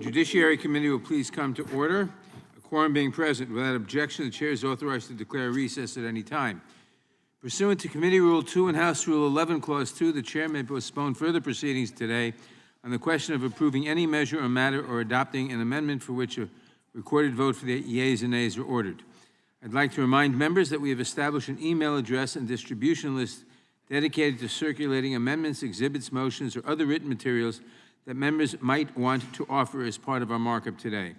Judiciary Committee will please come to order. A quorum being present, without objection, the chair is authorized to declare a recess at any time. Pursuant to Committee Rule 2 and House Rule 11, Clause 2, the chair may postpone further proceedings today on the question of approving any measure or matter or adopting an amendment for which a recorded vote for the yeas and nays are ordered. I'd like to remind members that we have established an email address and distribution list dedicated to circulating amendments, exhibits, motions, or other written materials that members might want to offer as part of our markup today.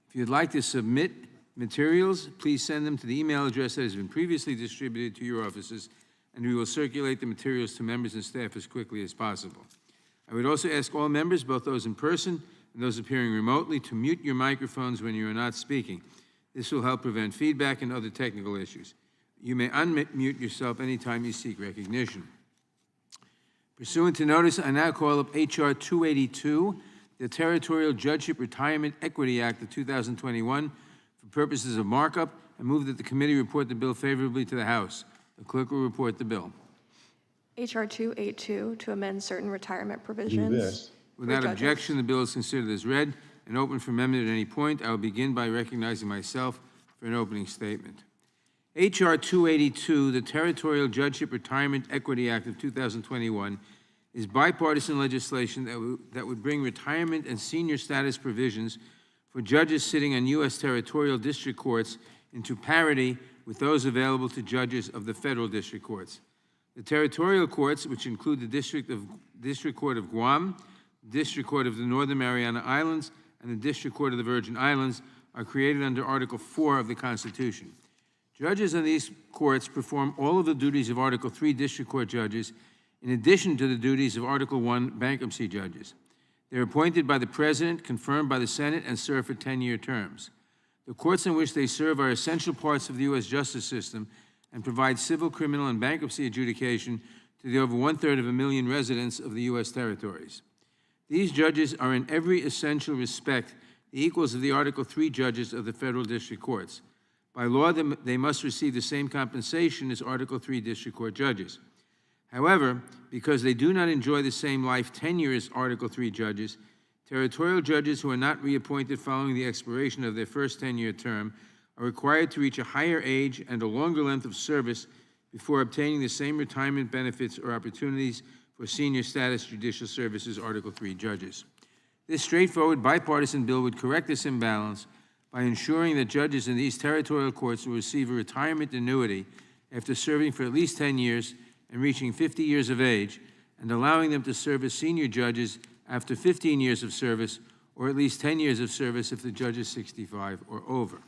If you'd like to submit materials, please send them to the email address that has been previously distributed to your offices, and we will circulate the materials to members and staff as quickly as possible. I would also ask all members, both those in person and those appearing remotely, to mute your microphones when you are not speaking. This will help prevent feedback and other technical issues. You may unmute yourself anytime you seek recognition. Pursuant to notice, I now call up H.R. 282, the Territorial Judgeship Retirement Equity Act of 2021, for purposes of markup, and move that the committee report the bill favorably to the House. The clerk will report the bill. H.R. 282, to amend certain retirement provisions. Without objection, the bill is considered as read and open for amendment at any point. I will begin by recognizing myself for an opening statement. H.R. 282, the Territorial Judgeship Retirement Equity Act of 2021, is bipartisan legislation that would bring retirement and senior status provisions for judges sitting on U.S. territorial district courts into parity with those available to judges of the federal district courts. The territorial courts, which include the District Court of Guam, District Court of the Northern Mariana Islands, and the District Court of the Virgin Islands, are created under Article 4 of the Constitution. Judges on these courts perform all of the duties of Article 3 District Court judges, in addition to the duties of Article 1 bankruptcy judges. They're appointed by the President, confirmed by the Senate, and serve for 10-year terms. The courts in which they serve are essential parts of the U.S. justice system and provide civil, criminal, and bankruptcy adjudication to the over 1/3 of a million residents of the U.S. territories. These judges are in every essential respect the equals of the Article 3 judges of the federal district courts. By law, they must receive the same compensation as Article 3 district court judges. However, because they do not enjoy the same life tenure as Article 3 judges, territorial judges who are not reappointed following the expiration of their first 10-year term are required to reach a higher age and a longer length of service before obtaining the same retirement benefits or opportunities for senior status judicial service as Article 3 judges. This straightforward bipartisan bill would correct this imbalance by ensuring that judges in these territorial courts will receive a retirement annuity after serving for at least 10 years and reaching 50 years of age, and allowing them to serve as senior judges after 15 years of service, or at least 10 years of service if the judge is 65 or over.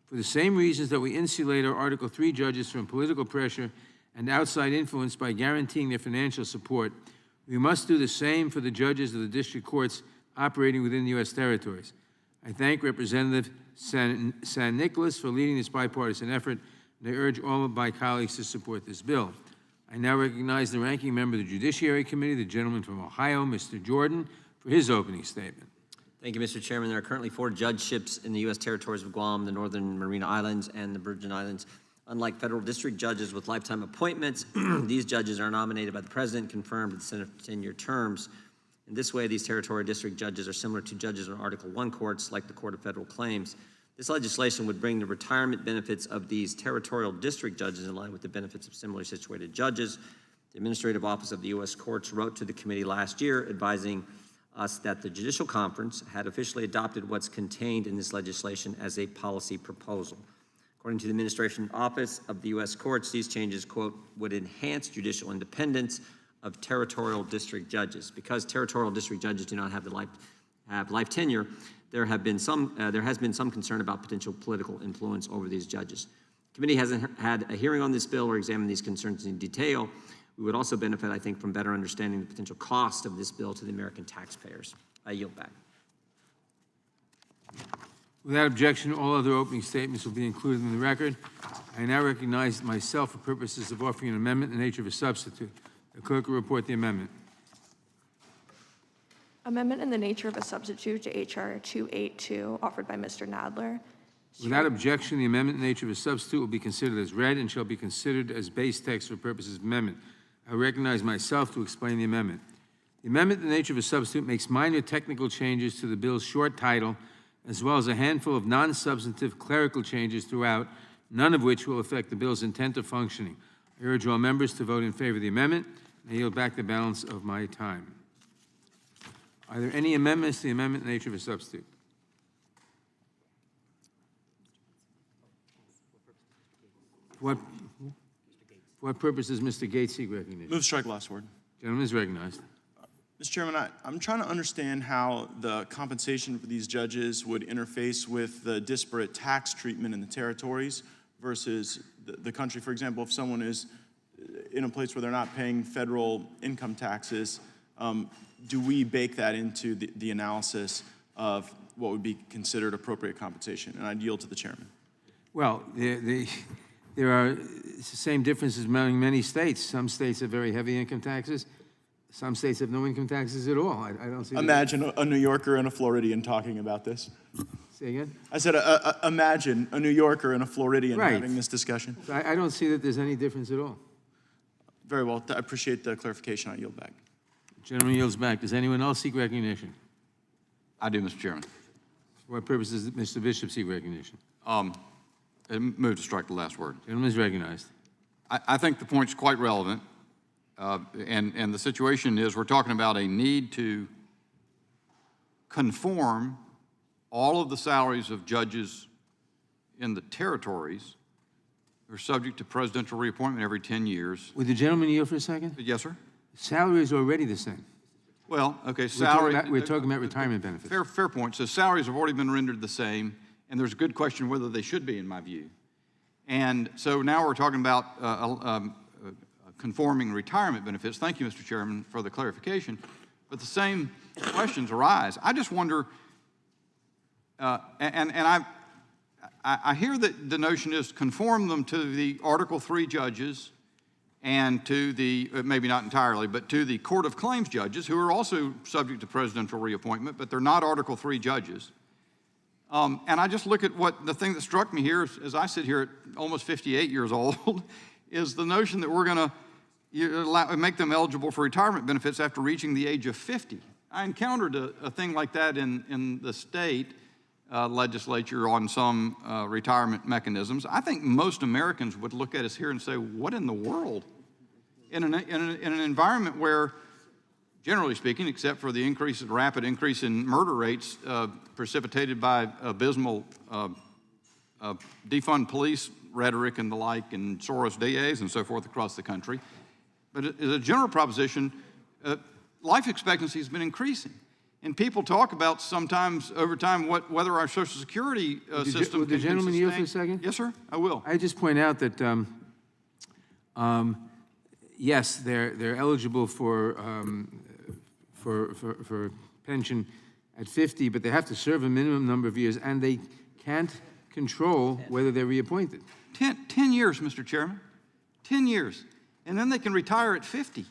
For the same reasons that we insulate our Article 3 judges from political pressure and outside influence by guaranteeing their financial support, we must do the same for the judges of the district courts operating within the U.S. territories. I thank Representative San Nicolas for leading this bipartisan effort, and I urge all of my colleagues to support this bill. I now recognize the ranking member of the Judiciary Committee, the gentleman from Ohio, Mr. Jordan, for his opening statement. Thank you, Mr. Chairman. There are currently 4 judgeships in the U.S. territories of Guam, the Northern Mariana Islands, and the Virgin Islands. Unlike federal district judges with lifetime appointments, these judges are nominated by the President, confirmed at the Senate for 10-year terms. In this way, these territorial district judges are similar to judges in Article 1 courts, like the Court of Federal Claims. This legislation would bring the retirement benefits of these territorial district judges in line with the benefits of similarly situated judges. The Administrative Office of the U.S. Courts wrote to the committee last year advising us that the Judicial Conference had officially adopted what's contained in this legislation as a policy proposal. According to the Administration Office of the U.S. Courts, these changes, quote, would enhance judicial independence of territorial district judges. Because territorial district judges do not have life tenure, there has been some concern about potential political influence over these judges. The committee hasn't had a hearing on this bill or examined these concerns in detail. We would also benefit, I think, from better understanding the potential cost of this bill to the American taxpayers. I yield back. Without objection, all other opening statements will be included in the record. I now recognize myself for purposes of offering an amendment in the nature of a substitute. The clerk will report the amendment. Amendment in the nature of a substitute to H.R. 282, offered by Mr. Nadler. Without objection, the amendment in the nature of a substitute will be considered as read and shall be considered as base text for purposes of amendment. I recognize myself to explain the amendment. The amendment in the nature of a substitute makes minor technical changes to the bill's short title, as well as a handful of non-substantive clerical changes throughout, none of which will affect the bill's intent or functioning. I urge all members to vote in favor of the amendment, and I yield back the balance of my time. Are there any amendments to the amendment in the nature of a substitute? For what purpose does Mr. Gates seek recognition? Move to strike last word. Gentleman is recognized. Mr. Chairman, I'm trying to understand how the compensation for these judges would interface with the disparate tax treatment in the territories versus the country. For example, if someone is in a place where they're not paying federal income taxes, do we bake that into the analysis of what would be considered appropriate compensation? And I'd yield to the chairman. Well, there are the same differences among many states. Some states have very heavy income taxes. Some states have no income taxes at all. I don't see. Imagine a New Yorker and a Floridian talking about this. Say again? I said, imagine a New Yorker and a Floridian Right. having this discussion. I don't see that there's any difference at all. Very well. I appreciate the clarification. I yield back. Gentleman yields back. Does anyone else seek recognition? I do, Mr. Chairman. For what purpose does Mr. Bishop seek recognition? Move to strike the last word. Gentleman is recognized. I think the point's quite relevant, and the situation is we're talking about a need to conform all of the salaries of judges in the territories who are subject to presidential reappointment every 10 years. Would the gentleman yield for a second? Yes, sir? Salary is already the same. Well, okay, We're salary. talking about retirement benefits. Fair point. So salaries have already been rendered the same, and there's a good question whether they should be, in my view. And so now we're talking about conforming retirement benefits. Thank you, Mr. Chairman, for the clarification. But the same questions arise. I just wonder, and I hear that the notion is conform them to the Article III judges and to the, maybe not entirely, but to the Court of Claims judges, who are also subject to presidential reappointment, but they're not Article III judges. And I just look at what the thing that struck me here, as I sit here at almost 58 years old, is the notion that we're going to make them eligible for retirement benefits after reaching the age of 50. I encountered a thing like that in the state legislature on some retirement mechanisms. I think most Americans would look at us here and say, what in the world? In an environment where, generally speaking, except for the rapid increase in murder rates precipitated by abysmal defund police rhetoric and the like, and Soros DAs and so forth across the country. But as a general proposition, life expectancy has been increasing. And people talk about sometimes over time whether our Social Security system Would the can gentleman yield for a sustain. second? Yes, sir, I will. I just point out that, yes, they're eligible for pension at 50, but they have to serve a minimum number of years, and they can't control whether they're reappointed. 10 years, Mr. Chairman, 10 years. And then they can retire at 50.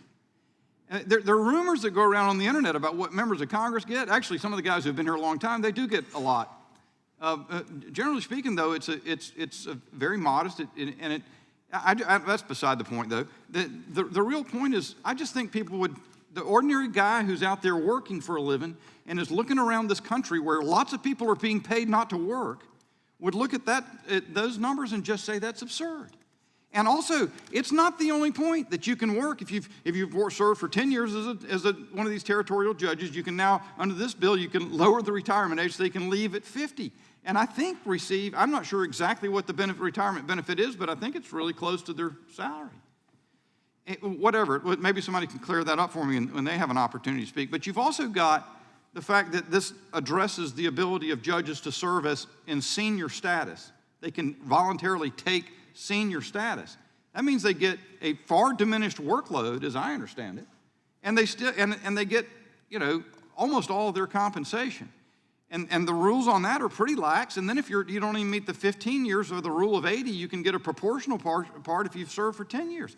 There are rumors that go around on the internet about what members of Congress get. Actually, some of the guys who've been here a long time, they do get a lot. Generally speaking, though, it's a very modest, that's beside the point, though. The real point is, I just think people would, the ordinary guy who's out there working for a living and is looking around this country where lots of people are being paid not to work, would look at those numbers and just say that's absurd. And also, it's not the only point that you can work. If you've served for 10 years as one of these territorial judges, you can now, under this bill, you can lower the retirement age so they can leave at 50. And I think I'm not sure exactly what the retirement benefit is, but I think it's really close to their salary. Whatever, maybe somebody can clear that up for me when they have an opportunity to speak. But you've also got the fact that this addresses the ability of judges to serve in senior status. They can voluntarily take senior status. That means they get a far diminished workload, as I understand it, and they still and they get, almost all of their compensation. And the rules on that are pretty lax. And then if you don't even meet the 15 years or the rule of 80, you can get a proportional part if you've served for 10 years.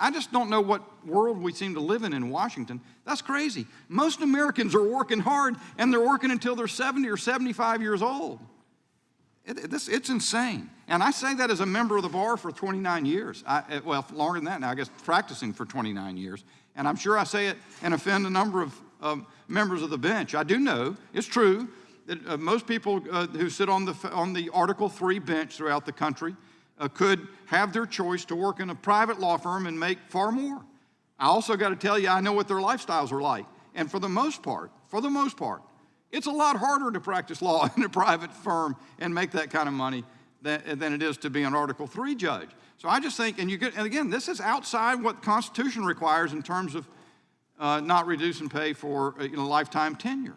I just don't know what world we seem to live in Washington. That's crazy. Most Americans are working hard, and they're working until they're 70 or 75 years old. It's insane. And I say that as a member of the bar for 29 years. Well, longer than that now, I guess, practicing for 29 years. And I'm sure I say it and offend a number of members of the bench. I do know, it's true, that most people who sit on the Article III bench throughout the country could have their choice to work in a private law firm and make far more. I also got to tell you, I know what their lifestyles are like. And for the most part, it's a lot harder to practice law in a private firm and make that kind of money than it is to be an Article III judge. So I just think, and again, this is outside what the Constitution requires in terms of not reducing pay for lifetime tenure.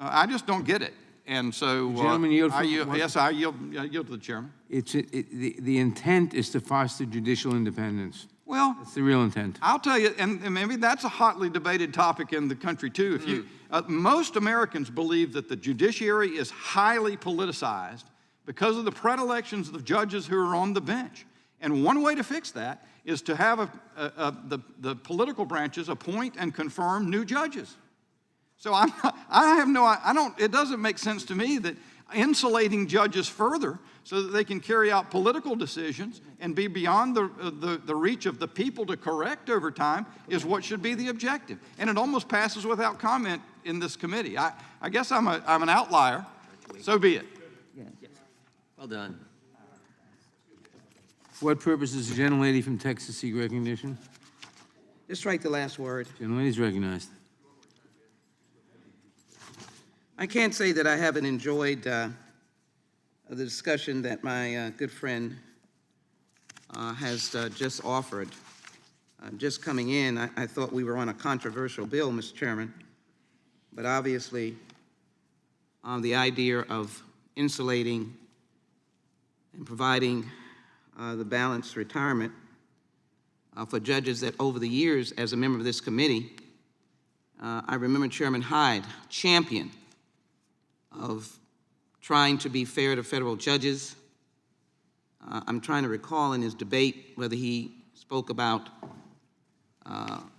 I just don't get it. And so, Gentlemen, yield for yes, I yield to the chairman. The intent is to foster judicial independence. Well, That's the real intent. I'll tell you, and maybe that's a hotly debated topic in the country too. If you, most Americans believe that the judiciary is highly politicized because of the predilections of the judges who are on the bench. And one way to fix that is to have the political branches appoint and confirm new judges. So it doesn't make sense to me that insulating judges further so that they can carry out political decisions and be beyond the reach of the people to correct over time is what should be the objective. And it almost passes without comment in this committee. I guess I'm an outlier. So be it. Well done. For what purpose does the gentlelady from Texas seek recognition? Just strike the last word. Gentlelady is recognized. I can't say that I haven't enjoyed the discussion that my good friend has just offered. Just coming in, I thought we were on a controversial bill, Mr. Chairman, but obviously the idea of insulating and providing the balanced retirement for judges that over the years as a member of this committee, I remember Chairman Hyde, champion of trying to be fair to federal judges. I'm trying to recall in his debate whether he spoke about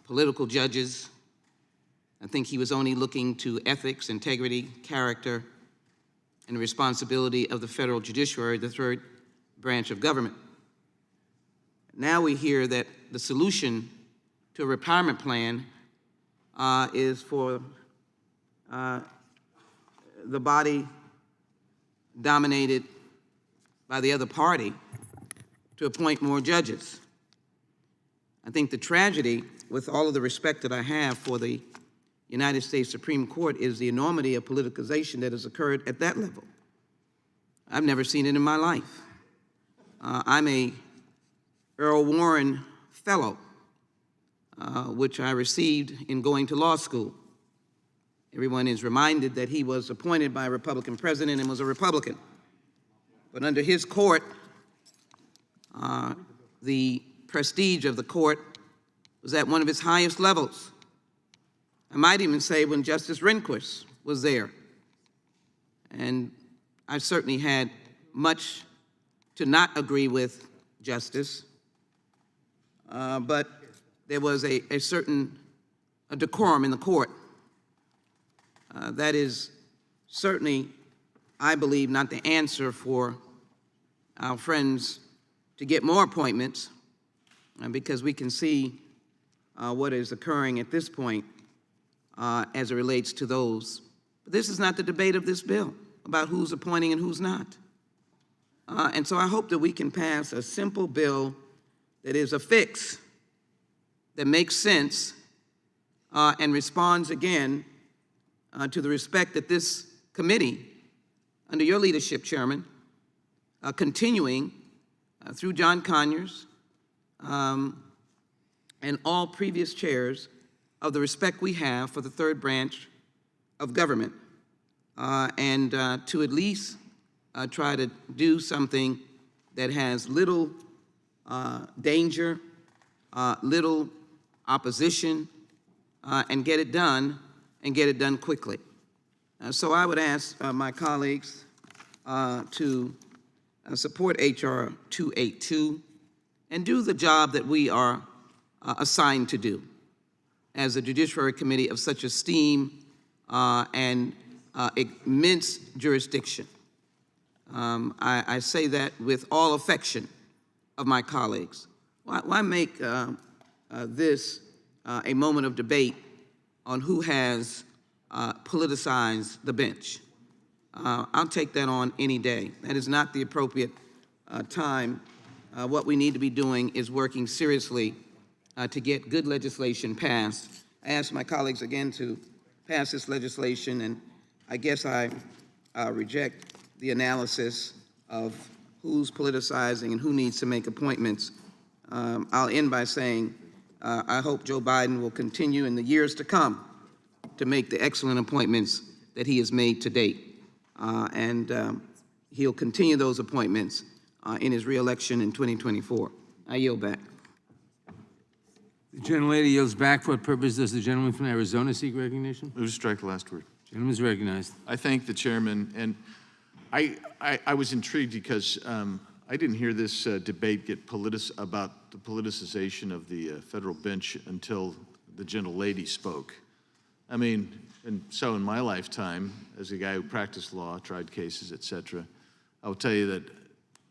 political judges. I think he was only looking to ethics, integrity, character, and the responsibility of the federal judiciary, the third branch of government. Now we hear that the solution to a retirement plan is for the body dominated by the other party to appoint more judges. I think the tragedy, with all of the respect that I have for the United States Supreme Court, is the enormity of politicization that has occurred at that level. I've never seen it in my life. I'm a Earl Warren Fellow, which I received in going to law school. Everyone is reminded that he was appointed by a Republican president and was a Republican. But under his court, the prestige of the court was at one of its highest levels. I might even say when Justice Rehnquist was there. And I certainly had much to not agree with Justice, but there was a certain decorum in the court. That is certainly, I believe, not the answer for our friends to get more appointments, because we can see what is occurring at this point as it relates to those. But this is not the debate of this bill about who's appointing and who's not. And so I hope that we can pass a simple bill that is a fix, that makes sense, and responds again to the respect that this committee, under your leadership, Chairman, continuing through John Conyers and all previous chairs, of the respect we have for the third branch of government, and to at least try to do something that has little danger, little opposition, and get it done, and get it done quickly. So I would ask my colleagues to support H.R. 282 and do the job that we are assigned to do as a Judiciary Committee of such esteem and immense jurisdiction. I say that with all affection of my colleagues. Why make this a moment of debate on who has politicized the bench. I'll take that on any day. That is not the appropriate time. What we need to be doing is working seriously to get good legislation passed. I ask my colleagues again to pass this legislation, and I guess I reject the analysis of who's politicizing and who needs to make appointments. I'll end by saying I hope Joe Biden will continue in the years to come to make the excellent appointments that he has made to date. And he'll continue those appointments in his reelection in 2024. I yield back. The gentlelady yields back. For what purpose does the gentleman from Arizona seek recognition? Move to strike the last word. Gentleman is recognized. I thank the chairman, and I was intrigued because I didn't hear this debate get about the politicization of the federal bench until the gentlelady spoke. I mean, and so in my lifetime, as a guy who practiced law, tried cases, et cetera, I will tell you that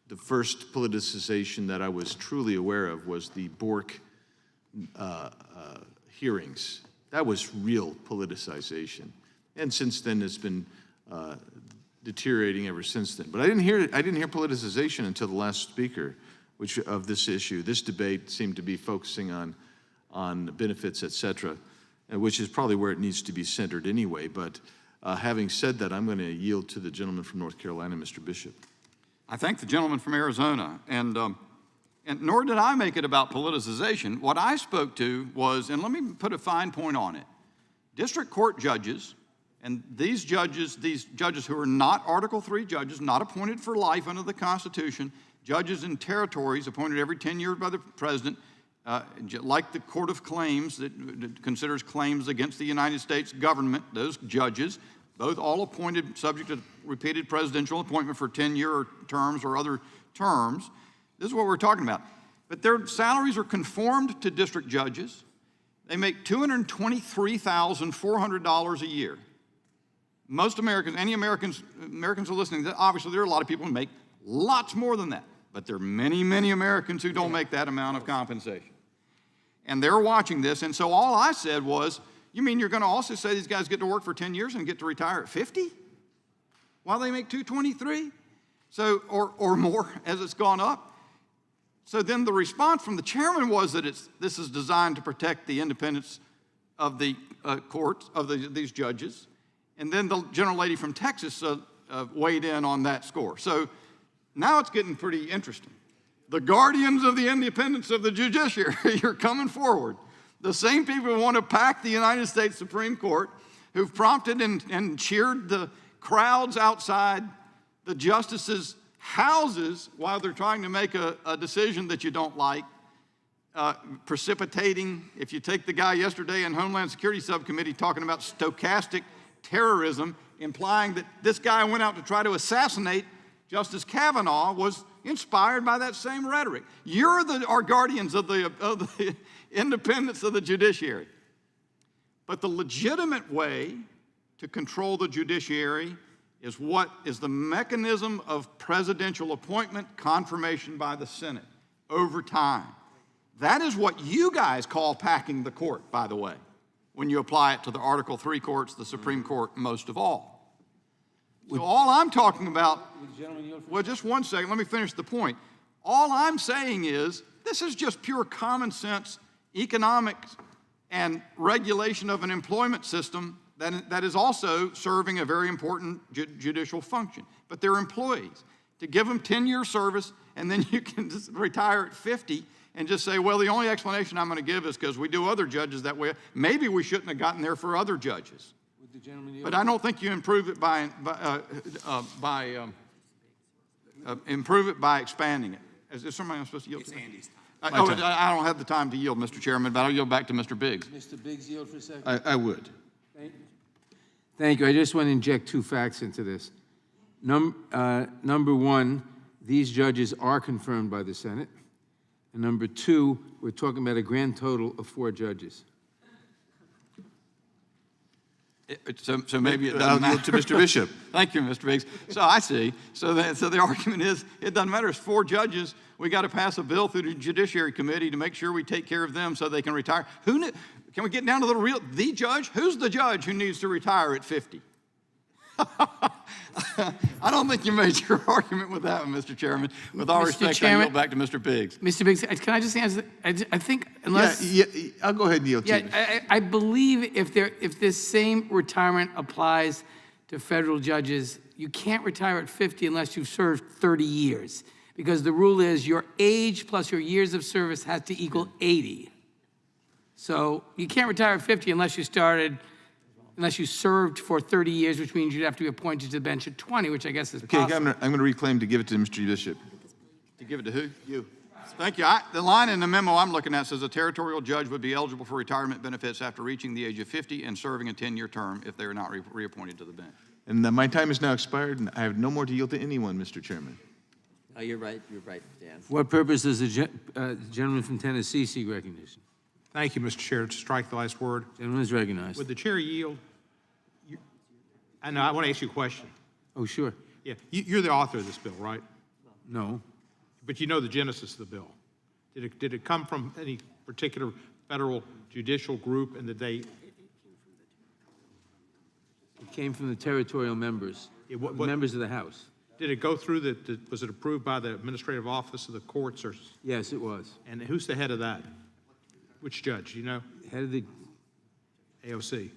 the first politicization that I was truly aware of was the Bork hearings. That was real politicization. And since then, it's been deteriorating ever since then. But I didn't hear politicization until the last speaker, which of this issue. This debate seemed to be focusing on benefits, et cetera, which is probably where it needs to be centered anyway. But having said that, I'm going to yield to the gentleman from North Carolina, Mr. Bishop. I thank the gentleman from Arizona, and nor did I make it about politicization. What I spoke to was, and let me put a fine point on it, district court judges, and these judges who are not Article III judges, not appointed for life under the Constitution, judges in territories appointed every 10 years by the president, like the Court of Claims that considers claims against the United States government, those judges, both all appointed subject to repeated presidential appointment for 10-year terms or other terms. This is what we're talking about. But their salaries are conformed to district judges. They make $223,400 a year. Most Americans, Americans are listening, obviously there are a lot of people who make lots more than that, but there are many, many Americans who don't make that amount of compensation. And they're watching this, and so all I said was, you mean you're going to also say these guys get to work for 10 years and get to retire at 50? While they make $223? So, or more as it's gone up. So then the response from the chairman was that this is designed to protect the independence of the courts, of these judges. And then the gentlelady from Texas weighed in on that score. So now it's getting pretty interesting. The guardians of the independence of the judiciary are coming forward. The same people who want to pack the United States Supreme Court, who've prompted and cheered the crowds outside the justices' houses while they're trying to make a decision that you don't like, precipitating, if you take the guy yesterday in Homeland Security Subcommittee talking about stochastic terrorism, implying that this guy went out to try to assassinate Justice Kavanaugh, was inspired by that same rhetoric. You're our guardians of the independence of the judiciary. But the legitimate way to control the judiciary is what is the mechanism of presidential appointment, confirmation by the Senate over time. That is what you guys call packing the court, by the way, when you apply it to the Article III courts, the Supreme Court most of all. So all I'm talking about, well, just one second, let me finish the point. All I'm saying is this is just pure common sense economics and regulation of an employment system that is also serving a very important judicial function. But they're employees. To give them 10-year service and then you can just retire at 50 and just say, well, the only explanation I'm going to give is because we do other judges that way. Maybe we shouldn't have gotten there for other judges. But I don't think you improve it by expanding it. Is there somebody I'm supposed to yield to? It's Andy's time. I don't have the time to yield, Mr. Chairman, but I'll yield back to Mr. Biggs. Mr. Biggs, yield for a second. I would. Thank you. I just want to inject two facts into this. Number one, these judges are confirmed by the Senate. And number two, we're talking about a grand total of 4 judges. So maybe it I'll doesn't yield matter. to Mr. Bishop. Thank you, Mr. Biggs. So I see. So the argument is it doesn't matter. It's 4 judges. We got to pass a bill through the Judiciary Committee to make sure we take care of them so they can retire. Who knew? Can we get down to the judge? Who's the judge who needs to retire at 50? I don't think you made your argument with that one, Mr. Chairman. With all Mr. respect, I Chairman- yield back to Mr. Biggs. Mr. Biggs, can I just answer? I think unless. Yeah, I'll go ahead and yield to you. Yeah, I believe if this same retirement applies to federal judges, you can't retire at 50 unless you've served 30 years. Because the rule is your age plus your years of service has to equal 80. So you can't retire at 50 unless you served for 30 years, which means you'd have to be appointed to the bench at 20, which I guess is Okay, possible. I'm gonna reclaim to give it to Mr. Bishop. To give it to who? You. Thank you. The line in the memo I'm looking at says a territorial judge would be eligible for retirement benefits after reaching the age of 50 and serving a 10-year term if they are not reappointed to the bench. And my time has now expired, and I have no more to yield to anyone, Mr. Chairman. Oh, you're right, Dan. For what purpose does the gentleman from Tennessee seek recognition? Thank you, Mr. Chair. To strike the last word. Gentleman is recognized. Would the chair yield? I know, I want to ask you a question. Oh, sure. Yeah, you're the author of this bill, right? No. But you know the genesis of the bill. Did it come from any particular federal judicial group, and did they? It came from the territorial members, members of the House. Did it go through was it approved by the administrative office of the courts, or? Yes, it was. And who's the head of that? Which judge, you know? Head of the, AOC.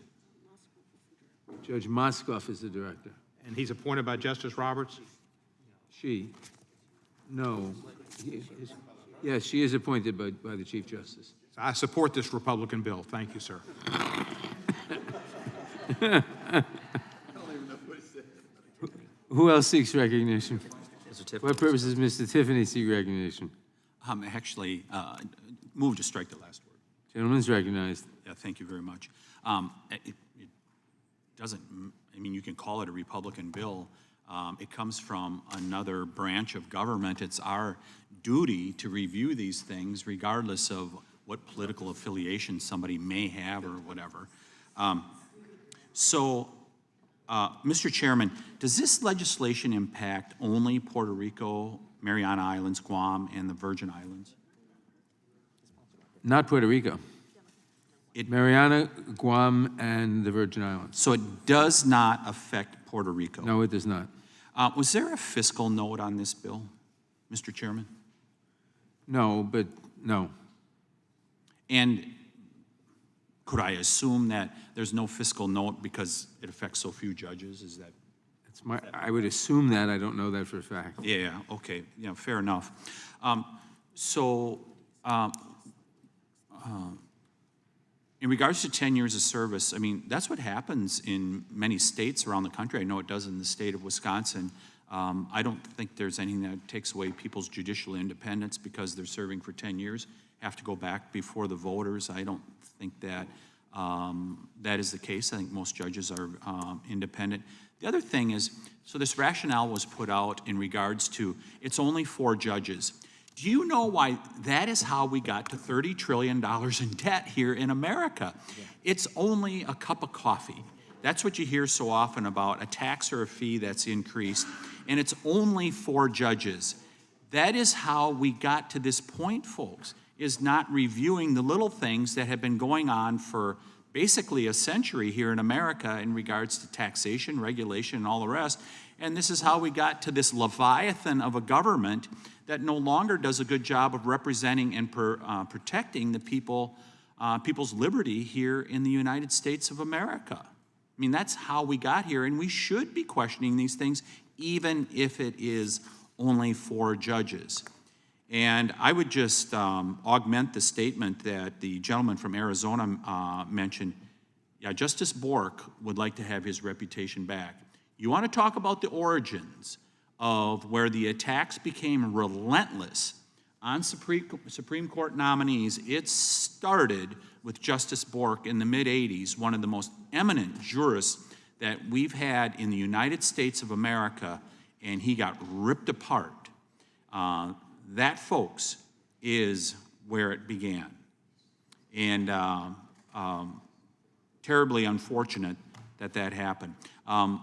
Judge Moskoff is the director. And he's appointed by Justice Roberts? She, no. Yes, she is appointed by the Chief Justice. I support this Republican bill. Thank you, sir. Who else seeks recognition? Mr. Tiffany. For what purpose does Mr. Tiffany seek recognition? Actually, move to strike the last word. Gentleman is recognized. Yeah, thank you very much. It doesn't, I mean, you can call it a Republican bill. It comes from another branch of government. It's our duty to review these things regardless of what political affiliation somebody may have or whatever. Mr. Chairman, does this legislation impact only Puerto Rico, Mariana Islands, Guam, and the Virgin Islands? Not Puerto Rico. Mariana, Guam, and the Virgin Islands. So it does not affect Puerto Rico? No, it does not. Was there a fiscal note on this bill, Mr. Chairman? No, but no. And could I assume that there's no fiscal note because it affects so few judges? Is that? I would assume that. I don't know that for a fact. Yeah, okay, yeah, fair enough. In regards to 10 years of service, I mean, that's what happens in many states around the country. I know it does in the state of Wisconsin. I don't think there's anything that takes away people's judicial independence because they're serving for 10 years, have to go back before the voters. I don't think that that is the case. I think most judges are independent. The other thing is, so this rationale was put out in regards to, it's only 4 judges. Do you know why that is how we got to $30 trillion in debt here in America? Yeah. It's only a cup of coffee. That's what you hear so often about, a tax or a fee that's increased, and it's only 4 judges. That is how we got to this point, folks, is not reviewing the little things that have been going on for basically a century here in America in regards to taxation, regulation, and all the rest. And this is how we got to this leviathan of a government that no longer does a good job of representing and protecting the people's liberty here in the United States of America. I mean, that's how we got here, and we should be questioning these things, even if it is only 4 judges. And I would just augment the statement that the gentleman from Arizona mentioned. Yeah, Justice Bork would like to have his reputation back. You want to talk about the origins of where the attacks became relentless on Supreme Court nominees. It started with Justice Bork in the mid-'80s, one of the most eminent jurists that we've had in the United States of America, and he got ripped apart. That, folks, is where it began. And terribly unfortunate that that happened. I'm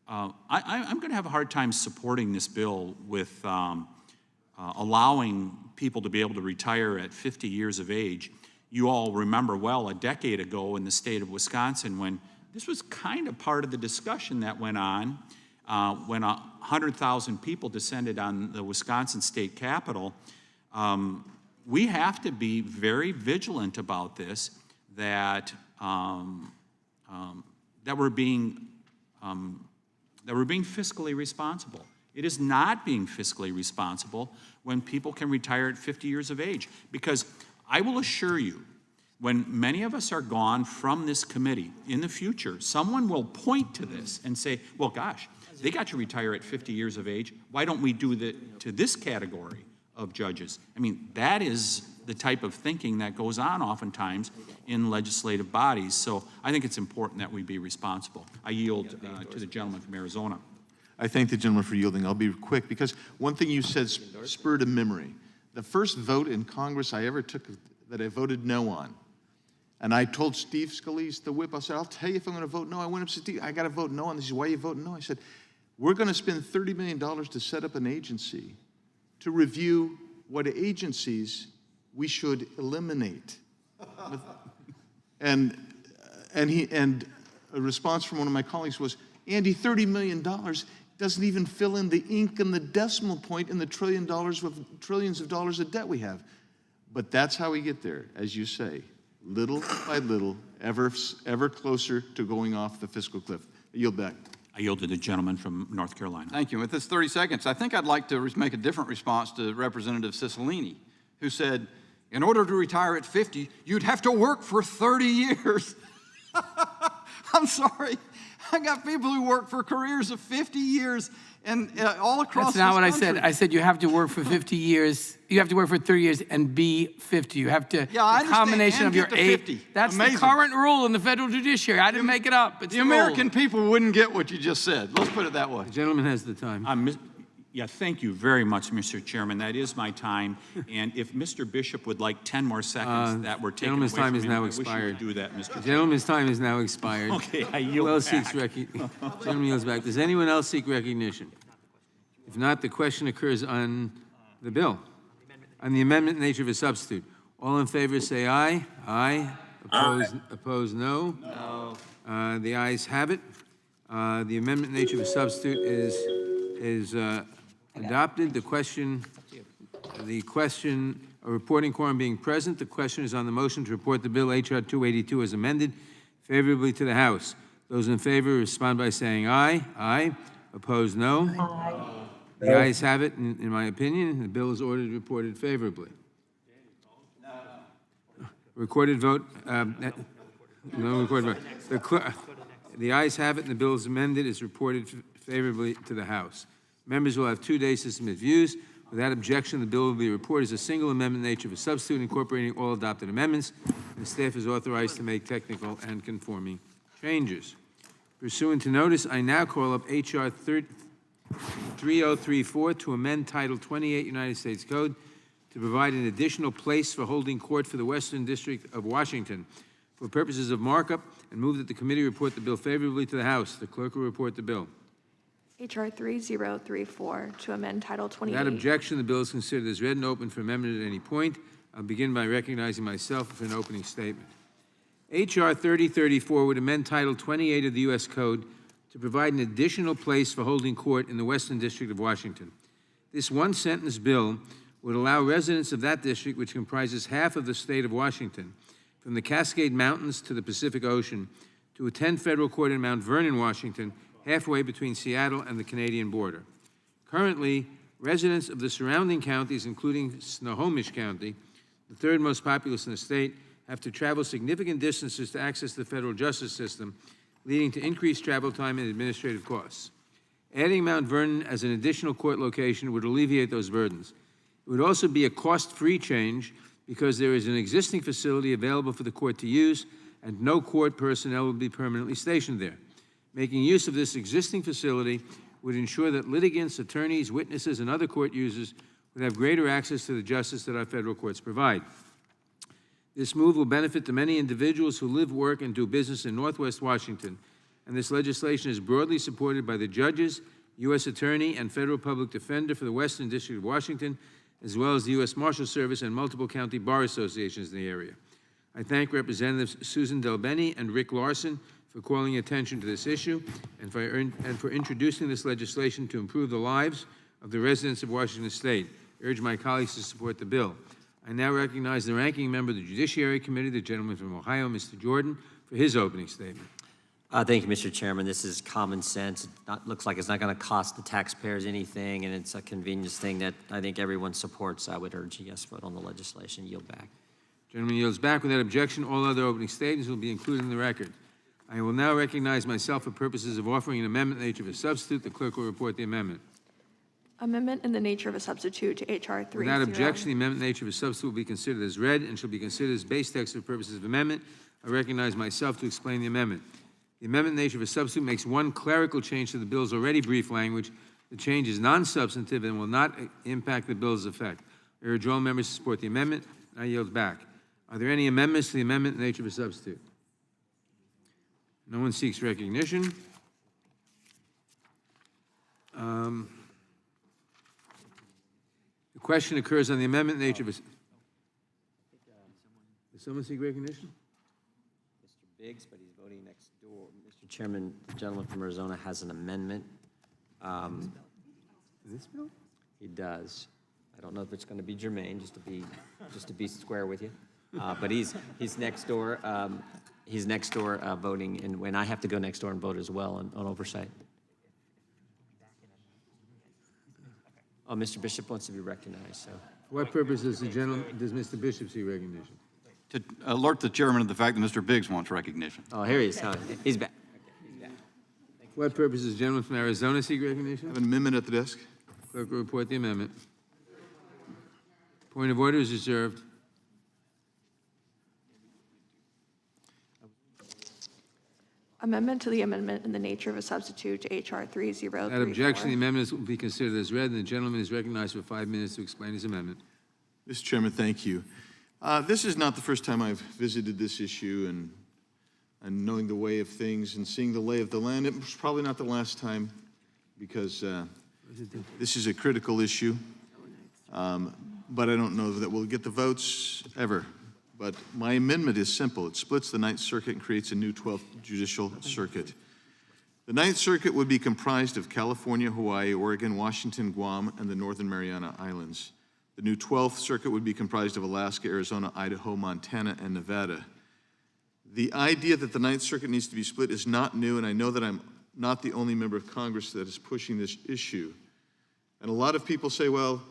going to have a hard time supporting this bill with allowing people to be able to retire at 50 years of age. you all remember well, a decade ago in the state of Wisconsin, when this was kind of part of the discussion that went on when 100,000 people descended on the Wisconsin state capitol. We have to be very vigilant about this, that that we're being fiscally responsible. It is not being fiscally responsible when people can retire at 50 years of age, because I will assure you, when many of us are gone from this committee in the future, someone will point to this and say, well, gosh, they got to retire at 50 years of age. Why don't we do that to this category of judges? I mean, that is the type of thinking that goes on oftentimes in legislative bodies. So I think it's important that we be responsible. I yield to the gentleman from Arizona. I thank the gentleman for yielding. I'll be quick, because one thing you said spurred a memory. The first vote in Congress I ever took that I voted no on, and I told Steve Scalise, the whip, I said, I'll tell you if I'm going to vote no. I went up to Steve, I got to vote no on this. He said, why are you voting no? I said, we're going to spend $30 million to set up an agency to review what agencies we should eliminate. And a response from one of my colleagues was, Andy, $30 million doesn't even fill in the ink and the decimal point in the trillions of dollars of debt we have. But that's how we get there, as you say, little by little, ever closer to going off the fiscal cliff. I yield back. I yield to the gentleman from North Carolina. Thank you. With this 30 seconds, I think I'd like to make a different response to Representative Cicilline, who said, in order to retire at 50, you'd have to work for 30 years. I'm sorry. I got people who work for careers of 50 years and all across That's not what I this said. country. I said you have to work for 50 years. You have to work for 30 years and be 50. You have to, Yeah, I the understand, combination and of your get to age. 50. That's Amazing. the current rule in the federal judiciary. I didn't make it up. It's The American people wouldn't get what you just said. Let's put it that way. The gentleman has the time. Yeah, thank you very much, Mr. Chairman. That is my time. And if Mr. Bishop would like 10 more seconds that were taken away gentleman's from time is him, now I wish he expired. would do that, Mr. The Chairman. gentleman's time is now expired. Okay, I Who yield else back. seeks recognition? Gentleman yields back. Does anyone else seek recognition? If not, the question occurs on the bill, on the amendment nature of a substitute. All in favor say aye. Aye. Opposed, no. No. The ayes have it. The amendment nature of a substitute is adopted. The question, a reporting quorum being present, the question is on the motion to report the bill H.R. 282 as amended favorably to the House. Those in favor respond by saying aye. Aye. Opposed, no. Aye. The ayes have it, in my opinion. The bill is ordered reported favorably. Recorded vote. No recorded vote. The ayes have it, and the bill is amended, is reported favorably to the House. Members will have 2 days to submit views. Without objection, the bill will be reported as a single amendment nature of a substitute incorporating all adopted amendments. The staff is authorized to make technical and conforming changes. Pursuant to notice, I now call up H.R. 3034 to amend Title 28 United States Code to provide an additional place for holding court for the Western District of Washington for purposes of markup, and move that the committee report the bill favorably to the House. The clerk will report the bill. H.R. 3034 to amend Title 28. Without objection, the bill is considered as read and open for amendment at any point. I'll begin by recognizing myself for an opening statement. H.R. 3034 would amend Title 28 of the U.S. Code to provide an additional place for holding court in the Western District of Washington. This one-sentence bill would allow residents of that district, which comprises half of the state of Washington, from the Cascade Mountains to the Pacific Ocean, to attend federal court in Mount Vernon, Washington, halfway between Seattle and the Canadian border. Currently, residents of the surrounding counties, including Snohomish County, the third most populous in the state, have to travel significant distances to access the federal justice system, leading to increased travel time and administrative costs. Adding Mount Vernon as an additional court location would alleviate those burdens. It would also be a cost-free change because there is an existing facility available for the court to use, and no court personnel will be permanently stationed there. Making use of this existing facility would ensure that litigants, attorneys, witnesses, and other court users would have greater access to the justice that our federal courts provide. This move will benefit the many individuals who live, work, and do business in Northwest Washington, and this legislation is broadly supported by the judges, U.S. Attorney, and Federal Public Defender for the Western District of Washington, as well as the U.S. Marshal Service and multiple county bar associations in the area. I thank Representatives Susan Delbeni and Rick Larson for calling attention to this issue and for introducing this legislation to improve the lives of the residents of Washington State. I urge my colleagues to support the bill. I now recognize the ranking member of the Judiciary Committee, the gentleman from Ohio, Mr. Jordan, for his opening statement. Thank you, Mr. Chairman. This is common sense. Looks like it's not going to cost the taxpayers anything, and it's a convenience thing that I think everyone supports. I would urge a yes vote on the legislation. Yield back. Gentleman yields back. Without objection, all other opening statements will be included in the record. I will now recognize myself for purposes of offering an amendment in the nature of a substitute. The clerk will report the amendment. Amendment in the nature of a substitute to H.R. 30. Without objection, the amendment in the nature of a substitute will be considered as read and shall be considered as base text for purposes of amendment. I recognize myself to explain the amendment. The amendment in the nature of a substitute makes one clerical change to the bill's already brief language. The change is non-substantive and will not impact the bill's effect. I urge all members to support the amendment. I yield back. Are there any amendments to the amendment in the nature of a substitute? No one seeks recognition. The question occurs on the amendment in the nature of a... Does someone seek recognition? Mr. Biggs, but he's voting next door. Mr. Chairman, the gentleman from Arizona has an amendment. This bill? He does. I don't know if it's going to be germane, just to be square with you. But he's next door. He's next door voting, and when I have to go next door and vote as well on oversight. Oh, Mr. Bishop wants to be recognized. So, For what purpose does Mr. Bishop seek recognition? To alert the chairman of the fact that Mr. Biggs wants recognition. oh, here he is. Oh, he's back. For what purpose does the gentleman from Arizona seek recognition? Have an amendment at the desk. Clerk will report the amendment. Point of order is reserved. Amendment to the amendment in the nature of a substitute to H.R. 3034. Without objection, the amendment will be considered as read, and the gentleman is recognized for 5 minutes to explain his amendment. Mr. Chairman, thank you. This is not the first time I've visited this issue, and knowing the way of things and seeing the lay of the land. It was probably not the last time, because this is a critical issue. But I don't know that we'll get the votes ever. But my amendment is simple. It splits the Ninth Circuit and creates a new 12th Judicial Circuit. The Ninth Circuit would be comprised of California, Hawaii, Oregon, Washington, Guam, and the Northern Mariana Islands. The new 12th Circuit would be comprised of Alaska, Arizona, Idaho, Montana, and Nevada. The idea that the Ninth Circuit needs to be split is not new, and I know that I'm not the only member of Congress that is pushing this issue. And a lot of people say, well,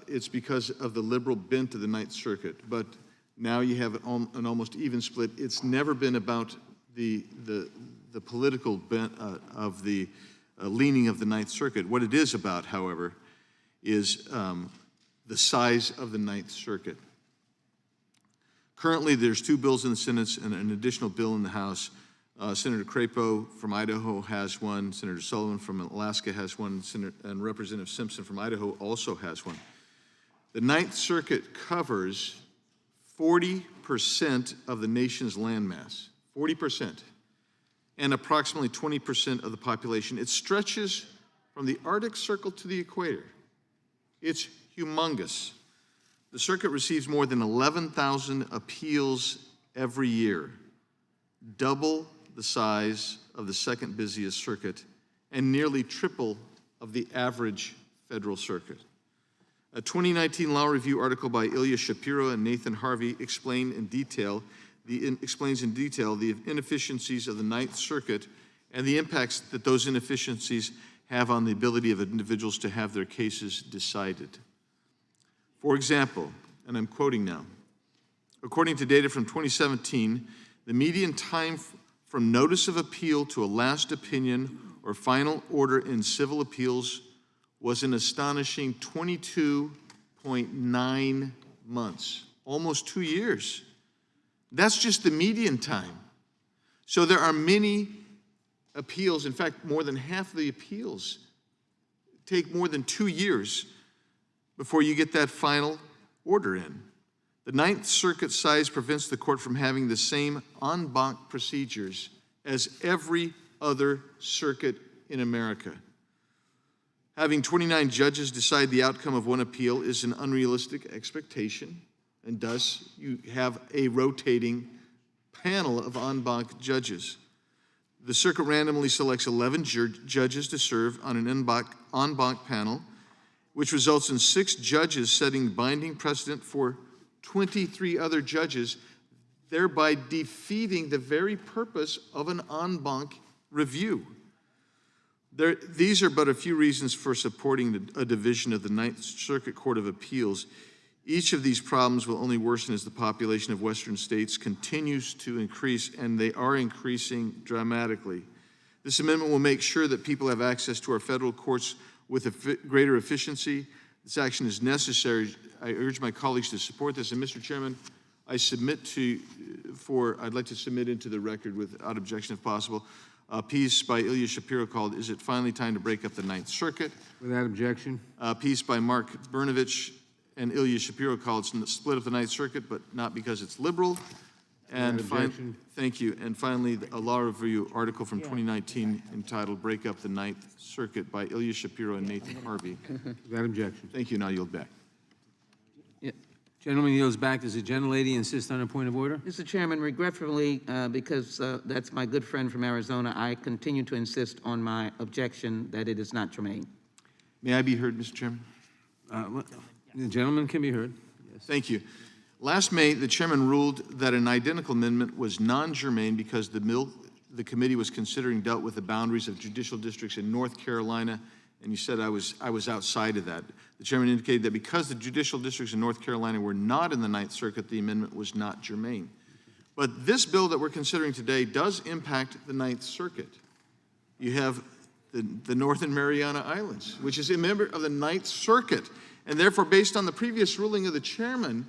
it's because of the liberal bent of the Ninth Circuit, but now you have an almost even split. It's never been about the political bent of the leaning of the Ninth Circuit. What it is about, however, is the size of the Ninth Circuit. Currently, there's 2 bills in the Senate and an additional bill in the House. Senator Crapo from Idaho has one. Senator Sullivan from Alaska has one. And Representative Simpson from Idaho also has one. The Ninth Circuit covers 40% of the nation's landmass, 40%, and approximately 20% of the population. It stretches from the Arctic Circle to the equator. It's humongous. The circuit receives more than 11,000 appeals every year, double the size of the second busiest circuit, and nearly triple of the average federal circuit. A 2019 Law Review article by Ilya Shapiro and Nathan Harvey explains in detail the inefficiencies of the Ninth Circuit and the impacts that those inefficiencies have on the ability of individuals to have their cases decided. For example, and I'm quoting now, according to data from 2017, the median time from notice of appeal to a last opinion or final order in civil appeals was an astonishing 22.9 months, almost 2 years. That's just the median time. So there are many appeals, in fact, more than half of the appeals take more than 2 years before you get that final order in. The Ninth Circuit size prevents the court from having the same en banc procedures as every other circuit in America. Having 29 judges decide the outcome of one appeal is an unrealistic expectation. and thus you have a rotating panel of en banc judges. The circuit randomly selects 11 judges to serve on an en banc panel, which results in 6 judges setting binding precedent for 23 other judges, thereby defeating the very purpose of an en banc review. These are but a few reasons for supporting a division of the Ninth Circuit Court of Appeals. Each of these problems will only worsen as the population of Western states continues to increase, and they are increasing dramatically. This amendment will make sure that people have access to our federal courts with greater efficiency. This action is necessary. I urge my colleagues to support this. And Mr. Chairman, I'd like to submit into the record without objection if possible, a piece by Ilya Shapiro called, "Is It Finally Time to Break Up the Ninth Circuit?" Without objection. A piece by Mark Brnovich and Ilya Shapiro called "Split Up the Ninth Circuit, but Not Because It's Liberal." And objection. thank you. And finally, a law review article from 2019 entitled "Break Up the Ninth Circuit" by Ilya Shapiro and Nathan Harvey. Without objection. Thank you. Now yield back. Gentleman yields back. Does the gentlelady insist on a point of order? Mr. Chairman, regretfully, because that's my good friend from Arizona, I continue to insist on my objection that it is not germane. May I be heard, Mr. Chairman? The gentleman can be heard. Thank you. Last May, the chairman ruled that an identical amendment was non-germane because the committee was considering dealt with the boundaries of judicial districts in North Carolina, and you said I was outside of that. The chairman indicated that because the judicial districts in North Carolina were not in the Ninth Circuit, the amendment was not germane. But this bill that we're considering today does impact the Ninth Circuit. You have the Northern Mariana Islands, which is a member of the Ninth Circuit, and therefore, based on the previous ruling of the chairman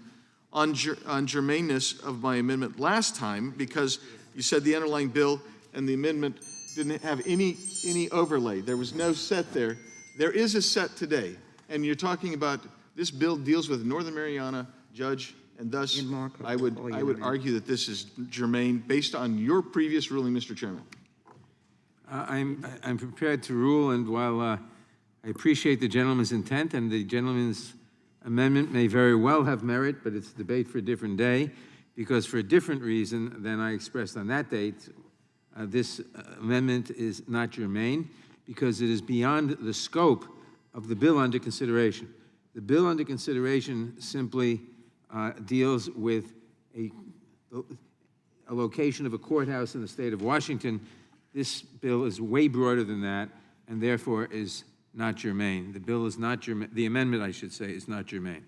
on germaneness of my amendment last time, because you said the underlying bill and the amendment didn't have any overlay. There was no set there. There is a set today, and you're talking about this bill deals with Northern Mariana judge, and thus I would argue that this is germane based on your previous ruling, Mr. Chairman. I'm prepared to rule, and while I appreciate the gentleman's intent, and the gentleman's amendment may very well have merit, but it's a debate for a different day, because for a different reason than I expressed on that date, this amendment is not germane, because it is beyond the scope of the bill under consideration. The bill under consideration simply deals with a location of a courthouse in the state of Washington. This bill is way broader than that, and therefore is not germane. The bill is not germane. The amendment, I should say, is not germane.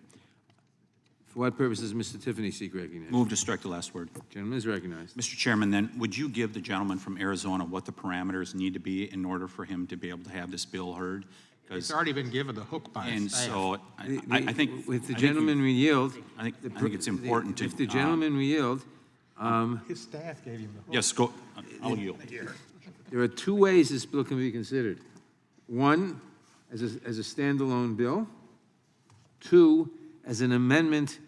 For what purpose does Mr. Tiffany seek recognition? Move to strike the last word. Gentleman is recognized. Mr. Chairman, then, would you give the gentleman from Arizona what the parameters need to be in order for him to be able to have this bill heard? It's already been given the hook by And staff. so, I think... With the I think gentleman we yield. I think it's important to... If the gentleman we yield, His staff gave him the hook. Yes, go, I'll yield. there are two ways this bill can be considered. One, as a standalone bill. Two, as an amendment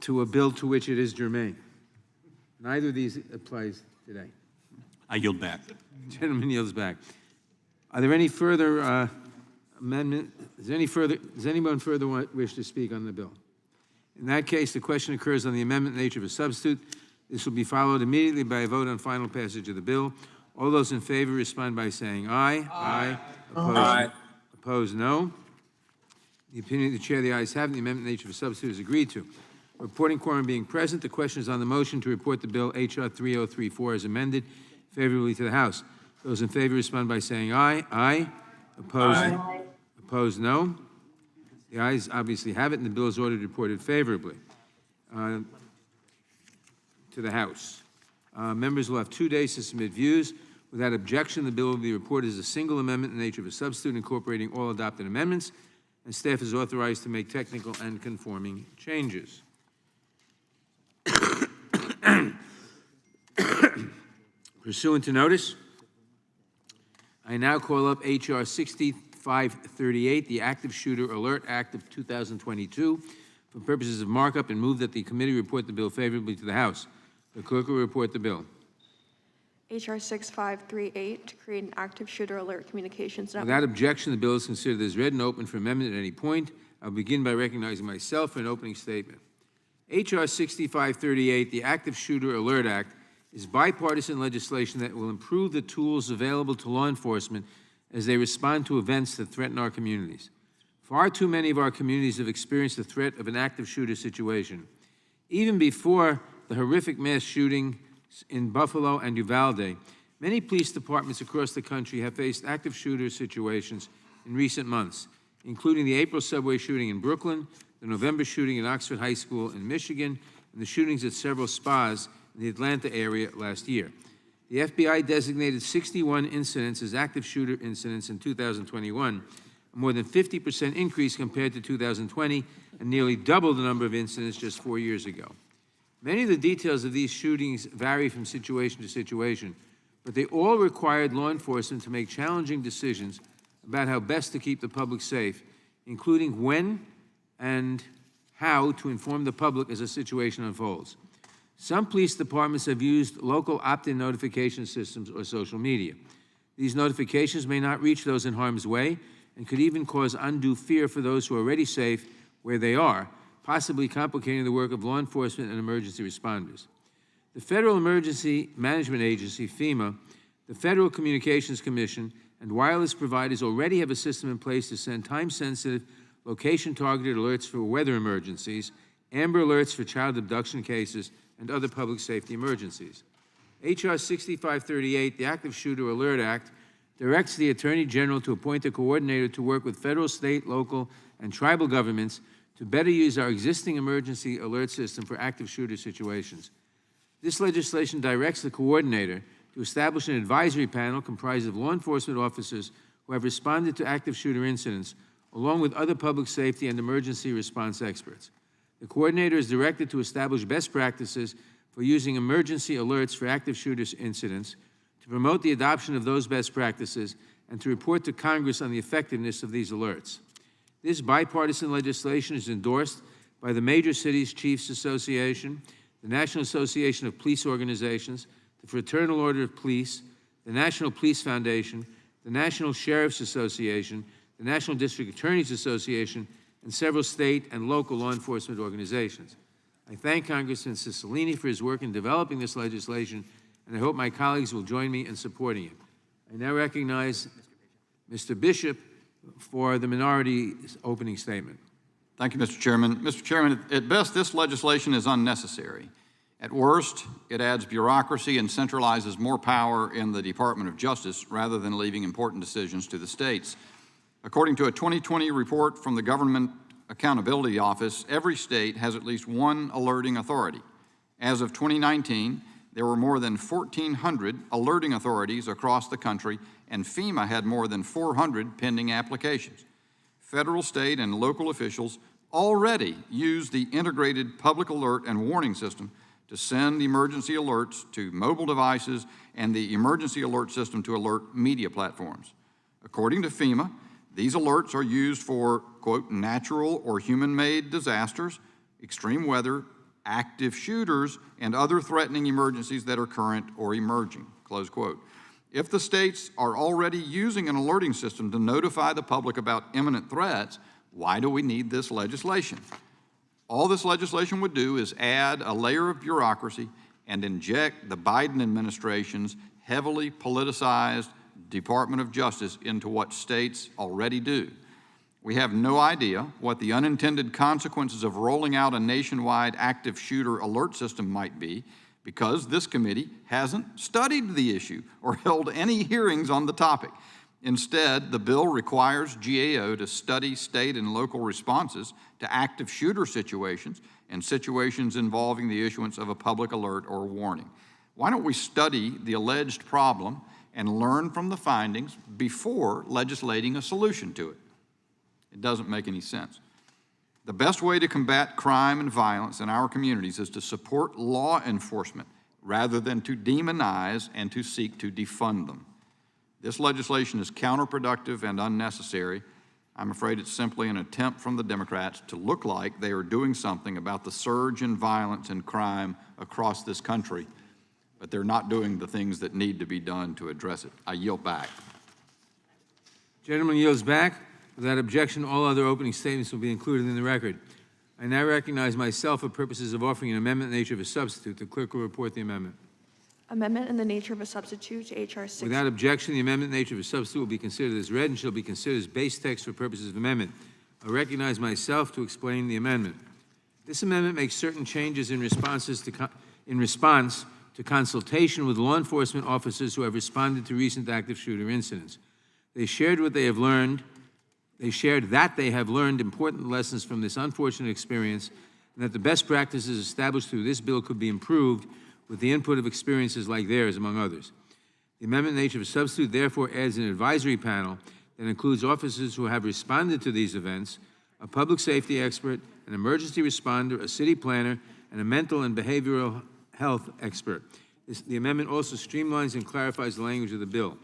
to a bill to which it is germane. Neither of these applies today. I yield back. Gentleman yields back. Are there any further amendment? Does anyone further wish to speak on the bill? In that case, the question occurs on the amendment nature of a substitute. This will be followed immediately by a vote on final passage of the bill. All those in favor respond by saying aye. Aye. Opposed? Opposed, no. The opinion of the chair, the ayes have it. The amendment nature of a substitute is agreed to. Reporting quorum being present, the question is on the motion to report the bill H.R. 3034 as amended favorably to the House. Those in favor respond by saying aye. Aye. Opposed? Aye. Opposed, no. The ayes obviously have it, and the bill is ordered reported favorably to the House. Members will have 2 days to submit views. Without objection, the bill will be reported as a single amendment in the nature of a substitute incorporating all adopted amendments, and staff is authorized to make technical and conforming changes. Pursuant to notice, I now call up H.R. 6538, the Active Shooter Alert Act of 2022, for purposes of markup, and move that the committee report the bill favorably to the House. The clerk will report the bill. HR 6538, to create an active shooter alert communications network. Without objection, the bill is considered as read and open for amendment at any point. I'll begin by recognizing myself for an opening statement. H.R. 6538, the Active Shooter Alert Act, is bipartisan legislation that will improve the tools available to law enforcement as they respond to events that threaten our communities. Far too many of our communities have experienced the threat of an active shooter situation. Even before the horrific mass shooting in Buffalo and Uvalde, many police departments across the country have faced active shooter situations in recent months, including the April subway shooting in Brooklyn, the November shooting at Oxford High School in Michigan, and the shootings at several spas in the Atlanta area last year. The FBI designated 61 incidents as active shooter incidents in 2021, a more than 50% increase compared to 2020, and nearly double the number of incidents just 4 years ago. Many of the details of these shootings vary from situation to situation, but they all required law enforcement to make challenging decisions about how best to keep the public safe, including when and how to inform the public as a situation unfolds. Some police departments have used local opt-in notification systems or social media. These notifications may not reach those in harm's way and could even cause undue fear for those who are already safe where they are, possibly complicating the work of law enforcement and emergency responders. The Federal Emergency Management Agency, FEMA, the Federal Communications Commission, and wireless providers already have a system in place to send time-sensitive, location-targeted alerts for weather emergencies, Amber Alerts for child abduction cases, and other public safety emergencies. H.R. 6538, the Active Shooter Alert Act, directs the Attorney General to appoint a coordinator to work with federal, state, local, and tribal governments to better use our existing emergency alert system for active shooter situations. This legislation directs the coordinator to establish an advisory panel comprised of law enforcement officers who have responded to active shooter incidents, along with other public safety and emergency response experts. The coordinator is directed to establish best practices for using emergency alerts for active shooter incidents, to promote the adoption of those best practices, and to report to Congress on the effectiveness of these alerts. This bipartisan legislation is endorsed by the Major Cities Chiefs Association, the National Association of Police Organizations, the Fraternal Order of Police, the National Police Foundation, the National Sheriff's Association, the National District Attorneys Association, and several state and local law enforcement organizations. I thank Congressman Cicilline for his work in developing this legislation, and I hope my colleagues will join me in supporting it. I now recognize Mr. Bishop for the minority's opening statement. Thank you, Mr. Chairman. Mr. Chairman, at best, this legislation is unnecessary. At worst, it adds bureaucracy and centralizes more power in the Department of Justice rather than leaving important decisions to the states. According to a 2020 report from the Government Accountability Office, every state has at least one alerting authority. As of 2019, there were more than 1,400 alerting authorities across the country, and FEMA had more than 400 pending applications. Federal, state, and local officials already use the integrated public alert and warning system to send emergency alerts to mobile devices and the emergency alert system to alert media platforms. According to FEMA, these alerts are used for, quote, natural or human-made disasters, extreme weather, active shooters, and other threatening emergencies that are current or emerging, close quote. If the states are already using an alerting system to notify the public about imminent threats, why do we need this legislation? All this legislation would do is add a layer of bureaucracy and inject the Biden administration's heavily politicized Department of Justice into what states already do. We have no idea what the unintended consequences of rolling out a nationwide active shooter alert system might be, because this committee hasn't studied the issue or held any hearings on the topic. Instead, the bill requires GAO to study state and local responses to active shooter situations and situations involving the issuance of a public alert or warning. Why don't we study the alleged problem and learn from the findings before legislating a solution to it? It doesn't make any sense. The best way to combat crime and violence in our communities is to support law enforcement rather than to demonize and to seek to defund them. This legislation is counterproductive and unnecessary. I'm afraid it's simply an attempt from the Democrats to look like they are doing something about the surge in violence and crime across this country, but they're not doing the things that need to be done to address it. I yield back. Gentleman yields back. Without objection, all other opening statements will be included in the record. I now recognize myself for purposes of offering an amendment in the nature of a substitute. The clerk will report the amendment. Amendment in the nature of a substitute to H.R. 6. Without objection, the amendment in the nature of a substitute will be considered as read and shall be considered as base text for purposes of amendment. I recognize myself to explain the amendment. This amendment makes certain changes in response to consultation with law enforcement officers who have responded to recent active shooter incidents. They shared that they have learned important lessons from this unfortunate experience, and that the best practices established through this bill could be improved with the input of experiences like theirs, among others. The amendment in the nature of a substitute therefore adds an advisory panel that includes officers who have responded to these events, a public safety expert, an emergency responder, a city planner, and a mental and behavioral health expert. The amendment also streamlines and clarifies the language of the bill.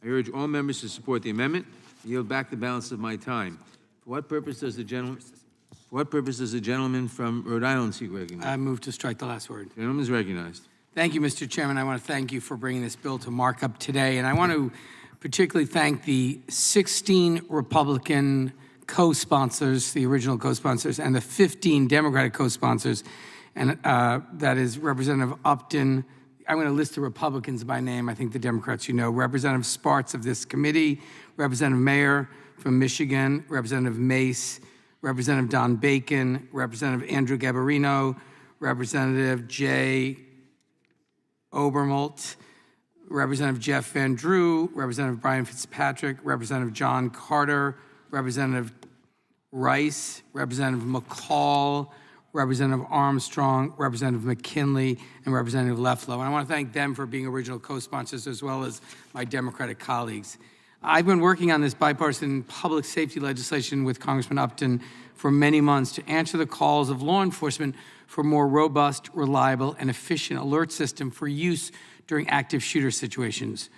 I urge all members to support the amendment. I yield back the balance of my time. For what purpose does the gentleman from Rhode Island seek recognition? I move to strike the last word. The gentleman is recognized. Thank you, Mr. Chairman. I want to thank you for bringing this bill to markup today, and I want to particularly thank the 16 Republican co-sponsors, the original co-sponsors, and the 15 Democratic co-sponsors, and that is Representative Upton. I'm going to list the Republicans by name. I think the Democrats, you know. Representative Sparks of this committee, Representative Mayer from Michigan, Representative Mace, Representative Don Bacon, Representative Andrew Gabarino, Representative Jay Obermalt, Representative Jeff Van Drew, Representative Brian Fitzpatrick, Representative John Carter, Representative Rice, Representative McCall, Representative Armstrong, Representative McKinley, and Representative Leflow. And I want to thank them for being original co-sponsors, as well as my Democratic colleagues. I've been working on this bipartisan public safety legislation with Congressman Upton for many months to answer the calls of law enforcement for a more robust, reliable, and efficient alert system for use during active shooter situations.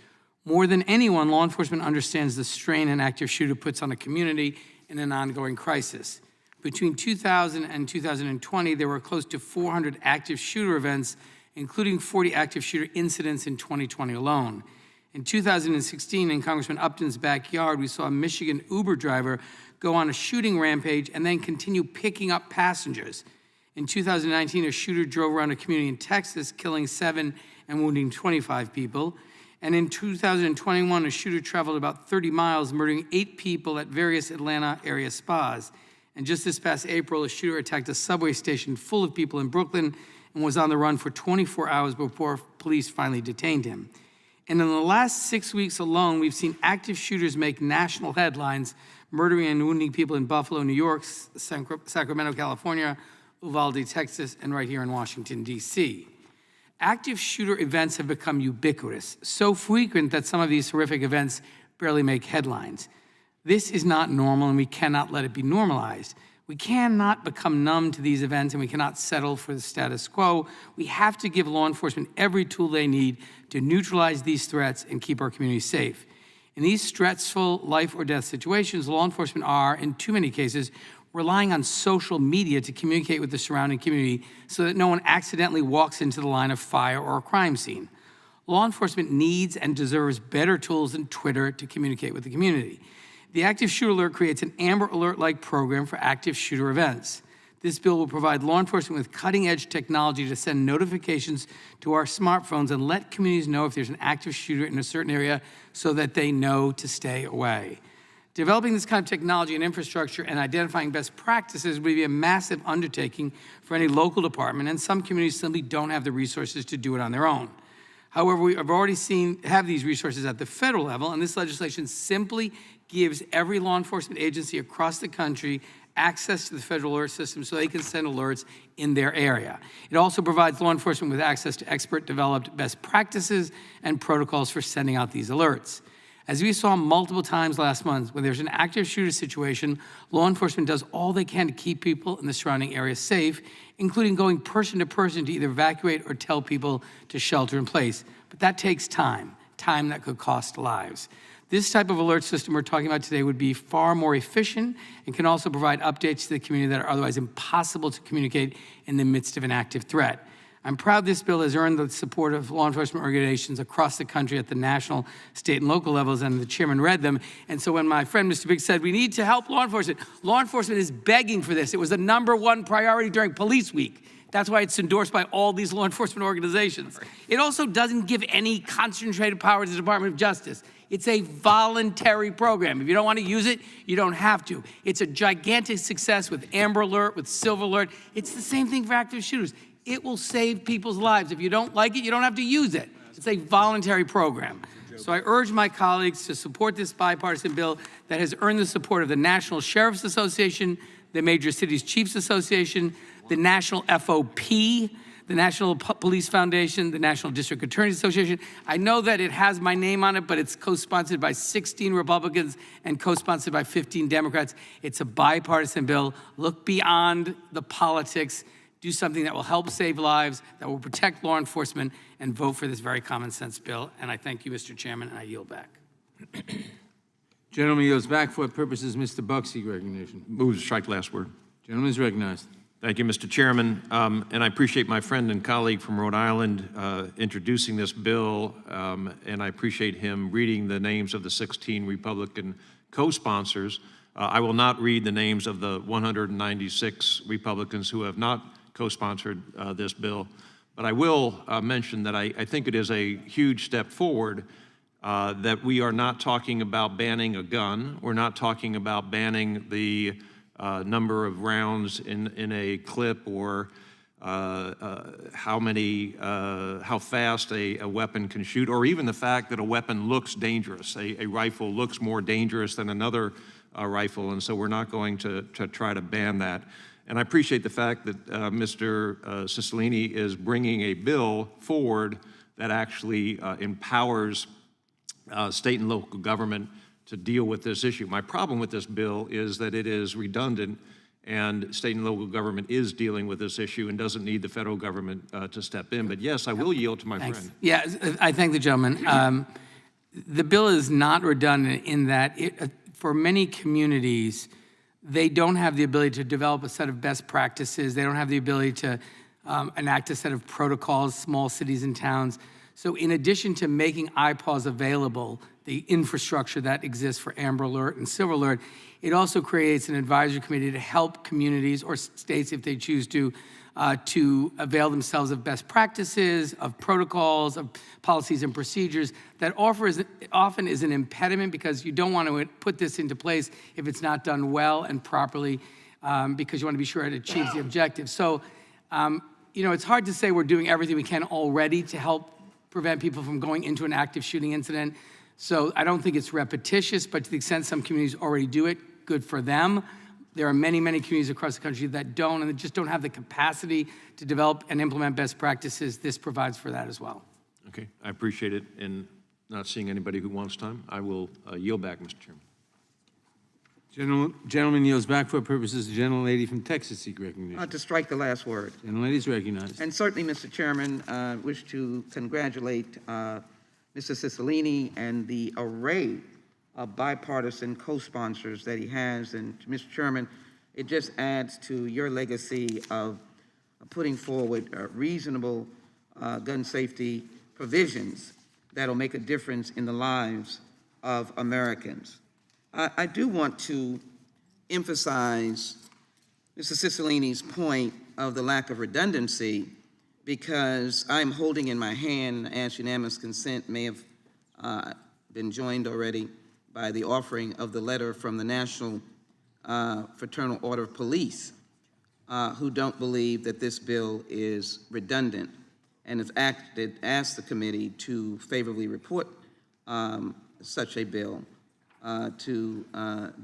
More than anyone, law enforcement understands the strain an active shooter puts on a community in an ongoing crisis. Between 2000 and 2020, there were close to 400 active shooter events, including 40 active shooter incidents in 2020 alone. In 2016, in Congressman Upton's backyard, we saw a Michigan Uber driver go on a shooting rampage and then continue picking up passengers. In 2019, a shooter drove around a community in Texas, killing 7 and wounding 25 people. And in 2021, a shooter traveled about 30 miles, murdering 8 people at various Atlanta area spas. And just this past April, a shooter attacked a subway station full of people in Brooklyn and was on the run for 24 hours before police finally detained him. And in the last 6 weeks alone, we've seen active shooters make national headlines, murdering and wounding people in Buffalo, New York, Sacramento, California, Uvalde, Texas, and right here in Washington, D.C. Active shooter events have become ubiquitous, so frequent that some of these horrific events barely make headlines. This is not normal, and we cannot let it be normalized. We cannot become numb to these events, and we cannot settle for the status quo. We have to give law enforcement every tool they need to neutralize these threats and keep our communities safe. In these stressful life or death situations, law enforcement are, in too many cases, relying on social media to communicate with the surrounding community so that no one accidentally walks into the line of fire or a crime scene. Law enforcement needs and deserves better tools than Twitter to communicate with the community. The Active Shooter Alert creates an Amber Alert-like program for active shooter events. This bill will provide law enforcement with cutting-edge technology to send notifications to our smartphones and let communities know if there's an active shooter in a certain area so that they know to stay away. Developing this kind of technology and infrastructure and identifying best practices would be a massive undertaking for any local department, and some communities simply don't have the resources to do it on their own. However, we have already have these resources at the federal level, and this legislation simply gives every law enforcement agency across the country access to the federal alert system so they can send alerts in their area. It also provides law enforcement with access to expert-developed best practices and protocols for sending out these alerts. As we saw multiple times last month, when there's an active shooter situation, law enforcement does all they can to keep people in the surrounding area safe, including going person to person to either evacuate or tell people to shelter in place. But that takes time that could cost lives. This type of alert system we're talking about today would be far more efficient and can also provide updates to the community that are otherwise impossible to communicate in the midst of an active threat. I'm proud this bill has earned the support of law enforcement organizations across the country at the national, state, and local levels, and the chairman read them. And so when my friend Mr. Biggs said, we need to help law enforcement is begging for this. It was the #1 priority during Police Week. That's why it's endorsed by all these law enforcement organizations. It also doesn't give any concentrated power to the Department of Justice. It's a voluntary program. If you don't want to use it, you don't have to. It's a gigantic success with Amber Alert, with Silver Alert. It's the same thing for active shooters. It will save people's lives. If you don't like it, you don't have to use it. It's a voluntary program. So I urge my colleagues to support this bipartisan bill that has earned the support of the National Sheriff's Association, the Major Cities Chiefs Association, the National FOP, the National Police Foundation, the National District Attorneys Association. I know that it has my name on it, but it's co-sponsored by 16 Republicans and co-sponsored by 15 Democrats. It's a bipartisan bill. Look beyond the politics. Do something that will help save lives, that will protect law enforcement, and vote for this very common sense bill. And I thank you, Mr. Chairman, and I yield back. Gentleman yields back. For what purposes, Mr. Buck seek recognition? Move to strike last word. Gentleman is recognized. Thank you, Mr. Chairman. And I appreciate my friend and colleague from Rhode Island introducing this bill, and I appreciate him reading the names of the 16 Republican co-sponsors. I will not read the names of the 196 Republicans who have not co-sponsored this bill, but I will mention that I think it is a huge step forward that we are not talking about banning a gun. We're not talking about banning the number of rounds in a clip or how fast a weapon can shoot, or even the fact that a weapon looks dangerous. A rifle looks more dangerous than another rifle, and so we're not going to try to ban that. And I appreciate the fact that Mr. Cicilline is bringing a bill forward that actually empowers state and local government to deal with this issue. My problem with this bill is that it is redundant, and state and local government is dealing with this issue and doesn't need the federal government to step in. But yes, I will yield to my friend. Yeah, I thank the gentleman. The bill is not redundant in that for many communities, they don't have the ability to develop a set of best practices. They don't have the ability to enact a set of protocols, small cities and towns. So in addition to making IPAWS available, the infrastructure that exists for Amber Alert and Silver Alert, it also creates an advisory committee to help communities or states, if they choose to avail themselves of best practices, of protocols, of policies and procedures that often is an impediment because you don't want to put this into place if it's not done well and properly because you want to be sure it achieves the objective. So, it's hard to say we're doing everything we can already to help prevent people from going into an active shooting incident. So I don't think it's repetitious, but to the extent some communities already do it, good for them. There are many, many communities across the country that don't, and that just don't have the capacity to develop and implement best practices. This provides for that as well. Okay, I appreciate it. And not seeing anybody who wants time, I will yield back, Mr. Chairman. Gentleman yields back. For what purposes, the gentlelady from Texas seek recognition? To strike the last word. Gentlelady is recognized. And certainly, Mr. Chairman, I wish to congratulate Mr. Cicilline and the array of bipartisan co-sponsors that he has. And Mr. Chairman, it just adds to your legacy of putting forward reasonable gun safety provisions that'll make a difference in the lives of Americans. I do want to emphasize Mr. Cicilline's point of the lack of redundancy, because I'm holding in my hand, as unanimous consent may have been joined already by the offering of the letter from the National Fraternal Order of Police, who don't believe that this bill is redundant and have asked the committee to favorably report such a bill to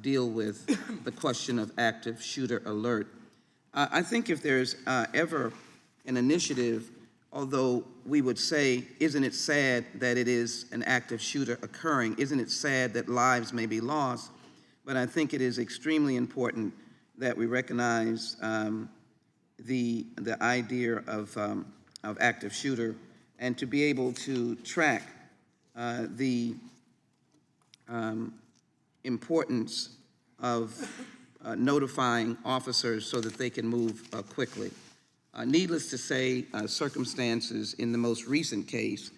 deal with the question of active shooter alert. I think if there's ever an initiative, although we would say, isn't it sad that it is an active shooter occurring? Isn't it sad that lives may be lost? But I think it is extremely important that we recognize the idea of active shooter, and to be able to track the importance of notifying officers so that they can move quickly. Needless to say, circumstances in the most recent case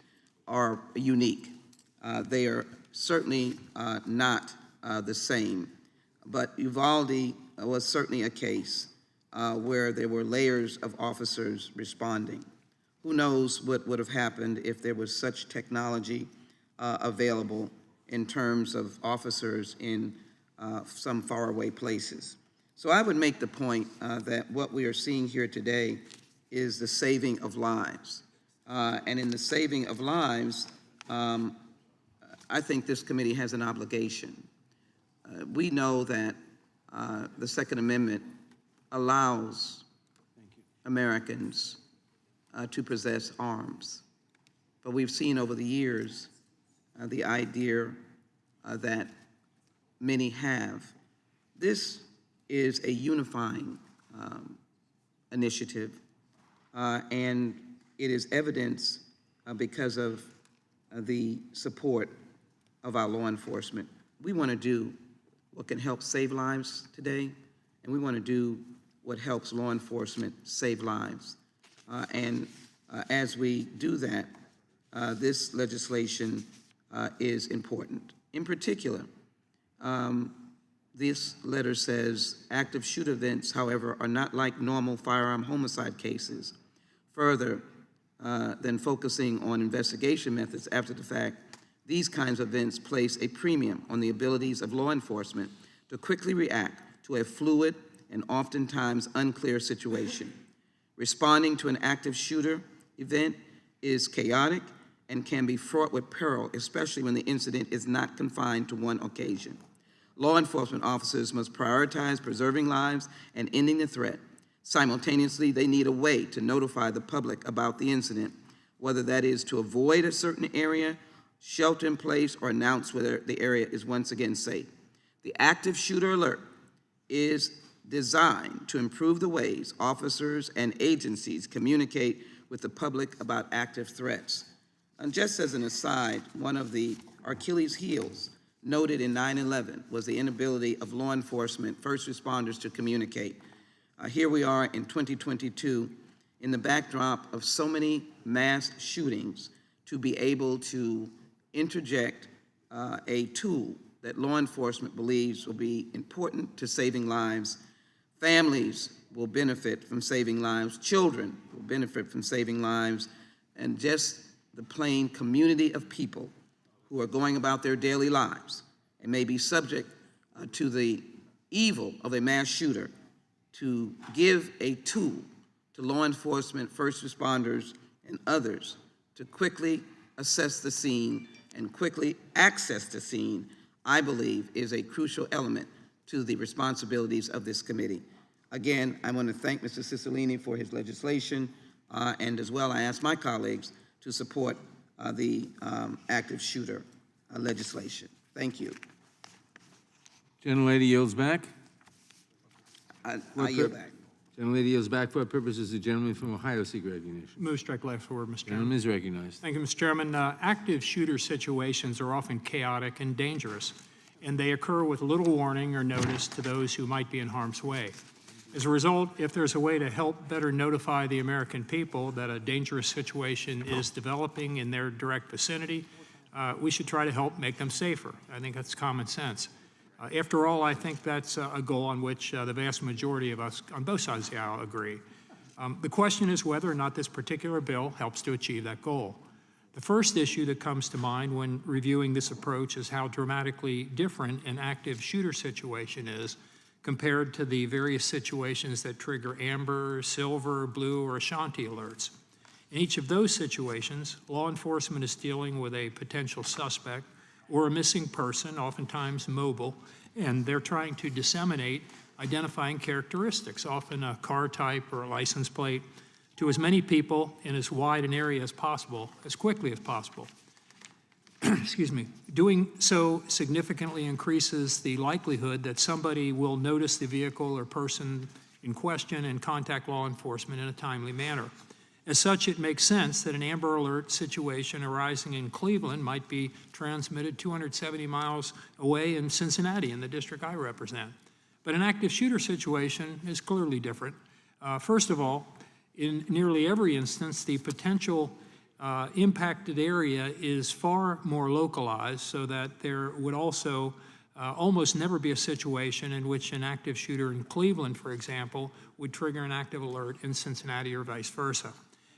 are unique. They are certainly not the same, but Uvalde was certainly a case where there were layers of officers responding. Who knows what would have happened if there was such technology available in terms of officers in some faraway places. So I would make the point that what we are seeing here today is the saving of lives. And in the saving of lives, I think this committee has an obligation. We know that the Second Amendment allows Americans to possess arms. But we've seen over the years the idea that many have. This is a unifying initiative, and it is evidence because of the support of our law enforcement. We want to do what can help save lives today, and we want to do what helps law enforcement save lives. As we do that, this legislation is important. In particular, this letter says active shooter events, however, are not like normal firearm homicide cases. Further than focusing on investigation methods after the fact, these kinds of events place a premium on the abilities of law enforcement to quickly react to a fluid and oftentimes unclear situation. Responding to an active shooter event is chaotic and can be fraught with peril, especially when the incident is not confined to one occasion. Law enforcement officers must prioritize preserving lives and ending the threat. Simultaneously, they need a way to notify the public about the incident, whether that is to avoid a certain area, shelter in place, or announce whether the area is once again safe. The active shooter alert is designed to improve the ways officers and agencies communicate with the public about active threats. And just as an aside, one of the Achilles heels noted in 9/11 was the inability of law enforcement, first responders to communicate. Here we are in 2022 in the backdrop of so many mass shootings to be able to interject a tool that law enforcement believes will be important to saving lives. Families will benefit from saving lives. Children will benefit from saving lives. And just the plain community of people who are going about their daily lives and may be subject to the evil of a mass shooter, to give a tool to law enforcement, first responders, and others to quickly assess the scene and quickly access the scene, I believe is a crucial element to the responsibilities of this committee. Again, I want to thank Mr. Cicilline for his legislation, and as well I ask my colleagues to support the active shooter legislation. Thank you. Gentlelady yields back. I yield back. Gentlelady yields back. For what purpose does the gentleman from Ohio seek recognition? Move strike last forward, Mr. Chairman. Gentleman is recognized. Thank you, Mr. Chairman. Active shooter situations are often chaotic and dangerous, and they occur with little warning or notice to those who might be in harm's way. As a result, if there's a way to help better notify the American people that a dangerous situation is developing in their direct vicinity, we should try to help make them safer. I think that's common sense. After all, I think that's a goal on which the vast majority of us on both sides of the aisle agree. The question is whether or not this particular bill helps to achieve that goal. The first issue that comes to mind when reviewing this approach is how dramatically different an active shooter situation is compared to the various situations that trigger amber, silver, blue, or Ashanti alerts. In each of those situations, law enforcement is dealing with a potential suspect or a missing person, oftentimes mobile, and they're trying to disseminate identifying characteristics, often a car type or a license plate, to as many people in as wide an area as possible, as quickly as possible. Excuse me. Doing so significantly increases the likelihood that somebody will notice the vehicle or person in question and contact law enforcement in a timely manner. As such, it makes sense that an Amber Alert situation arising in Cleveland might be transmitted 270 miles away in Cincinnati, in the district I represent. But an active shooter situation is clearly different. First of all, In nearly every instance, the potential impacted area is far more localized, so that there would also almost never be a situation in which an active shooter in Cleveland, for example, would trigger an active alert in Cincinnati or vice versa.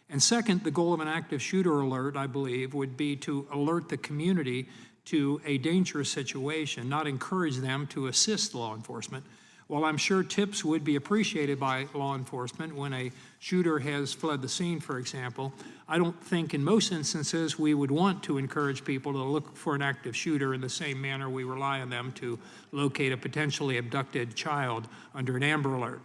And second, the goal of an active shooter alert, I believe, would be to alert the community to a dangerous situation, not encourage them to assist law enforcement. While I'm sure tips would be appreciated by law enforcement when a shooter has fled the scene, for example, I don't think in most instances we would want to encourage people to look for an active shooter in the same manner we rely on them to locate a potentially abducted child under an Amber Alert.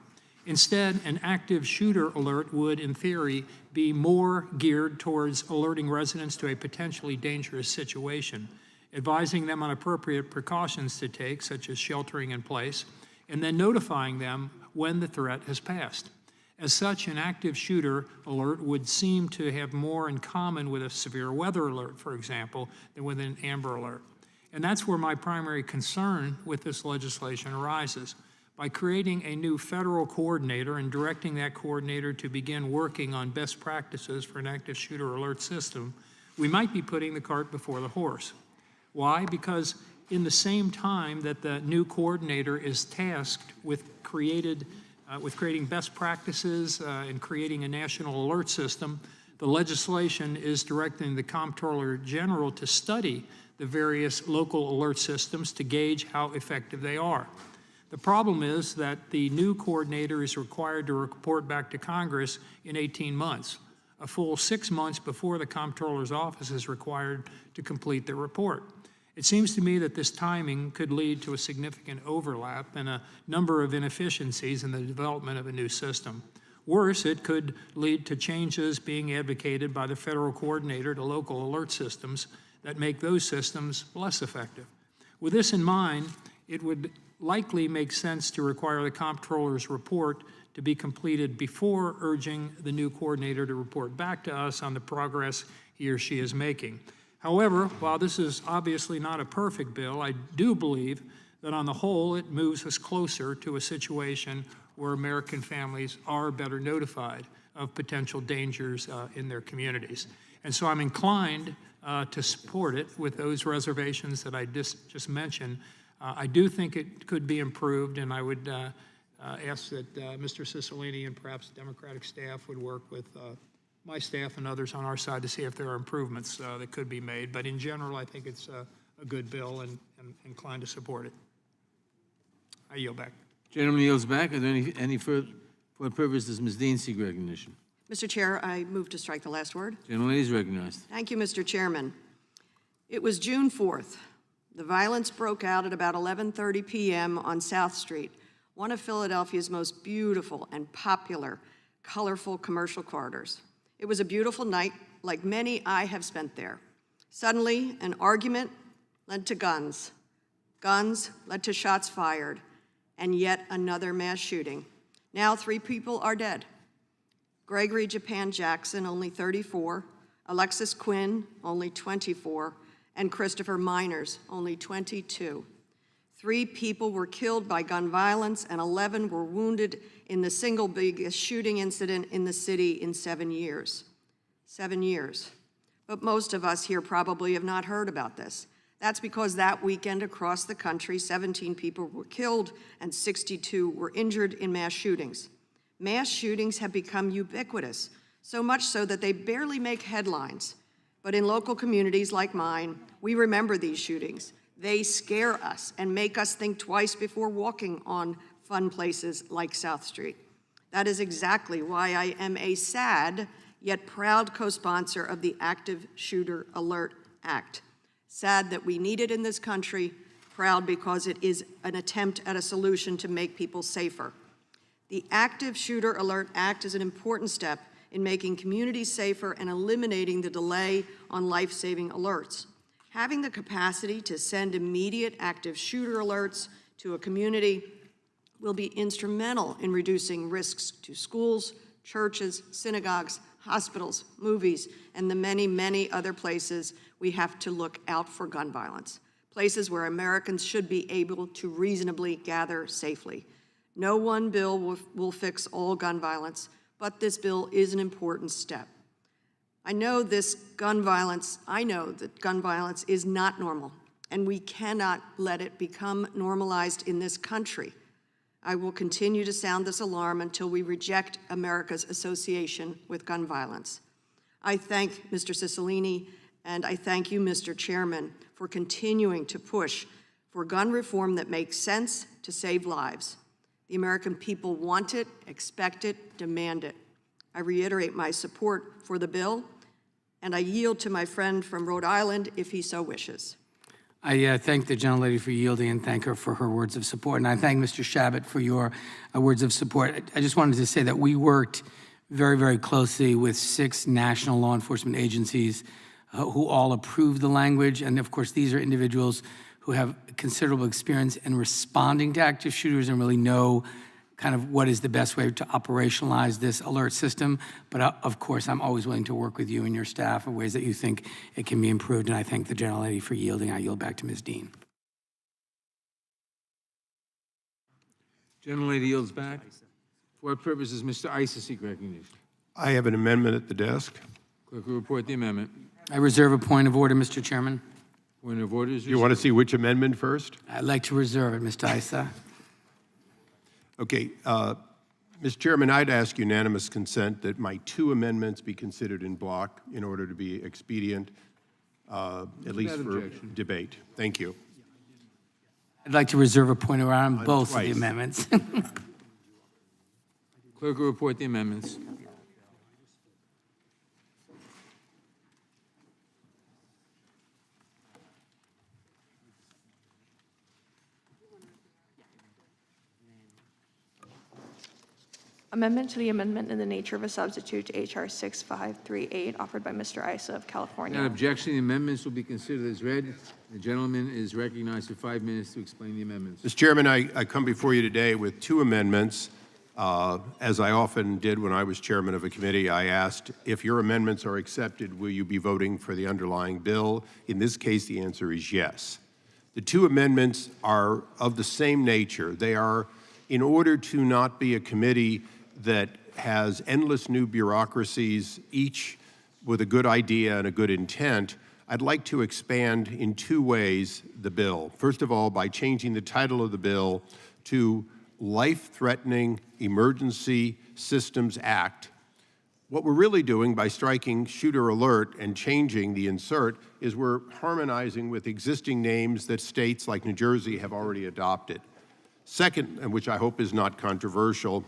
Instead, an active shooter alert would, in theory, be more geared towards alerting residents to a potentially dangerous situation, advising them on appropriate precautions to take, such as sheltering in place, and then notifying them when the threat has passed. As such, an active shooter alert would seem to have more in common with a severe weather alert, for example, than with an Amber Alert. And that's where my primary concern with this legislation arises. By creating a new federal coordinator and directing that coordinator to begin working on best practices for an active shooter alert system, we might be putting the cart before the horse. Why? Because in the same time that the new coordinator is tasked with creating best practices and creating a national alert system, the legislation is directing the Comptroller General to study the various local alert systems to gauge how effective they are. The problem is that the new coordinator is required to report back to Congress in 18 months, a full 6 months before the Comptroller's office is required to complete the report. It seems to me that this timing could lead to a significant overlap and a number of inefficiencies in the development of a new system. Worse, it could lead to changes being advocated by the federal coordinator to local alert systems that make those systems less effective. With this in mind, it would likely make sense to require the Comptroller's report to be completed before urging the new coordinator to report back to us on the progress he or she is making. However, while this is obviously not a perfect bill, I do believe that on the whole it moves us closer to a situation where American families are better notified of potential dangers in their communities. And so I'm inclined to support it with those reservations that I just mentioned. I do think it could be improved, and I would ask that Mr. Cicilline and perhaps Democratic staff would work with my staff and others on our side to see if there are improvements that could be made. But in general, I think it's a good bill and inclined to support it. I yield back. Gentleman yields back. Are there any further, for what purpose does Ms. Dean seek recognition? Mr. Chair, I move to strike the last word. Gentleman is recognized. Thank you, Mr. Chairman. It was June 4th. The violence broke out at about 11:30 p.m. on South Street, one of Philadelphia's most beautiful and popular, colorful commercial corridors. It was a beautiful night, like many I have spent there. Suddenly, an argument led to guns. Guns led to shots fired, and yet another mass shooting. Now 3 people are dead. Gregory Japan Jackson, only 34, Alexis Quinn, only 24, and Christopher Miners, only 22. 3 people were killed by gun violence and 11 were wounded in the single biggest shooting incident in the city in 7 years. 7 years. But most of us here probably have not heard about this. That's because that weekend across the country, 17 people were killed and 62 were injured in mass shootings. Mass shootings have become ubiquitous, so much so that they barely make headlines. But in local communities like mine, we remember these shootings. They scare us and make us think twice before walking on fun places like South Street. That is exactly why I am a sad yet proud co-sponsor of the Active Shooter Alert Act. Sad that we need it in this country, proud because it is an attempt at a solution to make people safer. The Active Shooter Alert Act is an important step in making communities safer and eliminating the delay on life-saving alerts. Having the capacity to send immediate active shooter alerts to a community will be instrumental in reducing risks to schools, churches, synagogues, hospitals, movies, and the many, many other places we have to look out for gun violence, places where Americans should be able to reasonably gather safely. No one bill will fix all gun violence, but this bill is an important step. I know that gun violence is not normal, and we cannot let it become normalized in this country. I will continue to sound this alarm until we reject America's association with gun violence. I thank Mr. Cicilline, and I thank you, Mr. Chairman, for continuing to push for gun reform that makes sense to save lives. The American people want it, expect it, demand it. I reiterate my support for the bill, and I yield to my friend from Rhode Island if he so wishes. I thank the gentlelady for yielding and thank her for her words of support. And I thank Mr. Shabbat for your words of support. I just wanted to say that we worked very, very closely with 6 national law enforcement agencies who all approved the language. And of course, these are individuals who have considerable experience in responding to active shooters and really know kind of what is the best way to operationalize this alert system. But of course, I'm always willing to work with you and your staff in ways that you think it can be improved. And I thank the gentlelady for yielding. I yield back to Ms. Dean. Gentlelady yields back. For what purpose does Mr. Issa seek recognition? I have an amendment at the desk. Clerk will report the amendment. I reserve a point of order, Mr. Chairman. Point of order is You want to see which amendment first? I'd like to reserve it, Mr. Issa. Okay. Mr. Chairman, I'd ask unanimous consent that my 2 amendments be considered in block in order to be expedient, at least for objection. debate. Thank you. I'd like to reserve a point of order on both of the twice. amendments. Clerk will report the amendments. Amendment to the amendment in the nature of a substitute to H.R. 6538, offered by Mr. Issa of California. Without objection, the amendments will be considered as read. The gentleman is recognized for 5 minutes to explain the amendments. Mr. Chairman, I come before you today with 2 amendments. As I often did when I was chairman of a committee, I asked, if your amendments are accepted, will you be voting for the underlying bill? In this case, the answer is yes. The 2 amendments are of the same nature. They are in order to not be a committee that has endless new bureaucracies, each with a good idea and a good intent. I'd like to expand in 2 ways the bill. First of all, by changing the title of the bill to Life-Threatening Emergency Systems Act. What we're really doing by striking shooter alert and changing the insert is we're harmonizing with existing names that states like New Jersey have already adopted. Second, and which I hope is not controversial,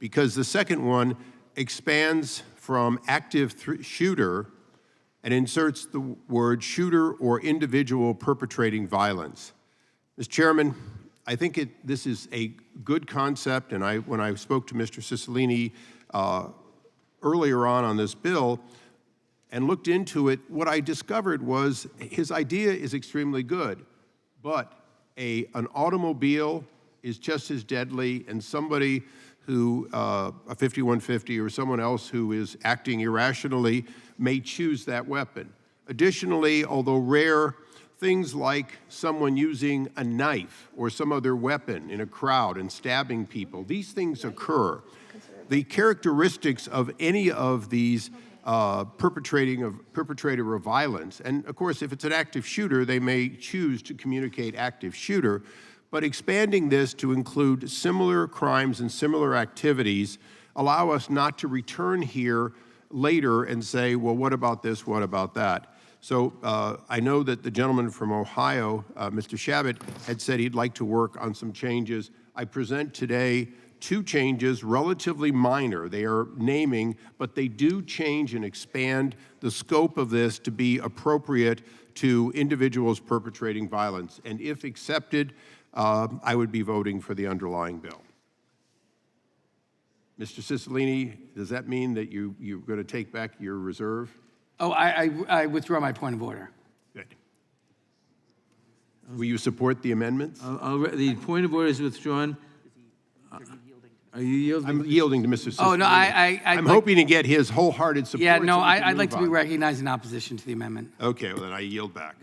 because the second one expands from active shooter and inserts the word shooter or individual perpetrating violence. Mr. Chairman, I think this is a good concept, and when I spoke to Mr. Cicilline earlier on this bill and looked into it, what I discovered was his idea is extremely good, but an automobile is just as deadly, and somebody who, a 5150 or someone else who is acting irrationally may choose that weapon. Additionally, although rare, things like someone using a knife or some other weapon in a crowd and stabbing people, these things occur. The characteristics of any of these perpetrator of violence, and of course, if it's an active shooter, they may choose to communicate active shooter, but expanding this to include similar crimes and similar activities allow us not to return here later and say, well, what about this, what about that? So I know that the gentleman from Ohio, Mr. Shabbat, had said he'd like to work on some changes. I present today 2 changes, relatively minor. They are naming, but they do change and expand the scope of this to be appropriate to individuals perpetrating violence. And if accepted, I would be voting for the underlying bill. Mr. Cicilline, does that mean that you're going to take back your reserve? Oh, I withdraw my point of order. Good. Will you support the amendments? The point of order is withdrawn. Are you yielding? I'm yielding to Mr. Cicilline. Oh, no, I'm hoping to get his wholehearted support. Yeah, no, so we can I'd like move to be on. recognized in opposition to the amendment. Okay, well then I yield back.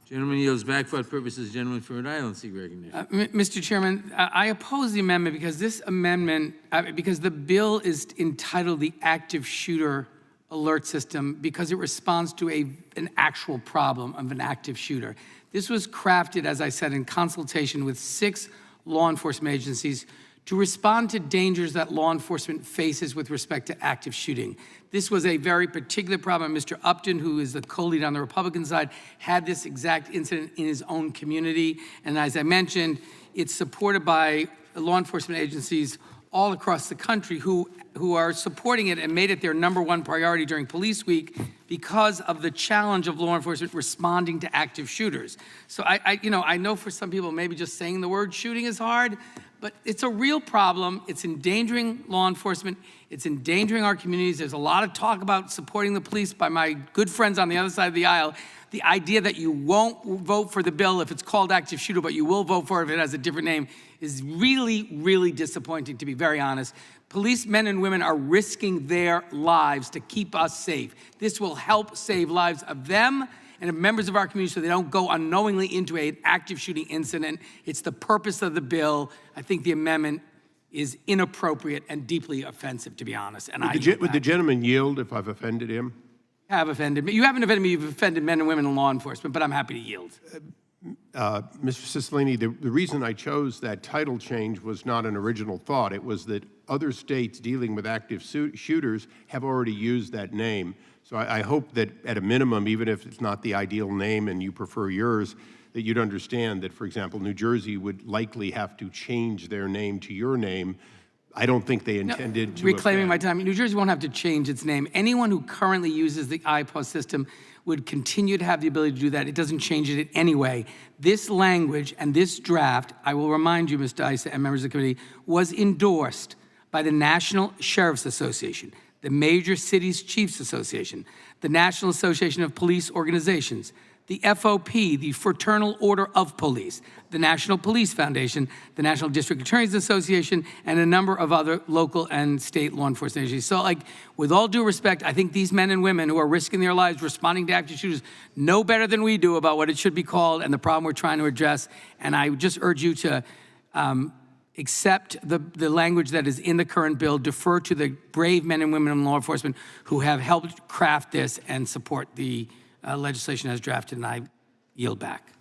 Gentleman yields back. For what purposes, gentleman from Rhode Island seek recognition? Mr. Chairman, I oppose the amendment because this amendment, because the bill is entitled the Active Shooter Alert System because it responds to an actual problem of an active shooter. This was crafted, as I said, in consultation with 6 law enforcement agencies to respond to dangers that law enforcement faces with respect to active shooting. This was a very particular problem. Mr. Upton, who is the co-lead on the Republican side, had this exact incident in his own community. And as I mentioned, it's supported by law enforcement agencies all across the country who are supporting it and made it their #1 priority during Police Week because of the challenge of law enforcement responding to active shooters. So I know for some people maybe just saying the word shooting is hard, but it's a real problem. It's endangering law enforcement. It's endangering our communities. There's a lot of talk about supporting the police by my good friends on the other side of the aisle. The idea that you won't vote for the bill if it's called active shooter, but you will vote for it if it has a different name is really, really disappointing, to be very honest. Policemen and women are risking their lives to keep us safe. This will help save lives of them and of members of our community so they don't go unknowingly into an active shooting incident. It's the purpose of the bill. I think the amendment is inappropriate and deeply offensive, to be honest. And Would the gentleman yield if I've offended him? have offended me. You haven't offended me, you've offended men and women in law enforcement, but I'm happy to yield. Mr. Cicilline, the reason I chose that title change was not an original thought. It was that other states dealing with active shooters have already used that name. So I hope that at a minimum, even if it's not the ideal name and you prefer yours, that you'd understand that, for example, New Jersey would likely have to change their name to your name. I don't think they intended to Reclaiming my offend. time, New Jersey won't have to change its name. Anyone who currently uses the IPOS system would continue to have the ability to do that. It doesn't change it in any way. This language and this draft, I will remind you, Mr. Issa and members of the committee, was endorsed by the National Sheriff's Association, the Major Cities Chiefs Association, the National Association of Police Organizations, the FOP, the Fraternal Order of Police, the National Police Foundation, the National District Attorneys Association, and a number of other local and state law enforcement agencies. So, with all due respect, I think these men and women who are risking their lives responding to active shooters know better than we do about what it should be called and the problem we're trying to address. And I would just urge you to accept the language that is in the current bill, defer to the brave men and women in law enforcement who have helped craft this, and support the legislation as drafted, and I yield back.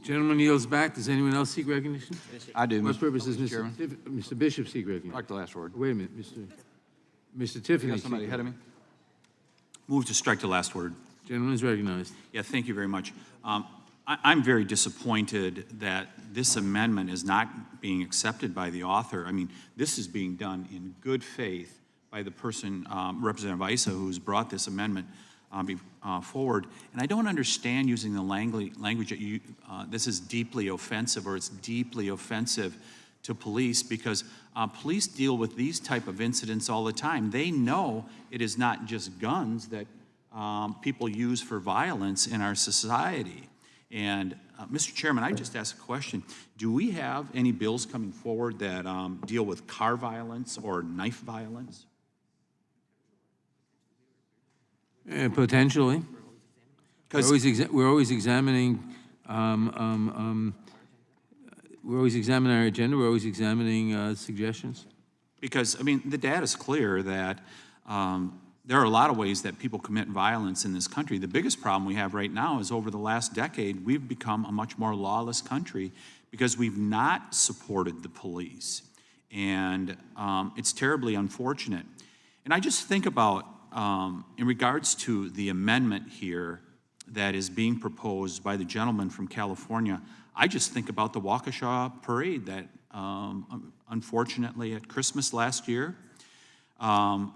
Gentleman yields back. Does anyone else seek recognition? I do, What purposes, Mr. Chairman. Mr. Bishop seek recognition? I'd like the last word. Wait a minute, Mr. Tiffany. You got somebody seek ahead of me? Move to strike the last word. Gentleman is recognized. Yeah, thank you very much. I'm very disappointed that this amendment is not being accepted by the author. I mean, this is being done in good faith by the person, Representative Issa, who's brought this amendment forward. And I don't understand using the language that this is deeply offensive, or it's deeply offensive to police, because police deal with these type of incidents all the time. They know it is not just guns that people use for violence in our society. And Mr. Chairman, I just asked a question. Do we have any bills coming forward that deal with car violence or knife violence? Potentially. We're always examining. We're always examining our agenda. We're always examining suggestions. Because, I mean, the data is clear that there are a lot of ways that people commit violence in this country. The biggest problem we have right now is over the last decade, we've become a much more lawless country because we've not supported the police. And it's terribly unfortunate. And I just think about, in regards to the amendment here that is being proposed by the gentleman from California, I just think about the Waukesha parade that, unfortunately, at Christmas last year,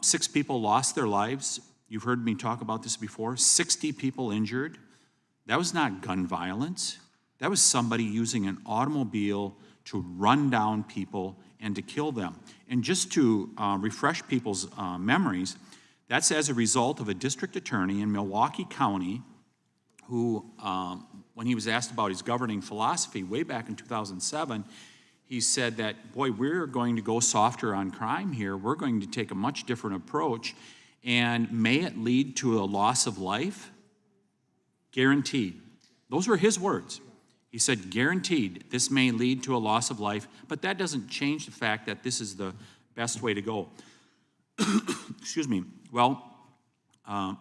6 people lost their lives. You've heard me talk about this before. 60 people injured. That was not gun violence. That was somebody using an automobile to run down people and to kill them. And just to refresh people's memories, that's as a result of a district attorney in Milwaukee County who, when he was asked about his governing philosophy way back in 2007, he said that, boy, we're going to go softer on crime here. We're going to take a much different approach, and may it lead to a loss of life? guaranteed. Those were his words. He said, guaranteed, this may lead to a loss of life, but that doesn't change the fact that this is the best way to go. Excuse me. Well,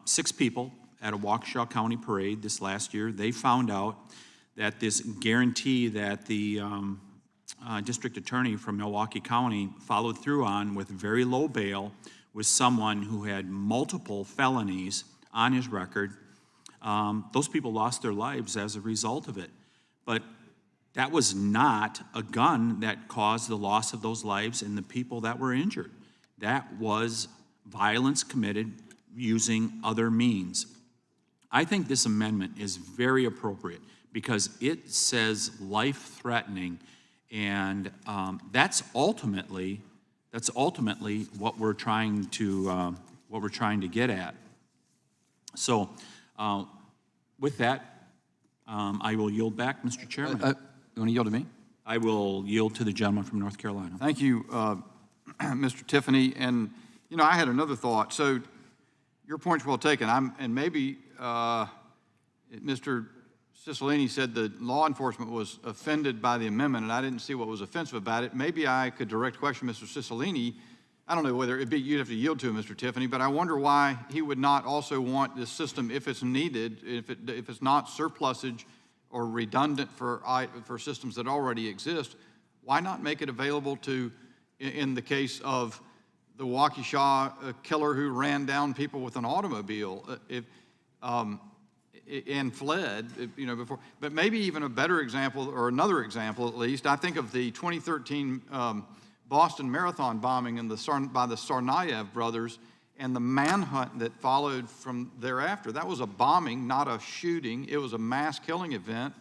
6 people at a Waukesha County parade this last year, they found out that this guarantee that the district attorney from Milwaukee County followed through on with very low bail was someone who had multiple felonies on his record. Those people lost their lives as a result of it. But that was not a gun that caused the loss of those lives and the people that were injured. That was violence committed using other means. I think this amendment is very appropriate because it says life-threatening, and that's ultimately what we're trying to get at. So, with that, I will yield back, Mr. Chairman. You want to yield to me? I will yield to the gentleman from North Carolina. Thank you, Mr. Tiffany. And, you know, I had another thought. So your point's well taken. And maybe Mr. Cicilline said that law enforcement was offended by the amendment, and I didn't see what was offensive about it. Maybe I could direct question Mr. Cicilline. I don't know whether it'd be, you'd have to yield to him, Mr. Tiffany, but I wonder why he would not also want this system, if it's needed, if it's not surplusage or redundant for systems that already exist, why not make it available to, in the case of the Waukesha killer who ran down people with an automobile, and fled, you know, before. But maybe even a better example, or another example at least, I think of the 2013 Boston Marathon bombing by the Tsarnaev brothers and the manhunt that followed from thereafter. That was a bombing, not a shooting. It was a mass killing event.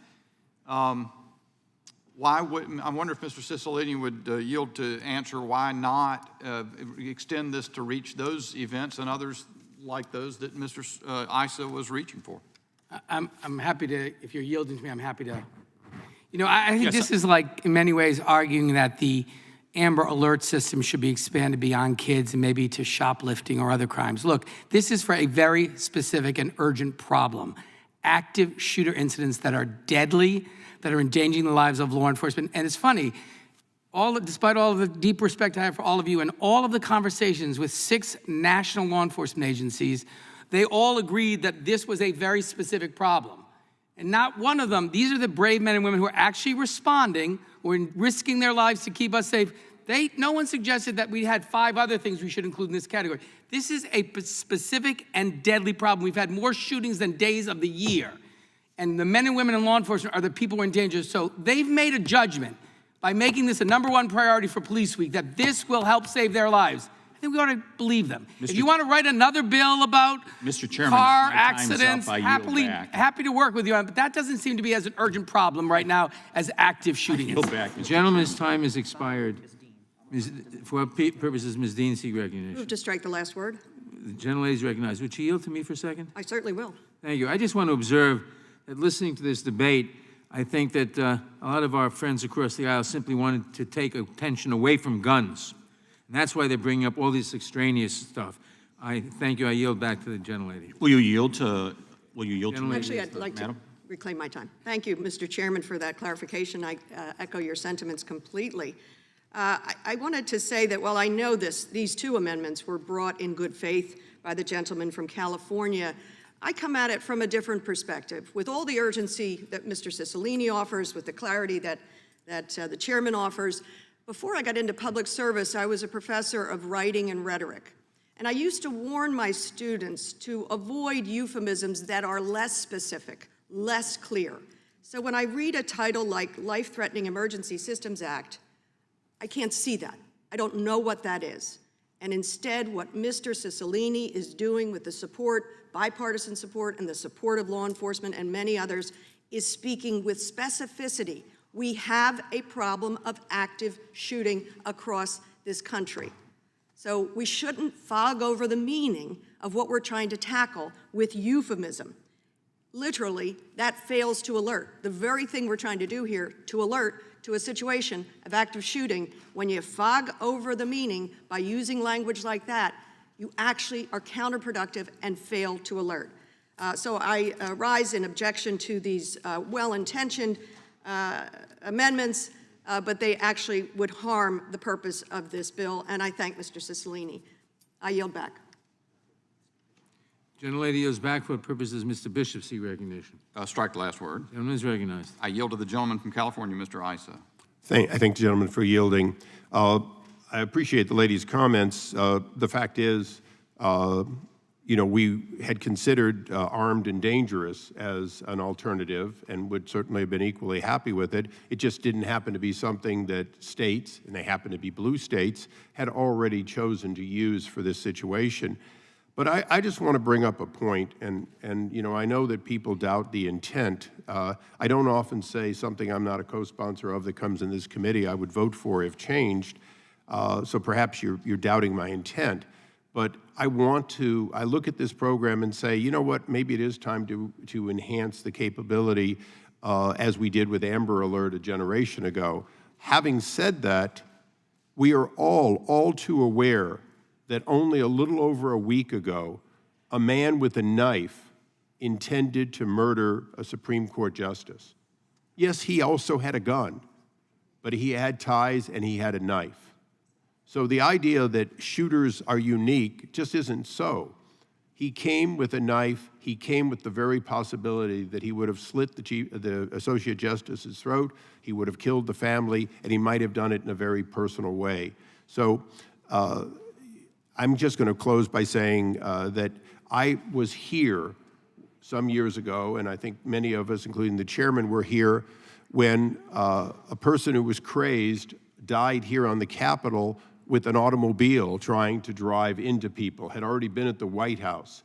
Why wouldn't, I wonder if Mr. Cicilline would yield to answer why not extend this to reach those events and others like those that Mr. Issa was reaching for. I'm happy to, if you're yielding to me, I'm happy to. You know, I think this is like, in many ways, arguing that the Amber Alert system should be expanded beyond kids and maybe to shoplifting or other crimes. Look, this is for a very specific and urgent problem. Active shooter incidents that are deadly, that are endangering the lives of law enforcement. And it's funny, despite all of the deep respect I have for all of you and all of the conversations with 6 national law enforcement agencies, they all agreed that this was a very specific problem. And not one of them, these are the brave men and women who are actually responding, who are risking their lives to keep us safe. No one suggested that we had 5 other things we should include in this category. This is a specific and deadly problem. We've had more shootings than days of the year. And the men and women in law enforcement are the people who are in danger. So they've made a judgment by making this a #1 priority for Police Week that this will help save their lives. I think we ought to believe them. If you want to write another bill about Mr. Chairman, car my time is up. accidents, I yield back. happy to work with you on it, but that doesn't seem to be as an urgent problem right now as active shooting Yield is. back, The Mr. gentleman's time has expired. For what purposes, Ms. Dean seek recognition? Move to strike the last word. The gentlelady is recognized. Would you yield to me for a second? I certainly will. Thank you. I just want to observe that listening to this debate, I think that a lot of our friends across the aisle simply wanted to take attention away from guns. And that's why they're bringing up all this extraneous stuff. I thank you. I yield back to the gentlelady. Will you yield to Gentlelady. Actually, I'd like to reclaim my time. Thank you, Mr. Chairman, for that clarification. I echo your sentiments completely. I wanted to say that while I know these 2 amendments were brought in good faith by the gentleman from California, I come at it from a different perspective. With all the urgency that Mr. Cicilline offers, with the clarity that the chairman offers, before I got into public service, I was a professor of writing and rhetoric. And I used to warn my students to avoid euphemisms that are less specific, less clear. So when I read a title like Life-Threatening Emergency Systems Act, I can't see that. I don't know what that is. And instead, what Mr. Cicilline is doing with the support, bipartisan support, and the support of law enforcement and many others is speaking with specificity. We have a problem of active shooting across this country. So we shouldn't fog over the meaning of what we're trying to tackle with euphemism. Literally, that fails to alert. The very thing we're trying to do here, to alert to a situation of active shooting, when you fog over the meaning by using language like that, you actually are counterproductive and fail to alert. So I rise in objection to these well-intentioned amendments, but they actually would harm the purpose of this bill, and I thank Mr. Cicilline. I yield back. Gentlelady yields back. For what purposes Mr. Bishop seek recognition? Strike the last word. Gentleman is recognized. I yield to the gentleman from California, Mr. Issa. I thank the gentleman for yielding. I appreciate the lady's comments. The fact is, we had considered armed and dangerous as an alternative and would certainly have been equally happy with it. It just didn't happen to be something that states, and they happen to be blue states, had already chosen to use for this situation. But I just want to bring up a point, and I know that people doubt the intent. I don't often say something I'm not a co-sponsor of that comes in this committee I would vote for if changed. So perhaps you're doubting my intent. But I look at this program and say, you know what, maybe it is time to enhance the capability as we did with Amber Alert a generation ago. Having said that, we are all too aware that only a little over a week ago, a man with a knife intended to murder a Supreme Court justice. Yes, he also had a gun, but he had ties and he had a knife. So the idea that shooters are unique just isn't so. He came with a knife. He came with the very possibility that he would have slit the Associate Justice's throat, he would have killed the family, and he might have done it in a very personal way. So I'm just going to close by saying that I was here some years ago, and I think many of us, including the chairman, were here when a person who was crazed died here on the Capitol with an automobile trying to drive into people, had already been at the White House.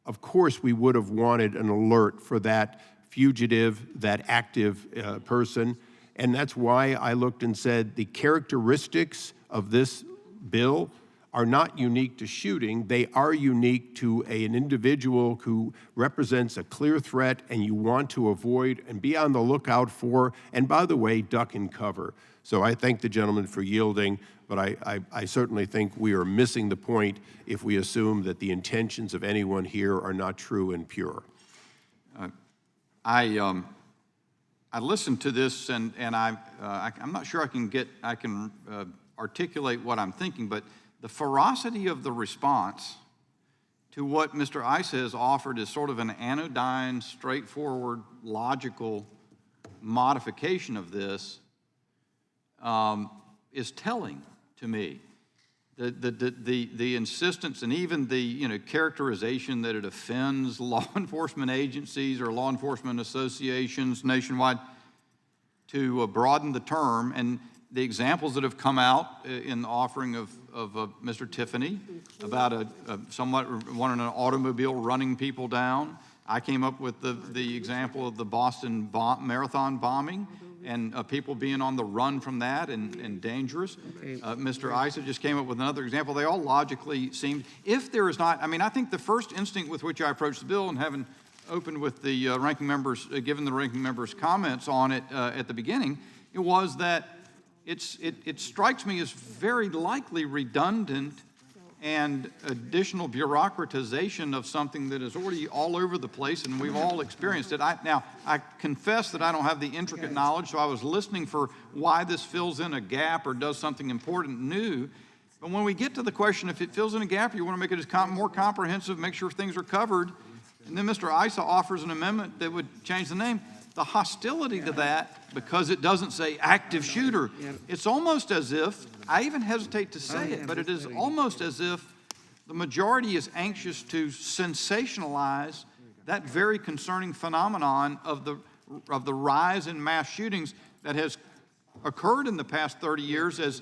Of course, we would have wanted an alert for that fugitive, that active person, and that's why I looked and said the characteristics of this bill are not unique to shooting. They are unique to an individual who represents a clear threat and you want to avoid and be on the lookout for, and by the way, duck and cover. So I thank the gentleman for yielding, but I certainly think we are missing the point if we assume that the intentions of anyone here are not true and pure. I listened to this, and I'm not sure I can articulate what I'm thinking, but the ferocity of the response to what Mr. Issa has offered is sort of an anodyne, straightforward, logical modification of this is telling to me. The insistence and even the characterization that it offends law enforcement agencies or law enforcement associations nationwide to broaden the term, and the examples that have come out in the offering of Mr. Tiffany about one in an automobile running people down. I came up with the example of the Boston Marathon bombing and people being on the run from that and dangerous. Mr. Issa just came up with another example. They all logically seemed, if there is not, I think the first instinct with which I approached the bill, and having opened with the ranking members, given the ranking members' comments on it at the beginning, it was that it strikes me as very likely redundant and additional bureaucratization of something that is already all over the place, and we've all experienced it. Now, I confess that I don't have the intricate knowledge, so I was listening for why this fills in a gap or does something important new. But when we get to the question, if it fills in a gap, you want to make it as more comprehensive, make sure things are covered, and then Mr. Issa offers an amendment that would change the name, the hostility to that, because it doesn't say active shooter, it's almost as if, I even hesitate to say it, but it is almost as if the majority is anxious to sensationalize that very concerning phenomenon of the rise in mass shootings that has occurred in the past 30 years as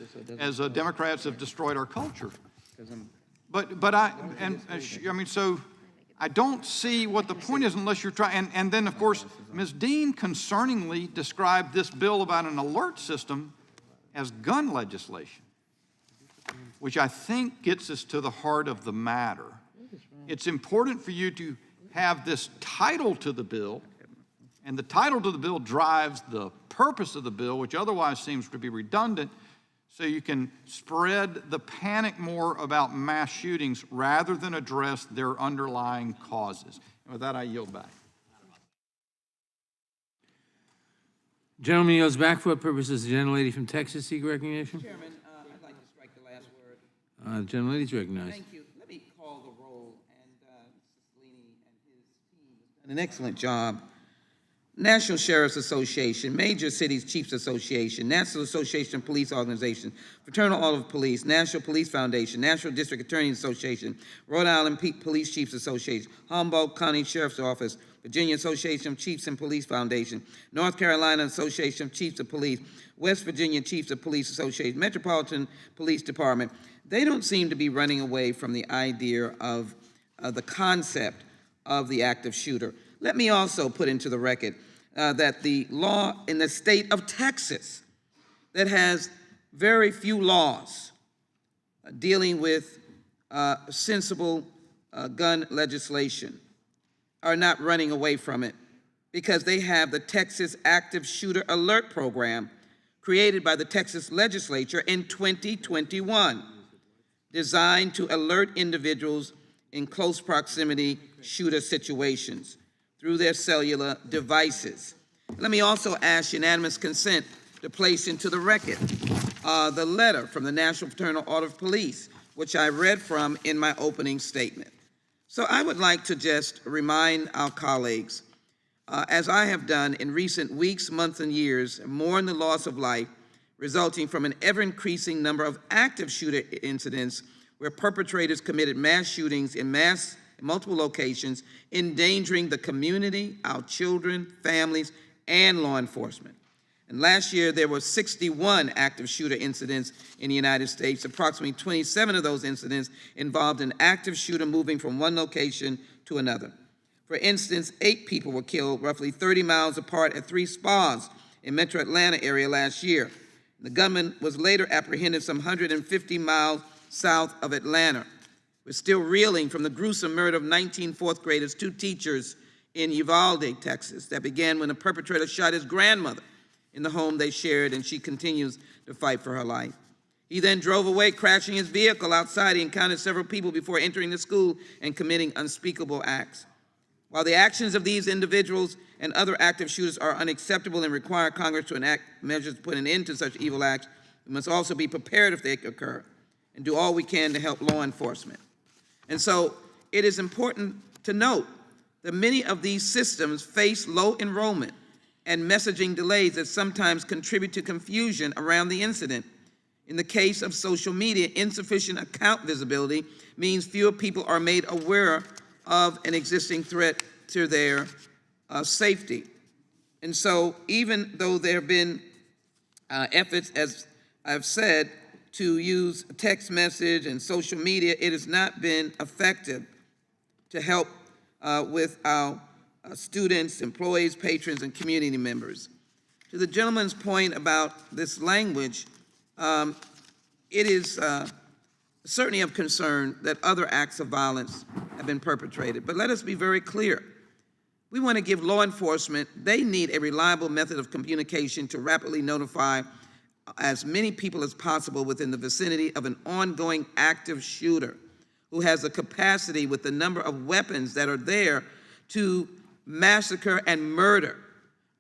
Democrats have destroyed our culture. So I don't see what the point is unless you're trying, and then of course, Ms. Dean concerningly described this bill about an alert system as gun legislation, which I think gets us to the heart of the matter. It's important for you to have this title to the bill, and the title to the bill drives the purpose of the bill, which otherwise seems to be redundant, so you can spread the panic more about mass shootings rather than address their underlying causes. With that, I yield back. Gentleman yields back. For what purposes? The gentlelady from Texas seek recognition? Chairman, I'd like to strike the last word. The gentlelady's recognized. Thank you. Let me call the roll, and Mr. Cellini and his team have done an excellent job. National Sheriff's Association, Major Cities Chiefs Association, National Association of Police Organizations, Fraternal Order of Police, National Police Foundation, National District Attorneys Association, Rhode Island Police Chiefs Association, Humboldt County Sheriff's Office, Virginia Association of Chiefs and Police Foundation, North Carolina Association of Chiefs of Police, West Virginia Chiefs of Police Association, Metropolitan Police Department. They don't seem to be running away from the idea of the concept of the active shooter. Let me also put into the record that the law in the state of Texas that has very few laws dealing with sensible gun legislation are not running away from it, because they have the Texas Active Shooter Alert Program created by the Texas legislature in 2021, designed to alert individuals in close proximity shooter situations through their cellular devices. Let me also ask unanimous consent to place into the record the letter from the National Fraternal Order of Police, which I read from in my opening statement. So I would like to just remind our colleagues, as I have done in recent weeks, months, and years, mourn the loss of life resulting from an ever-increasing number of active shooter incidents where perpetrators committed mass shootings in multiple locations, endangering the community, our children, families, and law enforcement. And last year, there were 61 active shooter incidents in the United States. Approximately 27 of those incidents involved an active shooter moving from one location to another. For instance, 8 people were killed roughly 30 miles apart at 3 spas in metro Atlanta area last year. The gunman was later apprehended some 150 miles south of Atlanta. We're still reeling from the gruesome murder of 19 fourth graders, 2 teachers in Uvalde, Texas, that began when a perpetrator shot his grandmother in the home they shared, and she continues to fight for her life. He then drove away, crashing his vehicle outside. He encountered several people before entering the school and committing unspeakable acts. While the actions of these individuals and other active shooters are unacceptable and require Congress to enact measures to put an end to such evil acts, we must also be prepared if they occur and do all we can to help law enforcement. And so it is important to note that many of these systems face low enrollment and messaging delays that sometimes contribute to confusion around the incident. In the case of social media, insufficient account visibility means fewer people are made aware of an existing threat to their safety. And so even though there have been efforts, as I've said, to use text message and social media, it has not been effective to help with our students, employees, patrons, and community members. To the gentleman's point about this language, it is certainly of concern that other acts of violence have been perpetrated. But let us be very clear. We want to give law enforcement, they need a reliable method of communication to rapidly notify as many people as possible within the vicinity of an ongoing active shooter who has the capacity with the number of weapons that are there to massacre and murder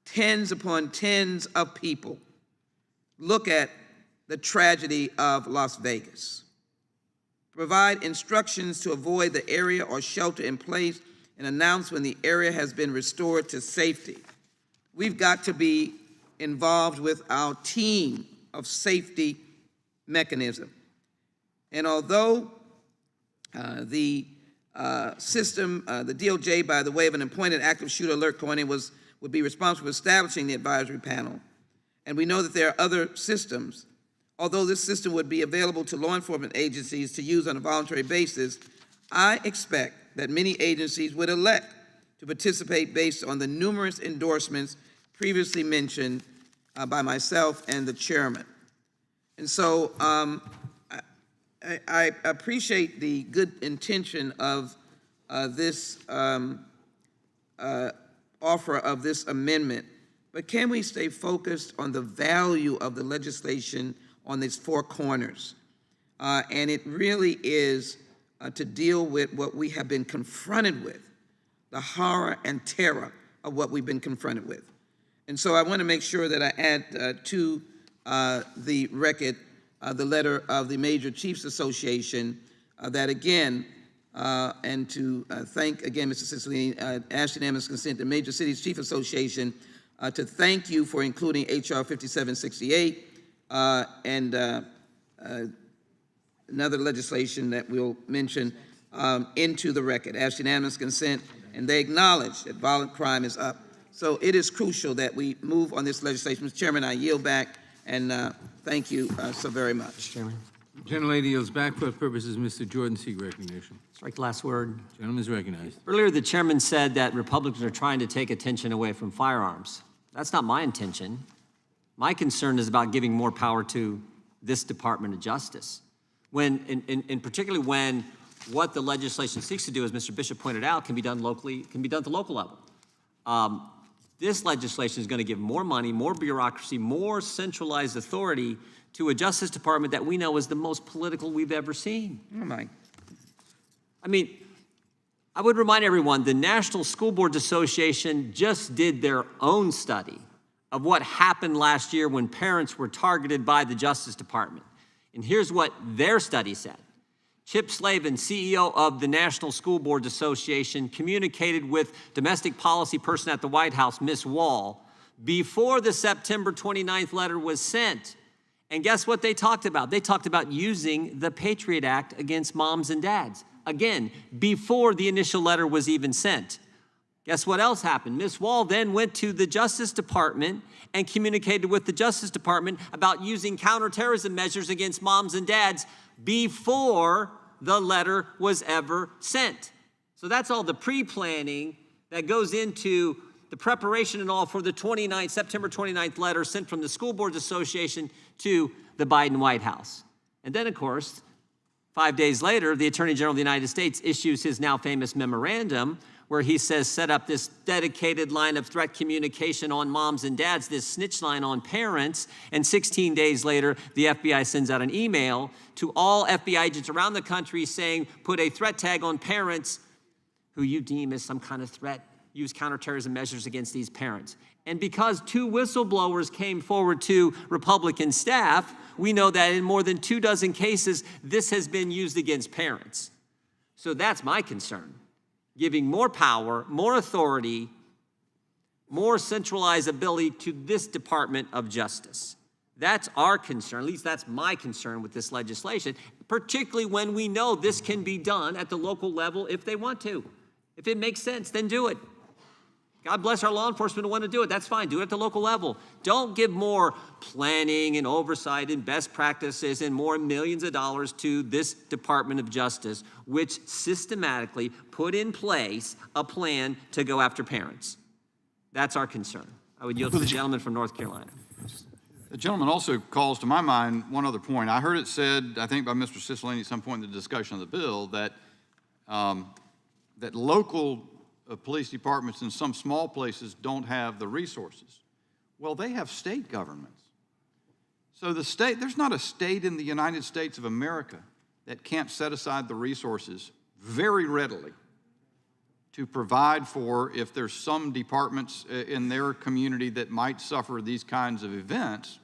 tens upon tens of people. Look at the tragedy of Las Vegas. Provide instructions to avoid the area or shelter in place and announce when the area has been restored to safety. We've got to be involved with our team of safety mechanism. And although the system, the DOJ, by the way of an appointed active shooter alert coordinator, would be responsible for establishing the advisory panel, and we know that there are other systems, although this system would be available to law enforcement agencies to use on a voluntary basis, I expect that many agencies would elect to participate based on the numerous endorsements previously mentioned by myself and the chairman. And so I appreciate the good intention of this offer of this amendment, but can we stay focused on the value of the legislation on these 4 corners? And it really is to deal with what we have been confronted with the horror and terror of what we've been confronted with. And so I want to make sure that I add to the record the letter of the Major Chiefs Association that again, and to thank again, Mr. Cicilline, ask unanimous consent, the Major Cities Chief Association, to thank you for including H.R. 5768 and another legislation that we'll mention into the record. Ask unanimous consent, and they acknowledge that violent crime is up. So it is crucial that we move on this legislation. Mr. Chairman, I yield back, and thank you so very much. Chairman. Gentlelady yields back for the purposes of Mr. Jordan Seek recognition. Strike the last word. Gentleman is recognized. Earlier, the chairman said that Republicans are trying to take attention away from firearms. That's not my intention. My concern is about giving more power to this Department of Justice. When, in particularly when what the legislation seeks to do, as Mr. Bishop pointed out, can be done locally, can be done at the local level. This legislation is going to give more money, more bureaucracy, more centralized authority to a Justice Department that we know is the most political we've ever seen. Oh, my. I mean, I would remind everyone, the National School Boards Association just did their own study of what happened last year when parents were targeted by the Justice Department. And here's what their study said. Chip Slavin, CEO of the National School Boards Association, communicated with domestic policy person at the White House, Ms. Wall, before the September 29th letter was sent. And guess what they talked about? They talked about using the Patriot Act against moms and dads. Again, before the initial letter was even sent. Guess what else happened? Ms. Wall then went to the Justice Department and communicated with the Justice Department about using counterterrorism measures against moms and dads before the letter was ever sent. So that's all the pre-planning that goes into the preparation and all for the September 29th letter sent from the School Boards Association to the Biden White House. And then, of course, 5 days later, the Attorney General of the United States issues his now famous memorandum where he says, set up this dedicated line of threat communication on moms and dads, this snitch line on parents. And 16 days later, the FBI sends out an email to all FBI agents around the country saying, put a threat tag on parents who you deem as some kind of threat. Use counterterrorism measures against these parents. And because 2 whistleblowers came forward to Republican staff, we know that in more than 24 cases, this has been used against parents. So that's my concern. Giving more power, more authority, more centralized ability to this Department of Justice. That's our concern, at least that's my concern with this legislation, particularly when we know this can be done at the local level if they want to. If it makes sense, then do it. God bless our law enforcement who want to do it. That's fine. Do it at the local level. Don't give more planning and oversight and best practices and more millions of dollars to this Department of Justice, which systematically put in place a plan to go after parents. That's our concern. I would yield to the gentleman from North Carolina. The gentleman also calls to my mind one other point. I heard it said, I think by Mr. Cicilline at some point in the discussion of the bill, that that local police departments in some small places don't have the resources. Well, they have state governments. So the state, there's not a state in the United States of America that can't set aside the resources very readily to provide for if there's some departments in their community that might suffer these kinds of events,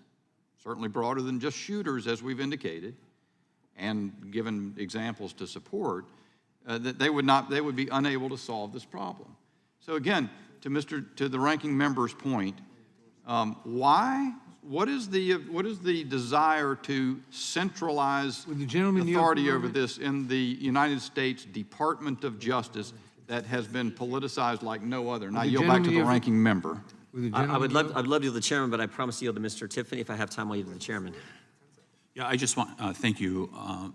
certainly broader than just shooters, as we've indicated, and given examples to support, that they would be unable to solve this problem. So again, to the ranking member's point, what is the desire to centralize authority over this in the United States Department of Justice that has been politicized like no other? And I yield back to the ranking member. I would love to yield to the chairman, but I promise to yield to Mr. Tiffany. If I have time, I'll yield to the chairman. Yeah, I just want, thank you,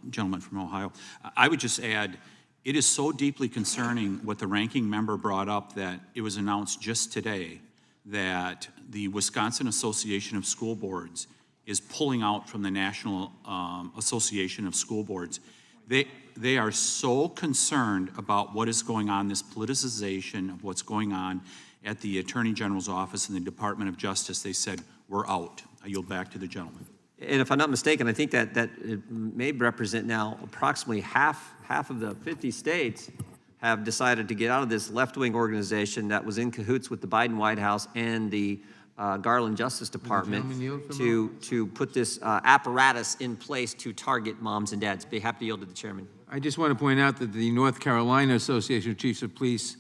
gentleman from Ohio. I would just add, it is so deeply concerning what the ranking member brought up that it was announced just today that the Wisconsin Association of School Boards is pulling out from the National Association of School Boards. They are so concerned about what is going on, this politicization of what's going on at the Attorney General's office and the Department of Justice. They said, we're out. I yield back to the gentleman. And if I'm not mistaken, I think that it may represent now approximately half of the 50 states have decided to get out of this left-wing organization that was in cahoots with the Biden White House and the Garland Justice Department gentleman yield for a to put this apparatus in place to target moms and dads. Be happy to yield to the chairman. I just want to point out that the North Carolina Association of Chiefs of Police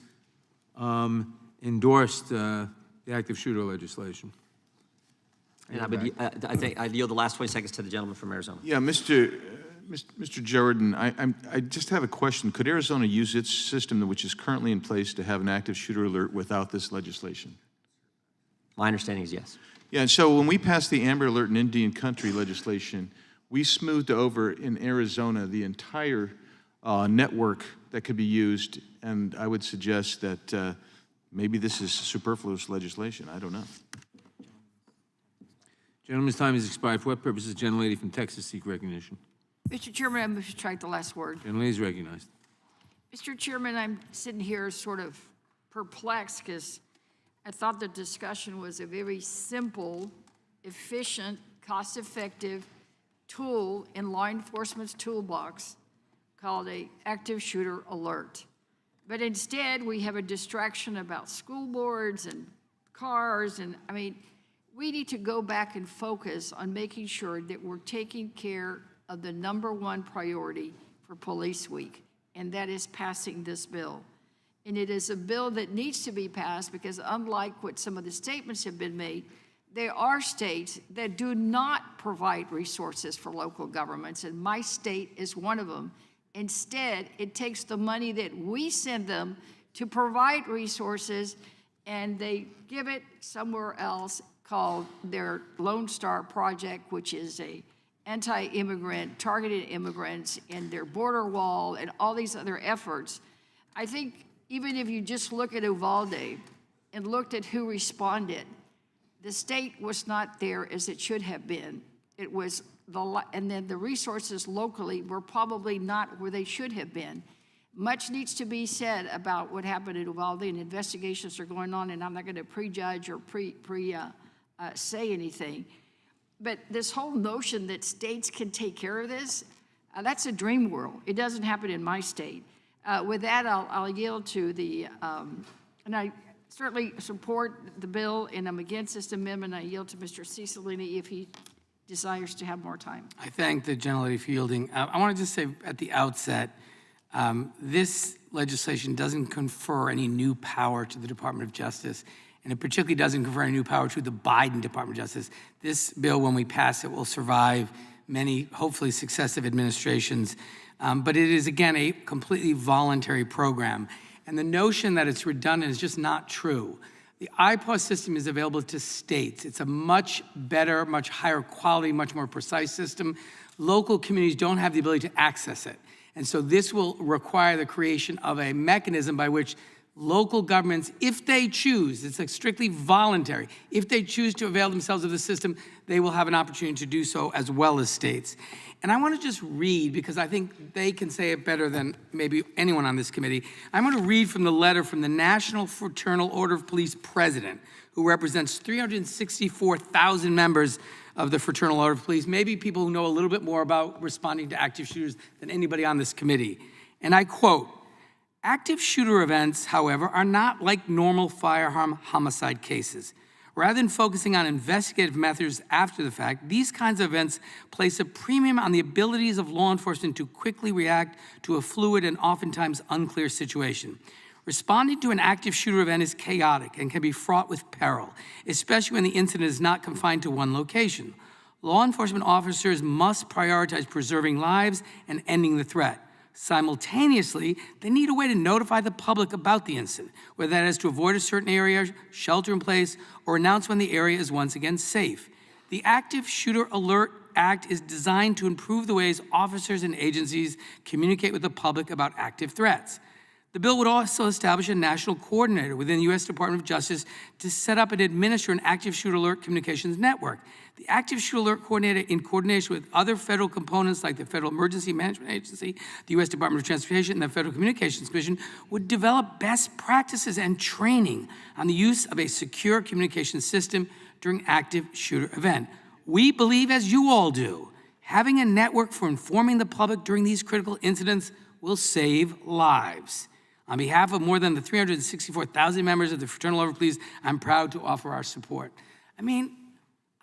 endorsed the active shooter legislation. And I think I'd yield the last 20 seconds to the gentleman from Arizona. Yeah, Mr. Jordan, I just have a question. Could Arizona use its system, which is currently in place, to have an active shooter alert without this legislation? My understanding is yes. Yeah, and so when we passed the Amber Alert in Indian Country legislation, we smoothed over in Arizona the entire network that could be used, and I would suggest that maybe this is superfluous legislation. I don't know. Gentleman's time has expired. For what purpose does the gentlelady from Texas seek recognition? Mr. Chairman, I move to strike the last word. Gentlelady is recognized. Mr. Chairman, I'm sitting here sort of perplexed because I thought the discussion was a very simple, efficient, cost-effective tool in law enforcement's toolbox called a active shooter alert. But instead, we have a distraction about school boards and cars, and I mean, we need to go back and focus on making sure that we're taking care of the #1 priority for Police Week, and that is passing this bill. And it is a bill that needs to be passed because unlike what some of the statements have been made, there are states that do not provide resources for local governments, and my state is one of them. Instead, it takes the money that we send them to provide resources, and they give it somewhere else called their Lone Star Project, which is a anti-immigrant, targeted immigrants, and their border wall, and all these other efforts. I think even if you just look at Uvalde and looked at who responded, the state was not there as it should have been. It was and then the resources locally were probably not where they should have been. Much needs to be said about what happened in Uvalde, and investigations are going on, and I'm not going to prejudge or say anything. But this whole notion that states can take care of this, that's a dream world. It doesn't happen in my state. With that, I'll yield to the, and I certainly support the bill, and I'm against this amendment. I yield to Mr. Cicilline if he desires to have more time. I thank the gentlelady for yielding. I want to just say at the outset, this legislation doesn't confer any new power to the Department of Justice, and it particularly doesn't confer any new power to the Biden Department of Justice. This bill, when we pass it, will survive many, hopefully, successive administrations. But it is, again, a completely voluntary program. And the notion that it's redundant is just not true. The IPAWS system is available to states. It's a much better, much higher quality, much more precise system. Local communities don't have the ability to access it. And so this will require the creation of a mechanism by which local governments, if they choose, it's like strictly voluntary, if they choose to avail themselves of the system, they will have an opportunity to do so as well as states. And I want to just read, because I think they can say it better than maybe anyone on this committee. I'm going to read from the letter from the National Fraternal Order of Police president, who represents 364,000 members of the Fraternal Order of Police, maybe people who know a little bit more about responding to active shooters than anybody on this committee. And I quote, "Active shooter events, however, are not like normal firearm homicide cases. Rather than focusing on investigative methods after the fact, these kinds of events place a premium on the abilities of law enforcement to quickly react to a fluid and oftentimes unclear situation. Responding to an active shooter event is chaotic and can be fraught with peril, especially when the incident is not confined to one location. Law enforcement officers must prioritize preserving lives and ending the threat. Simultaneously, they need a way to notify the public about the incident, whether that is to avoid a certain area, shelter in place, or announce when the area is once again safe. The Active Shooter Alert Act is designed to improve the ways officers and agencies communicate with the public about active threats. The bill would also establish a national coordinator within the U.S. Department of Justice to set up and administer an active shooter alert communications network. The active shooter alert coordinator, in coordination with other federal components like the Federal Emergency Management Agency, the U.S. Department of Transportation, and the Federal Communications Commission, would develop best practices and training on the use of a secure communication system during active shooter event. We believe, as you all do, having a network for informing the public during these critical incidents will save lives. On behalf of more than the 364,000 members of the Fraternal Order of Police, I'm proud to offer our support. I mean,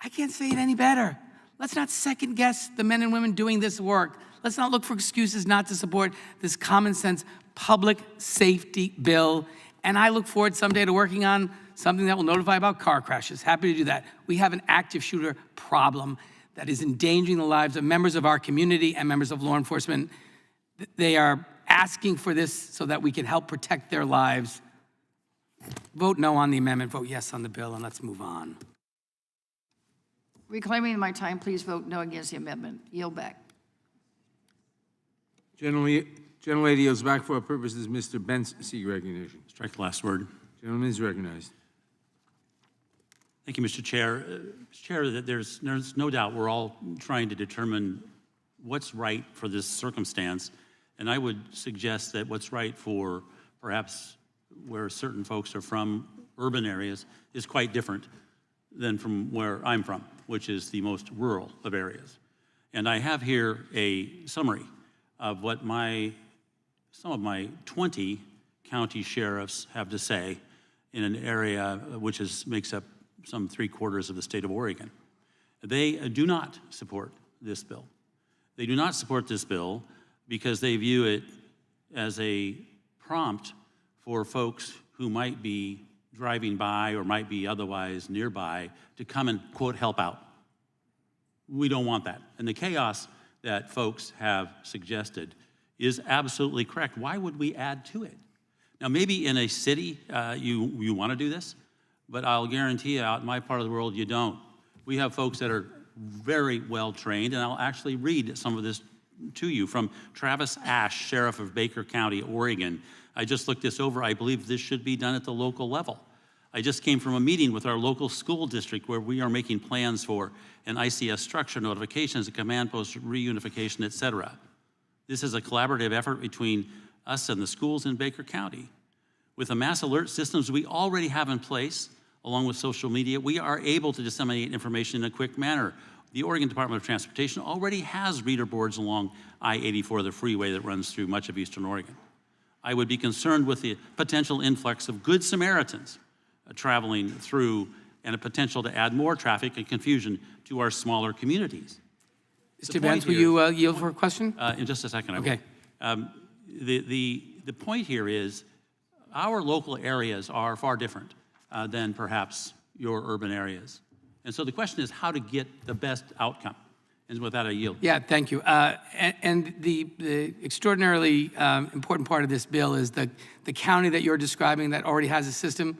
I can't say it any better. Let's not second guess the men and women doing this work. Let's not look for excuses not to support this common sense public safety bill. And I look forward someday to working on something that will notify about car crashes. Happy to do that. We have an active shooter problem that is endangering the lives of members of our community and members of law enforcement. They are asking for this so that we can help protect their lives. Vote no on the amendment, vote yes on the bill, and let's move on. Reclaiming my time, please vote no against the amendment. Yield back. Gentlelady yields back for our purposes. Mr. Benz seek recognition. Strike the last word. Gentleman is recognized. Thank you, Mr. Chair. Mr. Chair, there's no doubt we're all trying to determine what's right for this circumstance, and I would suggest that what's right for perhaps where certain folks are from, urban areas, is quite different than from where I'm from, which is the most rural of areas. And I have here a summary of what some of my 20 county sheriffs have to say in an area which makes up some 3/4 of the state of Oregon. They do not support this bill. They do not support this bill because they view it as a prompt for folks who might be driving by or might be otherwise nearby to come and, quote, help out. We don't want that. And the chaos that folks have suggested is absolutely correct. Why would we add to it? Now, maybe in a city you want to do this, but I'll guarantee you out in my part of the world you don't. We have folks that are very well trained, and I'll actually read some of this to you from Travis Ash, Sheriff of Baker County, Oregon. I just looked this over. I believe this should be done at the local level. I just came from a meeting with our local school district where we are making plans for an ICS structure, notifications, a command post reunification, et cetera. This is a collaborative effort between us and the schools in Baker County. With the mass alert systems we already have in place, along with social media, we are able to disseminate information in a quick manner. The Oregon Department of Transportation already has reader boards along I-84, the freeway that runs through much of eastern Oregon. I would be concerned with the potential influx of Good Samaritans traveling through and a potential to add more traffic and confusion to our smaller communities. Mr. Benz, will you yield for a question? In just a second, I will. Okay. The point here is our local areas are far different than perhaps your urban areas. And so the question is how to get the best outcome. And with that, I yield. Yeah, thank you. And the extraordinarily important part of this bill is the county that you're describing that already has a system,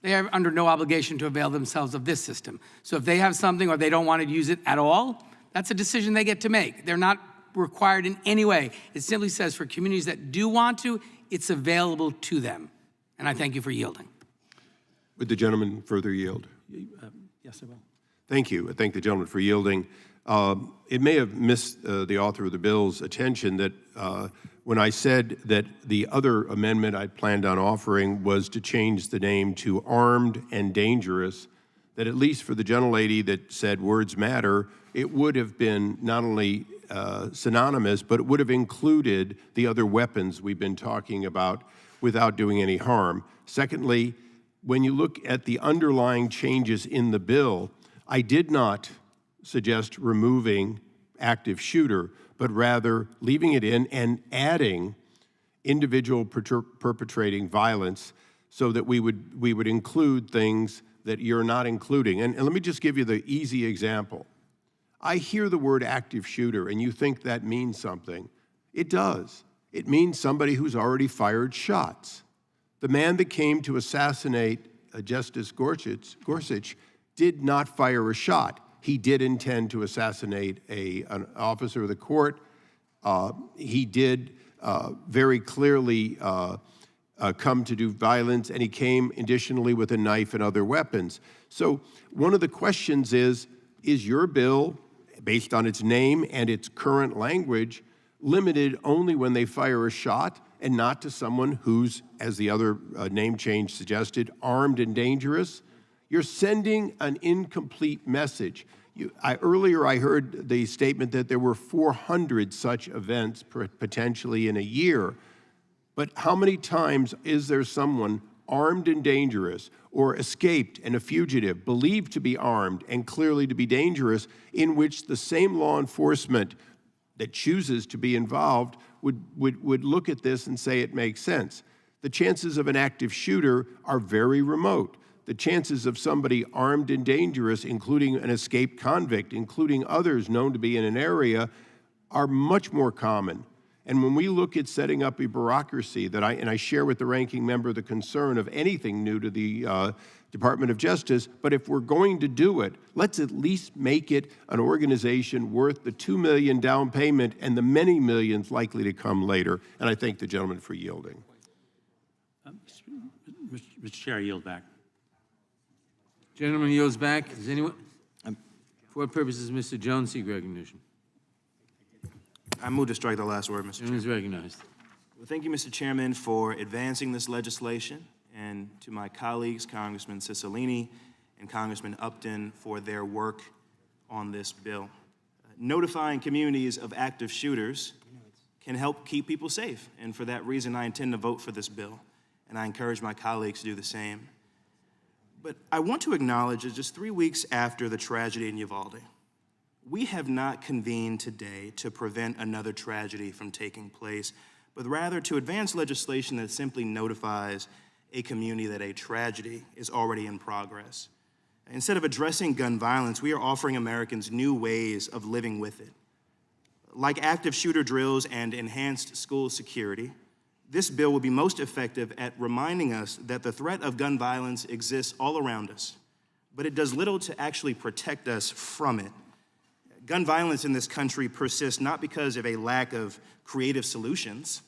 they are under no obligation to avail themselves of this system. So if they have something or they don't want to use it at all, that's a decision they get to make. They're not required in any way. It simply says for communities that do want to, it's available to them. And I thank you for yielding. Would the gentleman further yield? Yes, I will. Thank you. I thank the gentleman for yielding. It may have missed the author of the bill's attention that when I said that the other amendment I planned on offering was to change the name to Armed and Dangerous, that at least for the gentlelady that said words matter, it would have been not only synonymous, but it would have included the other weapons we've been talking about without doing any harm. Secondly, when you look at the underlying changes in the bill, I did not suggest removing active shooter, but rather leaving it in and adding individual perpetrating violence so that we would include things that you're not including. And let me just give you the easy example. I hear the word active shooter and you think that means something. It does. It means somebody who's already fired shots. The man that came to assassinate Justice Gorsuch did not fire a shot. He did intend to assassinate an officer of the court. He did very clearly come to do violence, and he came additionally with a knife and other weapons. So one of the questions is your bill, based on its name and its current language, limited only when they fire a shot and not to someone who's, as the other name change suggested, armed and dangerous? You're sending an incomplete message. Earlier I heard the statement that there were 400 such events potentially in a year. But how many times is there someone armed and dangerous, or escaped and a fugitive, believed to be armed and clearly to be dangerous, in which the same law enforcement that chooses to be involved would look at this and say it makes sense? The chances of an active shooter are very remote. The chances of somebody armed and dangerous, including an escaped convict, including others known to be in an area, are much more common. And when we look at setting up a bureaucracy that I share with the ranking member the concern of anything new to the Department of Justice, but if we're going to do it, let's at least make it an organization worth the $2 million down payment and the many millions likely to come later. And I thank the gentleman for yielding. Mr. Chair, I yield back. Gentleman yields back. Does anyone? For what purposes Mr. Jones seek recognition? I move to strike the last word, Mr. Gentleman is recognized. Well, thank you, Mr. Chairman, for advancing this legislation, and to my colleagues, Congressman Cicilline and Congressman Upton, for their work on this bill. Notifying communities of active shooters can help keep people safe, and for that reason, I intend to vote for this bill, and I encourage my colleagues to do the same. But I want to acknowledge that just 3 weeks after the tragedy in Uvalde, we have not convened today to prevent another tragedy from taking place, but rather to advance legislation that simply notifies a community that a tragedy is already in progress. Instead of addressing gun violence, we are offering Americans new ways of living with it. Like active shooter drills and enhanced school security, this bill will be most effective at reminding us that the threat of gun violence exists all around us, but it does little to actually protect us from it. Gun violence in this country persists not because of a lack of creative solutions,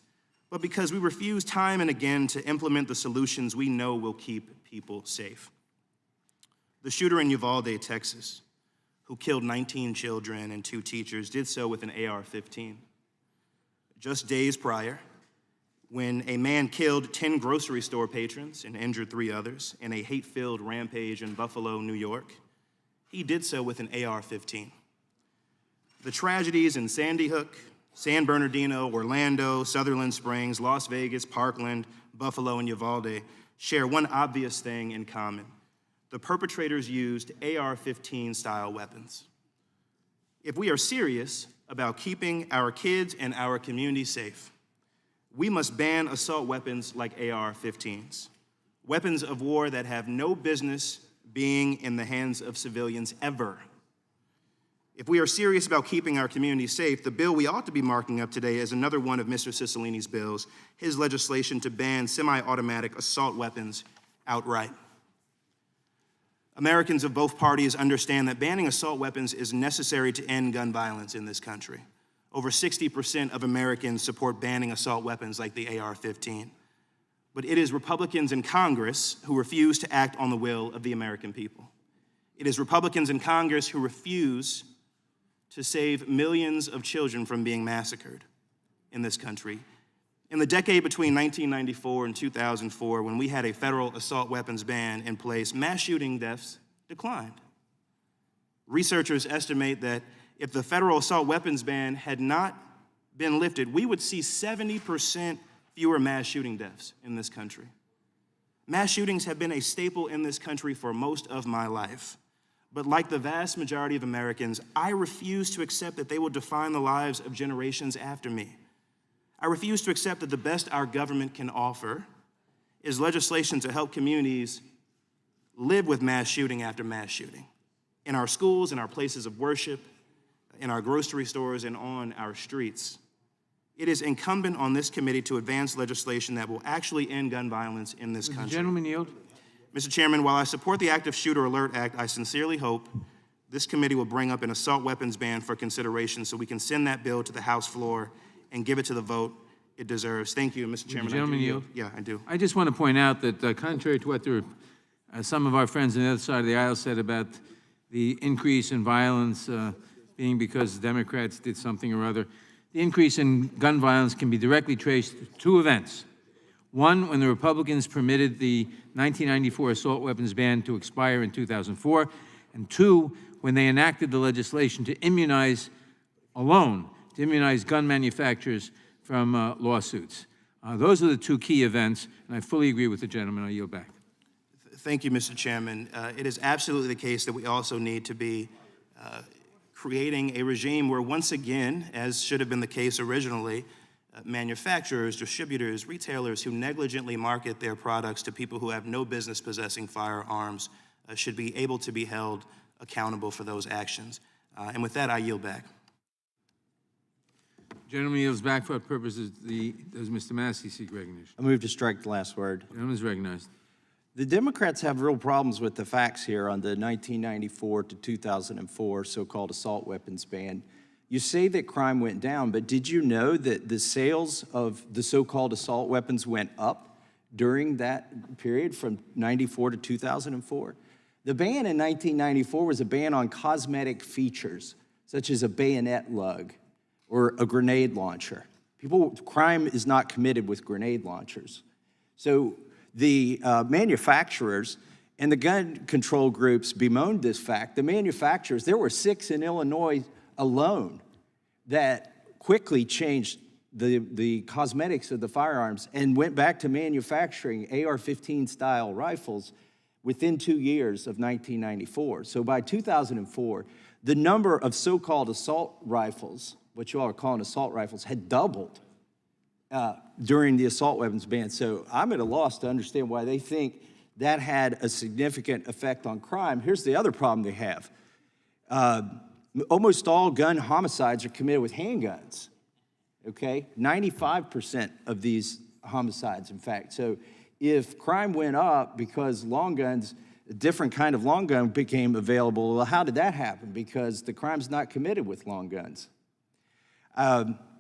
but because we refuse time and again to implement the solutions we know will keep people safe. The shooter in Uvalde, Texas, who killed 19 children and 2 teachers, did so with an AR-15. Just days prior, when a man killed 10 grocery store patrons and injured 3 others in a hate-filled rampage in Buffalo, New York, he did so with an AR-15. The tragedies in Sandy Hook, San Bernardino, Orlando, Sutherland Springs, Las Vegas, Parkland, Buffalo, and Uvalde share one obvious thing in common. The perpetrators used AR-15 style weapons. If we are serious about keeping our kids and our community safe, we must ban assault weapons like AR-15s, weapons of war that have no business being in the hands of civilians ever. If we are serious about keeping our community safe, the bill we ought to be marking up today is another one of Mr. Cicilline's bills, his legislation to ban semi-automatic assault weapons outright. Americans of both parties understand that banning assault weapons is necessary to end gun violence in this country. Over 60% of Americans support banning assault weapons like the AR-15. But it is Republicans in Congress who refuse to act on the will of the American people. It is Republicans in Congress who refuse to save millions of children from being massacred in this country. In the decade between 1994 and 2004, when we had a federal assault weapons ban in place, mass shooting deaths declined. Researchers estimate that if the federal assault weapons ban had not been lifted, we would see 70% fewer mass shooting deaths in this country. Mass shootings have been a staple in this country for most of my life. But like the vast majority of Americans, I refuse to accept that they will define the lives of generations after me. I refuse to accept that the best our government can offer is legislation to help communities live with mass shooting after mass shooting. In our schools, in our places of worship, in our grocery stores, and on our streets. It is incumbent on this committee to advance legislation that will actually end gun violence in this country. Gentleman yield. Mr. Chairman, while I support the Active Shooter Alert Act, I sincerely hope this committee will bring up an assault weapons ban for consideration so we can send that bill to the House floor and give it to the vote it deserves. Thank you, Mr. Chairman. Gentleman yield. Yeah, I do. I just want to point out that contrary to what some of our friends on the other side of the aisle said about the increase in violence being because Democrats did something or other, the increase in gun violence can be directly traced to 2 events. One, when the Republicans permitted the 1994 assault weapons ban to expire in 2004, and 2, when they enacted the legislation to immunize gun manufacturers from lawsuits. Those are the two key events, and I fully agree with the gentleman. I yield back. Thank you, Mr. Chairman. It is absolutely the case that we also need to be creating a regime where, once again, as should have been the case originally, manufacturers, distributors, retailers who negligently market their products to people who have no business possessing firearms should be able to be held accountable for those actions. And with that, I yield back. Gentleman yields back for what purposes does Mr. Massey seek recognition? I move to strike the last word. Gentleman is recognized. The Democrats have real problems with the facts here on the 1994 to 2004 so-called assault weapons ban. You say that crime went down, but did you know that the sales of the so-called assault weapons went up during that period from 94 to 2004? The ban in 1994 was a ban on cosmetic features, such as a bayonet lug or a grenade launcher. Crime is not committed with grenade launchers. So the manufacturers and the gun control groups bemoaned this fact. The manufacturers, there were 6 in Illinois alone that quickly changed the cosmetics of the firearms and went back to manufacturing AR-15 style rifles within 2 years of 1994. So by 2004, the number of so-called assault rifles, what you all are calling assault rifles, had doubled during the assault weapons ban. So I'm at a loss to understand why they think that had a significant effect on crime. Here's the other problem they have. Almost all gun homicides are committed with handguns, okay? 95% of these homicides, in fact. So if crime went up because long guns, a different kind of long gun became available, well, how did that happen? Because the crime's not committed with long guns.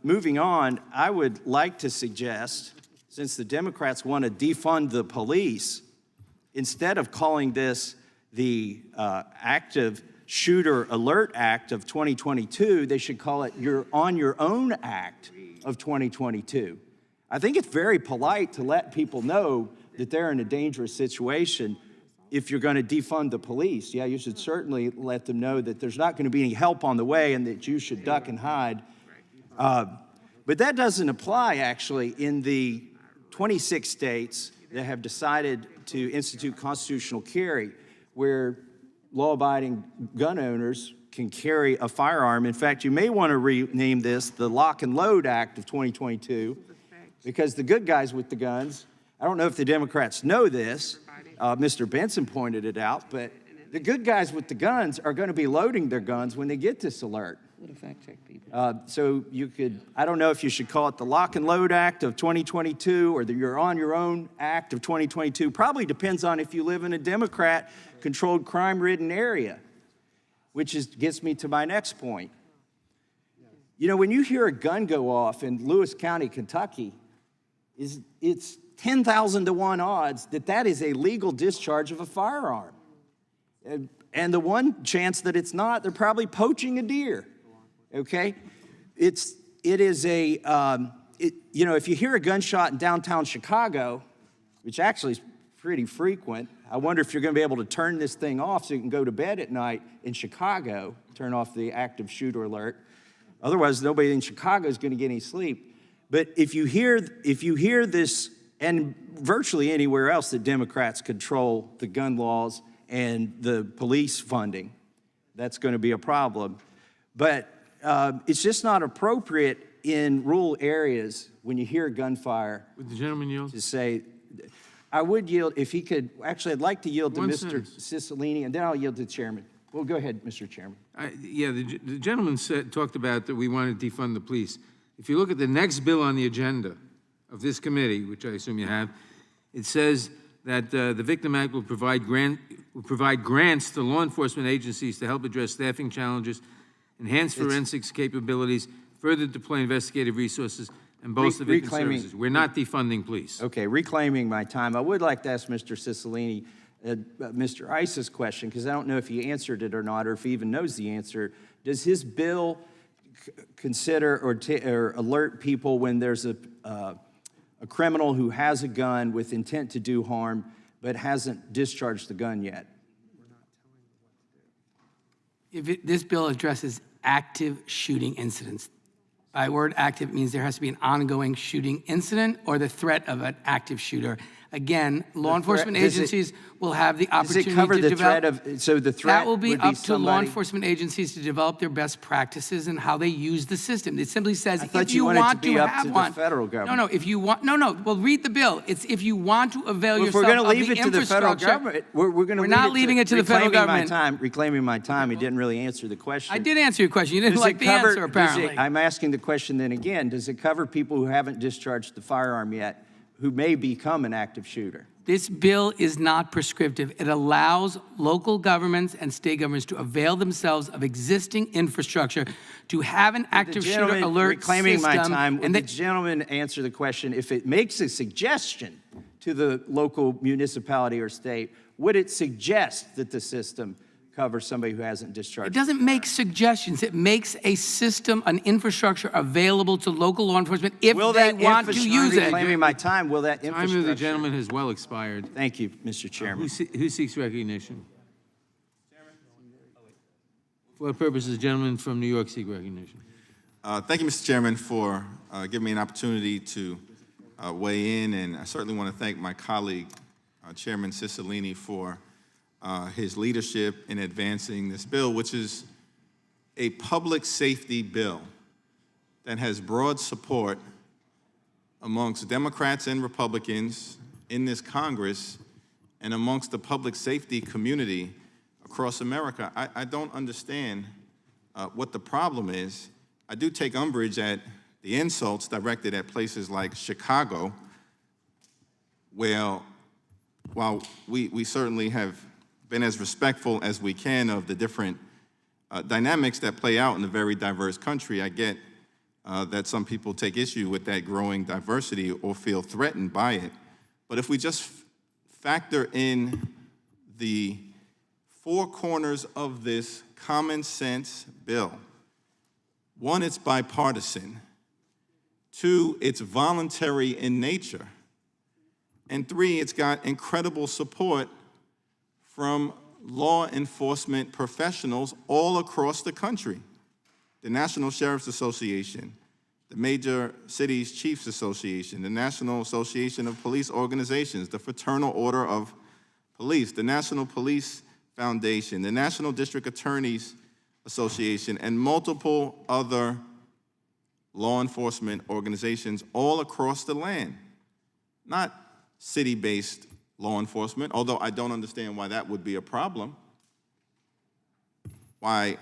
Moving on, I would like to suggest, since the Democrats want to defund the police, instead of calling this the Active Shooter Alert Act of 2022, they should call it your On Your Own Act of 2022. I think it's very polite to let people know that they're in a dangerous situation if you're going to defund the police. Yeah, you should certainly let them know that there's not going to be any help on the way and that you should duck and hide. But that doesn't apply, actually, in the 26 states that have decided to institute constitutional carry, where law-abiding gun owners can carry a firearm. In fact, you may want to rename this the Lock and Load Act of 2022, because the good guys with the guns, I don't know if the Democrats know this, Mr. Benson pointed it out, but the good guys with the guns are going to be loading their guns when they get this alert. So you could, I don't know if you should call it the Lock and Load Act of 2022 or the You're On Your Own Act of 2022. Probably depends on if you live in a Democrat-controlled crime-ridden area, which gets me to my next point. You know, when you hear a gun go off in Lewis County, Kentucky, it's 10,000 to 1 odds that that is a legal discharge of a firearm. And the one chance that it's not, they're probably poaching a deer. Okay, it is a, you know, if you hear a gunshot in downtown Chicago, which actually is pretty frequent, I wonder if you're going to be able to turn this thing off so you can go to bed at night in Chicago, turn off the active shooter alert. Otherwise, nobody in Chicago is going to get any sleep. But if you hear this, and virtually anywhere else that Democrats control the gun laws and the police funding, that's going to be a problem. But it's just not appropriate in rural areas when you hear gunfire. Would the gentleman yield? To say, I would yield if he could. Actually, I'd like to yield to One Mr. sentence. Cicilline, and then I'll yield to the chairman. Well, go ahead, Mr. Chairman. Yeah, the gentleman talked about that we want to defund the police. If you look at the next bill on the agenda of this committee, which I assume you have, it says that the Victim Act will provide grants to law enforcement agencies to help address staffing challenges, enhance forensics capabilities, further deploy investigative resources, and bolster victim services. We're not defunding police. Okay, reclaiming my time. I would like to ask Mr. Cicilline, Mr. Iss's question, because I don't know if he answered it or not, or if he even knows the answer. Does his bill consider or alert people when there's a criminal who has a gun with intent to do harm but hasn't discharged the gun yet? This bill addresses active shooting incidents. By word active, it means there has to be an ongoing shooting incident or the threat of an active shooter. Again, law enforcement agencies will have the Does opportunity it cover to the develop. threat of, so the threat That will be would up to law somebody- enforcement agencies to develop their best practices and how they use the system. It simply says I thought if you you wanted to want be to up have to the one. federal government. If you want, well, read the bill. It's if you want to avail Well, if we're yourself going to of leave the it to the federal infrastructure. government, we're going to We're not leaving it to the federal government. Reclaiming my time. You didn't really answer the question. I did answer your question. You didn't Does like it the cover- answer, apparently. I'm asking the question then again. Does it cover people who haven't discharged the firearm yet, who may become an active shooter? This bill is not prescriptive. It allows local governments and state governments to avail themselves of existing infrastructure to have an active shooter alert reclaiming system. my time, would and the gentleman answer the question, if it makes a suggestion to the local municipality or state, would it suggest that the system covers somebody who hasn't discharged? It doesn't make suggestions. It makes a system, an infrastructure available to local law enforcement if Will they that want to use it. Reclaiming my time, will that Time infrastructure? of the gentleman has well expired. Thank you, Mr. Chairman. Who seeks recognition? For what purpose does the gentleman from New York seek recognition? Thank you, Mr. Chairman, for giving me an opportunity to weigh in, and I certainly want to thank my colleague, Chairman Cicilline, for his leadership in advancing this bill, which is a public safety bill that has broad support amongst Democrats and Republicans in this Congress and amongst the public safety community across America. I don't understand what the problem is. I do take umbrage at the insults directed at places like Chicago, where while we certainly have been as respectful as we can of the different dynamics that play out in a very diverse country, I get that some people take issue with that growing diversity or feel threatened by it. But if we just factor in the four corners of this common sense bill, one, it's bipartisan. Two, it's voluntary in nature. And three, it's got incredible support from law enforcement professionals all across the country. The National Sheriff's Association, the Major Cities Chiefs Association, the National Association of Police Organizations, the Fraternal Order of Police, the National Police Foundation, the National District Attorneys Association, and multiple other law enforcement organizations all across the land. Not city-based law enforcement, although I don't understand why that would be a problem. Why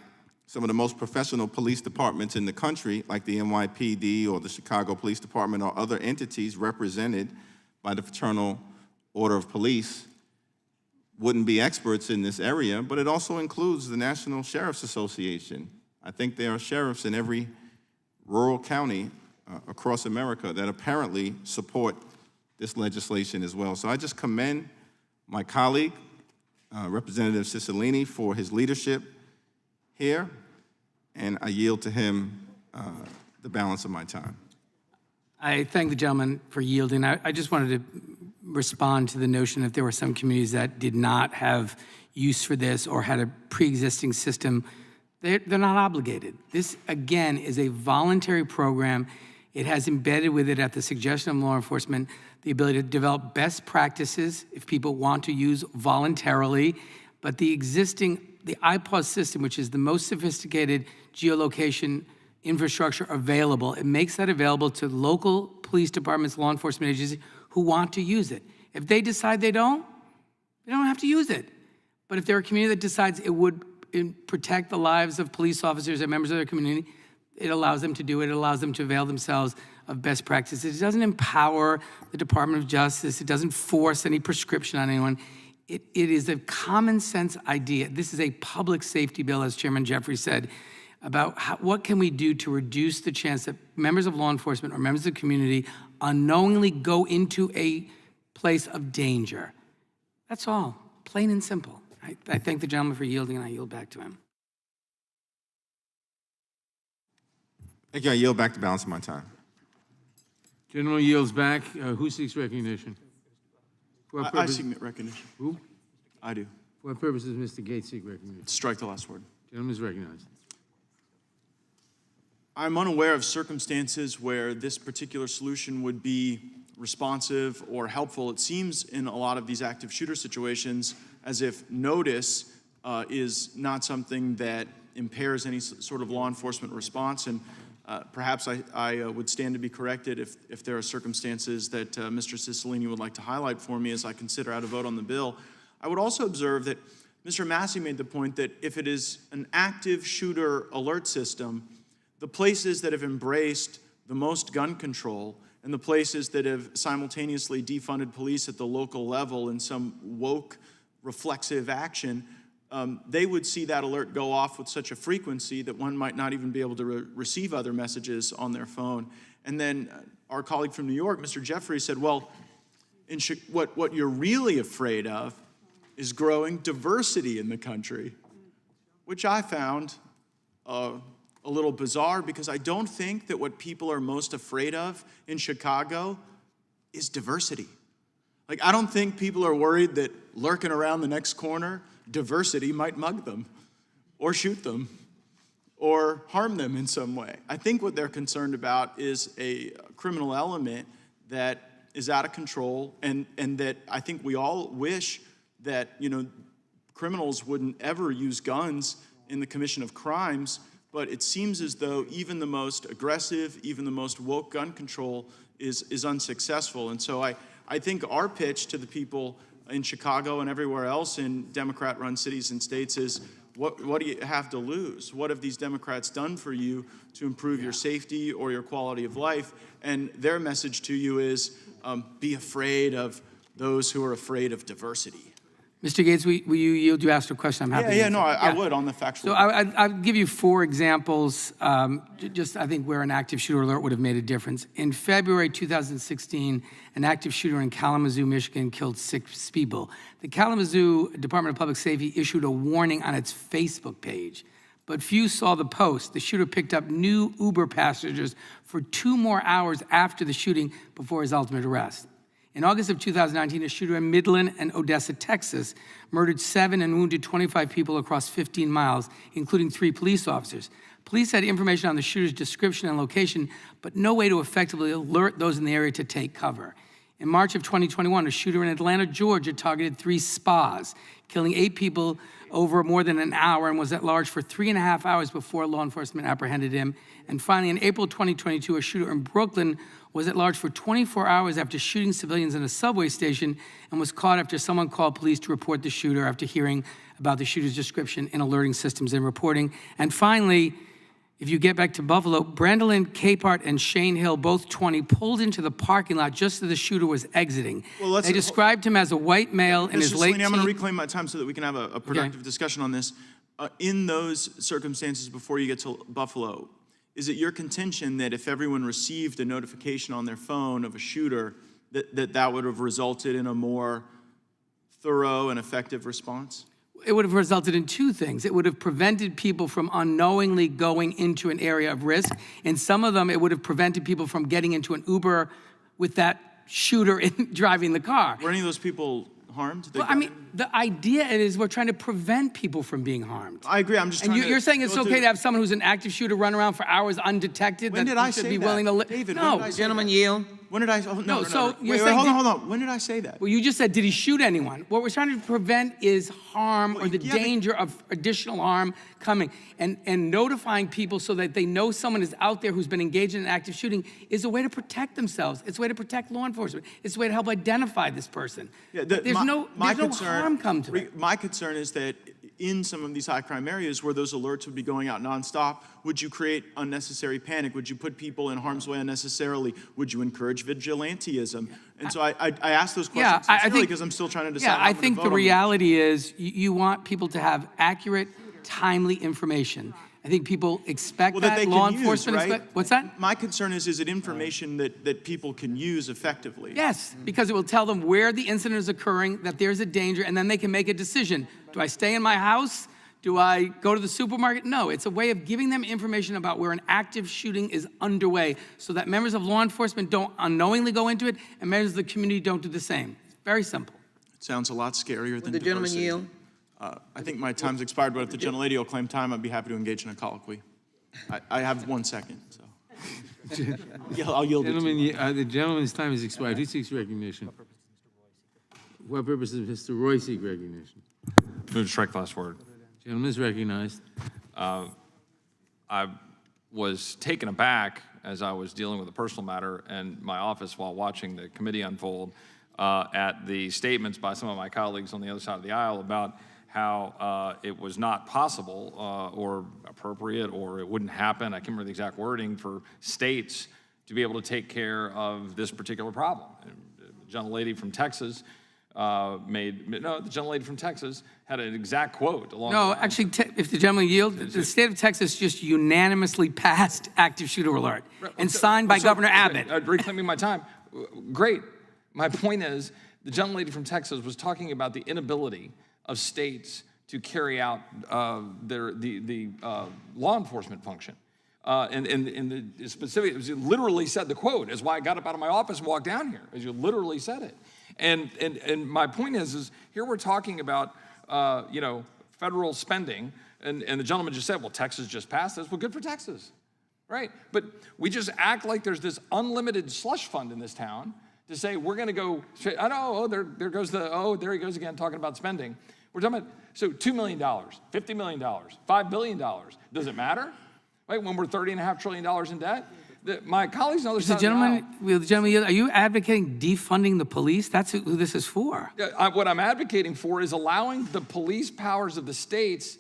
some of the most professional police departments in the country, like the NYPD or the Chicago Police Department or other entities represented by the Fraternal Order of Police, wouldn't be experts in this area, but it also includes the National Sheriff's Association. I think there are sheriffs in every rural county across America that apparently support this legislation as well. So I just commend my colleague, Representative Cicilline, for his leadership here, and I yield to him the balance of my time. I thank the gentleman for yielding. I just wanted to respond to the notion that there were some communities that did not have use for this or had a pre-existing system. They're not obligated. This, again, is a voluntary program. It has embedded with it, at the suggestion of law enforcement, the ability to develop best practices if people want to use voluntarily. But the IPAWS system, which is the most sophisticated geolocation infrastructure available, it makes that available to local police departments, law enforcement agencies who want to use it. If they decide they don't have to use it. But if they're a community that decides it would protect the lives of police officers and members of their community, it allows them to do it. It allows them to avail themselves of best practices. It doesn't empower the Department of Justice. It doesn't force any prescription on anyone. It is a common sense idea. This is a public safety bill, as Chairman Jeffrey said, about what can we do to reduce the chance that members of law enforcement or members of the community unknowingly go into a place of danger. That's all, plain and simple. I thank the gentleman for yielding, and I yield back to him. Thank you. I yield back the balance of my time. General yields back. Who seeks recognition? For what I purpose? seek recognition. Who? I do. For what purpose does Mr. Gates seek recognition? Strike the last word. Gentleman is recognized. I'm unaware of circumstances where this particular solution would be responsive or helpful. It seems in a lot of these active shooter situations as if notice is not something that impairs any sort of law enforcement response. And perhaps I would stand to be corrected if there are circumstances that Mr. Cicilline would like to highlight for me as I consider how to vote on the bill. I would also observe that Mr. Massey made the point that if it is an active shooter alert system, the places that have embraced the most gun control and the places that have simultaneously defunded police at the local level in some woke, reflexive action, they would see that alert go off with such a frequency that one might not even be able to receive other messages on their phone. And then our colleague from New York, Mr. Jeffrey, said, well, what you're really afraid of is growing diversity in the country, which I found a little bizarre because I don't think that what people are most afraid of in Chicago is diversity. Like, I don't think people are worried that lurking around the next corner, diversity might mug them or shoot them or harm them in some way. I think what they're concerned about is a criminal element that is out of control and that I think we all wish that, criminals wouldn't ever use guns in the commission of crimes, but it seems as though even the most aggressive, even the most woke gun control is unsuccessful. And so I think our pitch to the people in Chicago and everywhere else in Democrat-run cities and states is, what do you have to lose? What have these Democrats done for you to improve your safety or your quality of life? And their message to you is, be afraid of those who are afraid of diversity. Mr. Gates, will you yield? You asked a question. I'm happy to answer. I would on the factual. So I'll give you 4 examples, just I think where an active shooter alert would have made a difference. In February 2016, an active shooter in Kalamazoo, Michigan killed 6 people. The Kalamazoo Department of Public Safety issued a warning on its Facebook page, but few saw the post. The shooter picked up new Uber passengers for 2 more hours after the shooting before his ultimate arrest. In August of 2019, a shooter in Midland and Odessa, Texas, murdered 7 and wounded 25 people across 15 miles, including 3 police officers. Police had information on the shooter's description and location, but no way to effectively alert those in the area to take cover. In March of 2021, a shooter in Atlanta, Georgia, targeted 3 spas, killing 8 people over more than an hour and was at large for 3.5 hours before law enforcement apprehended him. And finally, in April 2022, a shooter in Brooklyn was at large for 24 hours after shooting civilians in a subway station and was caught after someone called police to report the shooter after hearing about the shooter's description in alerting systems and reporting. And finally, if you get back to Buffalo, Brandolyn Capehart and Shane Hill, both 20, pulled into the parking lot just as the shooter was exiting. Well, they described him as a white male in his late teens. I'm going to reclaim my time so that we can have a productive discussion on this. In those circumstances, before you get to Buffalo, is it your contention that if everyone received a notification on their phone of a shooter, that would have resulted in a more thorough and effective response? It would have resulted in 2 things. It would have prevented people from unknowingly going into an area of risk. And some of them, it would have prevented people from getting into an Uber with that shooter driving the car. Were any of those people harmed? Well, I mean, the idea is we're trying to prevent people from being harmed. I agree. I'm just and trying to... you're saying it's okay to have someone who's an active shooter run around for hours undetected? When did I say that? David, when did I say Gentlemen, yield. When did I? Oh, no. So you're wait, saying hold on. When did I say that? Well, you just said, did he shoot anyone? What we're trying to prevent is harm or the danger of additional harm coming. And notifying people so that they know someone is out there who's been engaged in an active shooting is a way to protect themselves. It's a way to protect law enforcement. It's a way to help identify this person. Yeah, there's no harm come to it. My concern is that in some of these high crime areas where those alerts would be going out nonstop, would you create unnecessary panic? Would you put people in harm's way unnecessarily? Would you encourage vigilantism? And so I ask those questions sincerely because I'm still trying to decide. Yeah, I think the reality is you want people to have accurate, timely information. I think people expect that law enforcement. Right? What's that? My concern is it information that people can use effectively? Yes, because it will tell them where the incident is occurring, that there's a danger, and then they can make a decision. Do I stay in my house? Do I go to the supermarket? No, it's a way of giving them information about where an active shooting is underway so that members of law enforcement don't unknowingly go into it and members of the community don't do the same. It's very simple. It sounds a lot scarier than The gentleman diversity. yield. I think my time's expired, but if the gentlelady will claim time, I'd be happy to engage in a colloquy. I have 1 second, so. Yeah, I'll yield it to you. Gentlemen, the gentleman's time has expired. Who seeks recognition? What purpose does Mr. Roy seek recognition? Move to strike the last word. Gentleman is recognized. I was taken aback as I was dealing with a personal matter in my office while watching the committee unfold at the statements by some of my colleagues on the other side of the aisle about how it was not possible or appropriate or it wouldn't happen, I can't remember the exact wording, for states to be able to take care of this particular problem. The gentlelady from Texas the gentlelady from Texas had an exact quote along. No, actually, if the gentleman yield, the state of Texas just unanimously passed active shooter alert and signed by Governor Abbott. Reclaiming my time. Great. My point is, the gentlelady from Texas was talking about the inability of states to carry out the law enforcement function. And the specific, as you literally said, the quote is why I got up out of my office and walked down here, as you literally said it. And my point is here we're talking about, federal spending, and the gentleman just said, well, Texas just passed this. Well, good for Texas, right? But we just act like there's this unlimited slush fund in this town to say we're going to go, there he goes again talking about spending. We're talking about, so $2 million, $50 million, $5 billion. Does it matter? Right, when we're $30.5 trillion in debt? My colleagues on the other side of the aisle, Are you advocating defunding the police? That's who this is for. what I'm advocating for is allowing the police powers of the states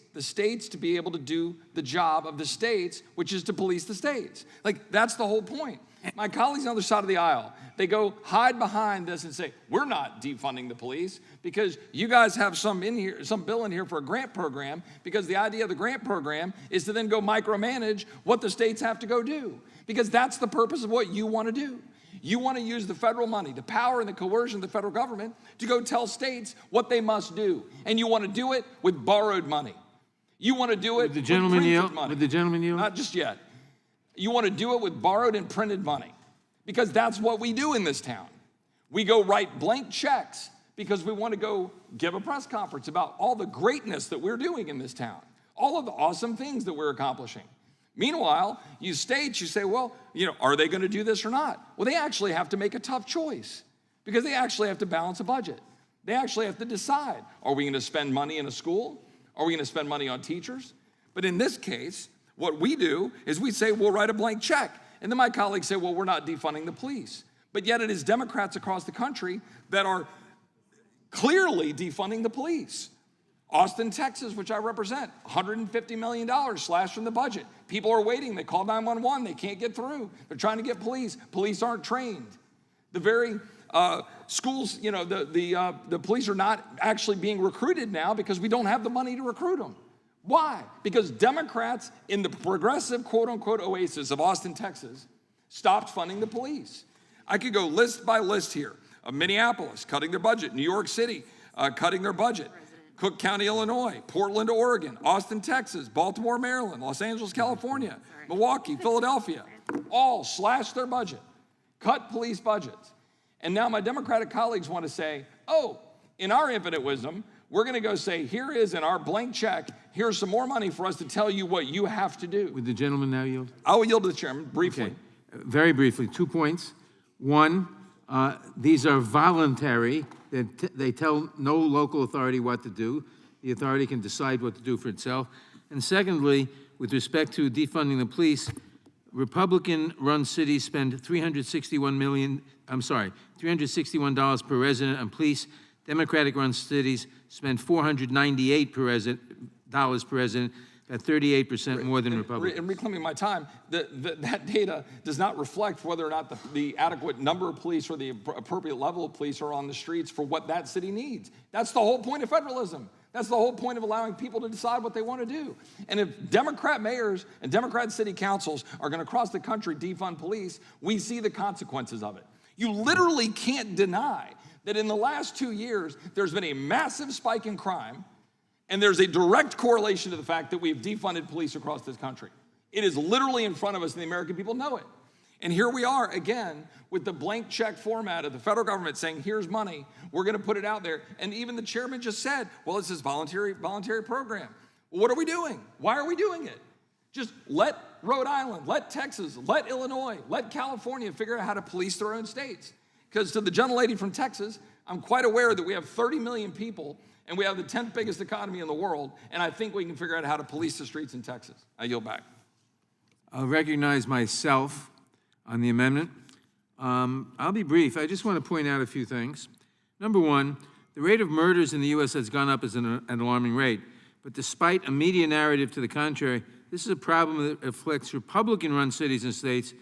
to be able to do the job of the states, which is to police the states. Like, that's the whole point. My colleagues on the other side of the aisle, they go hide behind this and say, we're not defunding the police because you guys have some bill in here for a grant program, because the idea of the grant program is to then go micromanage what the states have to go do, because that's the purpose of what you want to do. You want to use the federal money, the power and the coercion of the federal government to go tell states what they must do. And you want to do it with borrowed money. You want to do it with printed money. Would the gentleman yield? Not just yet. You want to do it with borrowed and printed money, because that's what we do in this town. We go write blank checks because we want to go give a press conference about all the greatness that we're doing in this town, all of the awesome things that we're accomplishing. Meanwhile, you say, well, are they going to do this or not? Well, they actually have to make a tough choice, because they actually have to balance a budget. They actually have to decide, are we going to spend money in a school? Are we going to spend money on teachers? But in this case, what we do is we say, we'll write a blank check. And then my colleagues say, well, we're not defunding the police. But yet it is Democrats across the country that are clearly defunding the police. Austin, Texas, which I represent, $150 million slashed from the budget. People are waiting. They call 911. They can't get through. They're trying to get police. Police aren't trained. The very schools, the police are not actually being recruited now because we don't have the money to recruit them. Why? Because Democrats in the progressive, quote-unquote, oasis of Austin, Texas, stopped funding the police. I could go list by list here of Minneapolis cutting their budget, New York City cutting their budget, Cook County, Illinois, Portland, Oregon, Austin, Texas, Baltimore, Maryland, Los Angeles, California, Milwaukee, Philadelphia, all slashed their budget, cut police budgets. And now my Democratic colleagues want to say, oh, in our infinite wisdom, we're going to go say, here is in our blank check, here's some more money for us to tell you what you have to do. Would the gentleman now yield? I will yield to the chairman briefly. Okay. Very briefly, 2 points. One, these are voluntary. They tell no local authority what to do. The authority can decide what to do for itself. And secondly, with respect to defunding the police, Republican-run cities spend $361 per resident on police. Democratic-run cities spend $498 per resident, at 38% more than Republicans. In reclaiming my time, that data does not reflect whether or not the adequate number of police or the appropriate level of police are on the streets for what that city needs. That's the whole point of federalism. That's the whole point of allowing people to decide what they want to do. And if Democrat mayors and Democrat city councils are going to across the country defund police, we see the consequences of it. You literally can't deny that in the last 2 years, there's been a massive spike in crime, and there's a direct correlation to the fact that we've defunded police across this country. It is literally in front of us, and the American people know it. And here we are again with the blank check format of the federal government saying, here's money, we're going to put it out there. And even the chairman just said, well, it's this voluntary program. Well, what are we doing? Why are we doing it? Just let Rhode Island, let Texas, let Illinois, let California figure out how to police their own states. Because to the gentlelady from Texas, I'm quite aware that we have 30 million people and we have the 10th biggest economy in the world, and I think we can figure out how to police the streets in Texas. I yield back. I'll recognize myself on the amendment. I'll be brief. I just want to point out a few things. Number one, the rate of murders in the U.S. has gone up at an alarming rate. But despite a media narrative to the contrary, this is a problem that afflicts Republican-run cities and states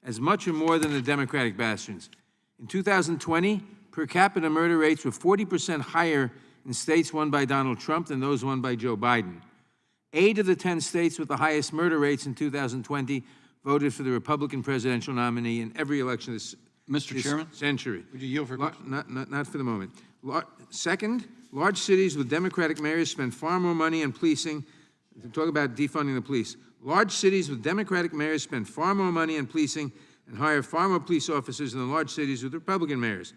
as much or more than the Democratic bastions. In 2020, per capita murder rates were 40% higher in states won by Donald Trump than those won by Joe Biden. 8 of the 10 states with the highest murder rates in 2020 voted for the Republican presidential nominee in every election this Chairman? century. Would you yield for a question? Not for the moment. Second, large cities with Democratic mayors spend far more money on policing. Talk about defunding the police. Large cities with Democratic mayors spend far more money on policing and hire far more police officers than the large cities with Republican mayors.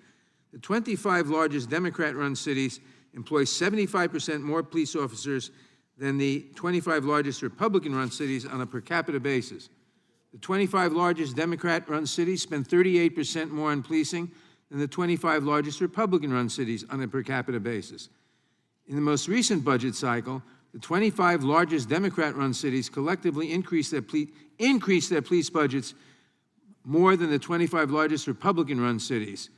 The 25 largest Democrat-run cities employ 75% more police officers than the 25 largest Republican-run cities on a per capita basis. The 25 largest Democrat-run cities spend 38% more on policing than the 25 largest Republican-run cities on a per capita basis. In the most recent budget cycle, the 25 largest Democrat-run cities collectively increased their police budgets more than the 25 largest Republican-run cities.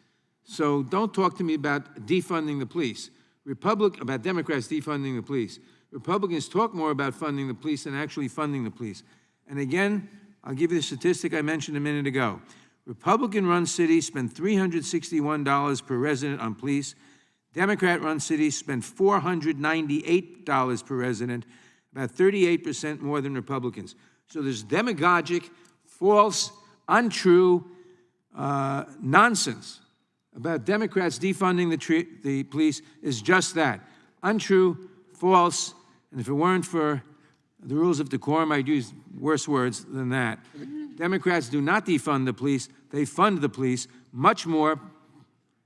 So don't talk to me about defunding the police. About Democrats defunding the police. Republicans talk more about funding the police than actually funding the police. And again, I'll give you the statistic I mentioned a minute ago. Republican-run cities spend $361 per resident on police. Democrat-run cities spend $498 per resident, about 38% more than Republicans. So this demagogic, false, untrue nonsense about Democrats defunding the police is just that. Untrue, false, and if it weren't for the rules of decorum, I'd use worse words than that. Democrats do not defund the police. They fund the police much more,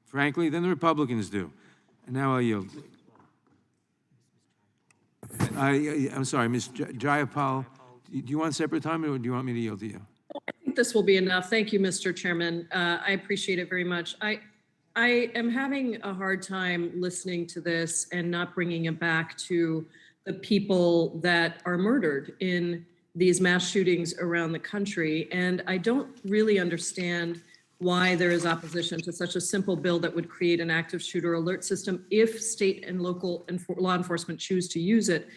frankly, than the Republicans do. And now I'll yield. I'm sorry, Ms. Jayapal, do you want separate time or do you want me to yield to you? I think this will be enough. Thank you, Mr. Chairman. I appreciate it very much. I am having a hard time listening to this and not bringing it back to the people that are murdered in these mass shootings around the country. And I don't really understand why there is opposition to such a simple bill that would create an active shooter alert system if state and local law enforcement choose to use it.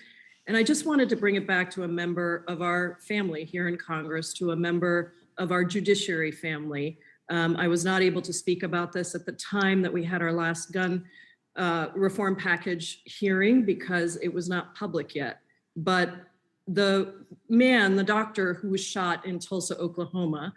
And I just wanted to bring it back to a member of our family here in Congress, to a member of our judiciary family. I was not able to speak about this at the time that we had our last gun reform package hearing because it was not public yet. But the doctor who was shot in Tulsa, Oklahoma,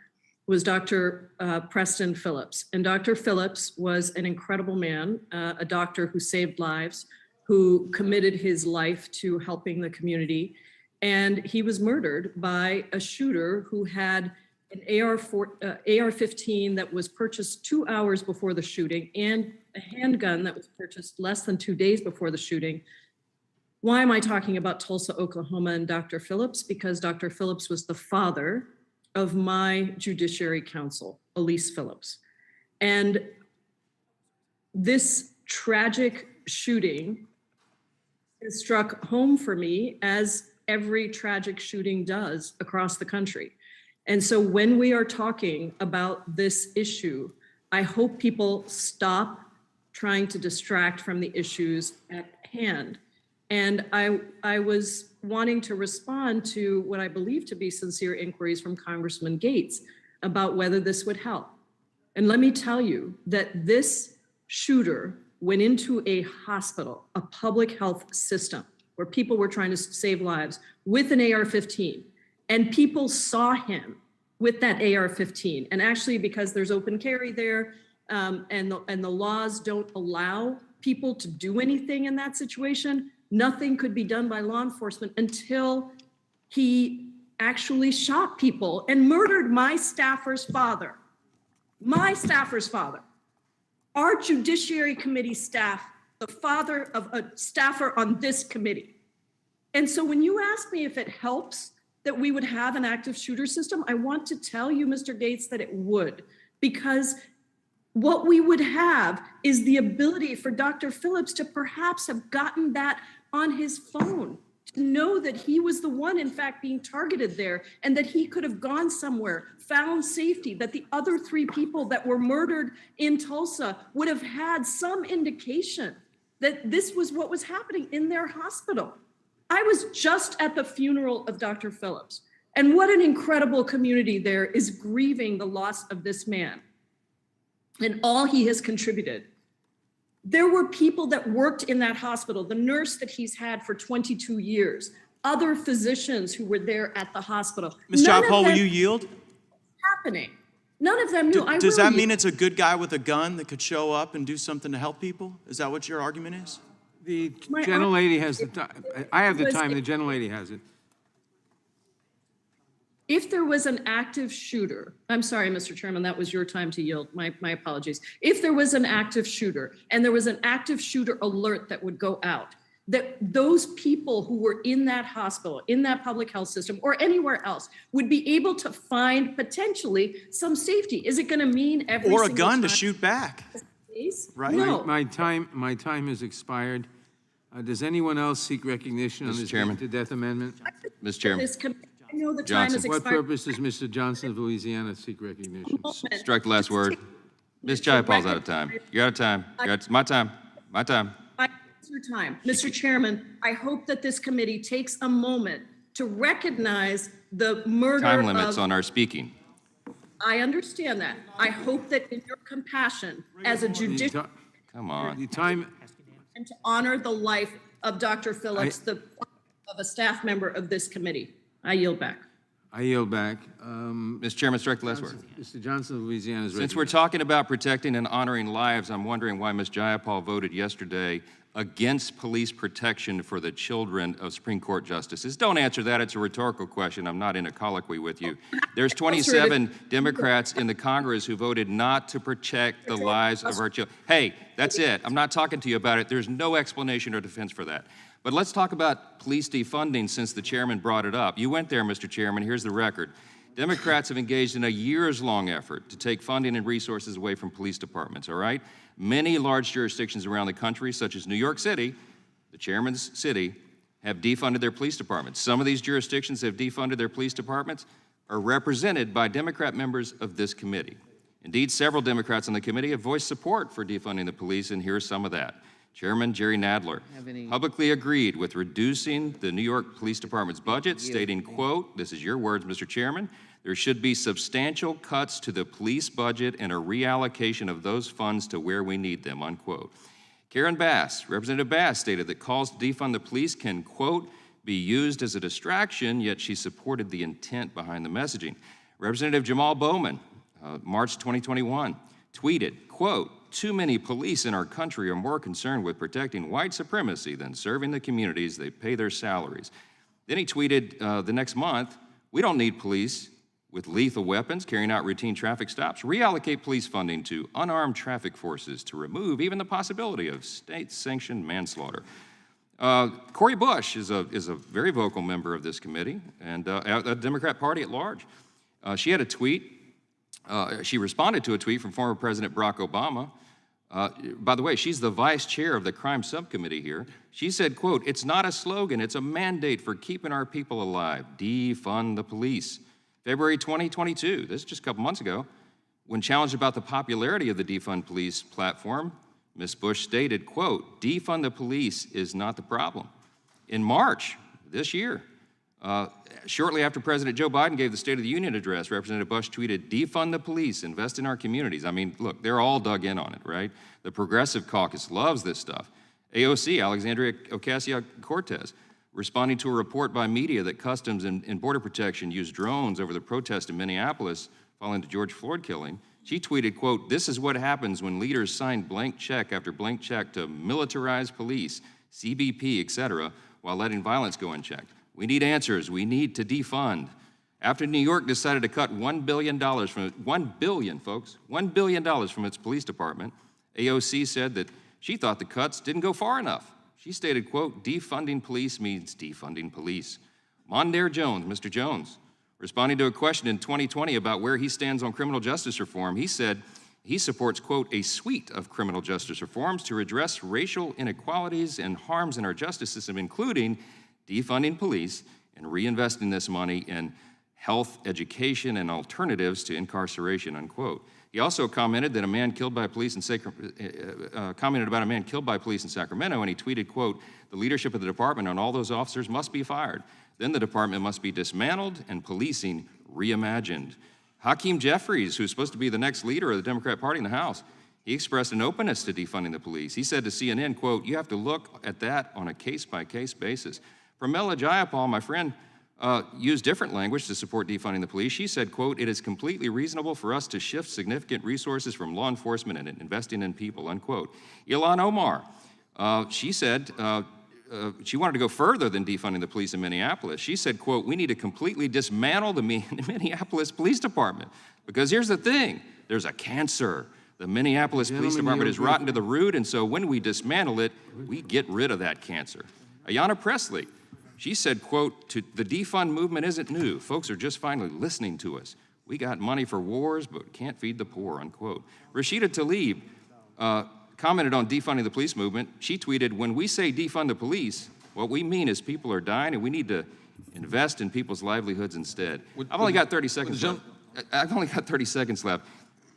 was Dr. Preston Phillips. And Dr. Phillips was an incredible man, a doctor who saved lives, who committed his life to helping the community. And he was murdered by a shooter who had an AR-15 that was purchased 2 hours before the shooting and a handgun that was purchased less than 2 days before the shooting. Why am I talking about Tulsa, Oklahoma and Dr. Phillips? Because Dr. Phillips was the father of my judiciary counsel, Elise Phillips. And this tragic shooting has struck home for me, as every tragic shooting does across the country. And so when we are talking about this issue, I hope people stop trying to distract from the issues at hand. And I was wanting to respond to what I believe to be sincere inquiries from Congressman Gates about whether this would help. And let me tell you that this shooter went into a hospital, a public health system, where people were trying to save lives with an AR-15. And people saw him with that AR-15. And actually, because there's open carry there, and the laws don't allow people to do anything in that situation, nothing could be done by law enforcement until he actually shot people and murdered my staffer's father. My staffer's father. Our Judiciary Committee staff, the father of a staffer on this committee. And so when you ask me if it helps that we would have an active shooter system? I want to tell you, Mr. Gates, that it would, because what we would have is the ability for Dr. Phillips to perhaps have gotten that on his phone, to know that he was the one, in fact, being targeted there, and that he could have gone somewhere, found safety, that the other 3 people that were murdered in Tulsa would have had some indication that this was what was happening in their hospital. I was just at the funeral of Dr. Phillips, and what an incredible community there is grieving the loss of this man and all he has contributed. There were people that worked in that hospital, the nurse that he's had for 22 years, other physicians who were there at the hospital. Ms. None of Jayapal, will them you yield? happening. None of them knew. Does that mean it's a good guy with a gun that could show up and do something to help people? Is that what your argument is? The gentlelady has the time. I have the time, the gentlelady has it. If there was an active shooter, I'm sorry, Mr. Chairman, that was your time to yield. My apologies. If there was an active shooter and there was an active shooter alert that would go out, that those people who were in that hospital, in that public health system, or anywhere else would be able to find potentially some safety. Is it going to mean every Or a single gun to time? shoot back? Right? No. My time has expired. Does anyone else seek recognition on Mr. this Chairman. to death amendment? Mr. Chairman. This I know the time Johnson. is What expired. purpose does Mr. Johnson of Louisiana seek recognition? Strike the last word. Ms. Jayapal's out of time. You're out of time. My time. My time. It's your time. Mr. Chairman, I hope that this committee takes a moment to recognize the murder Time limits of, on our speaking. I understand that. I hope that in your compassion as a judicial Come on. The time, and to honor the life of Dr. Phillips, of a staff member of this committee. I yield back. I yield back. Mr. Chairman, strike the last word. Mr. Johnson of Louisiana is ready. Since we're talking about protecting and honoring lives, I'm wondering why Ms. Jayapal voted yesterday against police protection for the children of Supreme Court justices. Don't answer that. It's a rhetorical question. I'm not in a colloquy with you. There's 27 Democrats in the Congress who voted not to protect the lives of our children. Hey, that's it. I'm not talking to you about it. There's no explanation or defense for that. But let's talk about police defunding since the chairman brought it up. You went there, Mr. Chairman. Here's the record. Democrats have engaged in a years-long effort to take funding and resources away from police departments, all right? Many large jurisdictions around the country, such as New York City, the chairman's city, have defunded their police departments. Some of these jurisdictions have defunded their police departments are represented by Democrat members of this committee. Indeed, several Democrats on the committee have voiced support for defunding the police, and here's some of that. Chairman Jerry Nadler publicly agreed with reducing the New York Police Department's budget, stating, quote, this is your words, Mr. Chairman, there should be substantial cuts to the police budget and a reallocation of those funds to where we need them, unquote. Karen Bass, Representative Bass, stated that calls to defund the police can, quote, be used as a distraction, yet she supported the intent behind the messaging. Representative Jamal Bowman, March 2021, tweeted, quote, too many police in our country are more concerned with protecting white supremacy than serving the communities they pay their salaries. Then he tweeted the next month, we don't need police with lethal weapons carrying out routine traffic stops. Reallocate police funding to unarmed traffic forces to remove even the possibility of state-sanctioned manslaughter. Cori Bush is a very vocal member of this committee and a Democrat Party at large. She had a tweet. She responded to a tweet from former President Barack Obama. By the way, she's the vice chair of the crime subcommittee here. She said, quote, it's not a slogan, it's a mandate for keeping our people alive. Defund the police. February 2022, this is just a couple months ago, when challenged about the popularity of the Defund Police platform, Ms. Bush stated, quote, defund the police is not the problem. In March this year, shortly after President Joe Biden gave the State of the Union address, Representative Bush tweeted, defund the police, invest in our communities. I mean, look, they're all dug in on it, right? The Progressive Caucus loves this stuff. AOC, Alexandria Ocasio-Cortez, responding to a report by media that Customs and Border Protection used drones over the protest in Minneapolis following the George Floyd killing, she tweeted, quote, this is what happens when leaders sign blank check after blank check to militarize police, CBP, et cetera, while letting violence go unchecked. We need answers. We need to defund. After New York decided to cut $1 billion from $1 billion, folks, $1 billion from its police department, AOC said that she thought the cuts didn't go far enough. She stated, quote, defunding police means defunding police. Mondaire Jones, Mr. Jones, responding to a question in 2020 about where he stands on criminal justice reform, he said he supports, quote, a suite of criminal justice reforms to address racial inequalities and harms in our justice system, including defunding police and reinvesting this money in health, education, and alternatives to incarceration, unquote. He also commented that a man killed by police in commented about a man killed by police in Sacramento, and he tweeted, quote, the leadership of the department and all those officers must be fired. Then the department must be dismantled and policing reimagined. Hakeem Jeffries, who's supposed to be the next leader of the Democrat Party in the House, he expressed an openness to defunding the police. He said to CNN, quote, you have to look at that on a case-by-case basis. Pramila Jayapal, my friend, used different language to support defunding the police. She said, quote, it is completely reasonable for us to shift significant resources from law enforcement and investing in people, unquote. Ilhan Omar, she said she wanted to go further than defunding the police in Minneapolis. She said, quote, we need to completely dismantle the Minneapolis Police Department. Because here's the thing, there's a cancer. The Minneapolis Police Department is rotten to the root, and so when we dismantle it, we get rid of that cancer. Ayanna Pressley, she said, quote, the defund movement isn't new. Folks are just finally listening to us. We got money for wars, but can't feed the poor, unquote. Rashida Tlaib commented on defunding the police movement. She tweeted, when we say defund the police, what we mean is people are dying and we need to invest in people's livelihoods instead. I've only got 30 seconds left. I've only got 30 seconds left.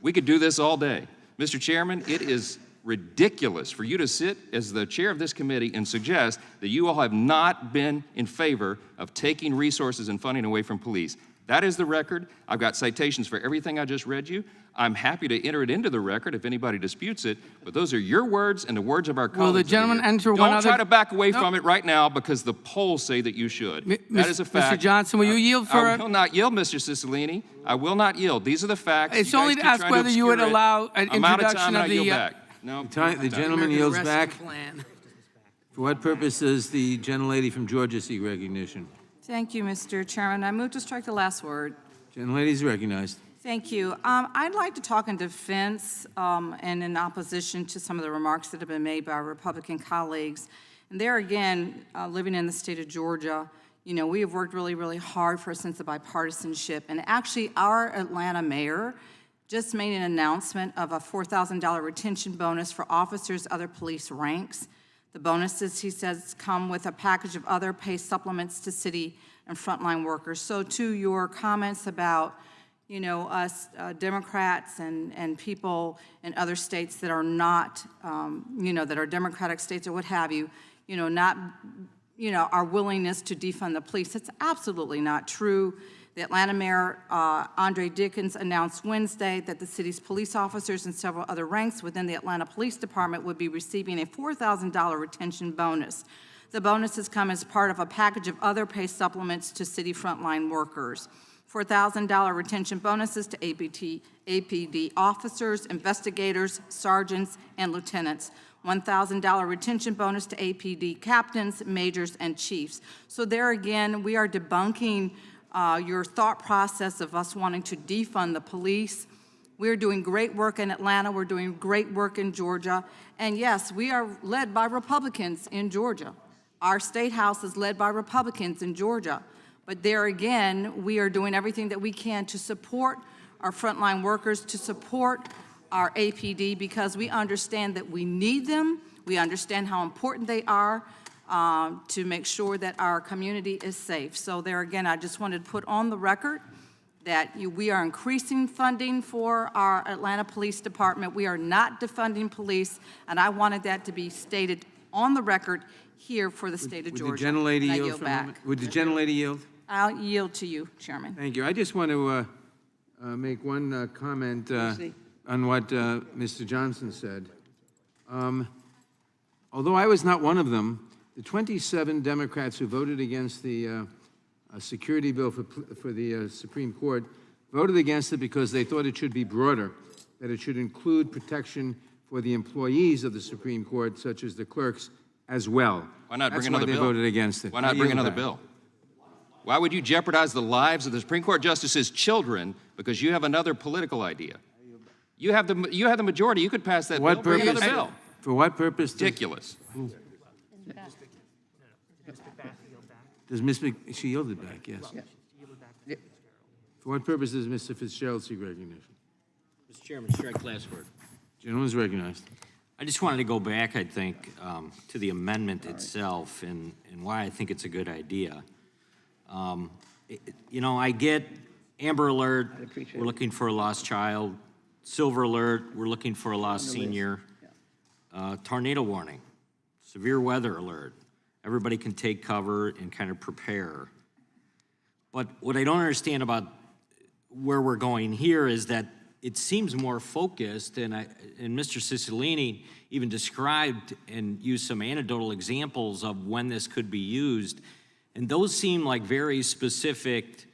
We could do this all day. Mr. Chairman, it is ridiculous for you to sit as the chair of this committee and suggest that you all have not been in favor of taking resources and funding away from police. That is the record. I've got citations for everything I just read you. I'm happy to enter it into the record if anybody disputes it, but those are your words and the words of our colleagues. Will the gentleman enter one Don't other? try to back away from it right now because the polls say that you should. That is a fact. Mr. Johnson, will you yield for I will not yield, Mr. Cicilline. I will not yield. These are the facts. It's You guys only to keep ask trying whether you would obscure it. allow an I'm out of introduction time and I of yield the, back. No. The gentleman yields back. For what purpose does the gentlelady from Georgia seek recognition? Thank you, Mr. Chairman. I move to strike the last word. Gentlelady is recognized. Thank you. I'd like to talk in defense and in opposition to some of the remarks that have been made by our Republican colleagues. And there again, living in the state of Georgia, you know, we have worked really, really hard for a sense of bipartisanship. And actually, our Atlanta mayor just made an announcement of a $4,000 retention bonus for officers, other police ranks. The bonuses, he says, come with a package of other pay supplements to city and frontline workers. So to your comments about, you know, us Democrats and people in other states that are not, you know, that are Democratic states or what have you, you know, not, you know, our willingness to defund the police. It's absolutely not true. The Atlanta Mayor, Andre Dickens, announced Wednesday that the city's police officers and several other ranks within the Atlanta Police Department would be receiving a $4,000 retention bonus. The bonuses come as part of a package of other pay supplements to city frontline workers. $4,000 retention bonuses to APD officers, investigators, sergeants, and lieutenants. $1,000 retention bonus to APD captains, majors, and chiefs. So there again, we are debunking your thought process of us wanting to defund the police. We're doing great work in Atlanta. We're doing great work in Georgia. And yes, we are led by Republicans in Georgia. Our state house is led by Republicans in Georgia. But there again, we are doing everything that we can to support our frontline workers, to support our APD, because we understand that we need them. We understand how important they are to make sure that our community is safe. So there again, I just wanted to put on the record that we are increasing funding for our Atlanta Police Department. We are not defunding police, and I wanted that to be stated on the record here for the state of Georgia. Would the gentlelady And I yield for a back. moment? Would the gentlelady yield? I'll yield to you, Chairman. Thank you. I just want to make one comment on what Mr. Johnson said. Although I was not one of them, the 27 Democrats who voted against the security bill for the Supreme Court voted against it because they thought it should be broader, that it should include protection for the employees of the Supreme Court, such as the clerks, as well. Why not bring That's another why bill? they voted against it. Why not bring another bill? Why would you jeopardize the lives of the Supreme Court justices' children because you have another political idea? You have the majority. You could pass that bill. Bring another bill. For what purpose? Ridiculous. Does Ms. She yielded back, yes. For what purpose does Mr. Fitzgerald seek recognition? Mr. Chairman, Shrek Glassberg. Gentleman is recognized. I just wanted to go back, I think, to the amendment itself and why I think it's a good idea. You know, I get Amber Alert, we're looking for a lost child. Silver Alert, we're looking for a lost senior. Tornado warning, severe weather alert. Everybody can take cover and kind of prepare. But what I don't understand about where we're going here is that it seems more focused, and Mr. Cicilline even described and used some anecdotal examples of when this could be used, and those seem like very specific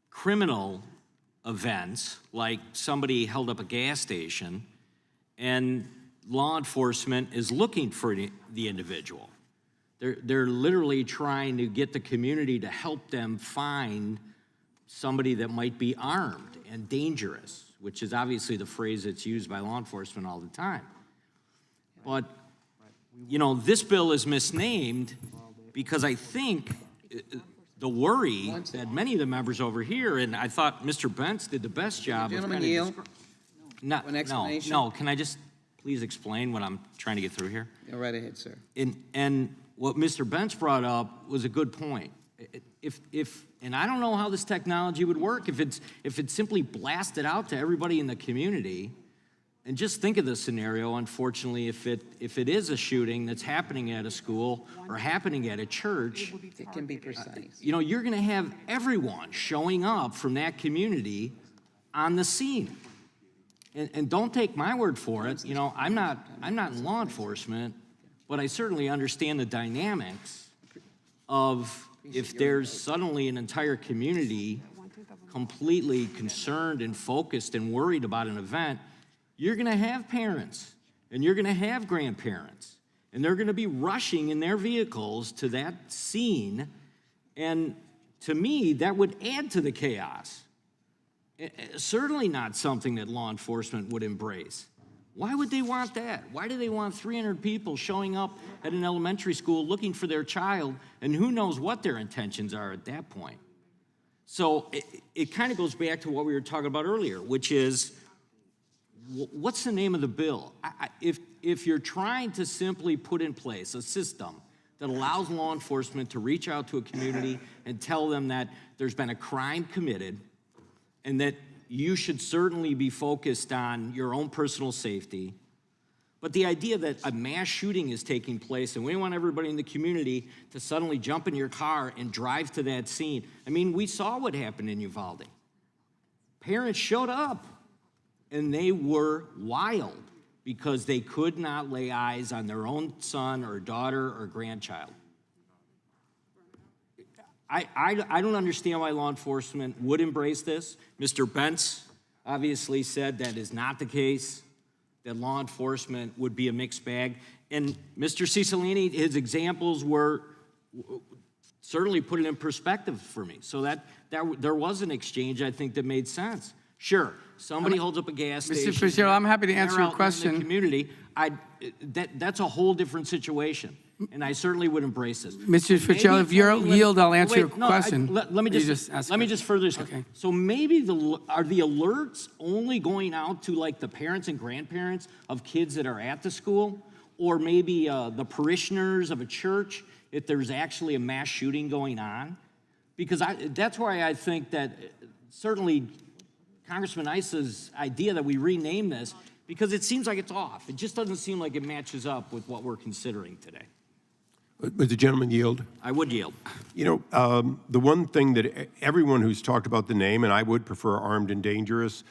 criminal events, like somebody held up a gas station, and law enforcement is looking for the individual. They're literally trying to get the community to help them find somebody that might be armed and dangerous, which is obviously the phrase that's used by law enforcement all the time. But, you know, this bill is misnamed because I think the worry that many of the members over here, and I thought Mr. Bentz did the best job of Gentleman kind of yield. No, An explanation? no, can I just please explain what I'm trying to get through here? Go right ahead, sir. And what Mr. Bentz brought up was a good point. And I don't know how this technology would work if it's simply blasted out to everybody in the community. And just think of the scenario, unfortunately, if it is a shooting that's happening at a school or happening at a church, It can be precise. you know, you're gonna have everyone showing up from that community on the scene. And don't take my word for it, you know, I'm not in law enforcement, but I certainly understand the dynamics of if there's suddenly an entire community completely concerned and focused and worried about an event, you're gonna have parents and you're gonna have grandparents and they're gonna be rushing in their vehicles to that scene. And to me, that would add to the chaos. Certainly not something that law enforcement would embrace. Why would they want that? Why do they want 300 people showing up at an elementary school looking for their child, and who knows what their intentions are at that point? So it kind of goes back to what we were talking about earlier, which is, what's the name of the bill? If you're trying to simply put in place a system that allows law enforcement to reach out to a community and tell them that there's been a crime committed and that you should certainly be focused on your own personal safety. But the idea that a mass shooting is taking place and we want everybody in the community to suddenly jump in your car and drive to that scene. I mean, we saw what happened in Uvalde. Parents showed up and they were wild because they could not lay eyes on their own son or daughter or grandchild. I don't understand why law enforcement would embrace this. Mr. Bentz obviously said that is not the case, that law enforcement would be a mixed bag. And Mr. Cicilline, his examples were certainly put it in perspective for me. So that there was an exchange, I think, that made sense. Sure, somebody holds up a gas station. Mr. Fitzgerald, I'm happy to they're answer your out in question. the community, that's a whole different situation. And I certainly would embrace this. Mr. Fitzgerald, if you're yield, I'll answer your question. Let me You just ask let me it. just further discuss. Okay. So maybe are the alerts only going out to like the parents and grandparents of kids that are at the school, or maybe the parishioners of a church if there's actually a mass shooting going on? Because that's why I think that certainly Congressman Issa's idea that we rename this, because it seems like it's off. It just doesn't seem like it matches up with what we're considering today. Would the gentleman yield? I would yield. You know, the one thing that everyone who's talked about the name, and I would prefer armed and dangerous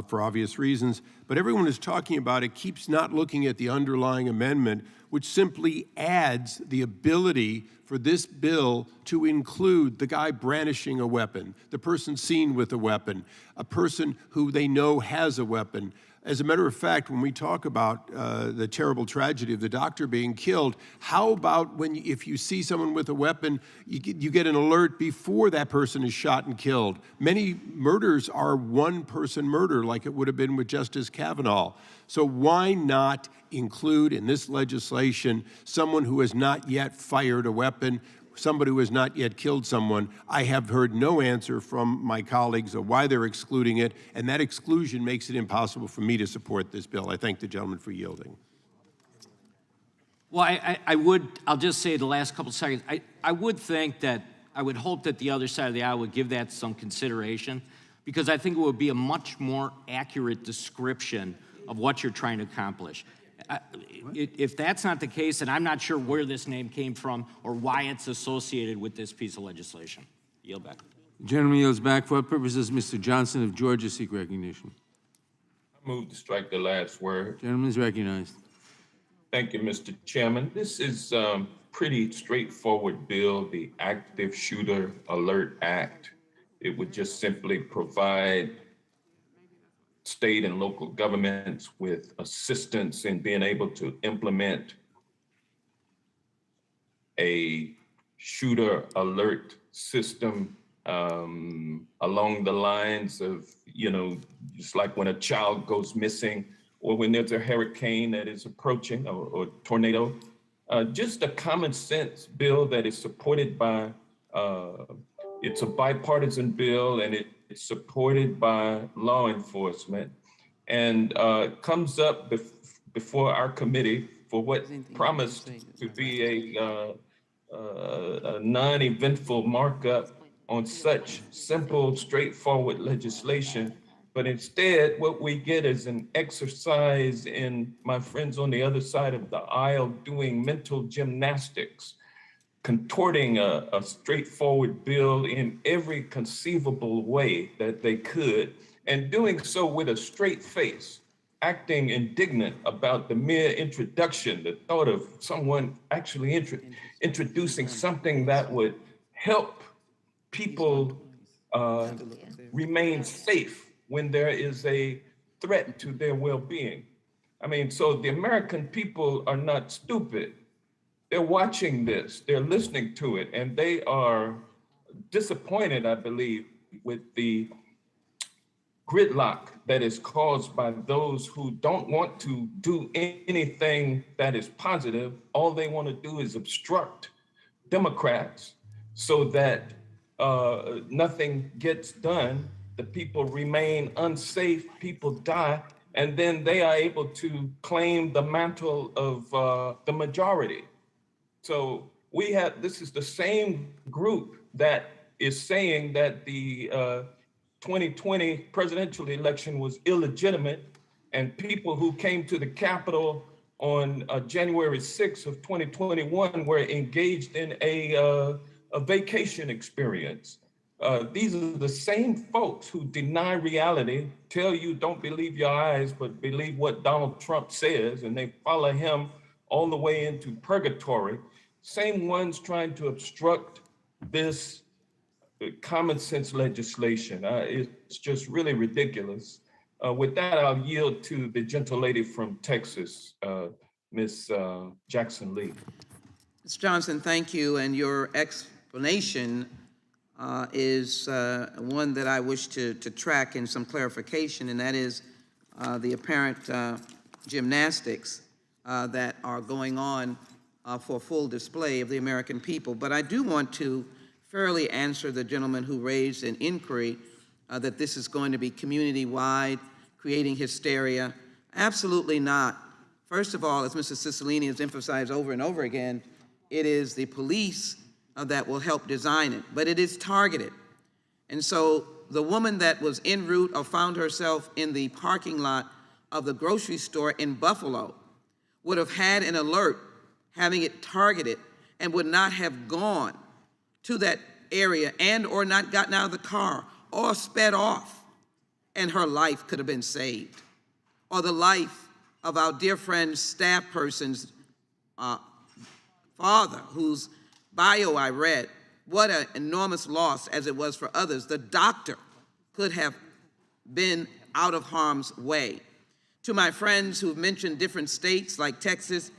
for obvious reasons, but everyone who's talking about it keeps not looking at the underlying amendment, which simply adds the ability for this bill to include the guy brandishing a weapon, the person seen with a weapon, a person who they know has a weapon. As a matter of fact, when we talk about the terrible tragedy of the doctor being killed, how about if you see someone with a weapon, you get an alert before that person is shot and killed? Many murders are one-person murder, like it would have been with Justice Kavanaugh. So why not include in this legislation someone who has not yet fired a weapon? somebody who has not yet killed someone. I have heard no answer from my colleagues of why they're excluding it, and that exclusion makes it impossible for me to support this bill. I thank the gentleman for yielding. Well, I'll just say the last couple seconds, I would think that, I would hope that the other side of the aisle would give that some consideration, because I think it would be a much more accurate description of what you're trying to accomplish. If that's not the case, then I'm not sure where this name came from or why it's associated with this piece of legislation. Yield back. The gentleman yields back. For what purposes Mr. Johnson of Georgia seek recognition? I move to strike the last word. Gentleman is recognized. Thank you, Mr. Chairman. This is a pretty straightforward bill, the Active Shooter Alert Act. It would just simply provide state and local governments with assistance in being able to implement a shooter alert system along the lines of, just like when a child goes missing or when there's a hurricane that is approaching or tornado. Just a common sense bill that is supported by, it's a bipartisan bill, and it's supported by law enforcement, and comes up before our committee for what promised to be a non-eventful markup on such simple, straightforward legislation. But instead, what we get is an exercise in my friends on the other side of the aisle doing mental gymnastics, contorting a straightforward bill in every conceivable way that they could, and doing so with a straight face, acting indignant about the mere introduction, the thought of someone actually introducing something that would help people remain safe when there is a threat to their well-being. I mean, so the American people are not stupid. They're watching this, they're listening to it, and they are disappointed, I believe, with the gridlock that is caused by those who don't want to do anything that is positive. All they want to do is obstruct Democrats so that nothing gets done. The people remain unsafe, people die, and then they are able to claim the mantle of the majority. So this is the same group that is saying that the 2020 presidential election was illegitimate, and people who came to the Capitol on January 6th of 2021 were engaged in a vacation experience. These are the same folks who deny reality, tell you don't believe your eyes, but believe what Donald Trump says, and they follow him all the way into purgatory. Same ones trying to obstruct this common sense legislation. It's just really ridiculous. With that, I'll yield to the gentle lady from Texas, Ms. Jackson Lee. Ms. Johnson, thank you, and your explanation is one that I wish to track in some clarification, and that is the apparent gymnastics that are going on for full display of the American people. But I do want to fairly answer the gentleman who raised an inquiry that this is going to be community-wide, creating hysteria. Absolutely not. First of all, as Mr. Cicilline has emphasized over and over again, it is the police that will help design it, but it is targeted. And so the woman that was en route or found herself in the parking lot of the grocery store in Buffalo would have had an alert having it targeted and would not have gone to that area and or not gotten out of the car or sped off, and her life could have been saved. Or the life of our dear friend, staff person's father, whose bio I read. What an enormous loss as it was for others. The doctor could have been out of harm's way. To my friends who've mentioned different states like Texas,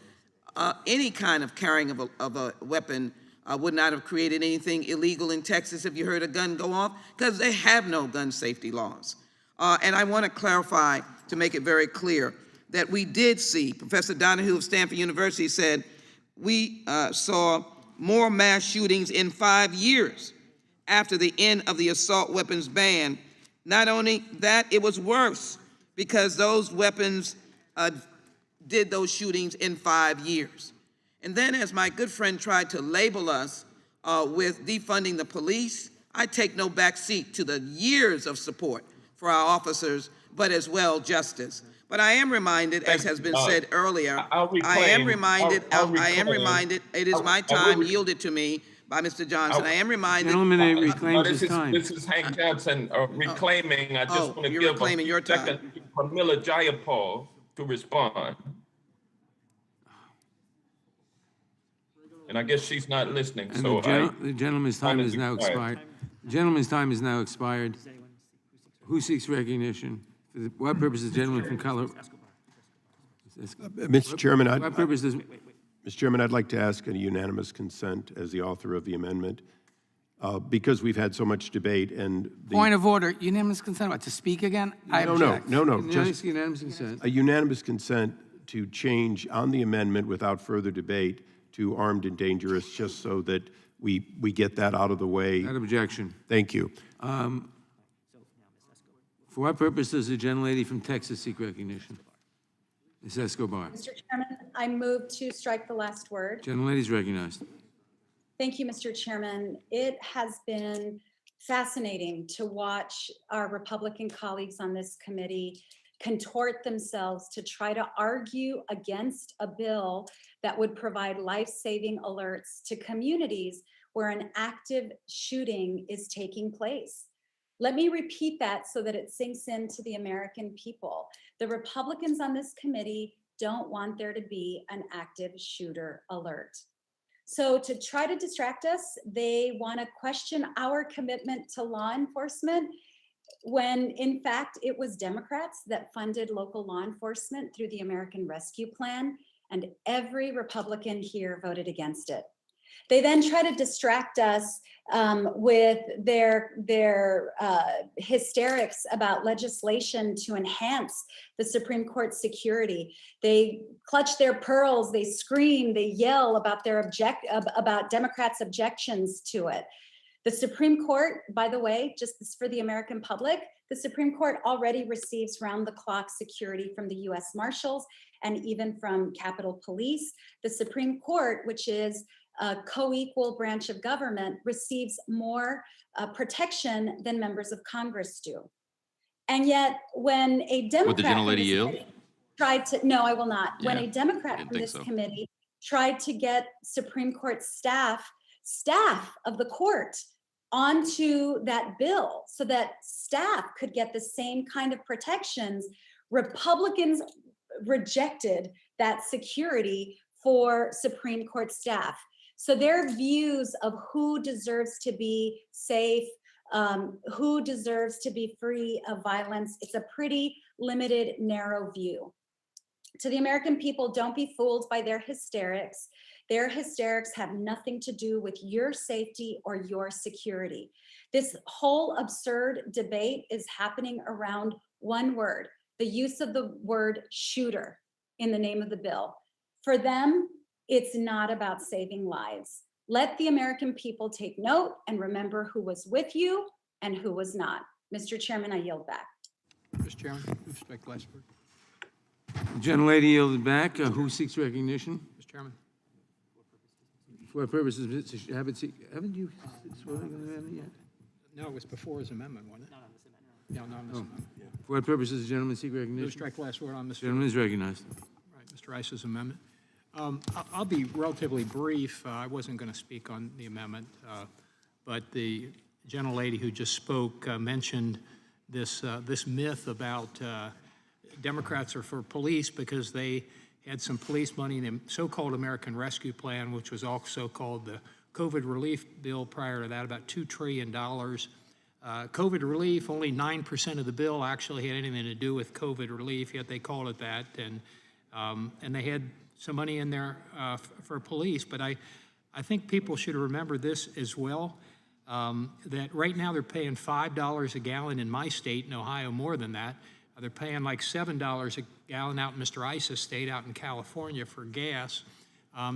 any kind of carrying of a weapon would not have created anything illegal in Texas if you heard a gun go off, because they have no gun safety laws. And I want to clarify, to make it very clear, that we did see, Professor Donahue of Stanford University said, we saw more mass shootings in 5 years after the end of the assault weapons ban. Not only that, it was worse because those weapons did those shootings in 5 years. And then, as my good friend tried to label us with defunding the police, I take no back seat to the years of support for our officers, but as well justice. But I am reminded, as has been said earlier, I am reminded, it is my time yielded to me by Mr. Johnson. I am reminded. Gentleman reclaims This his time. is Hank Johnson reclaiming. I just want to you're give reclaiming your a time. second to Pramila Jayapal to respond. And I guess she's not listening, And so the gentleman's time is now expired. The gentleman's time is now expired. Who seeks recognition? For what purpose is the gentleman from Colorado? Mr. Chairman, What purpose does, Mr. Chairman, I'd like to ask a unanimous consent as the author of the amendment, because we've had so much debate and the... Point of order, unanimous consent, what, to speak again? I object. No, just just unanimous consent? a unanimous consent to change on the amendment without further debate to armed and dangerous, just so that we get that out of the way. Without objection. Thank you. For what purpose does the gentlelady from Texas seek recognition? Ms. Escobar. Mr. Chairman, I move to strike the last word. Gentlelady's recognized. Thank you, Mr. Chairman. It has been fascinating to watch our Republican colleagues on this committee contort themselves to try to argue against a bill that would provide life-saving alerts to communities where an active shooting is taking place. Let me repeat that so that it sinks into the American people. The Republicans on this committee don't want there to be an active shooter alert. So to try to distract us, they want to question our commitment to law enforcement when in fact it was Democrats that funded local law enforcement through the American Rescue Plan, and every Republican here voted against it. They then try to distract us with their hysterics about legislation to enhance the Supreme Court security. They clutch their pearls, they scream, they yell about about Democrats' objections to it. The Supreme Court, by the way, just this for the American public, the Supreme Court already receives round-the-clock security from the U.S. Marshals and even from Capitol Police. The Supreme Court, which is a co-equal branch of government, receives more protection than members of Congress do. And yet, when a Democrat Would the gentlelady yield? tried to, no, I will not. When Yeah, a Democrat didn't from think this so. committee tried to get Supreme Court staff of the court onto that bill so that staff could get the same kind of protections, Republicans rejected that security for Supreme Court staff. So their views of who deserves to be safe, who deserves to be free of violence, it's a pretty limited, narrow view. To the American people, don't be fooled by their hysterics. Their hysterics have nothing to do with your safety or your security. This whole absurd debate is happening around one word, the use of the word shooter in the name of the bill. For them, it's not about saving lives. Let the American people take note and remember who was with you and who was not. Mr. Chairman, I yield back. Mr. Chairman, with respect to last word. The gentlelady yielded back. Who seeks recognition? Mr. Chairman. For what purposes, Mr. haven't you sworn in on the amendment yet? No, it was before his amendment, wasn't it? No, on this amendment. For what purposes does the gentleman seek Move recognition? strike last word on Mr. Gentleman is recognized. Right, Mr. Rice's amendment. I'll be relatively brief. I wasn't going to speak on the amendment, but the gentlelady who just spoke mentioned this myth about Democrats are for police because they had some police money in the so-called American Rescue Plan, which was also called the COVID relief bill prior to that, about $2 trillion. COVID relief, only 9% of the bill actually had anything to do with COVID relief, yet they called it that. And they had some money in there for police. But I think people should remember this as well, that right now they're paying $5 a gallon in my state, in Ohio, more than that. They're paying like $7 a gallon out in Mr. Ice's state, out in California, for gas.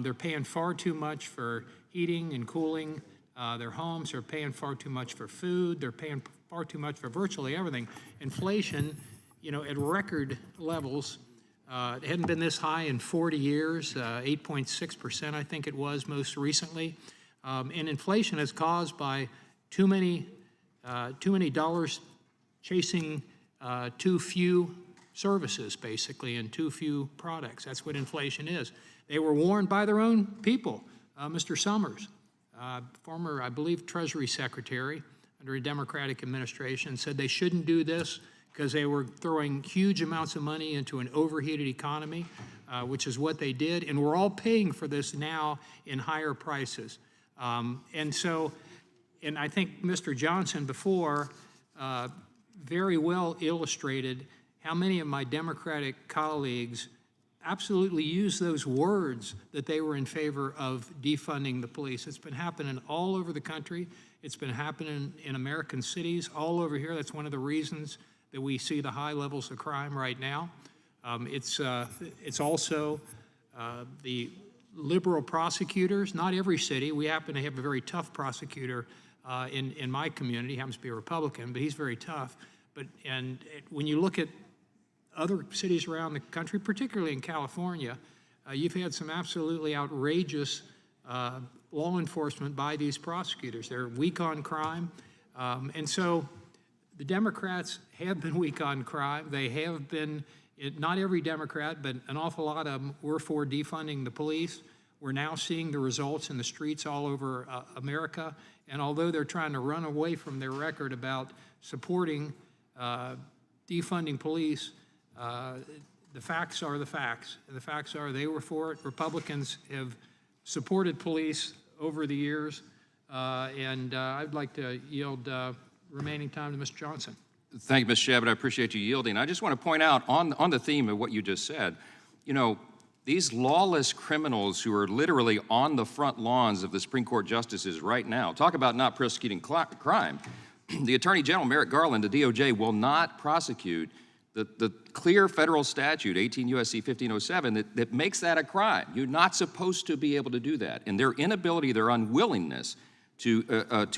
They're paying far too much for heating and cooling their homes. They're paying far too much for food. They're paying far too much for virtually everything. Inflation, at record levels. It hadn't been this high in 40 years, 8.6%, I think it was most recently. And inflation is caused by too many dollars chasing too few services, basically, and too few products. That's what inflation is. They were warned by their own people. Mr. Summers, former, I believe, Treasury Secretary under a Democratic administration, said they shouldn't do this because they were throwing huge amounts of money into an overheated economy, which is what they did. And we're all paying for this now in higher prices. And I think Mr. Johnson before very well illustrated how many of my Democratic colleagues absolutely used those words that they were in favor of defunding the police. It's been happening all over the country. It's been happening in American cities all over here. That's one of the reasons that we see the high levels of crime right now. It's also the liberal prosecutors. Not every city. We happen to have a very tough prosecutor in my community. He happens to be a Republican, but he's very tough. When you look at other cities around the country, particularly in California, you've had some absolutely outrageous law enforcement by these prosecutors. They're weak on crime. And so the Democrats have been weak on crime. They have been, not every Democrat, but an awful lot of them were for defunding the police. We're now seeing the results in the streets all over America. And although they're trying to run away from their record about supporting defunding police, the facts are the facts. The facts are they were for it. Republicans have supported police over the years. I'd like to yield remaining time to Mr. Johnson. Thank you, Mr. Shabbat. I appreciate you yielding. I just want to point out on the theme of what you just said, these lawless criminals who are literally on the front lawns of the Supreme Court justices right now, talk about not prosecuting crime. The Attorney General, Merrick Garland, the DOJ, will not prosecute the clear federal statute, 18 U.S.C. 1507, that makes that a crime. You're not supposed to be able to do that. And their inability, their unwillingness to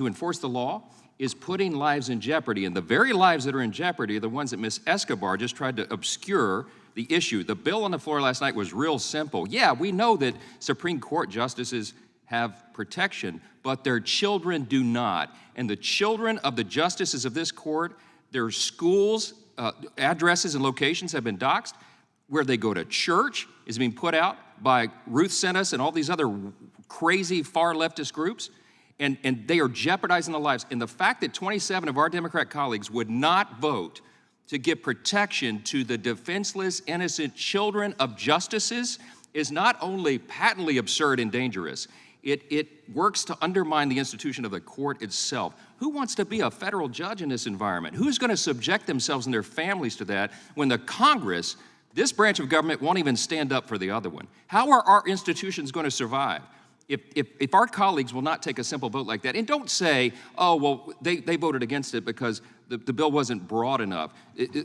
enforce the law is putting lives in jeopardy. And the very lives that are in jeopardy are the ones that Ms. Escobar just tried to obscure the issue. The bill on the floor last night was real simple. Yeah, we know that Supreme Court justices have protection, but their children do not. And the children of the justices of this court, their schools, addresses and locations have been doxxed. Where they go to church is being put out by Ruth Sent Us and all these other crazy far leftist groups. And they are jeopardizing the lives. And the fact that 27 of our Democrat colleagues would not vote to give protection to the defenseless, innocent children of justices is not only patently absurd and dangerous, it works to undermine the institution of the court itself. Who wants to be a federal judge in this environment? Who's going to subject themselves and their families to that when the Congress, this branch of government, won't even stand up for the other one? How are our institutions going to survive if our colleagues will not take a simple vote like that? And don't say, oh, well, they voted against it because the bill wasn't broad enough.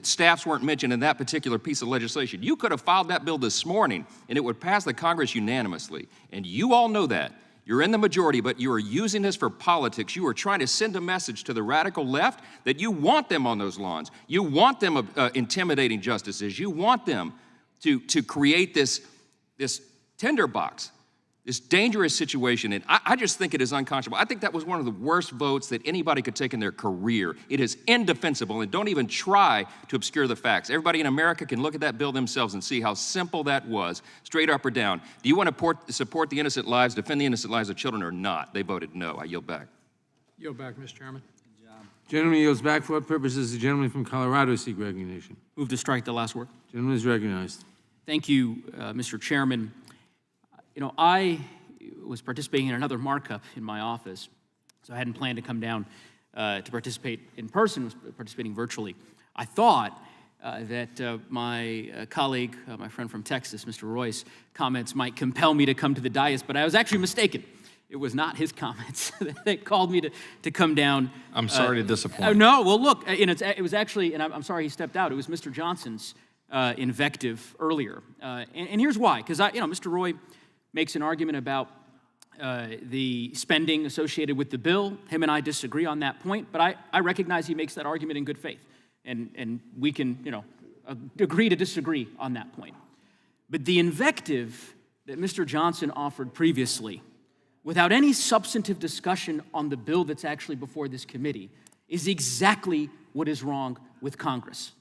Staffs weren't mentioned in that particular piece of legislation. You could have filed that bill this morning, and it would pass the Congress unanimously. And you all know that. You're in the majority, but you are using this for politics. You are trying to send a message to the radical left that you want them on those lawns. You want them intimidating justices. You want them to create this tinderbox, this dangerous situation. And I just think it is unconscionable. I think that was one of the worst votes that anybody could take in their career. It is indefensible, and don't even try to obscure the facts. Everybody in America can look at that bill themselves and see how simple that was, straight up or down. Do you want to support the innocent lives, defend the innocent lives of children or not? They voted no. I yield back. Yield back, Mr. Chairman. Gentleman yields back. For what purposes? The gentleman from Colorado seek recognition. Move to strike the last word. Gentleman is recognized. Thank you, Mr. Chairman. I was participating in another markup in my office, so I hadn't planned to come down to participate in person, was participating virtually. I thought that my colleague, my friend from Texas, Mr. Royce, comments might compel me to come to the dais, but I was actually mistaken. It was not his comments that called me to come down. I'm sorry to disappoint. No, well, look, it was actually, and I'm sorry he stepped out, it was Mr. Johnson's invective earlier. And here's why, because Mr. Roy makes an argument about the spending associated with the bill. Him and I disagree on that point, but I recognize he makes that argument in good faith. And we can, agree to disagree on that point. But the invective that Mr. Johnson offered previously, without any substantive discussion on the bill that's actually before this committee, is exactly what is wrong with Congress.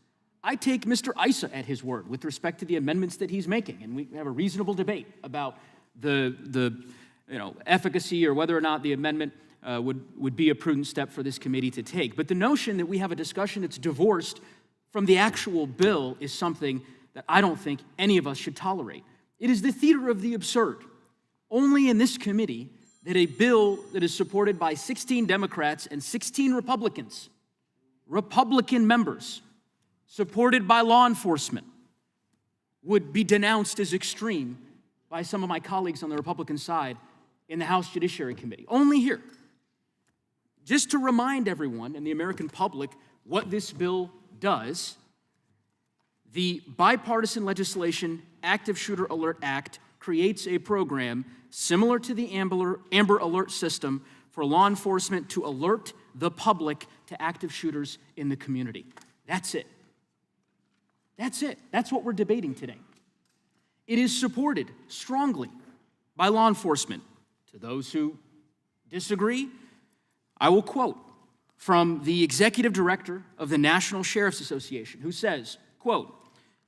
I take Mr. Issa at his word with respect to the amendments that he's making, and we have a reasonable debate about the efficacy or whether or not the amendment would be a prudent step for this committee to take. But the notion that we have a discussion that's divorced from the actual bill is something that I don't think any of us should tolerate. It is the theater of the absurd. Only in this committee that a bill that is supported by 16 Democrats and 16 Republicans, Republican members, supported by law enforcement, would be denounced as extreme by some of my colleagues on the Republican side in the House Judiciary Committee. Only here. Just to remind everyone and the American public what this bill does, the Bipartisan Legislation Active Shooter Alert Act creates a program similar to the Amber Alert system for law enforcement to alert the public to active shooters in the community. That's it. That's it. That's what we're debating today. It is supported strongly by law enforcement. To those who disagree, I will quote from the executive director of the National Sheriff's Association, who says, quote,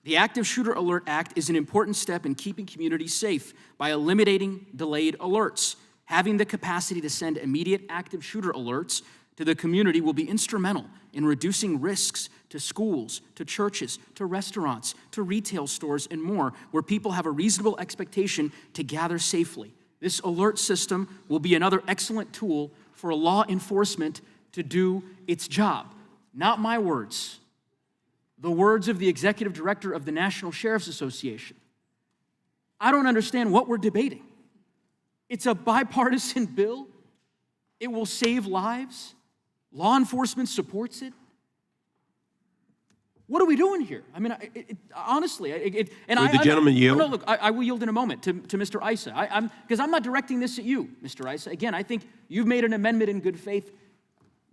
"The Active Shooter Alert Act is an important step in keeping communities safe by eliminating delayed alerts. Having the capacity to send immediate active shooter alerts to the community will be instrumental in reducing risks to schools, to churches, to restaurants, to retail stores, and more, where people have a reasonable expectation to gather safely. This alert system will be another excellent tool for law enforcement to do its job." Not my words. The words of the executive director of the National Sheriff's Association. I don't understand what we're debating. It's a bipartisan bill. It will save lives. Law enforcement supports it. What are we doing here? I mean, honestly, Would the gentleman yield? No, look, I will yield in a moment to Mr. Issa. Because I'm not directing this at you, Mr. Issa. Again, I think you've made an amendment in good faith.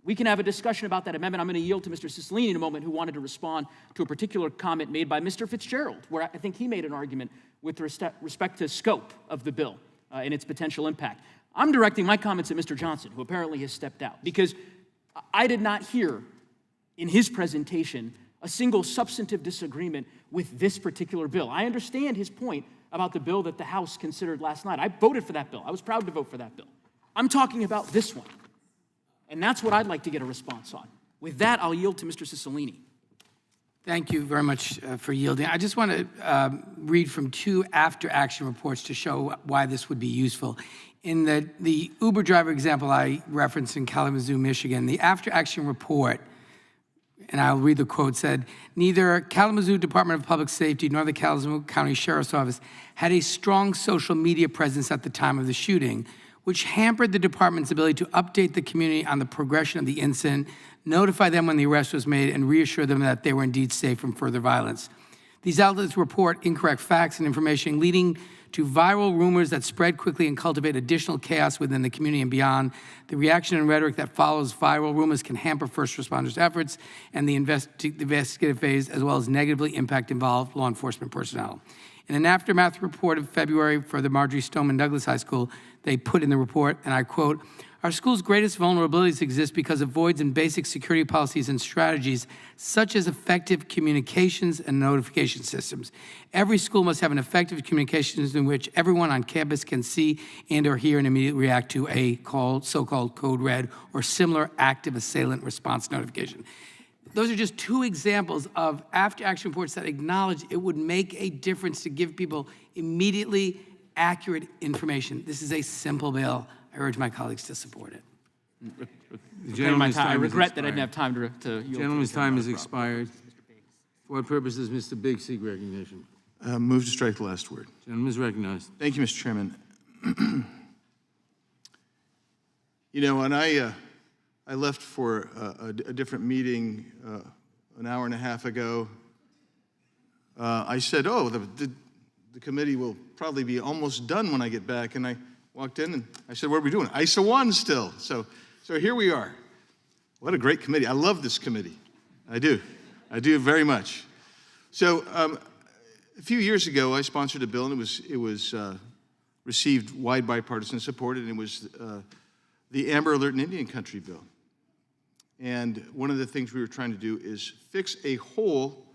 We can have a discussion about that amendment. I'm going to yield to Mr. Cicilline in a moment, who wanted to respond to a particular comment made by Mr. Fitzgerald, where I think he made an argument with respect to scope of the bill and its potential impact. I'm directing my comments at Mr. Johnson, who apparently has stepped out, because I did not hear in his presentation a single substantive disagreement with this particular bill. I understand his point about the bill that the House considered last night. I voted for that bill. I was proud to vote for that bill. I'm talking about this one. And that's what I'd like to get a response on. With that, I'll yield to Mr. Cicilline. Thank you very much for yielding. I just want to read from 2 after-action reports to show why this would be useful. In the Uber driver example I referenced in Kalamazoo, Michigan, the after-action report, and I'll read the quote, said, "Neither Kalamazoo Department of Public Safety nor the Kalamazoo County Sheriff's Office had a strong social media presence at the time of the shooting, which hampered the department's ability to update the community on the progression of the incident, notify them when the arrest was made, and reassure them that they were indeed safe from further violence. These outlets report incorrect facts and information, leading to viral rumors that spread quickly and cultivate additional chaos within the community and beyond. The reaction and rhetoric that follows viral rumors can hamper first responders' efforts and the investigative phase, as well as negatively impact involved law enforcement personnel." In an aftermath report of February for the Marjorie Stoneman Douglas High School, they put in the report, and I quote, "Our school's greatest vulnerabilities exist because of voids in basic security policies and strategies, such as effective communications and notification systems. Every school must have an effective communications in which everyone on campus can see and or hear and immediately react to a so-called code red or similar active assailant response notification." Those are just 2 examples of after-action reports that acknowledge it would make a difference to give people immediately accurate information. This is a simple bill. I urge my colleagues to support it. I regret that I didn't have time to yield. The gentleman's time has expired. For what purpose is Mr. Big seek recognition? Move to strike the last word. Gentleman is recognized. Thank you, Mr. Chairman. When I left for a different meeting an hour and a half ago, I said, "Oh, the committee will probably be almost done when I get back. And I walked in and I said, what are we doing? ISA 1 still. So here we are. What a great committee. I love this committee. I do very much. So a few years ago, I sponsored a bill, and it was received wide bipartisan support, and it was the Amber Alert in Indian Country bill. And one of the things we were trying to do is fix a hole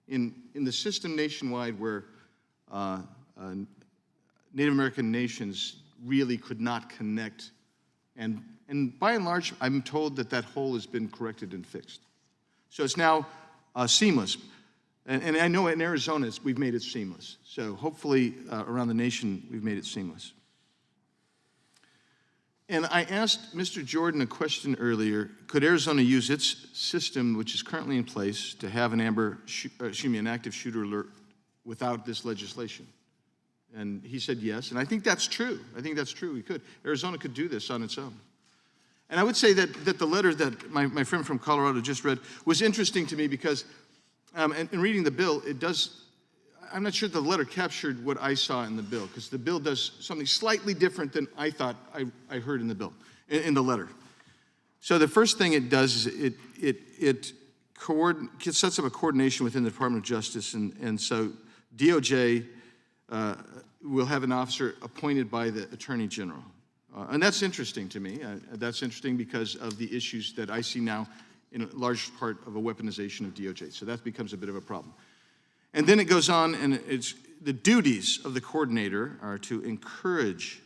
in the system nationwide where Native American nations really could not connect. And by and large, I'm told that hole has been corrected and fixed. So it's now seamless. And I know in Arizona, we've made it seamless. So hopefully around the nation, we've made it seamless. And I asked Mr. Jordan a question earlier. Could Arizona use its system, which is currently in place, to have an an active shooter alert without this legislation? And he said yes, and I think that's true. I think that's true, we could. Arizona could do this on its own. And I would say that the letter that my friend from Colorado just read was interesting to me because in reading the bill, I'm not sure the letter captured what I saw in the bill, because the bill does something slightly different than I thought I heard in the bill, in the letter. So the first thing it does is it sets up a coordination within the Department of Justice, and so DOJ will have an officer appointed by the Attorney General. And that's interesting to me. That's interesting because of the issues that I see now in a large part of a weaponization of DOJ. So that becomes a bit of a problem. And then it goes on, and it's the duties of the coordinator are to encourage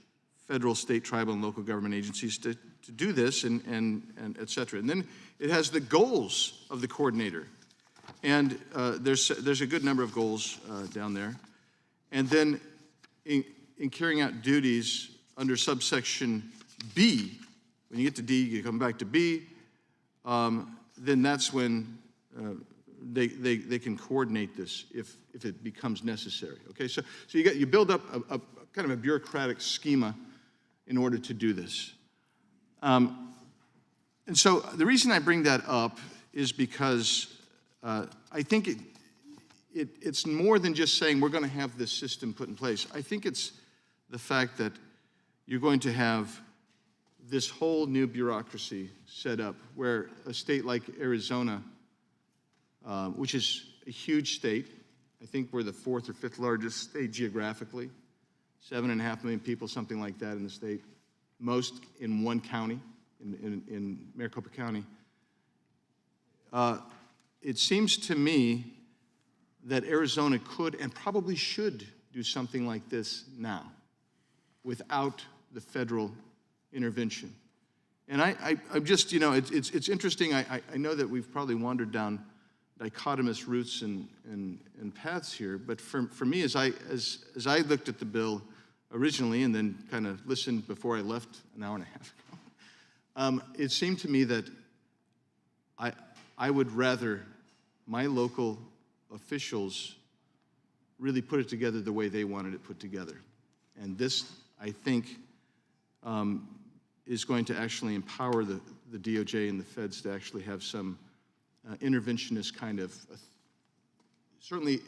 federal, state, tribal, and local government agencies to do this, and et cetera. And then it has the goals of the coordinator. And there's a good number of goals down there. And then in carrying out duties under subsection B, when you get to D, you come back to B, then that's when they can coordinate this if it becomes necessary. Okay, so you build up a kind of a bureaucratic schema in order to do this. And so the reason I bring that up is because I think it's more than just saying we're going to have this system put in place. I think it's the fact that you're going to have this whole new bureaucracy set up where a state like Arizona, which is a huge state, I think we're the 4th or 5th largest state geographically, 7.5 million people, something like that in the state, most in one county, in Maricopa County. It seems to me that Arizona could and probably should do something like this now without the federal intervention. And I'm just, it's interesting. I know that we've probably wandered down dichotomous routes and paths here, but for me, as I looked at the bill originally and then kind of listened before I left an hour and a half ago, it seemed to me that I would rather my local officials really put it together the way they wanted it put together. And this, I think, is going to actually empower the DOJ and the feds to actually have some interventionist kind of, certainly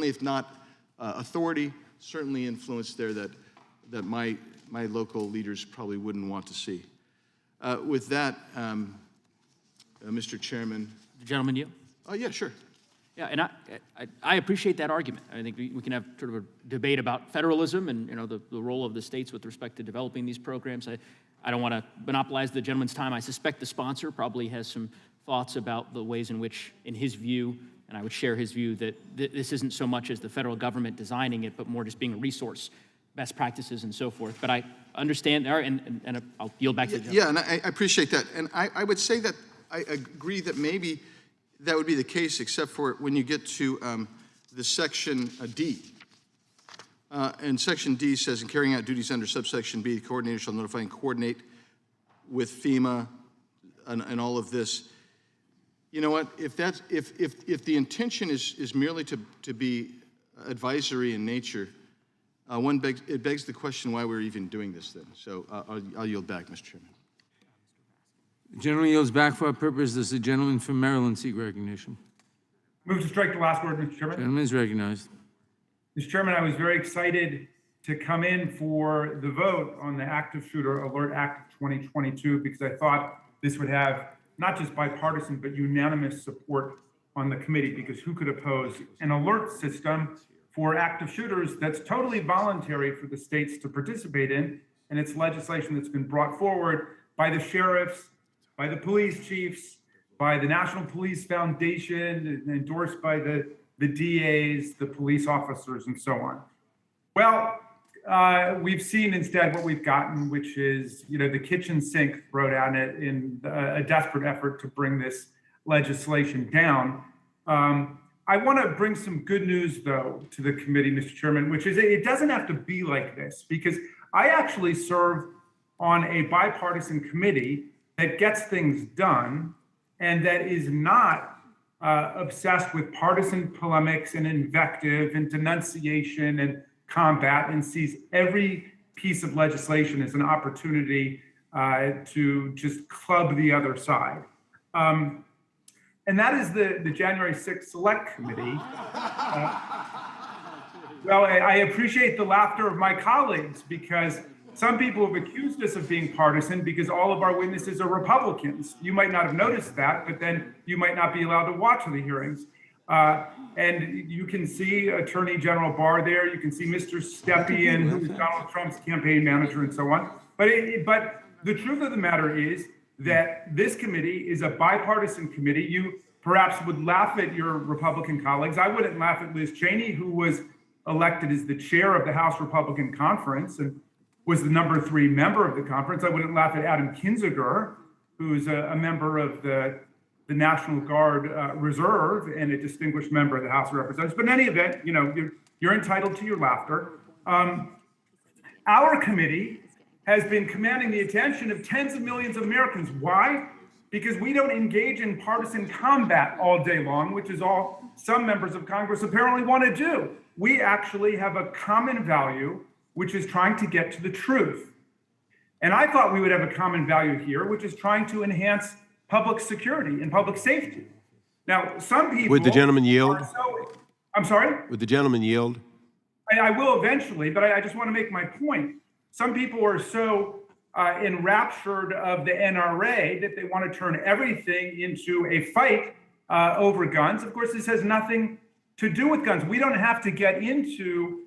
if not authority, certainly influence there that my local leaders probably wouldn't want to see. With that, Mr. Chairman. The gentleman yield? Oh, yeah, sure. Yeah, and I appreciate that argument. I think we can have sort of a debate about federalism and the role of the states with respect to developing these programs. I don't want to monopolize the gentleman's time. I suspect the sponsor probably has some thoughts about the ways in which, in his view, and I would share his view, that this isn't so much as the federal government designing it, but more just being a resource, best practices and so forth. But I understand there, and I'll yield back to the gentleman. Yeah, and I appreciate that. And I would say that I agree that maybe that would be the case, except for when you get to the section D. And section D says, in carrying out duties under subsection B, the coordinator shall notify and coordinate with FEMA and all of this. You know what? If the intention is merely to be advisory in nature, it begs the question why we're even doing this then. So I'll yield back, Mr. Chairman. The gentleman yields back for our purpose. Does the gentleman from Maryland seek recognition? Move to strike the last word, Mr. Chairman. Gentleman is recognized. Mr. Chairman, I was very excited to come in for the vote on the Active Shooter Alert Act of 2022 because I thought this would have not just bipartisan, but unanimous support on the committee, because who could oppose an alert system for active shooters that's totally voluntary for the states to participate in? And it's legislation that's been brought forward by the sheriffs, by the police chiefs, by the National Police Foundation, and endorsed by the DAs, the police officers, and so on. Well, we've seen instead what we've gotten, which is, the kitchen sink thrown at it in a desperate effort to bring this legislation down. I want to bring some good news, though, to the committee, Mr. Chairman, which is it doesn't have to be like this, because I actually serve on a bipartisan committee that gets things done and that is not obsessed with partisan polemics and invective and denunciation and combat, and sees every piece of legislation as an opportunity to just club the other side. And that is the January 6th Select Committee. Well, I appreciate the laughter of my colleagues, because some people have accused us of being partisan because all of our witnesses are Republicans. You might not have noticed that, but then you might not be allowed to watch the hearings. And you can see Attorney General Barr there. You can see Mr. Stepien, who's Donald Trump's campaign manager, and so on. But the truth of the matter is that this committee is a bipartisan committee. You perhaps would laugh at your Republican colleagues. I wouldn't laugh at Liz Cheney, who was elected as the chair of the House Republican Conference and was the number 3 member of the conference. I wouldn't laugh at Adam Kinzinger, who's a member of the National Guard Reserve and a distinguished member of the House of Representatives. But in any event, you're entitled to your laughter. Our committee has been commanding the attention of tens of millions of Americans. Why? Because we don't engage in partisan combat all day long, which is all some members of Congress apparently want to do. We actually have a common value, which is trying to get to the truth. And I thought we would have a common value here, which is trying to enhance public security and public safety. Now, some people— Would the gentleman yield? I'm sorry? Would the gentleman yield? I will eventually, but I just want to make my point. Some people are so enraptured of the NRA that they want to turn everything into a fight over guns. Of course, this has nothing to do with guns. We don't have to get into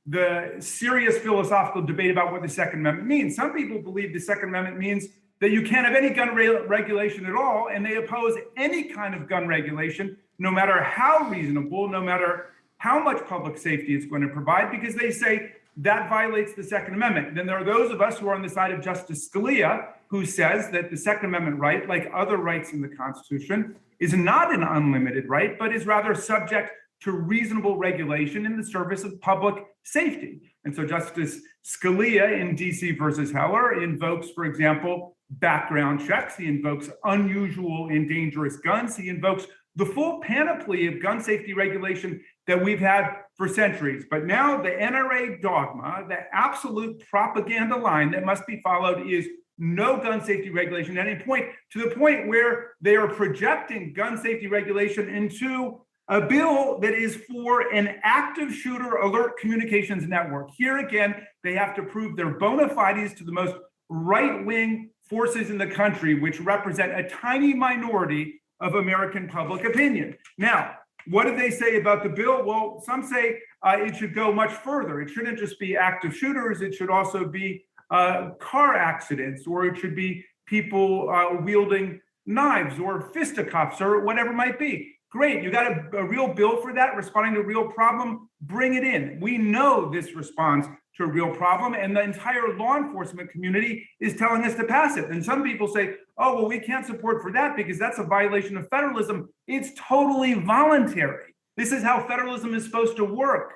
the serious philosophical debate about what the Second Amendment means. Some people believe the Second Amendment means that you can't have any gun regulation at all, and they oppose any kind of gun regulation, no matter how reasonable, no matter how much public safety it's going to provide, because they say that violates the Second Amendment. Then there are those of us who are on the side of Justice Scalia, who says that the Second Amendment right, like other rights in the Constitution, is not an unlimited right, but is rather subject to reasonable regulation in the service of public safety. And so Justice Scalia in DC versus Heller invokes, for example, background checks. He invokes unusual and dangerous guns. He invokes the full panoply of gun safety regulation that we've had for centuries. But now the NRA dogma, the absolute propaganda line that must be followed, is no gun safety regulation at any point, to the point where they are projecting gun safety regulation into a bill that is for an active shooter alert communications network. Here again, they have to prove their bona fides to the most right-wing forces in the country, which represent a tiny minority of American public opinion. Now, what do they say about the bill? Well, some say it should go much further. It shouldn't just be active shooters. It should also be car accidents, or it should be people wielding knives or fisticuffs or whatever it might be. Great, you got a real bill for that, responding to a real problem, bring it in. We know this responds to a real problem, and the entire law enforcement community is telling us to pass it. And some people say, oh, well, we can't support for that because that's a violation of federalism. It's totally voluntary. This is how federalism is supposed to work,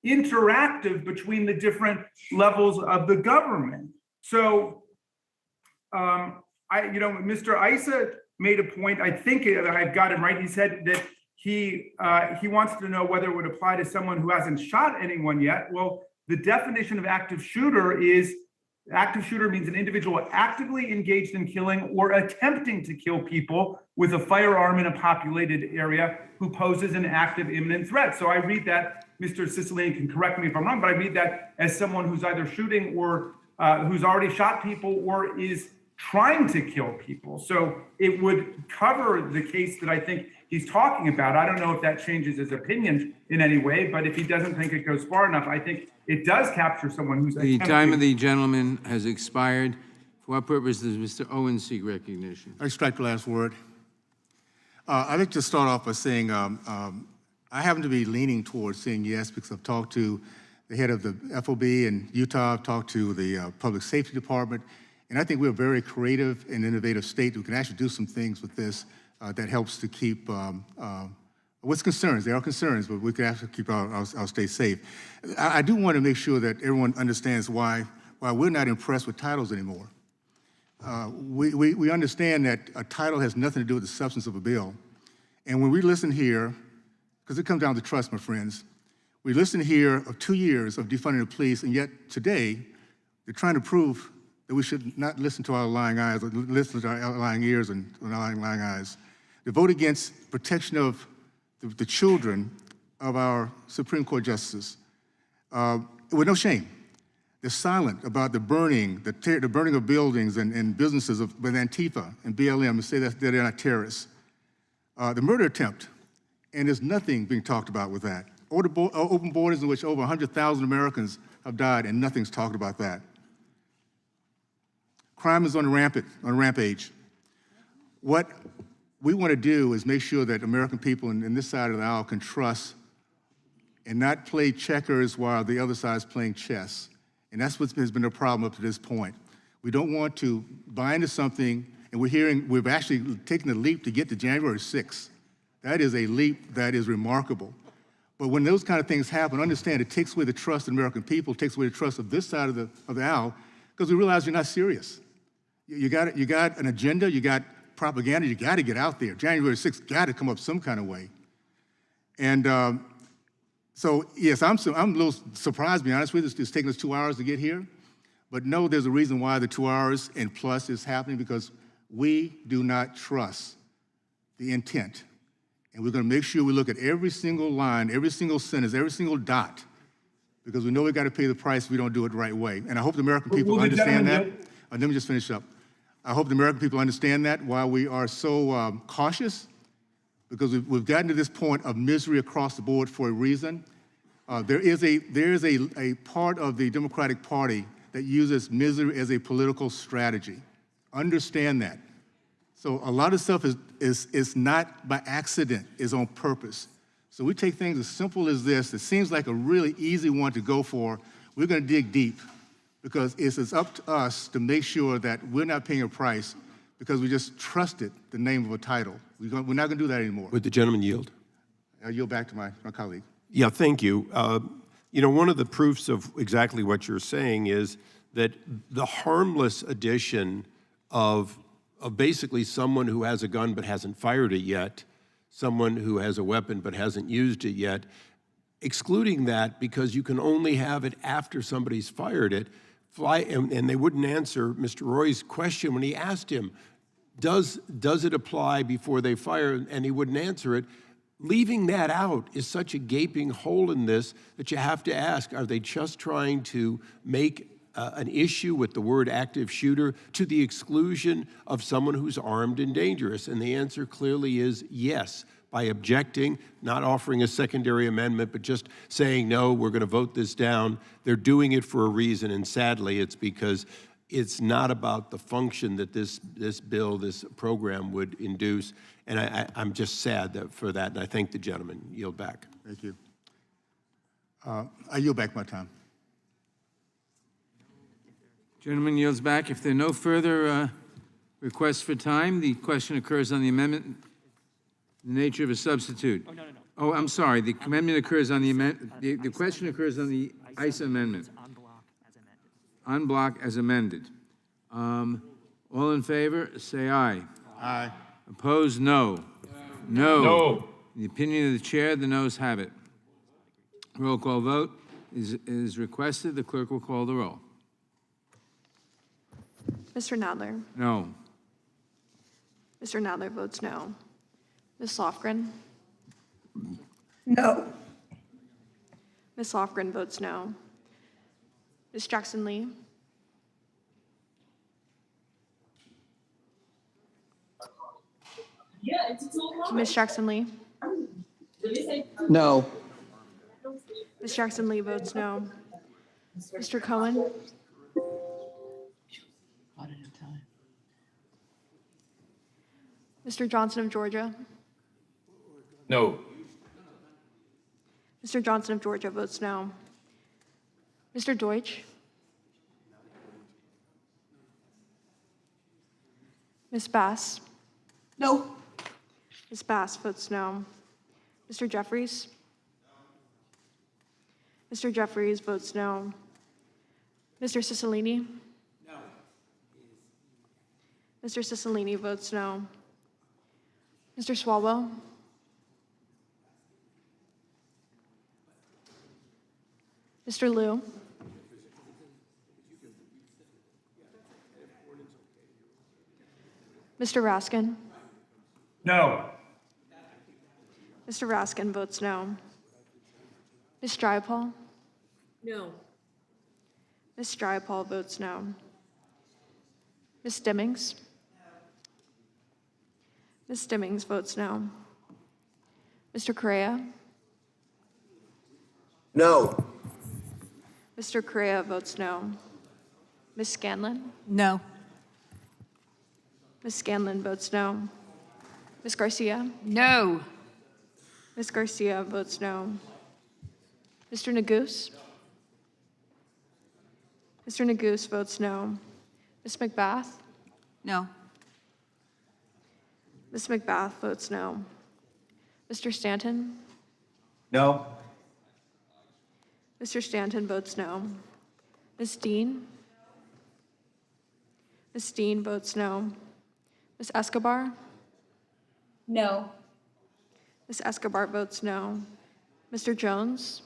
interactive between the different levels of the government. So, Mr. Issa made a point, I think I've got him right. He said that he wants to know whether it would apply to someone who hasn't shot anyone yet. Well, the definition of active shooter means an individual actively engaged in killing or attempting to kill people with a firearm in a populated area who poses an active imminent threat. So I read that Mr. Cicilline can correct me if I'm wrong, but I read that as someone who's either shooting or who's already shot people or is trying to kill people. So it would cover the case that I think he's talking about. I don't know if that changes his opinion in any way, but if he doesn't think it goes far enough, I think it does capture someone who's The attempting. time of the gentleman has expired. For what purpose does Mr. Owens seek recognition? I strike the last word. I'd like to start off by saying I happen to be leaning towards saying yes because I've talked to the head of the FOB in Utah, I've talked to the Public Safety Department, and I think we're a very creative and innovative state who can actually do some things with this that helps to keep what's concerns. There are concerns, but we can actually keep our state safe. I do want to make sure that everyone understands why we're not impressed with titles anymore. We understand that a title has nothing to do with the substance of a bill. And when we listen here, because it comes down to trust, my friends, we listen here of 2 years of defunding the police, and yet today, they're trying to prove that we should not listen to our lying eyes, or listen to our lying ears and our lying eyes. They vote against protection of the children of our Supreme Court justices with no shame. They're silent about the burning of buildings and businesses with Antifa and BLM and say that they're not terrorists. The murder attempt, and there's nothing being talked about with that. Open borders in which over 100,000 Americans have died, and nothing's talked about that. Crime is on a rampage. What we want to do is make sure that American people in this side of the aisle can trust and not play checkers while the other side is playing chess. And that's what has been a problem up to this point. We don't want to buy into something, and we've actually taken the leap to get to January 6th. That is a leap that is remarkable. But when those kind of things happen, understand it takes away the trust of the American people, takes away the trust of this side of the aisle, because we realize you're not serious. You got an agenda, you got propaganda, you got to get out there. January 6th got to come up some kind of way. And so, yes, I'm a little surprised, to be honest with you. It's taken us 2 hours to get here. But no, there's a reason why the 2 hours and plus is happening, because we do not trust the intent. And we're going to make sure we look at every single line, every single sentence, every single dot, because we know we've got to pay the price if we don't do it the right way. And I hope the American people understand that. Let me just finish up. I hope the American people understand that while we are so cautious, because we've gotten to this point of misery across the board for a reason. There is a part of the Democratic Party that uses misery as a political strategy. Understand that. So a lot of stuff is not by accident, is on purpose. So we take things as simple as this. It seems like a really easy one to go for. We're going to dig deep, because it's up to us to make sure that we're not paying a price because we just trusted the name of a title. We're not going to do that anymore. Would the gentleman yield? I'll yield back to my colleague. Yeah, thank you. You know, one of the proofs of exactly what you're saying is that the harmless addition of basically someone who has a gun but hasn't fired it yet, someone who has a weapon but hasn't used it yet, excluding that because you can only have it after somebody's fired it, and they wouldn't answer Mr. Roy's question when he asked him, does it apply before they fire, and he wouldn't answer it. Leaving that out is such a gaping hole in this that you have to ask, are they just trying to make an issue with the word active shooter to the exclusion of someone who's armed and dangerous? And the answer clearly is yes. By objecting, not offering a secondary amendment, but just saying, no, we're going to vote this down. They're doing it for a reason, and sadly, it's because it's not about the function that this bill, this program would induce. And I'm just sad for that, and I thank the gentleman. Yield back. Thank you. I yield back my time. Gentleman yields back. If there are no further requests for time, the question occurs on the amendment, the nature of a substitute. Oh, no. Oh, I'm sorry. The amendment occurs on the amendment. The question occurs on the ICE amendment. En bloc as amended. All in favor, say aye. Aye. Opposed, no. No. No. In the opinion of the chair, the noes have it. Roll call vote is requested. The clerk will call the roll. Mr. Nadler. No. Mr. Nadler votes no. Ms. Lofgren. No. Ms. Lofgren votes no. Ms. Jackson Lee. Ms. Jackson Lee. No. Ms. Jackson Lee votes no. Mr. Cohen. Mr. Johnson of Georgia. No. Mr. Johnson of Georgia votes no. Mr. Deutsch. Ms. Bass. No. Ms. Bass votes no. Mr. Jeffries. Mr. Jeffries votes no. Mr. Cicilline. No. Mr. Cicilline votes no. Mr. Swalwell. Mr. Liu. Mr. Raskin. No. Mr. Raskin votes no. Ms. Jayapal. No. Ms. Jayapal votes no. Ms. Stimmings. Ms. Stimmings votes no. Mr. Correa. No. Mr. Correa votes no. Ms. Scanlon. No. Ms. Scanlon votes no. Ms. Garcia. No. Ms. Garcia votes no. Mr. Neguse. Mr. Neguse votes no. Ms. McBath. No. Ms. McBath votes no. Mr. Stanton. No. Mr. Stanton votes no. Ms. Dean. Ms. Dean votes no. Ms. Escobar. No. Ms. Escobar votes no. Mr. Jones.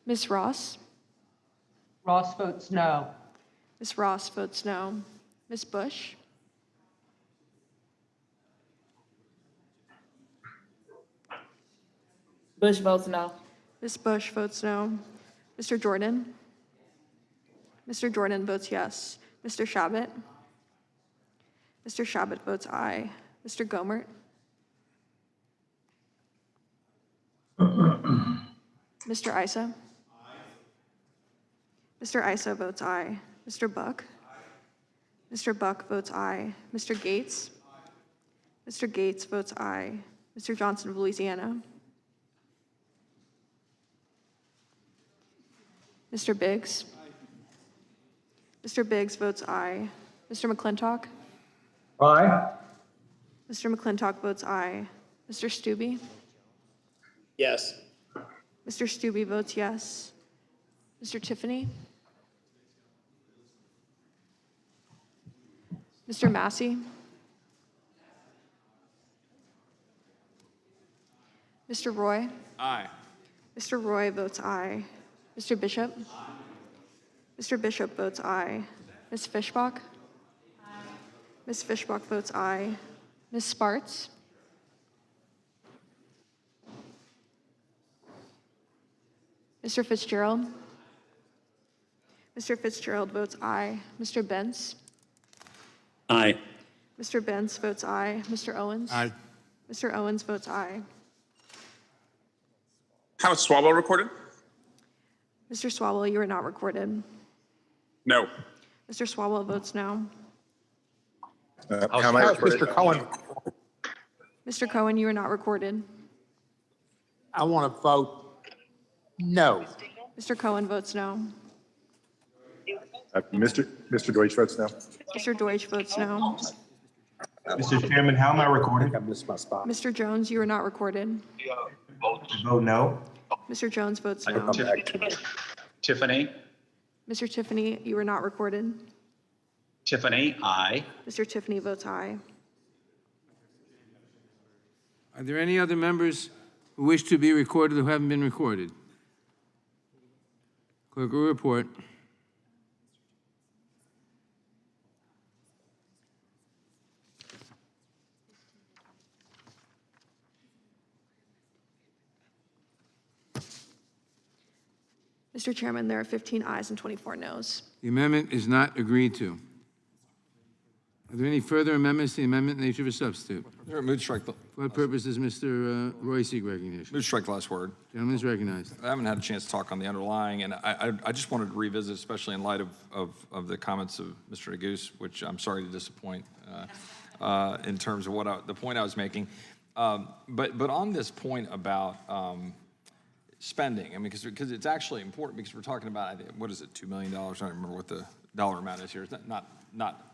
Ms. Ross. Ross votes no. Ms. Ross votes no. Ms. Bush. Bush votes no. Ms. Bush votes no. Mr. Jordan. Mr. Jordan votes yes. Mr. Shabbat. Mr. Shabbat votes aye. Mr. Gomert. Mr. Issa. Mr. Issa votes aye. Mr. Buck. Mr. Buck votes aye. Mr. Gates. Mr. Gates votes aye. Mr. Johnson of Louisiana. Mr. Biggs. Mr. Biggs votes aye. Mr. McClintock. Aye. Mr. McClintock votes aye. Mr. Stubbe. Yes. Mr. Stubbe votes yes. Mr. Tiffany. Mr. Massey. Mr. Roy. Aye. Mr. Roy votes aye. Mr. Bishop. Mr. Bishop votes aye. Ms. Fishbach. Ms. Fishbach votes aye. Ms. Sparts. Mr. Fitzgerald. Mr. Fitzgerald votes aye. Mr. Bentz. Aye. Mr. Bentz votes aye. Mr. Owens. Aye. Mr. Owens votes aye. How is Swalwell recorded? Mr. Swalwell, you are not recorded. No. Mr. Swalwell votes no. How am I recorded? Mr. Cohen. Mr. Cohen, you are not recorded. I want to vote no. Mr. Cohen votes no. Mr. Deutsch votes no. Mr. Deutsch votes no. Mr. Chairman, how am I recorded? I missed my spot. Mr. Jones, you are not recorded. Vote no. Mr. Jones votes no. Tiffany? Mr. Tiffany, you are not recorded. Tiffany, aye. Mr. Tiffany votes aye. Are there any other members who wish to be recorded who haven't been recorded? Clerk will report. Mr. Chairman, there are 15 ayes and 24 noes. The amendment is not agreed to. Are there any further amendments to the amendment in nature of a substitute? Move to strike the, For what purpose does Mr. Roy seek recognition? move to strike the last word. Gentleman is recognized. I haven't had a chance to talk on the underlying, and I just wanted to revisit, especially in light of the comments of Mr. Neguse, which I'm sorry to disappoint in terms of the point I was making. But on this point about spending, I mean, because it's actually important, because we're talking about, I think, what is it, $2 million? I don't remember what the dollar amount is here. It's not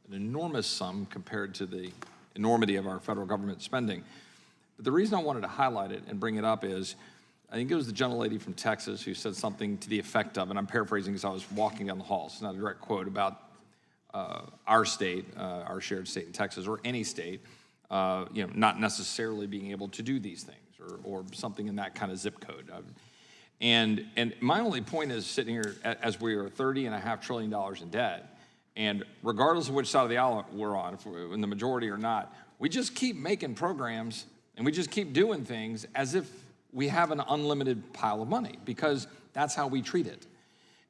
an enormous sum compared to the enormity of our federal government spending. But the reason I wanted to highlight it and bring it up is, I think it was the gentlelady from Texas who said something to the effect of, and I'm paraphrasing because I was walking down the hall, it's not a direct quote, about our state, our shared state in Texas, or any state, not necessarily being able to do these things, or something in that kind of zip code. And my only point is, sitting here, as we are $30.5 trillion in debt, and regardless of which side of the aisle we're on, if we're in the majority or not, we just keep making programs and we just keep doing things as if we have an unlimited pile of money, because that's how we treat it.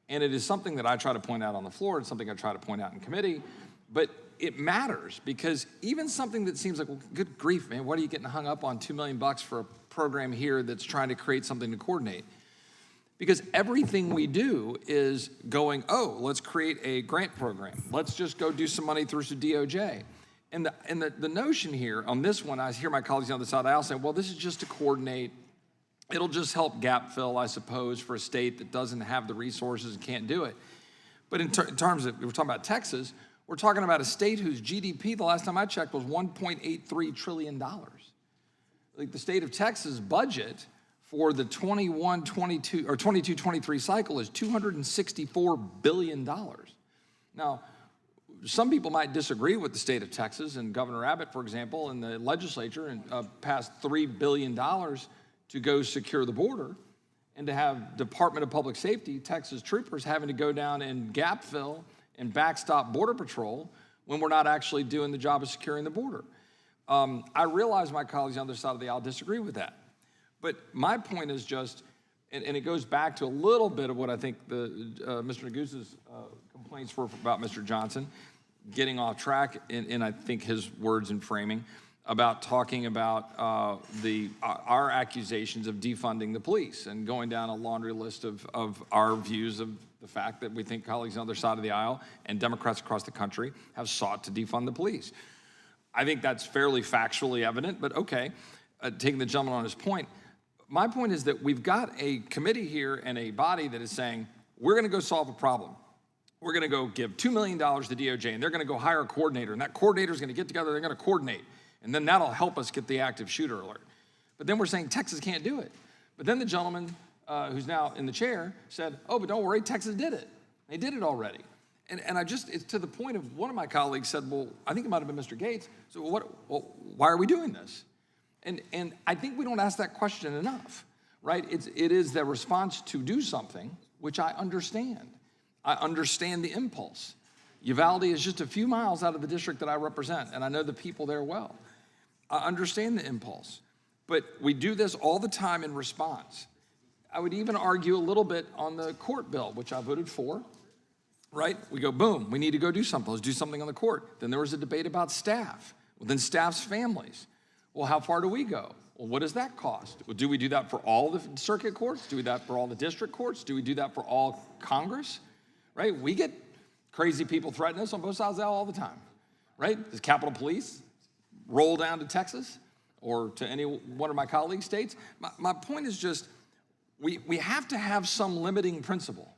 And it is something that I try to point out on the floor. It's something I try to point out in committee. But it matters, because even something that seems like, well, good grief, man, what are you getting hung up on $2 million for a program here that's trying to create something to coordinate? Because everything we do is going, oh, let's create a grant program. Let's just go do some money through some DOJ. And the notion here on this one, I hear my colleagues on the side of the aisle saying, well, this is just to coordinate. It'll just help gap fill, I suppose, for a state that doesn't have the resources and can't do it. But in terms of, we're talking about Texas, we're talking about a state whose GDP, the last time I checked, was $1.83 trillion. Like, the state of Texas budget for the 21-22 or 22-23 cycle is $264 billion. Now, some people might disagree with the state of Texas, and Governor Abbott, for example, in the legislature passed $3 billion to go secure the border, and to have Department of Public Safety, Texas troopers having to go down and gap fill and backstop Border Patrol when we're not actually doing the job of securing the border. I realize my colleagues on the other side of the aisle disagree with that. But my point is just, and it goes back to a little bit of what I think Mr. Neguse's complaints were about Mr. Johnson, getting off track in I think his words and framing, about talking about our accusations of defunding the police, and going down a laundry list of our views of the fact that we think colleagues on the other side of the aisle and Democrats across the country have sought to defund the police. I think that's fairly factually evident, but okay, taking the gentleman on his point, my point is that we've got a committee here and a body that is saying, we're gonna go solve a problem. We're gonna go give $2 million to DOJ, and they're gonna go hire a coordinator, and that coordinator's gonna get together, they're gonna coordinate, and then that'll help us get the active shooter alert. But then we're saying Texas can't do it. But then the gentleman who's now in the chair said, oh, but don't worry, Texas did it. They did it already. And it's to the point of, one of my colleagues said, well, I think it might have been Mr. Gates, so why are we doing this? And I think we don't ask that question enough, right? It is the response to do something, which I understand. I understand the impulse. Uvalde is just a few miles out of the district that I represent, and I know the people there well. I understand the impulse, but we do this all the time in response. I would even argue a little bit on the court bill, which I voted for, right? We go, boom, we need to go do something. Let's do something on the court. Then there was a debate about staff, well, then staff's families. Well, how far do we go? Well, what does that cost? Well, do we do that for all the circuit courts? Do we do that for all the district courts? Do we do that for all Congress? Right? We get crazy people threatening us on both sides of the aisle all the time, right? Does Capitol Police roll down to Texas or to any one of my colleague states? My point is just, we have to have some limiting principle.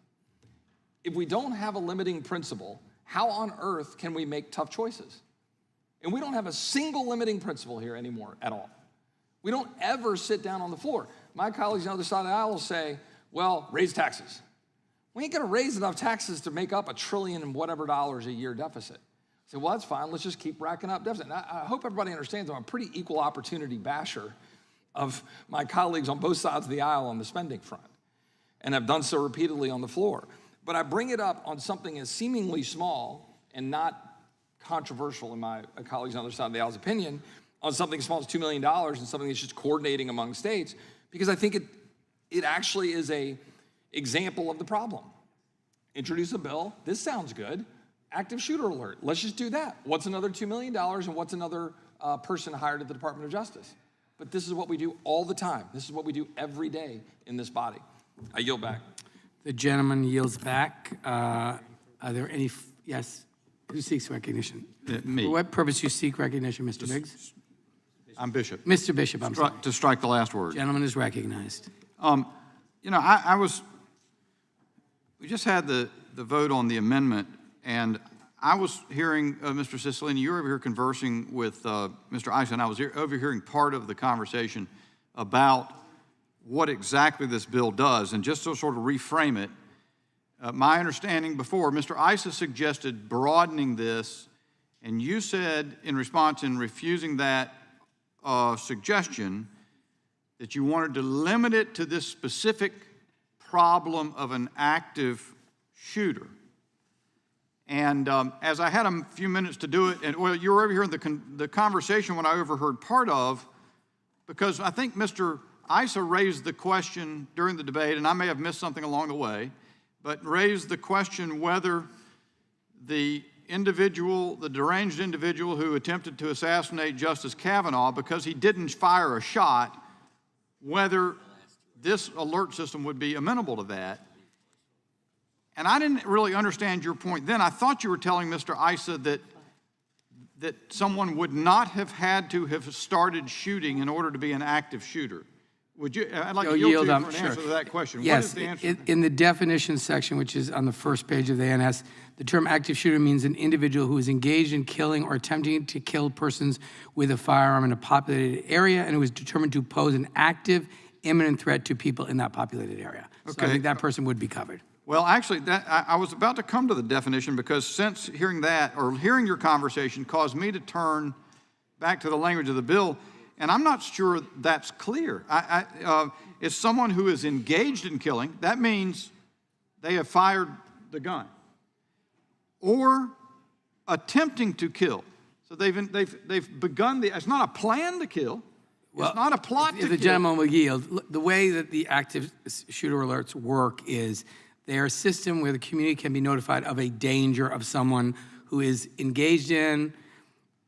If we don't have a limiting principle, how on earth can we make tough choices? And we don't have a single limiting principle here anymore at all. We don't ever sit down on the floor. My colleagues on the other side of the aisle will say, well, raise taxes. We ain't gonna raise enough taxes to make up $1 trillion and whatever dollars a year deficit. I say, well, that's fine, let's just keep racking up deficit. And I hope everybody understands I'm a pretty equal opportunity basher of my colleagues on both sides of the aisle on the spending front, and have done so repeatedly on the floor. But I bring it up on something as seemingly small and not controversial in my colleagues on the other side of the aisle's opinion, on something as small as $2 million and something that's just coordinating among states, because I think it actually is example of the problem. Introduce a bill. This sounds good. Active shooter alert. Let's just do that. What's another $2 million and what's another person hired at the Department of Justice? But this is what we do all the time. This is what we do every day in this body. I yield back. The gentleman yields back. Are there any, yes, who seeks recognition? Me. For what purpose you seek recognition, Mr. Biggs? I'm Bishop. Mr. Bishop, I'm sorry. To strike the last word. Gentleman is recognized. You know, we just had the vote on the amendment, and I was hearing Mr. Cicilline, you were over here conversing with Mr. Issa, and I was overhearing part of the conversation about what exactly this bill does. And just to sort of reframe it, my understanding before, Mr. Issa suggested broadening this, and you said in response in refusing that suggestion that you wanted to limit it to this specific problem of an active shooter. And as I had a few minutes to do it, and well, you were over here in the conversation when I overheard part of, because I think Mr. Issa raised the question during the debate, and I may have missed something along the way, but raised the question whether the individual, the deranged individual who attempted to assassinate Justice Kavanaugh because he didn't fire a shot, whether this alert system would be amenable to that. And I didn't really understand your point then. I thought you were telling Mr. Issa that someone would not have had to have started shooting in order to be an active shooter. Would you? I'd like to yield to you for an answer to that question. Yes, what is the answer? in the definition section, which is on the first page of the ANS, the term active shooter means an individual who is engaged in killing or attempting to kill persons with a firearm in a populated area and who is determined to pose an active, imminent threat to people in that populated area. So I think that person would be covered. Well, actually, I was about to come to the definition because since hearing that, or hearing your conversation, caused me to turn back to the language of the bill, and I'm not sure that's clear. It's someone who is engaged in killing. That means they have fired the gun. Or attempting to kill. So they've begun it's not a plan to kill. Well, it's not a plot to kill. If the gentleman will yield, the way that the active shooter alerts work is they are a system where the community can be notified of a danger of someone who is engaged in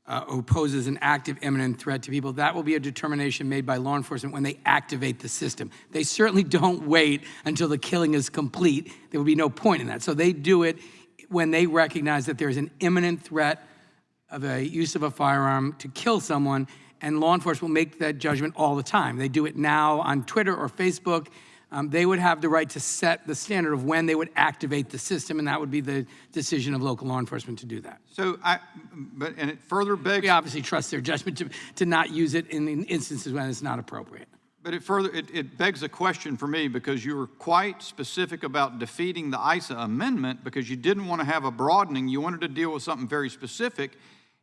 or poses an active imminent threat to people. That will be a determination made by law enforcement when they activate the system. They certainly don't wait until the killing is complete. There would be no point in that. So they do it when they recognize that there's an imminent threat of a use of a firearm to kill someone, and law enforcement will make that judgment all the time. They do it now on Twitter or Facebook. They would have the right to set the standard of when they would activate the system, and that would be the decision of local law enforcement to do that. So, and it further begs... We obviously trust their judgment to not use it in instances when it's not appropriate. But it begs a question for me because you were quite specific about defeating the Issa amendment because you didn't want to have a broadening. You wanted to deal with something very specific.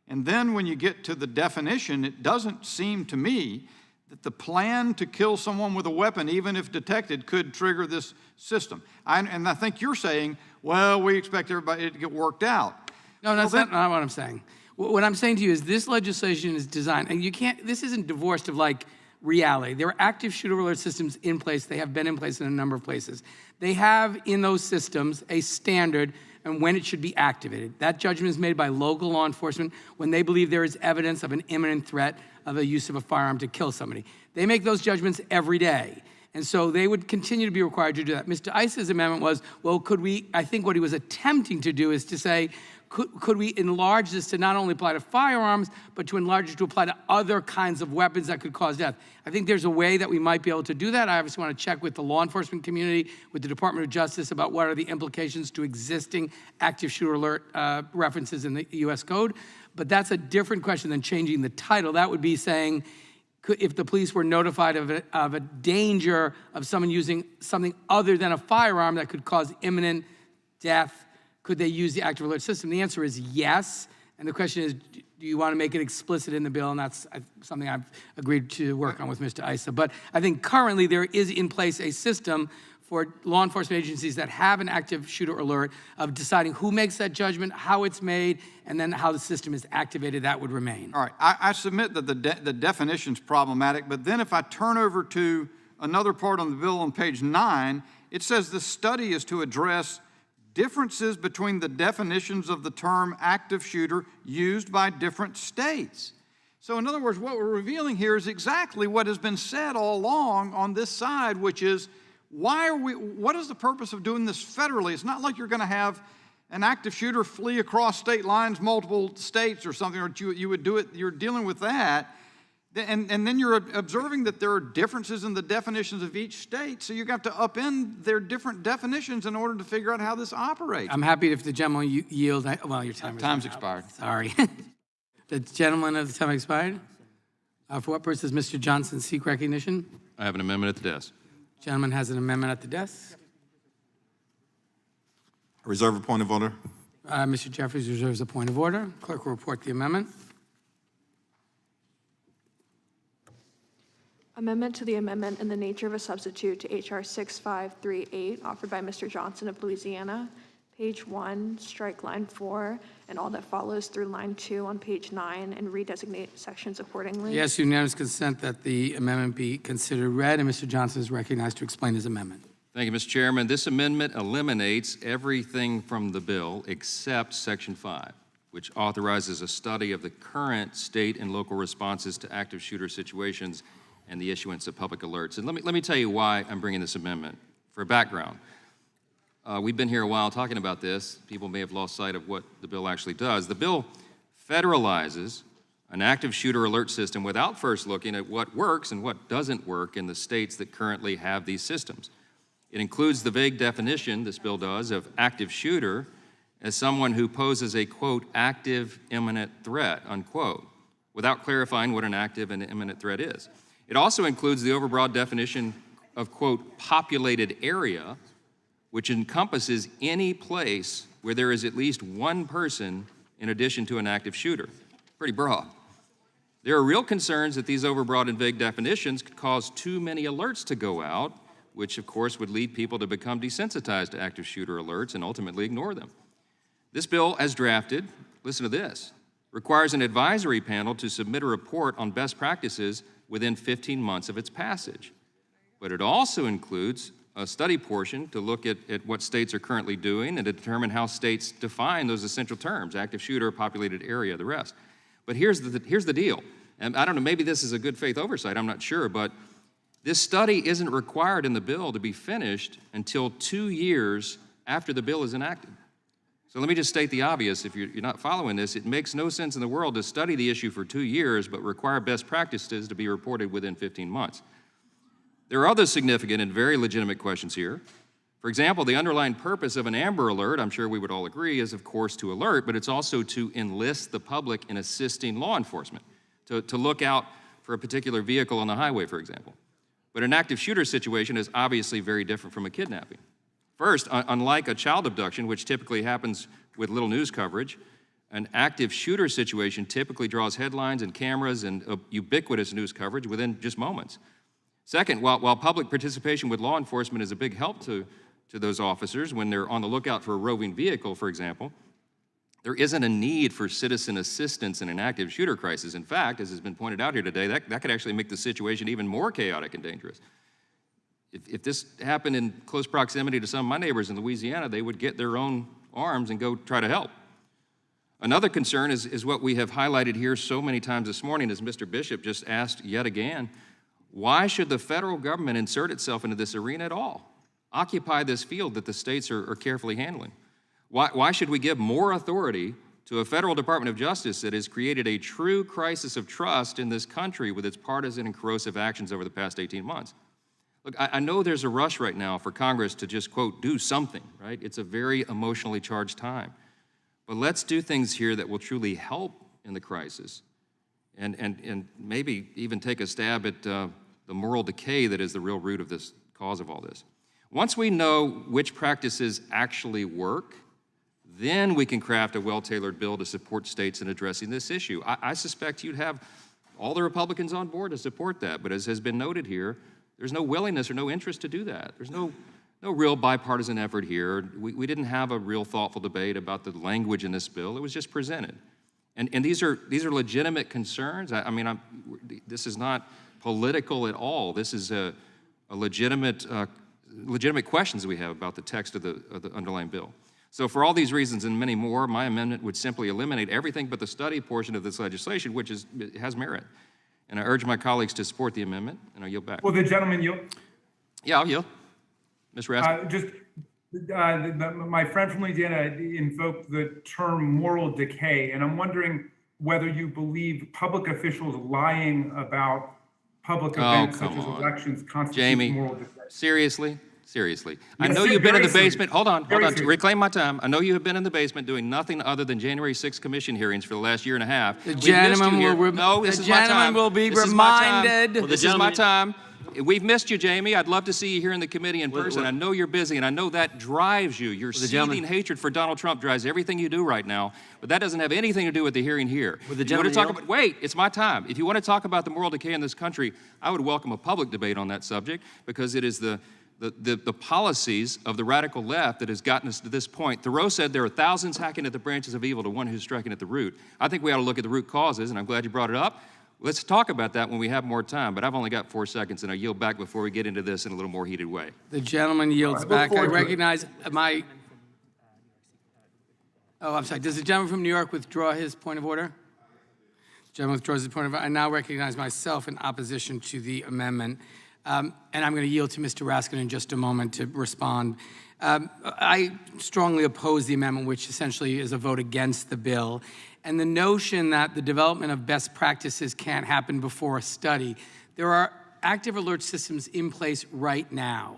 And then when you get to the definition, it doesn't seem to me that the plan to kill someone with a weapon, even if detected, could trigger this system. And I think you're saying, well, we expect everybody to get worked out. No, that's not what I'm saying. What I'm saying to you is this legislation is designed, and you can't, this isn't divorced of like reality. There are active shooter alert systems in place. They have been in place in a number of places. They have in those systems a standard and when it should be activated. That judgment is made by local law enforcement when they believe there is evidence of an imminent threat of a use of a firearm to kill somebody. They make those judgments every day. And so they would continue to be required to do that. Mr. Issa's amendment was, well, could we, I think what he was attempting to do is to say, could we enlarge this to not only apply to firearms, but to enlarge it to apply to other kinds of weapons that could cause death? I think there's a way that we might be able to do that. I obviously want to check with the law enforcement community, with the Department of Justice about what are the implications to existing active shooter alert references in the U.S. Code. But that's a different question than changing the title. That would be saying, if the police were notified of a danger of someone using something other than a firearm that could cause imminent death, could they use the active alert system? The answer is yes. And the question is, do you want to make it explicit in the bill? And that's something I've agreed to work on with Mr. Issa. But I think currently there is in place a system for law enforcement agencies that have an active shooter alert of deciding who makes that judgment, how it's made, and then how the system is activated. That would remain. All right, I submit that the definition's problematic, but then if I turn over to another part on the bill on page 9, It says the study is to address differences between the definitions of the term active shooter used by different states. So in other words, what we're revealing here is exactly what has been said all along on this side, which is, what is the purpose of doing this federally? It's not like you're going to have an active shooter flee across state lines, multiple states or something, or you would do it, you're dealing with that. And then you're observing that there are differences in the definitions of each state, so you have to upend their different definitions in order to figure out how this operates. I'm happy if the gentleman yield, well, your Time's expired. Sorry. The gentleman of the time expired? For what purpose does Mr. Johnson seek recognition? I have an amendment at the desk. Gentleman has an amendment at the desk. Reserve a point of order. Mr. Jeffries reserves a point of order. Clerk will report the amendment. Amendment to the amendment in the nature of a substitute to H.R. 6538, offered by Mr. Johnson of Louisiana. Page 1, strike line 4, and all that follows through line 2 on page 9, and redesignate sections accordingly. Yes, unanimous consent that the amendment be considered read, and Mr. Johnson is recognized to explain his amendment. Thank you, Mr. Chairman. This amendment eliminates everything from the bill except Section 5, which authorizes a study of the current state and local responses to active shooter situations and the issuance of public alerts. And let me tell you why I'm bringing this amendment. For background, we've been here a while talking about this. People may have lost sight of what the bill actually does. The bill federalizes an active shooter alert system without first looking at what works and what doesn't work in the states that currently have these systems. It includes the vague definition, this bill does, of active shooter as someone who poses a, quote, active imminent threat, unquote, without clarifying what an active and imminent threat is. It also includes the overbroad definition of, quote, populated area, which encompasses any place where there is at least one person in addition to an active shooter. Pretty broad. There are real concerns that these overbroad and vague definitions could cause too many alerts to go out, which of course would lead people to become desensitized to active shooter alerts and ultimately ignore them. This bill, as drafted, listen to this, requires an advisory panel to submit a report on best practices within 15 months of its passage. But it also includes a study portion to look at what states are currently doing and to determine how states define those essential terms, active shooter, populated area, the rest. But here's the deal, and I don't know, maybe this is a good faith oversight, I'm not sure, but this study isn't required in the bill to be finished until 2 years after the bill is enacted. So let me just state the obvious. If you're not following this, it makes no sense in the world to study the issue for 2 years but require best practices to be reported within 15 months. There are other significant and very legitimate questions here. For example, the underlying purpose of an Amber Alert, I'm sure we would all agree, is of course to alert, but it's also to enlist the public in assisting law enforcement, to look out for a particular vehicle on the highway, for example. But an active shooter situation is obviously very different from a kidnapping. First, unlike a child abduction, which typically happens with little news coverage, an active shooter situation typically draws headlines and cameras and ubiquitous news coverage within just moments. Second, while public participation with law enforcement is a big help to those officers when they're on the lookout for a roving vehicle, for example, there isn't a need for citizen assistance in an active shooter crisis. In fact, as has been pointed out here today, that could actually make the situation even more chaotic and dangerous. If this happened in close proximity to some of my neighbors in Louisiana, they would get their own arms and go try to help. Another concern is what we have highlighted here so many times this morning, as Mr. Bishop just asked yet again. Why should the federal government insert itself into this arena at all? Occupy this field that the states are carefully handling? Why should we give more authority to a federal Department of Justice that has created a true crisis of trust in this country with its partisan and corrosive actions over the past 18 months? Look, I know there's a rush right now for Congress to just, quote, do something, right? It's a very emotionally charged time. But let's do things here that will truly help in the crisis and maybe even take a stab at the moral decay that is the real root of this cause of all this. Once we know which practices actually work, then we can craft a well-tailored bill to support states in addressing this issue. I suspect you'd have all the Republicans on board to support that, but as has been noted here, there's no willingness or no interest to do that. There's no real bipartisan effort here. We didn't have a real thoughtful debate about the language in this bill. It was just presented. And these are legitimate concerns. I mean, this is not political at all. This is a legitimate legitimate questions we have about the text of the underlying bill. So for all these reasons and many more, my amendment would simply eliminate everything but the study portion of this legislation, which has merit. And I urge my colleagues to support the amendment, and I'll yield back. Will the gentleman yield? Yeah, I'll yield. Ms. Raskin? My friend from Louisiana invoked the term moral decay, and I'm wondering whether you believe public officials lying about public events such as elections constitutes moral decay. Seriously? Seriously. I Yes, know you've been in the very basement. Hold on, Very to serious. reclaim my time. I know you have been in the basement doing nothing other than January 6th commission hearings for the last year and a half. The We've missed you gentleman here. will No, this the is my gentleman time. will be This is my time. reminded. This is my time. We've missed you, Jamie. I'd love to see you here in the committee in person. I know you're busy, and I know that drives you. Your seething hatred for Donald Trump drives everything you do right now, but that doesn't have anything to do with the hearing here. If you want to talk about, wait, it's my time. If you want to talk about the moral decay in this country, I would welcome a public debate on that subject, because it is the policies of the radical left that has gotten us to this point. Thoreau said there are thousands hacking at the branches of evil to one who's striking at the root. I think we ought to look at the root causes, and I'm glad you brought it up. Let's talk about that when we have more time, but I've only got 4 seconds, and I'll yield back before we get into this in a little more heated way. The gentleman yields back. I recognize my... Oh, I'm sorry. Does the gentleman from New York withdraw his point of order? The gentleman withdraws his point of order. I now recognize myself in opposition to the amendment. And I'm going to yield to Mr. Raskin in just a moment to respond. I strongly oppose the amendment, which essentially is a vote against the bill. And the notion that the development of best practices can't happen before a study. There are active alert systems in place right now.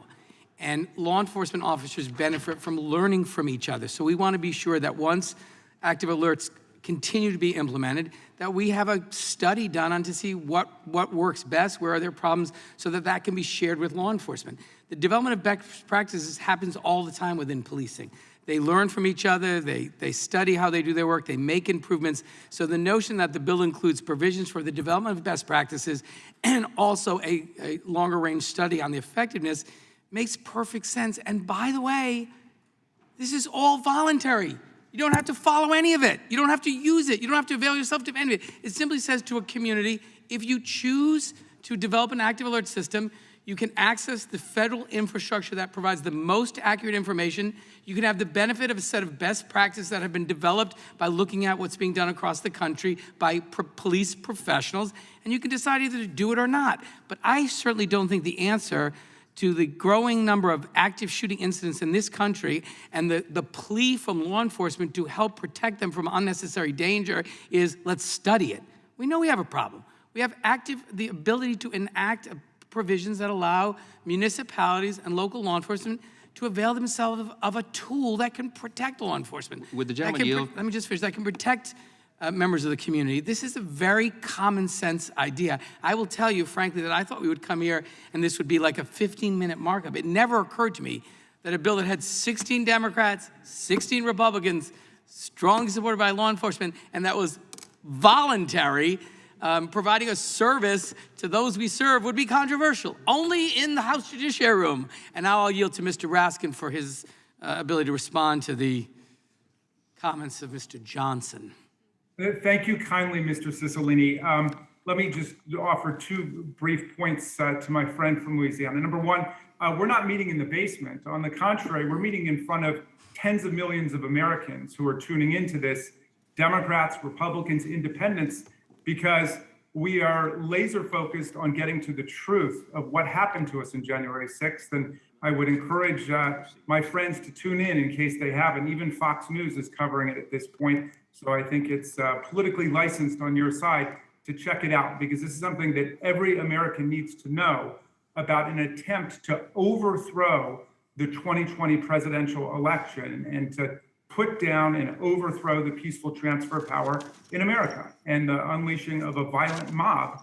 And law enforcement officers benefit from learning from each other. So we want to be sure that once active alerts continue to be implemented, that we have a study done on to see what works best, where are there problems, so that that can be shared with law enforcement. The development of best practices happens all the time within policing. They learn from each other, they study how they do their work, they make improvements. So the notion that the bill includes provisions for the development of best practices and also a longer range study on the effectiveness makes perfect sense. And by the way, this is all voluntary. You don't have to follow any of it. You don't have to use it. You don't have to avail yourself to any of it. It simply says to a community, if you choose to develop an active alert system, you can access the federal infrastructure that provides the most accurate information. You can have the benefit of a set of best practices that have been developed by looking at what's being done across the country by police professionals, and you can decide either to do it or not. But I certainly don't think the answer to the growing number of active shooting incidents in this country and the plea from law enforcement to help protect them from unnecessary danger is, let's study it. We know we have a problem. We have the ability to enact provisions that allow municipalities and local law enforcement to avail themselves of a tool that can protect law enforcement. Would the gentleman yield? Let me just finish. That can protect members of the community. This is a very common sense idea. I will tell you, frankly, that I thought we would come here and this would be like a 15-minute markup. It never occurred to me that a bill that had 16 Democrats, 16 Republicans, strongly supported by law enforcement, and that was voluntary, providing a service to those we serve would be controversial. Only in the House Judiciary Room. And now I'll yield to Mr. Raskin for his ability to respond to the comments of Mr. Johnson. Thank you kindly, Mr. Cicilline. Let me just offer 2 brief points to my friend from Louisiana. Number 1, we're not meeting in the basement. On the contrary, we're meeting in front of tens of millions of Americans who are tuning into this, Democrats, Republicans, Independents, because we are laser focused on getting to the truth of what happened to us on January 6th. And I would encourage my friends to tune in case they haven't. Even Fox News is covering it at this point. So I think it's politically licensed on your side to check it out, because this is something that every American needs to know about an attempt to overthrow the 2020 presidential election and to put down and overthrow the peaceful transfer of power in America and the unleashing of a violent mob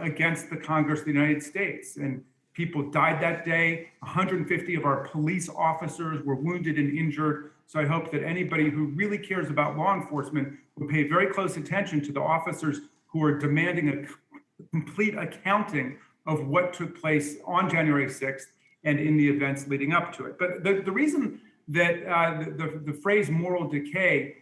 against the Congress of the United States. And people died that day. 150 of our police officers were wounded and injured. So I hope that anybody who really cares about law enforcement will pay very close attention to the officers who are demanding a complete accounting of what took place on January 6th and in the events leading up to it. But the reason that the phrase moral decay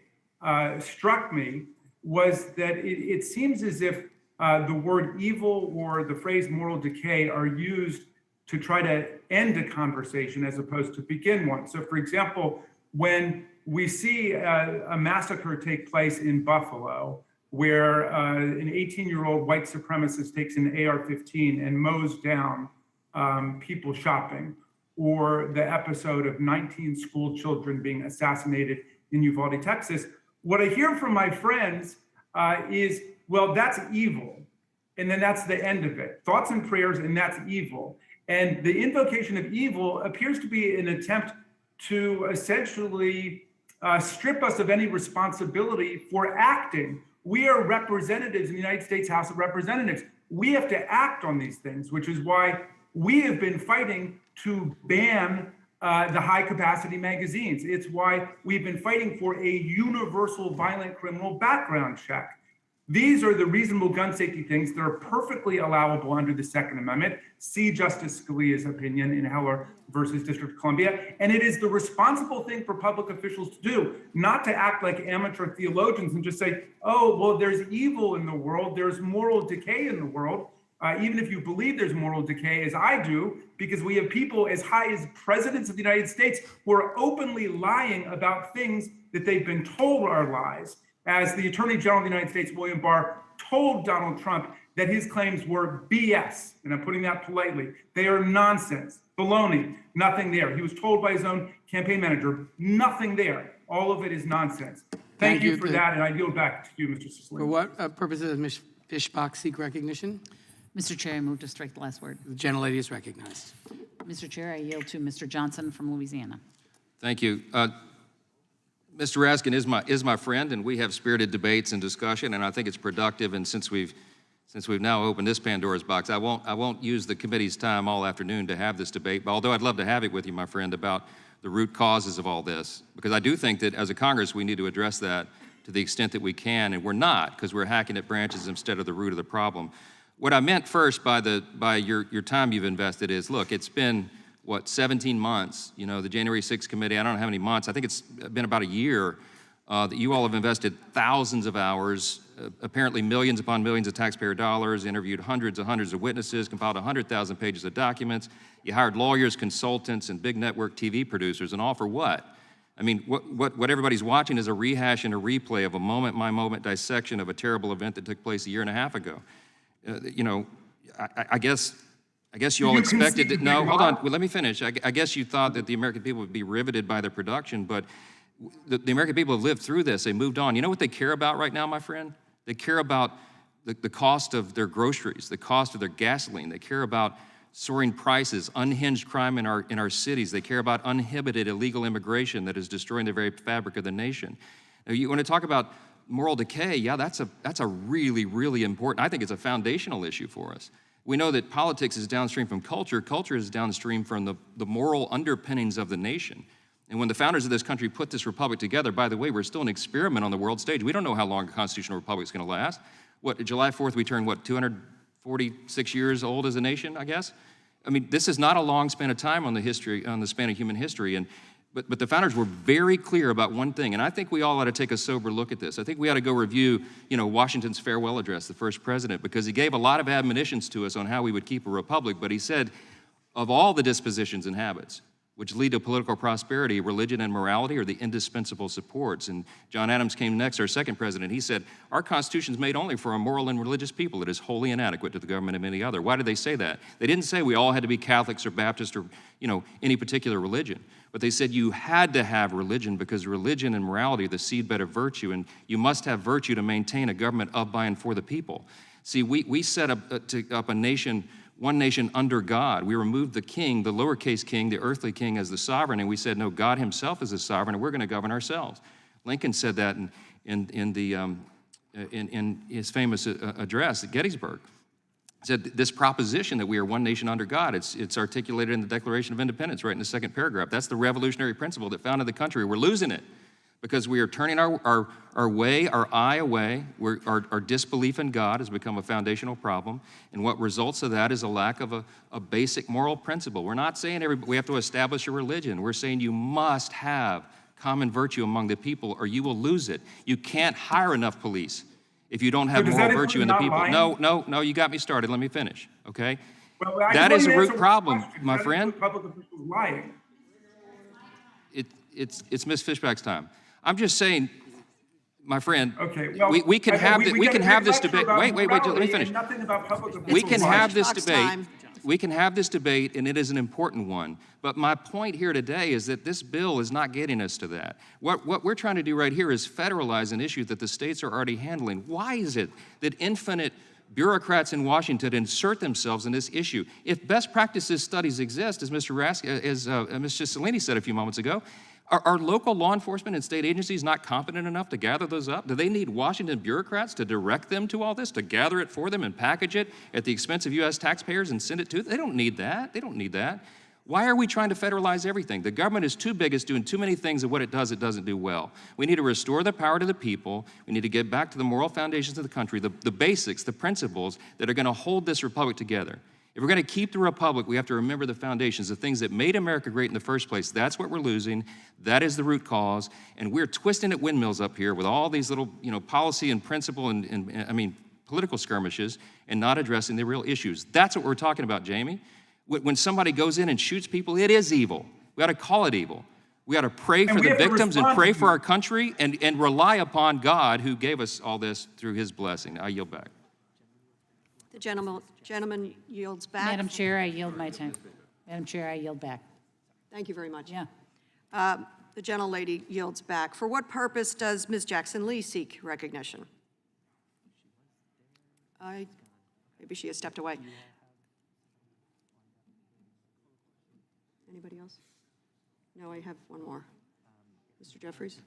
struck me was that it seems as if the word evil or the phrase moral decay are used to try to end a conversation as opposed to begin one. So for example, when we see a massacre take place in Buffalo, where an 18-year-old white supremacist takes an AR-15 and mows down people shopping, or the episode of 19 school children being assassinated in Uvalde, Texas, what I hear from my friends is, well, that's evil. And then that's the end of it. Thoughts and prayers, and that's evil. And the invocation of evil appears to be an attempt to essentially strip us of any responsibility for acting. We are representatives in the United States House of Representatives. We have to act on these things, which is why we have been fighting to ban the high-capacity magazines. It's why we've been fighting for a universal violent criminal background check. These are the reasonable gun safety things that are perfectly allowable under the Second Amendment. See Justice Scalia's opinion in Heller versus District of Columbia. And it is the responsible thing for public officials to do, not to act like amateur theologians and just say, oh, well, there's evil in the world, there's moral decay in the world. Even if you believe there's moral decay, as I do, because we have people as high as presidents of the United States who are openly lying about things that they've been told are lies. As the Attorney General of the United States, William Barr, told Donald Trump that his claims were BS, and I'm putting that politely. They are nonsense, baloney, nothing there. He was told by his own campaign manager, nothing there. All of it is nonsense. Thank you for that, and I yield back to you, Mr. Cicilline. For what purposes does Ms. Fishbach seek recognition? Mr. Chair, I move to strike the last word. The gentlelady is recognized. Mr. Chair, I yield to Mr. Johnson from Louisiana. Thank you. Mr. Raskin is my friend, and we have spirited debates and discussion, and I think it's productive. And since we've now opened this Pandora's box, I won't use the committee's time all afternoon to have this debate. But although I'd love to have it with you, my friend, about the root causes of all this, because I do think that as a Congress we need to address that to the extent that we can, and we're not, because we're hacking at branches instead of the root of the problem. What I meant first by your time you've invested is, look, it's been, what, 17 months, you know, the January 6th committee, I don't know how many months, I think it's been about a year that you all have invested thousands of hours, apparently millions upon millions of taxpayer dollars, interviewed hundreds and hundreds of witnesses, compiled 100,000 pages of documents. You hired lawyers, consultants, and big network TV producers, and all for what? I mean, what everybody's watching is a rehash and a replay of a moment-by-moment dissection of a terrible event that took place a year and a half ago. You know, I guess you all expected that. No, hold on. Well, let me finish. I guess you thought that the American people would be riveted by their production, but the American people have lived through this. They moved on. You know what they care about right now, my friend? They care about the cost of their groceries, the cost of their gasoline. They care about soaring prices, unhinged crime in our cities. They care about uninhibited illegal immigration that is destroying the very fabric of the nation. Now, you want to talk about moral decay? Yeah, that's a really, really important, I think it's a foundational issue for us. We know that politics is downstream from culture. Culture is downstream from the moral underpinnings of the nation. And when the founders of this country put this republic together, by the way, we're still an experiment on the world stage. We don't know how long a constitutional republic is going to last. What, July 4th, we turned, 246 years old as a nation, I guess? I mean, this is not a long span of time on the span of human history. But the founders were very clear about one thing, and I think we all ought to take a sober look at this. I think we ought to go review, Washington's farewell address, the first president, because he gave a lot of admonitions to us on how we would keep a republic, but he said, of all the dispositions and habits which lead to political prosperity, religion and morality are the indispensable supports. And John Adams came next, our second president. He said, our Constitution is made only for a moral and religious people. It is wholly inadequate to the government of any other. Why did they say that? They didn't say we all had to be Catholics or Baptists or, any particular religion. But they said you had to have religion because religion and morality are the seedbed of virtue, and you must have virtue to maintain a government of, by, and for the people. See, we set up a nation, one nation under God. We removed the king, the lowercase king, the earthly king as the sovereign, and we said, no, God himself is the sovereign, and we're going to govern ourselves. Lincoln said that in his famous address at Gettysburg. He said this proposition that we are one nation under God, it's articulated in the Declaration of Independence, right in the second paragraph. That's the revolutionary principle that founded the country. We're losing it because we are turning our eye away. Our disbelief in God has become a foundational problem, and what results of that is a lack of a basic moral principle. We're not saying we have to establish a religion. We're saying you must have common virtue among the people or you will lose it. You can't hire enough police if you don't have moral virtue in the people. No, you got me started. Let me finish, okay? Well, I That just is a want you to root answer problem, question. my That is friend. Public officials lying. It's Ms. Fishback's time. I'm just saying, my friend, Okay, well. we can have, we we get can a have great this lecture debate. about Wait, let me morality finish. and nothing about public officials. We can lying. have this Fishback's debate. time. We can have this debate, and it is an important one. But my point here today is that this bill is not getting us to that. What we're trying to do right here is federalize an issue that the states are already handling. Why is it that infinite bureaucrats in Washington insert themselves in this issue? If best practices studies exist, as Mr. Cicilline said a few moments ago, are local law enforcement and state agencies not competent enough to gather those up? Do they need Washington bureaucrats to direct them to all this, to gather it for them and package it at the expense of U.S. taxpayers and send it to them? They don't need that. They don't need that. Why are we trying to federalize everything? The government is too big. It's doing too many things, and what it doesn't do well. We need to restore the power to the people. We need to get back to the moral foundations of the country, the basics, the principles that are going to hold this republic together. If we're going to keep the republic, we have to remember the foundations, the things that made America great in the first place. That's what we're losing. That is the root cause. And we're twisting at windmills up here with all these little, policy and principle and political skirmishes and not addressing the real issues. That's what we're talking about, Jamie. When somebody goes in and shoots people, it is evil. We got to call it evil. We got to pray for the victims and pray for our country and rely upon God who gave us all this through his blessing. I yield back. The gentleman yields back. Madam Chair, I yield my time. Madam Chair, I yield back. Thank you very much. Yeah. The gentlelady yields back. For what purpose does Ms. Jackson Lee seek recognition? Maybe she has stepped away. Anybody else? No, I have one more. Mr. Jeffries?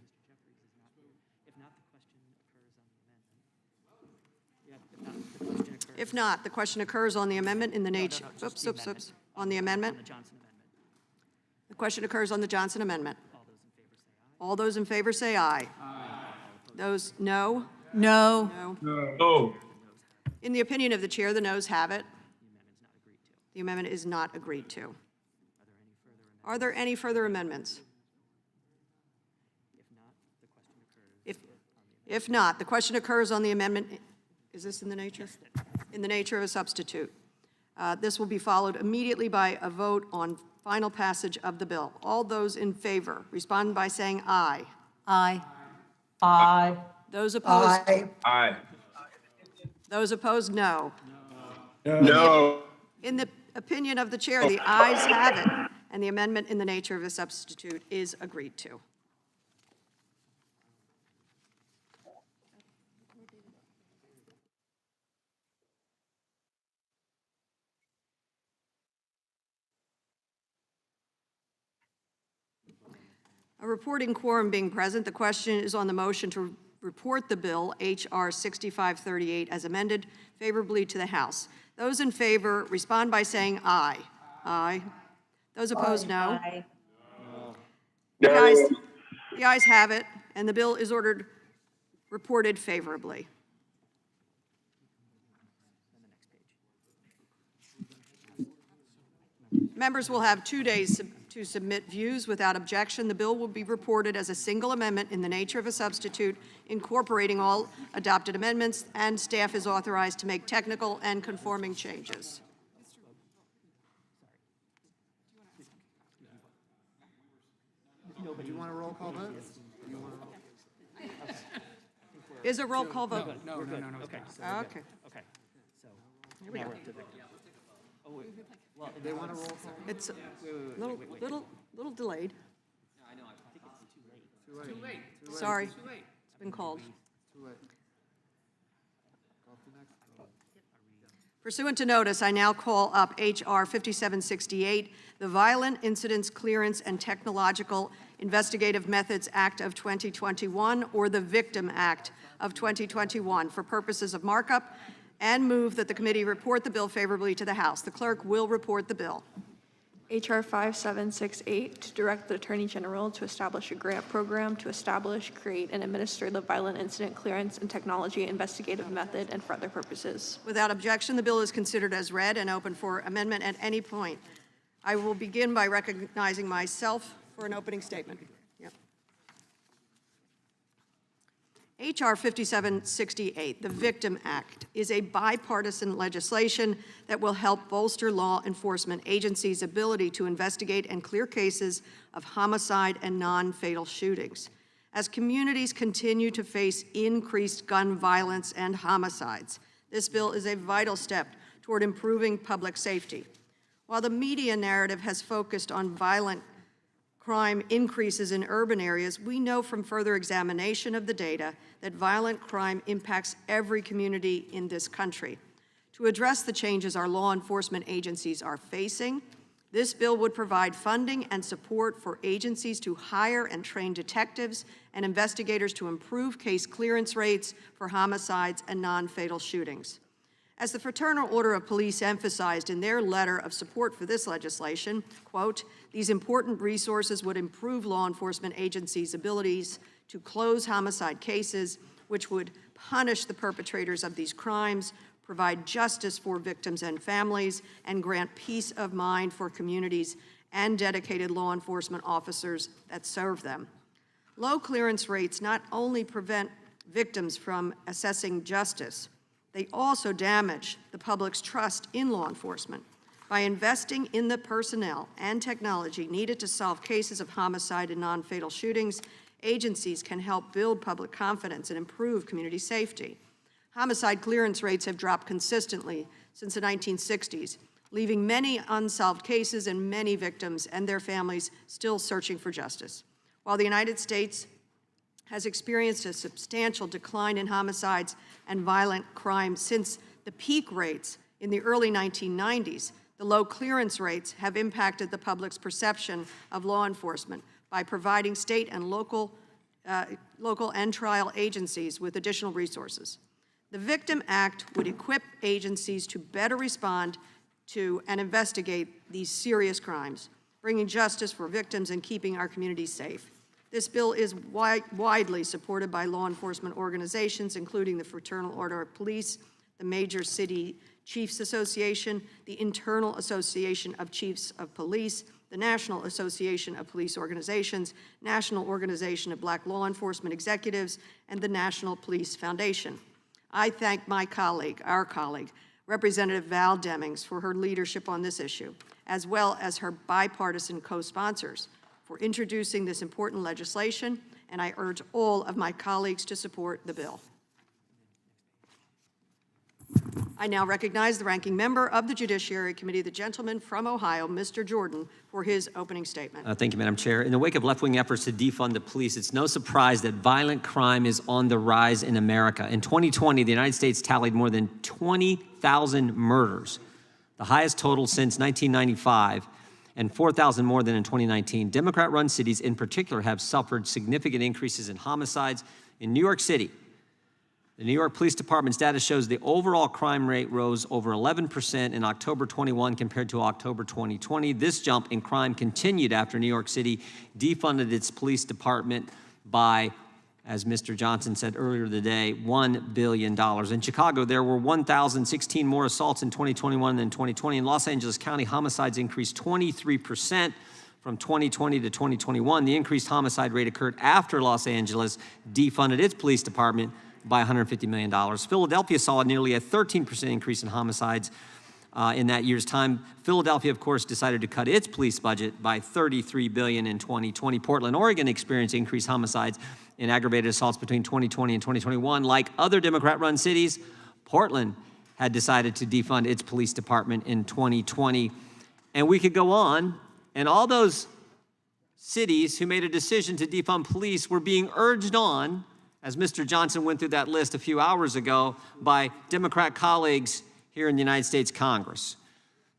If not, the question occurs on the amendment in the nature, on the amendment. The question occurs on the Johnson amendment. All those in favor say aye. Those no? No. No. In the opinion of the chair, the noes have it. The amendment is not agreed to. Are there any further amendments? If not, the question occurs on the amendment. Is this in the nature? In the nature of a substitute. This will be followed immediately by a vote on final passage of the bill. All those in favor, respond by saying aye. Aye. Aye. Those opposed? Aye. Those opposed, no. No. In the opinion of the chair, the ayes have it, and the amendment in the nature of a substitute is agreed to. A reporting quorum being present, the question is on the motion to report the bill, H.R. 6538, as amended, favorably to the House. Those in favor respond by saying aye. Aye. Those opposed, no. Aye. The ayes have it, and the bill is reported favorably. Members will have 2 days to submit views without objection. The bill will be reported as a single amendment in the nature of a substitute, incorporating all adopted amendments, and staff is authorized to make technical and conforming changes. Do you want a roll call vote? Is a roll call vote? No. Okay. Okay. Here we go. They want a roll call? It's a little delayed. Too late. Sorry, it's been called. Pursuant to notice, I now call up H.R. 5768, the Violent Incidents Clearance and Technological Investigative Methods Act of 2021, or the Victim Act of 2021, for purposes of markup, and move that the committee report the bill favorably to the House. The clerk will report the bill. H.R. 5768, to direct the Attorney General to establish a grant program to establish, create, and administer the Violent Incident Clearance and Technology Investigative Method and for other purposes. Without objection, the bill is considered as read and open for amendment at any point. I will begin by recognizing myself for an opening statement. Yep. H.R. 5768, the Victim Act, is a bipartisan legislation that will help bolster law enforcement agencies' ability to investigate and clear cases of homicide and non-fatal shootings. As communities continue to face increased gun violence and homicides, this bill is a vital step toward improving public safety. While the media narrative has focused on violent crime increases in urban areas, we know from further examination of the data that violent crime impacts every community in this country. To address the changes our law enforcement agencies are facing, this bill would provide funding and support for agencies to hire and train detectives and investigators to improve case clearance rates for homicides and non-fatal shootings. As the Fraternal Order of Police emphasized in their letter of support for this legislation, quote, "These important resources would improve law enforcement agencies' abilities to close homicide cases, which would punish the perpetrators of these crimes, provide justice for victims and families, and grant peace of mind for communities and dedicated law enforcement officers that serve them." Low clearance rates not only prevent victims from accessing justice, they also damage the public's trust in law enforcement. By investing in the personnel and technology needed to solve cases of homicide and non-fatal shootings, agencies can help build public confidence and improve community safety. Homicide clearance rates have dropped consistently since the 1960s, leaving many unsolved cases and many victims and their families still searching for justice. While the United States has experienced a substantial decline in homicides and violent crime since the peak rates in the early 1990s, the low clearance rates have impacted the public's perception of law enforcement by providing state and local and trial agencies with additional resources. The Victim Act would equip agencies to better respond to and investigate these serious crimes, bringing justice for victims and keeping our communities safe. This bill is widely supported by law enforcement organizations, including the Fraternal Order of Police, the Major City Chiefs Association, the Internal Association of Chiefs of Police, the National Association of Police Organizations, National Organization of Black Law Enforcement Executives, and the National Police Foundation. I thank my colleague, our colleague, Representative Val Demings, for her leadership on this issue, as well as her bipartisan co-sponsors for introducing this important legislation, and I urge all of my colleagues to support the bill. I now recognize the ranking member of the Judiciary Committee, the gentleman from Ohio, Mr. Jordan, for his opening statement. Thank you, Madam Chair. In the wake of left-wing efforts to defund the police, it's no surprise that violent crime is on the rise in America. In 2020, the United States tallied more than 20,000 murders, the highest total since 1995, and 4,000 more than in 2019. Democrat-run cities in particular have suffered significant increases in homicides. In New York City, the New York Police Department's data shows the overall crime rate rose over 11% in October 21 compared to October 2020. This jump in crime continued after New York City defunded its police department by, as Mr. Johnson said earlier today, $1 billion. In Chicago, there were 1,016 more assaults in 2021 than 2020. In Los Angeles County, homicides increased 23% from 2020 to 2021. The increased homicide rate occurred after Los Angeles defunded its police department by $150 million. Philadelphia saw nearly a 13% increase in homicides in that year's time. Philadelphia, of course, decided to cut its police budget by $33 billion in 2020. Portland, Oregon experienced increased homicides in aggravated assaults between 2020 and 2021. Like other Democrat-run cities, Portland had decided to defund its police department in 2020. And we could go on, and all those cities who made a decision to defund police were being urged on, as Mr. Johnson went through that list a few hours ago, by Democrat colleagues here in the United States Congress.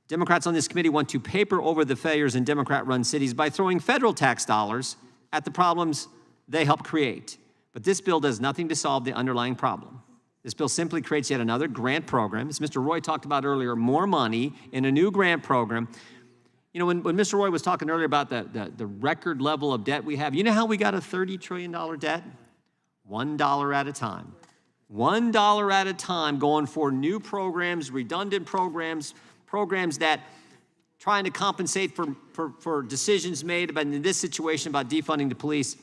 Democrats on this committee want to paper over the failures in Democrat-run cities by throwing federal tax dollars at the problems they help create. But this bill does nothing to solve the underlying problem. This bill simply creates yet another grant program. As Mr. Roy talked about earlier, more money in a new grant program. You know, when Mr. Roy was talking earlier about the record level of debt we have, you know how we got a $30 trillion debt? $1 at a time. $1 at a time going for new programs, redundant programs, programs that trying to compensate for decisions made about, in this situation, about defunding the police.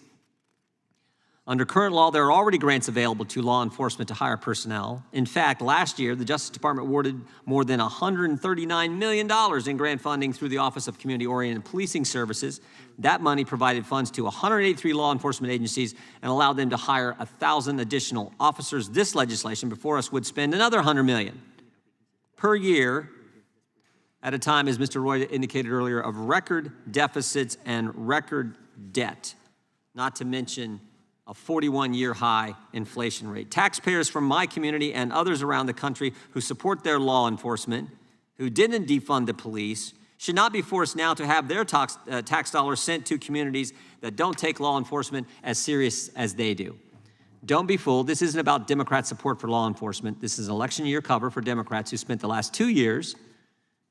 Under current law, there are already grants available to law enforcement to hire personnel. In fact, last year, the Justice Department awarded more than $139 million in grant funding through the Office of Community-Oriented Policing Services. That money provided funds to 183 law enforcement agencies and allowed them to hire 1,000 additional officers. This legislation before us would spend another $100 million per year at a time, as Mr. Roy indicated earlier, of record deficits and record debt, not to mention a 41-year high inflation rate. Taxpayers from my community and others around the country who support their law enforcement, who didn't defund the police, should not be forced now to have their tax dollars sent to communities that don't take law enforcement as serious as they do. Don't be fooled. This isn't about Democrat support for law enforcement. This is an election year cover for Democrats who spent the last 2 years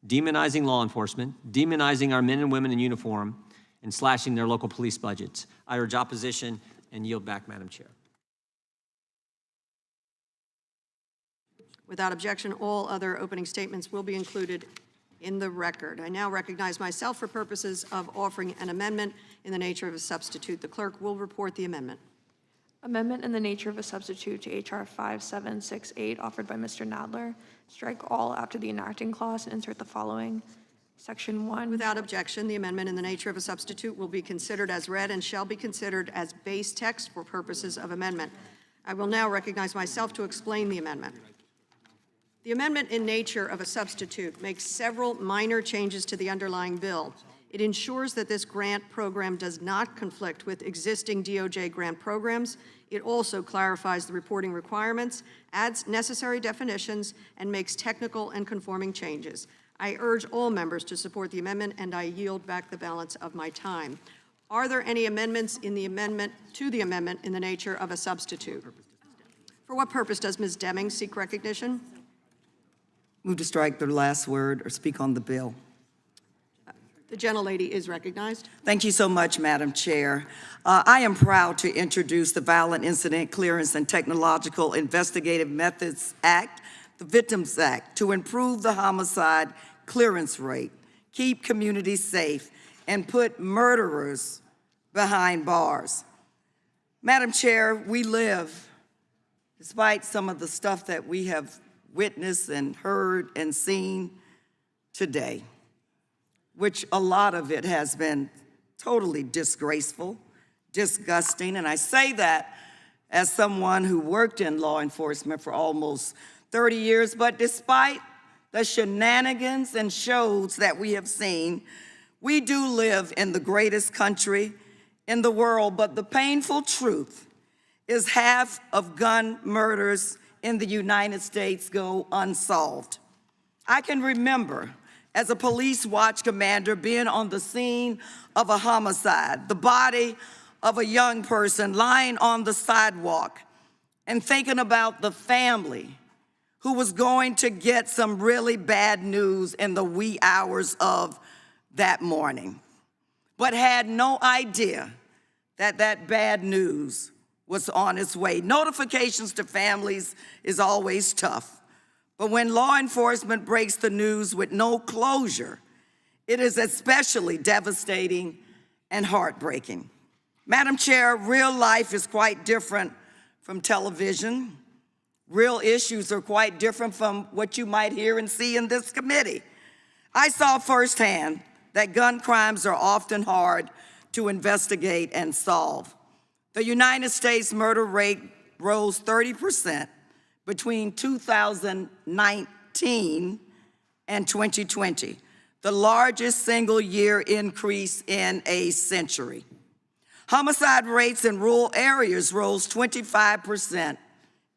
demonizing law enforcement, demonizing our men and women in uniform, and slashing their local police budgets. I urge opposition and yield back, Madam Chair. Without objection, all other opening statements will be included in the record. I now recognize myself for purposes of offering an amendment in the nature of a substitute. The clerk will report the amendment. Amendment in the nature of a substitute to H.R. 5768 offered by Mr. Nadler. Strike all after the enacting clause and insert the following. Section 1. Without objection, the amendment in the nature of a substitute will be considered as read and shall be considered as base text for purposes of amendment. I will now recognize myself to explain the amendment. The amendment in nature of a substitute makes several minor changes to the underlying bill. It ensures that this grant program does not conflict with existing DOJ grant programs. It also clarifies the reporting requirements, adds necessary definitions, and makes technical and conforming changes. I urge all members to support the amendment, and I yield back the balance of my time. Are there any amendments in the amendment to the amendment in the nature of a substitute? For what purpose does Ms. Deming seek recognition? Move to strike the last word or speak on the bill. The gentlelady is recognized. Thank you so much, Madam Chair. I am proud to introduce the Violent Incident Clearance and Technological Investigative Methods Act, the Victims Act, to improve the homicide clearance rate, keep communities safe, and put murderers behind bars. Madam Chair, we live, despite some of the stuff that we have witnessed and heard and seen today, which a lot of it has been totally disgraceful, disgusting, and I say that as someone who worked in law enforcement for almost 30 years, but despite the shenanigans and shows that we have seen, we do live in the greatest country in the world, but the painful truth is half of gun murders in the United States go unsolved. I can remember as a police watch commander being on the scene of a homicide, the body of a young person lying on the sidewalk, and thinking about the family who was going to get some really bad news in the wee hours of that morning, but had no idea that that bad news was on its way. Notifications to families is always tough, but when law enforcement breaks the news with no closure, it is especially devastating and heartbreaking. Madam Chair, real life is quite different from television. Real issues are quite different from what you might hear and see in this committee. I saw firsthand that gun crimes are often hard to investigate and solve. The United States murder rate rose 30% between 2019 and 2020, the largest single-year increase in a century. Homicide rates in rural areas rose 25%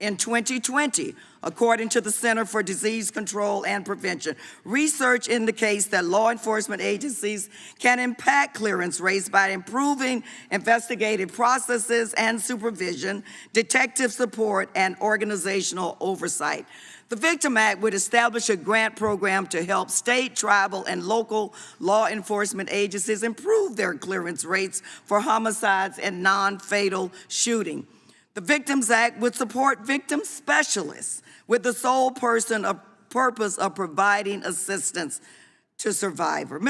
in 2020, according to the Center for Disease Control and Prevention. Research indicates that law enforcement agencies can impact clearance rates by improving investigative processes and supervision, detective support, and organizational oversight. The Victim Act would establish a grant program to help state, tribal, and local law enforcement agencies improve their clearance rates for homicides and non-fatal shooting. The Victims Act would support victim specialists with the sole purpose of providing assistance to survivors.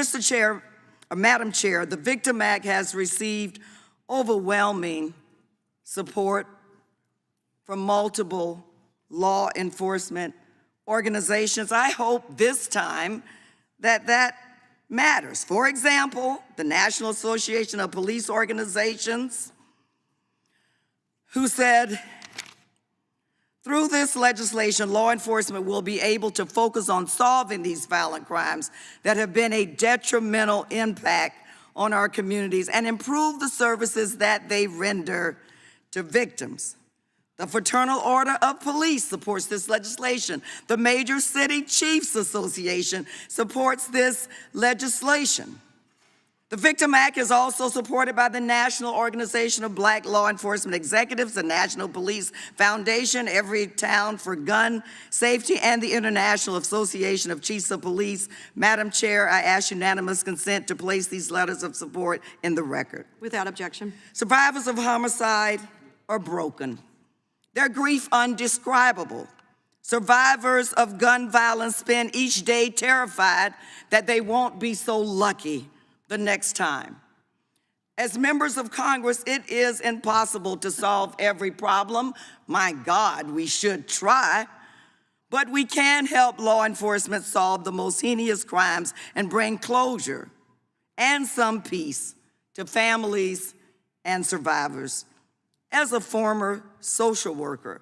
Madam Chair, the Victim Act has received overwhelming support from multiple law enforcement organizations. I hope this time that matters. For example, the National Association of Police Organizations, who said, through this legislation, law enforcement will be able to focus on solving these violent crimes that have been a detrimental impact on our communities and improve the services that they render to victims. The Fraternal Order of Police supports this legislation. The Major City Chiefs Association supports this legislation. The Victim Act is also supported by the National Organization of Black Law Enforcement Executives, the National Police Foundation, Every Town for Gun Safety, and the International Association of Chiefs of Police. Madam Chair, I ask unanimous consent to place these letters of support in the record. Without objection. Survivors of homicide are broken. Their grief undescribable. Survivors of gun violence spend each day terrified that they won't be so lucky the next time. As members of Congress, it is impossible to solve every problem. My God, we should try. But we can help law enforcement solve the most heinous crimes and bring closure and some peace to families and survivors. As a former social worker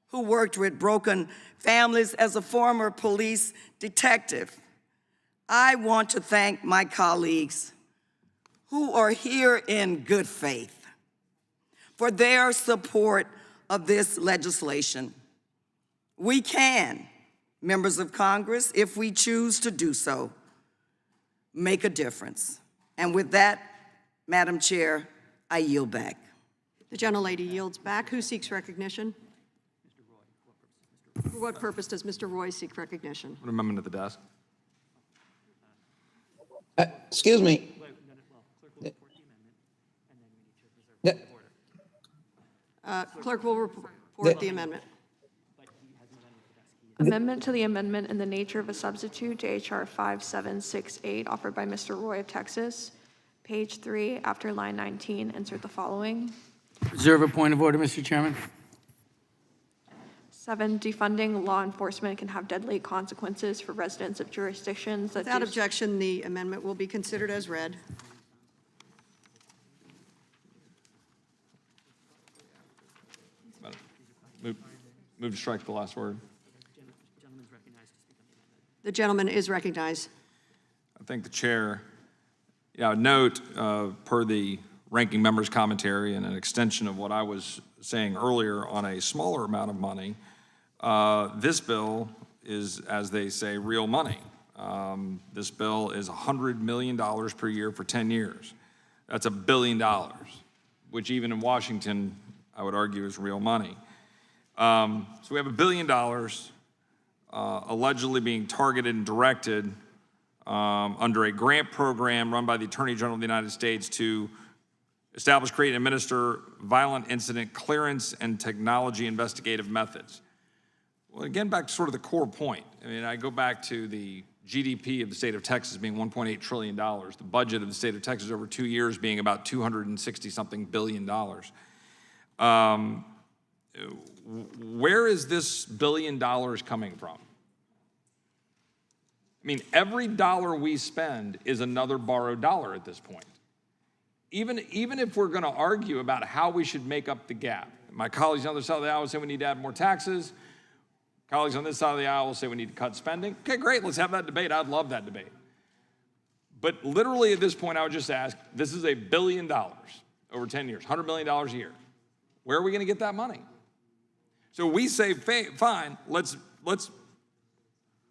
who worked with broken families, as a former police detective, I want to thank my colleagues who are here in good faith for their support of this legislation. We can, members of Congress, if we choose to do so, make a difference. And with that, Madam Chair, I yield back. The gentlelady yields back. Who seeks recognition? For what purpose does Mr. Roy seek recognition? Put amendment at the desk. Excuse me. Clerk will report the amendment. Amendment to the amendment in the nature of a substitute to H.R. 5768 offered by Mr. Roy of Texas. Page 3, after line 19, insert the following. Reserve a point of order, Mr. Chairman. 7, defunding law enforcement can have deadly consequences for residents of jurisdictions that Without objection, the amendment will be considered as read. Move to strike the last word. The gentleman is recognized. I thank the chair. Yeah, note, per the ranking member's commentary and an extension of what I was saying earlier on a smaller amount of money, this bill is, as they say, real money. This bill is $100 million per year for 10 years. That's $1 billion, which even in Washington, I would argue is real money. So we have $1 billion allegedly being targeted and directed under a grant program run by the Attorney General of the United States to establish, create, and administer violent incident clearance and technology investigative methods. Well, again, back to sort of the core point. I mean, I go back to the GDP of the state of Texas being $1.8 trillion, the budget of the state of Texas over 2 years being about $260-something billion. Where is this $1 billion coming from? I mean, every dollar we spend is another borrowed dollar at this point. Even if we're going to argue about how we should make up the gap. My colleagues on the other side of the aisle say we need to add more taxes. Colleagues on this side of the aisle will say we need to cut spending. Okay, great, let's have that debate. I'd love that debate. But literally at this point, I would just ask, this is $1 billion over 10 years, $100 million a year. Where are we going to get that money? So we say, fine, let's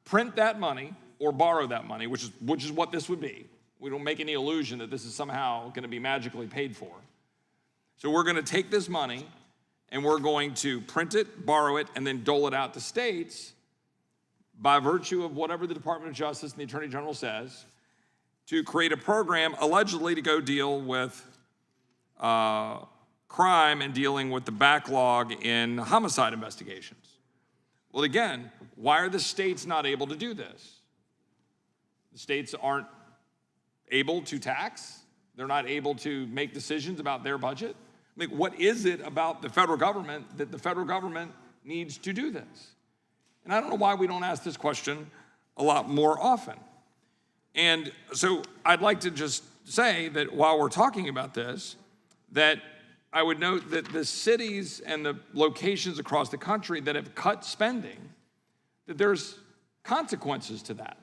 print that money or borrow that money, which is what this would be. We don't make any illusion that this is somehow going to be magically paid for. So we're going to take this money and we're going to print it, borrow it, and then dole it out to states by virtue of whatever the Department of Justice and the Attorney General says to create a program allegedly to go deal with crime and dealing with the backlog in homicide investigations. Well, again, why are the states not able to do this? The states aren't able to tax. They're not able to make decisions about their budget. Like, what is it about the federal government that the federal government needs to do this? And I don't know why we don't ask this question a lot more often. And so I'd like to just say that while we're talking about this, that I would note that the cities and the locations across the country that have cut spending, that there's consequences to that.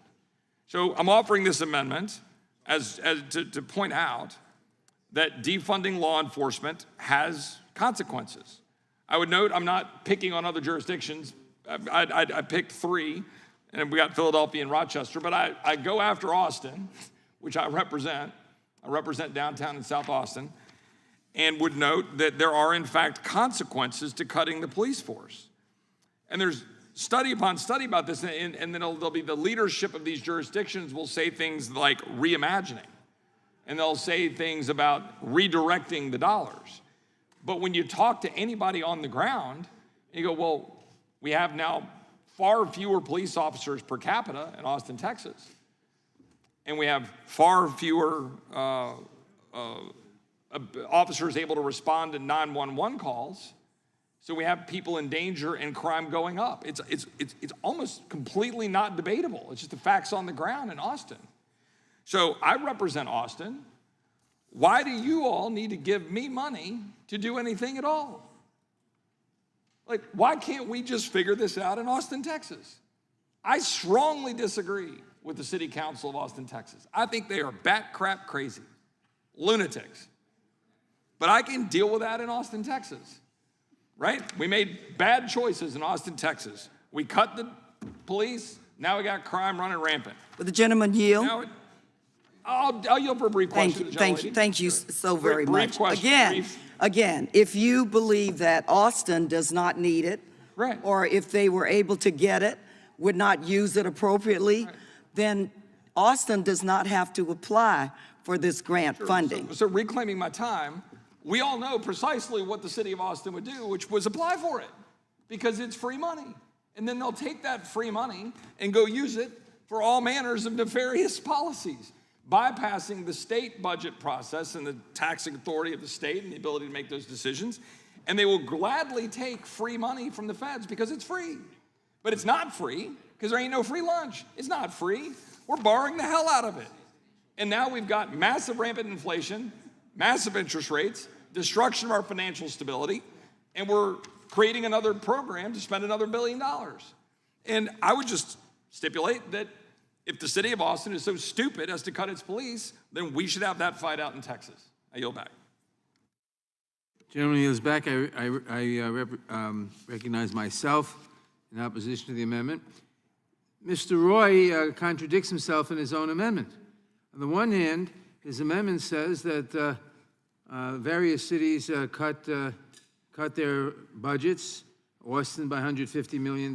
So I'm offering this amendment to point out that defunding law enforcement has consequences. I would note I'm not picking on other jurisdictions. I picked 3, and we got Philadelphia and Rochester, but I go after Austin, which I represent. I represent downtown and South Austin, and would note that there are, in fact, consequences to cutting the police force. And there's study upon study about this, and then there'll be the leadership of these jurisdictions will say things like reimagining, and they'll say things about redirecting the dollars. But when you talk to anybody on the ground, you go, well, we have now far fewer police officers per capita in Austin, Texas. And we have far fewer officers able to respond to 911 calls. So we have people in danger and crime going up. It's almost completely not debatable. It's just the facts on the ground in Austin. So I represent Austin. Why do you all need to give me money to do anything at all? Like, why can't we just figure this out in Austin, Texas? I strongly disagree with the City Council of Austin, Texas. I think they are bat crap crazy, lunatics. But I can deal with that in Austin, Texas, right? We made bad choices in Austin, Texas. We cut the police, now we got crime running rampant. Would the gentleman yield? Now I'll yield for a brief question. Thank you so very Brief much. question, Again, if you believe that Austin does not need it, right, or if they were able to get it, would not use it appropriately, then Austin does not have to apply for this grant funding. So reclaiming my time, we all know precisely what the city of Austin would do, which was apply for it, because it's free money. And then they'll take that free money and go use it for all manners of nefarious policies, bypassing the state budget process and the taxing authority of the state and the ability to make those decisions. And they will gladly take free money from the feds because it's free. But it's not free because there ain't no free lunch. It's not free. We're borrowing the hell out of it. And now we've got massive rampant inflation, massive interest rates, destruction of our financial stability, and we're creating another program to spend another $1 billion. And I would just stipulate that if the city of Austin is so stupid as to cut its police, then we should have that fight out in Texas. I yield back. Gentleman yields back. I recognize myself in opposition to the amendment. Mr. Roy contradicts himself in his own amendment. On the one hand, his amendment says that various cities cut their budgets. Austin by $150 million,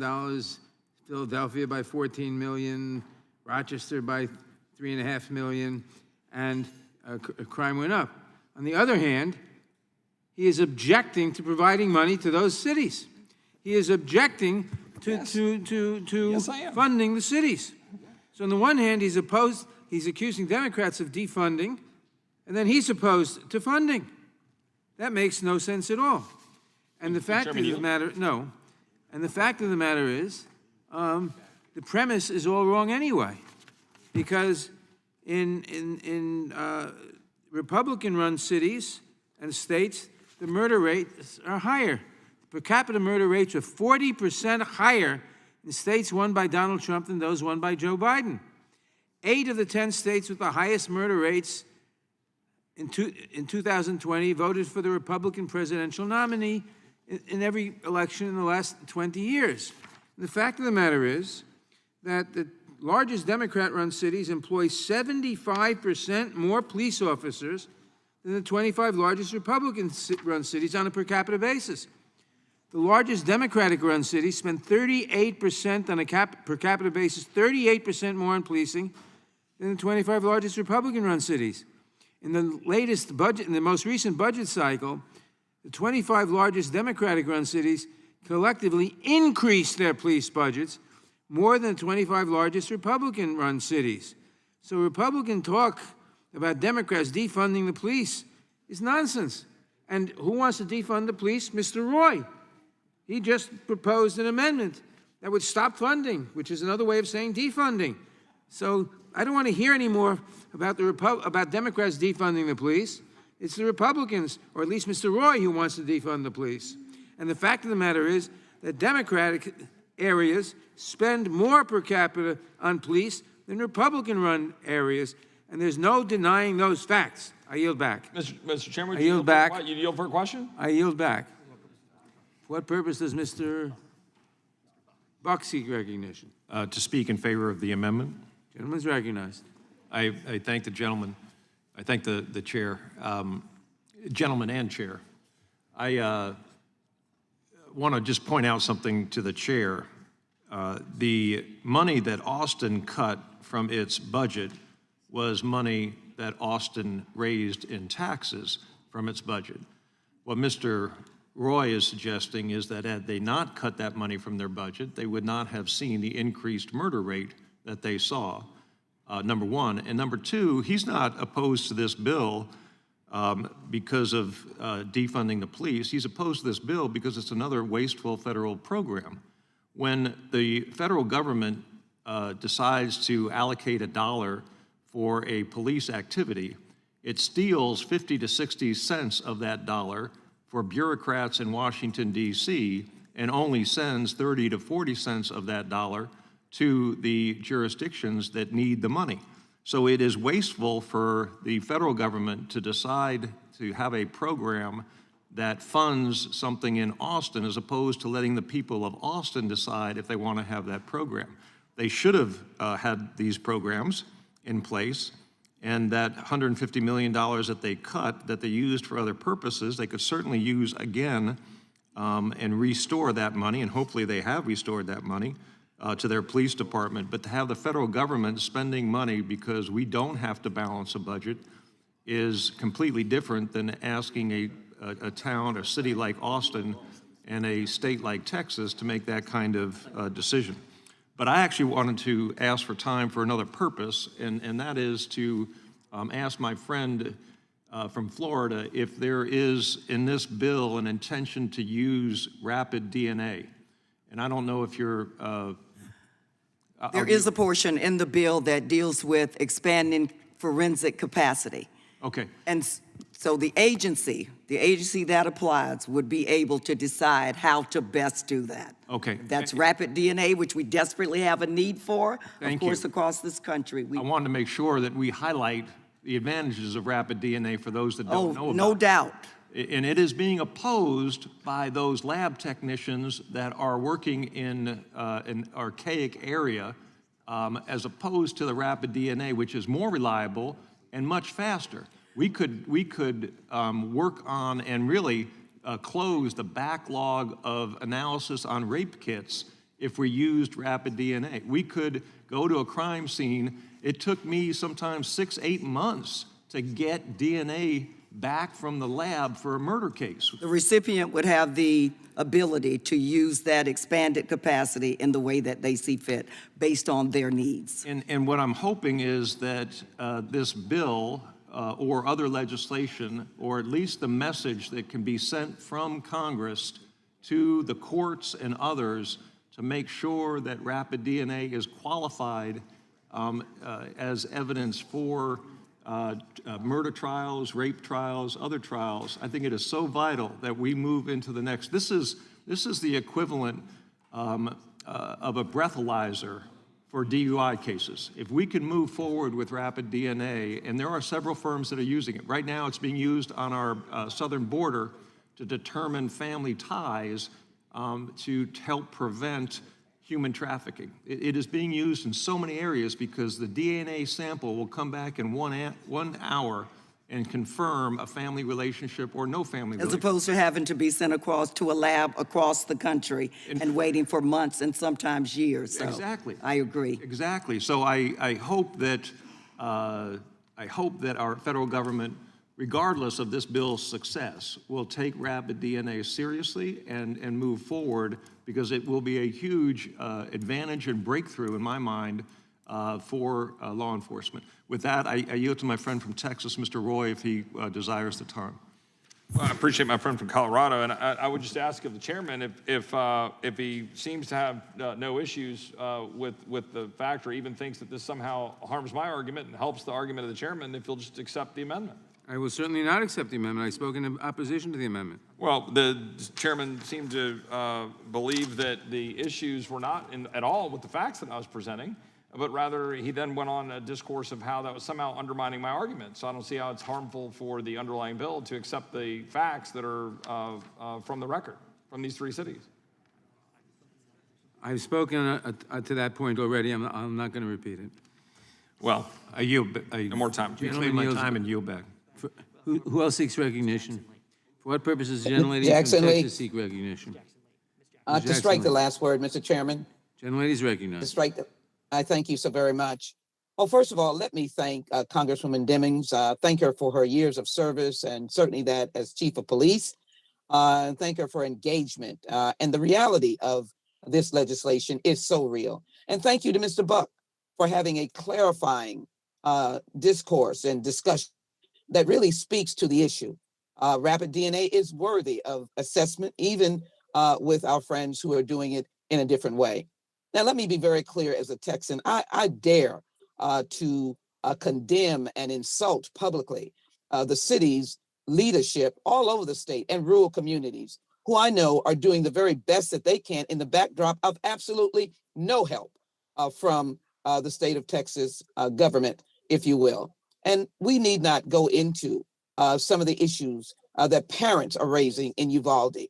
Philadelphia by $14 million, Rochester by $3.5 million, and crime went up. On the other hand, he is objecting to providing money to those cities. He is objecting to funding the cities. So on the one hand, he's accusing Democrats of defunding, and then he's opposed to funding. That makes no sense at all. And the fact of the matter, and the fact of the matter is, the premise is all wrong anyway, because in Republican-run cities and states, the murder rates are higher. Per capita murder rates are 40% higher in states won by Donald Trump than those won by Joe Biden. 8 of the 10 states with the highest murder rates in 2020 voted for the Republican presidential nominee in every election in the last 20 years. And the fact of the matter is that the largest Democrat-run cities employ 75% more police officers than the 25 largest Republican-run cities on a per capita basis. The largest Democratic-run cities spend 38% on a per capita basis, 38% more on policing than the 25 largest Republican-run cities. In the latest budget, in the most recent budget cycle, the 25 largest Democratic-run cities collectively increased their police budgets more than the 25 largest Republican-run cities. So Republican talk about Democrats defunding the police is nonsense. And who wants to defund the police? Mr. Roy. He just proposed an amendment that would stop funding, which is another way of saying defunding. So I don't want to hear any more about about Democrats defunding the police. It's the Republicans, or at least Mr. Roy, who wants to defund the police. And the fact of the matter is that Democratic areas spend more per capita on police than Republican-run areas, and there's no denying those facts. I yield back. Mr. Chairman, I yield back. You yield for a question? I yield back. For what purpose does Mr. Buck seek recognition? To speak in favor of the amendment. Gentleman's recognized. I thank the gentleman. I thank the chair, gentleman and chair. I want to just point out something to the chair. The money that Austin cut from its budget was money that Austin raised in taxes from its budget. What Mr. Roy is suggesting is that had they not cut that money from their budget, they would not have seen the increased murder rate that they saw, number one. And number two, he's not opposed to this bill because of defunding the police. He's opposed to this bill because it's another wasteful federal program. When the federal government decides to allocate $1 for a police activity, it steals 50 to 60 cents of that dollar for bureaucrats in Washington, D.C., and only sends 30 to 40 cents of that dollar to the jurisdictions that need the money. So it is wasteful for the federal government to decide to have a program that funds something in Austin as opposed to letting the people of Austin decide if they want to have that program. They should have had these programs in place, and that $150 million that they cut, that they used for other purposes, they could certainly use again and restore that money, and hopefully they have restored that money to their police department. But to have the federal government spending money because we don't have to balance a budget is completely different than asking a town or city like Austin and a state like Texas to make that kind of decision. But I actually wanted to ask for time for another purpose, and that is to ask my friend from Florida if there is in this bill an intention to use rapid DNA. And I don't know if you're... There is a portion in the bill that deals with expanding forensic capacity. Okay. And so the agency that applies would be able to decide how to best do that. Okay. That's rapid DNA, which we desperately have a need for, Thank of course, you. across this country. I wanted to make sure that we highlight the advantages of rapid DNA for those that don't know about it. No doubt. And it is being opposed by those lab technicians that are working in an archaic area as opposed to the rapid DNA, which is more reliable and much faster. We could work on and really close the backlog of analysis on rape kits if we used rapid DNA. We could go to a crime scene. It took me sometimes 6-8 months to get DNA back from the lab for a murder case. The recipient would have the ability to use that expanded capacity in the way that they see fit based on their needs. And what I'm hoping is that this bill or other legislation, or at least the message that can be sent from Congress to the courts and others to make sure that rapid DNA is qualified as evidence for murder trials, rape trials, other trials. I think it is so vital that we move into the next. This is the equivalent of a breathalyzer for DUI cases. If we can move forward with rapid DNA, and there are several firms that are using it. Right now, it's being used on our southern border to determine family ties to help prevent human trafficking. It is being used in so many areas because the DNA sample will come back in 1 hour and confirm a family relationship or no family As relationship. opposed to having to be sent across to a lab across the country and waiting for months and sometimes years. So Exactly. I agree. Exactly. So I hope that our federal government, regardless of this bill's success, will take rapid DNA seriously and move forward, because it will be a huge advantage and breakthrough in my mind for law enforcement. With that, I yield to my friend from Texas, Mr. Roy, if he desires the time. Well, I appreciate my friend from Colorado, and I would just ask of the chairman if he seems to have no issues with the fact, or even thinks that this somehow harms my argument and helps the argument of the chairman, if he'll just accept the amendment. I will certainly not accept the amendment. I spoke in opposition to the amendment. Well, the chairman seemed to believe that the issues were not at all with the facts that I was presenting, but rather he then went on a discourse of how that was somehow undermining my argument. So I don't see how it's harmful for the underlying bill to accept the facts that are from the record, from these three cities. I've spoken to that point already. I'm not going to repeat it. Well, I yield. no more time. Reclaim my time and yield back. Who else seeks recognition? For what purpose does the gentlelady Jackson from Lee. Texas seek recognition? To strike the last word, Mr. Chairman. Gentlelady's recognized. To strike the, I thank you so very much. Well, first of all, let me thank Congresswoman Demings. Thank her for her years of service and certainly that as chief of police. And thank her for engagement. And the reality of this legislation is so real. And thank you to Mr. Buck for having a clarifying discourse and discussion that really speaks to the issue. Rapid DNA is worthy of assessment, even with our friends who are doing it in a different way. Now, let me be very clear as a Texan. I dare to condemn and insult publicly the city's leadership all over the state and rural communities, who I know are doing the very best that they can in the backdrop of absolutely no help from the state of Texas government, if you will. And we need not go into some of the issues that parents are raising in Uvalde.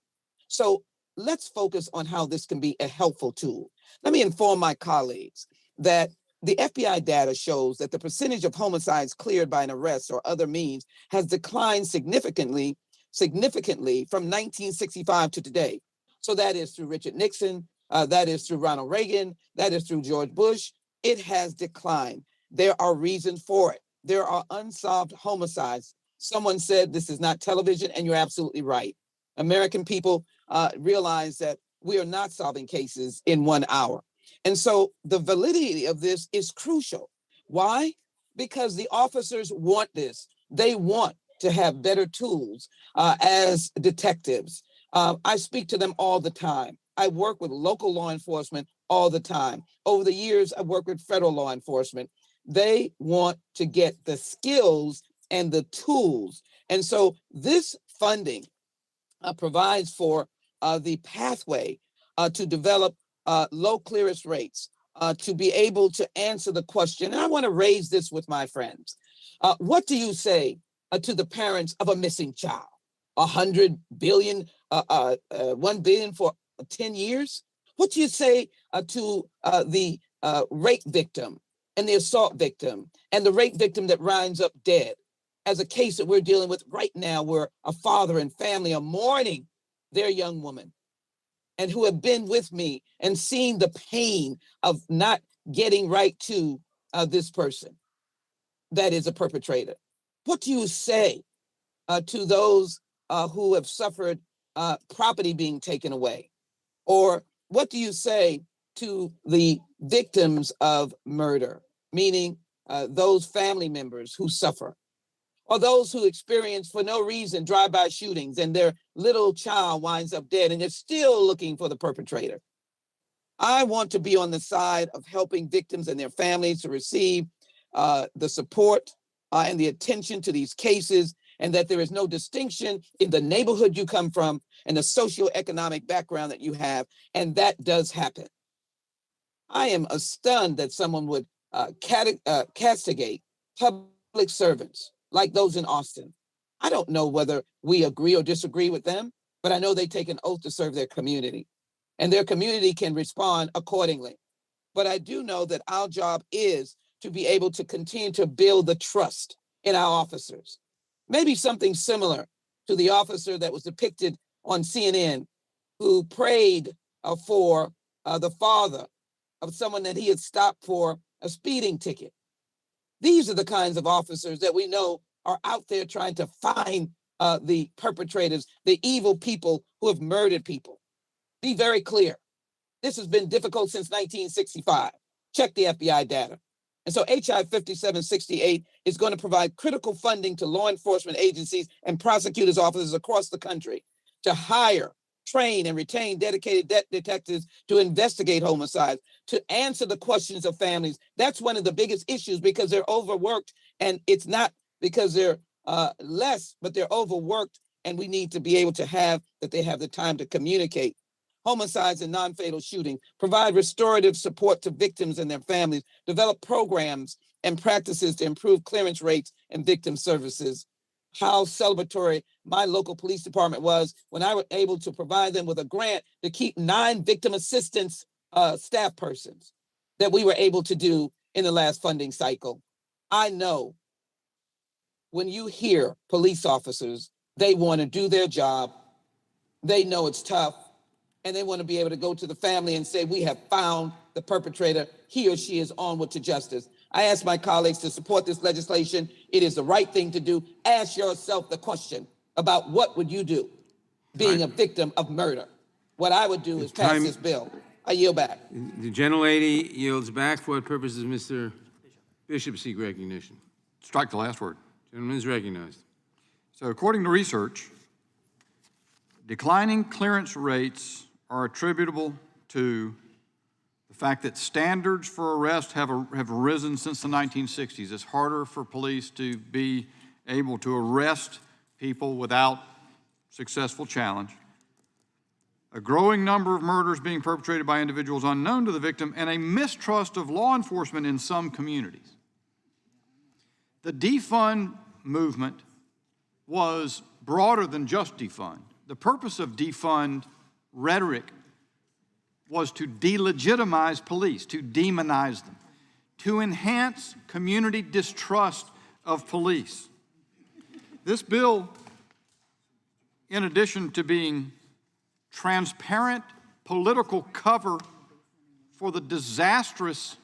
So let's focus on how this can be a helpful tool. Let me inform my colleagues that the FBI data shows that the percentage of homicides cleared by an arrest or other means has declined significantly from 1965 to today. So that is through Richard Nixon, that is through Ronald Reagan, that is through George Bush. It has declined. There are reasons for it. There are unsolved homicides. Someone said this is not television, and you're absolutely right. American people realize that we are not solving cases in 1 hour. And so the validity of this is crucial. Why? Because the officers want this. They want to have better tools as detectives. I speak to them all the time. I work with local law enforcement all the time. Over the years, I work with federal law enforcement. They want to get the skills and the tools. And so this funding provides for the pathway to develop low clearance rates, to be able to answer the question. And I want to raise this with my friends. What do you say to the parents of a missing child? 100 billion, 1 billion for 10 years? What do you say to the rape victim and the assault victim and the rape victim that winds up dead? As a case that we're dealing with right now, where a father and family are mourning their young woman, and who have been with me and seen the pain of not getting right to this person that is a perpetrator. What do you say to those who have suffered property being taken away? Or what do you say to the victims of murder, meaning those family members who suffer? Or those who experience for no reason drive-by shootings and their little child winds up dead and they're still looking for the perpetrator. I want to be on the side of helping victims and their families to receive the support and the attention to these cases, and that there is no distinction in the neighborhood you come from and the socioeconomic background that you have, and that does happen. I am stunned that someone would castigate public servants like those in Austin. I don't know whether we agree or disagree with them, but I know they take an oath to serve their community, and their community can respond accordingly. But I do know that our job is to be able to continue to build the trust in our officers. Maybe something similar to the officer that was depicted on CNN who prayed for the father of someone that he had stopped for a speeding ticket. These are the kinds of officers that we know are out there trying to find the perpetrators, the evil people who have murdered people. Be very clear. This has been difficult since 1965. Check the FBI data. And so HI 5768 is going to provide critical funding to law enforcement agencies and prosecutors' offices across the country to hire, train, and retain dedicated detectives to investigate homicides, to answer the questions of families. That's one of the biggest issues because they're overworked, and it's not because they're less, but they're overworked, and we need to be able to have that they have the time to communicate. Homicides and non-fatal shooting, provide restorative support to victims and their families, develop programs and practices to improve clearance rates and victim services. How celebratory my local police department was when I was able to provide them with a grant to keep 9 victim assistance staff persons that we were able to do in the last funding cycle. I know when you hear police officers, they want to do their job. They know it's tough. And they want to be able to go to the family and say, we have found the perpetrator. He or she is onward to justice. I ask my colleagues to support this legislation. It is the right thing to do. Ask yourself the question about what would you do being a victim of murder. What I would do is pass this bill. I yield back. The gentlelady yields back. For what purpose does Mr. Bishop seek recognition? Strike the last word. Gentleman is recognized. So according to research, declining clearance rates are attributable to the fact that standards for arrest have risen since the 1960s. It's harder for police to be able to arrest people without successful challenge. A growing number of murders being perpetrated by individuals unknown to the victim, and a mistrust of law enforcement in some communities. The defund movement was broader than just defund. The purpose of defund rhetoric was to delegitimize police, to demonize them, to enhance community distrust of police. This bill, in addition to being transparent political cover for the disastrous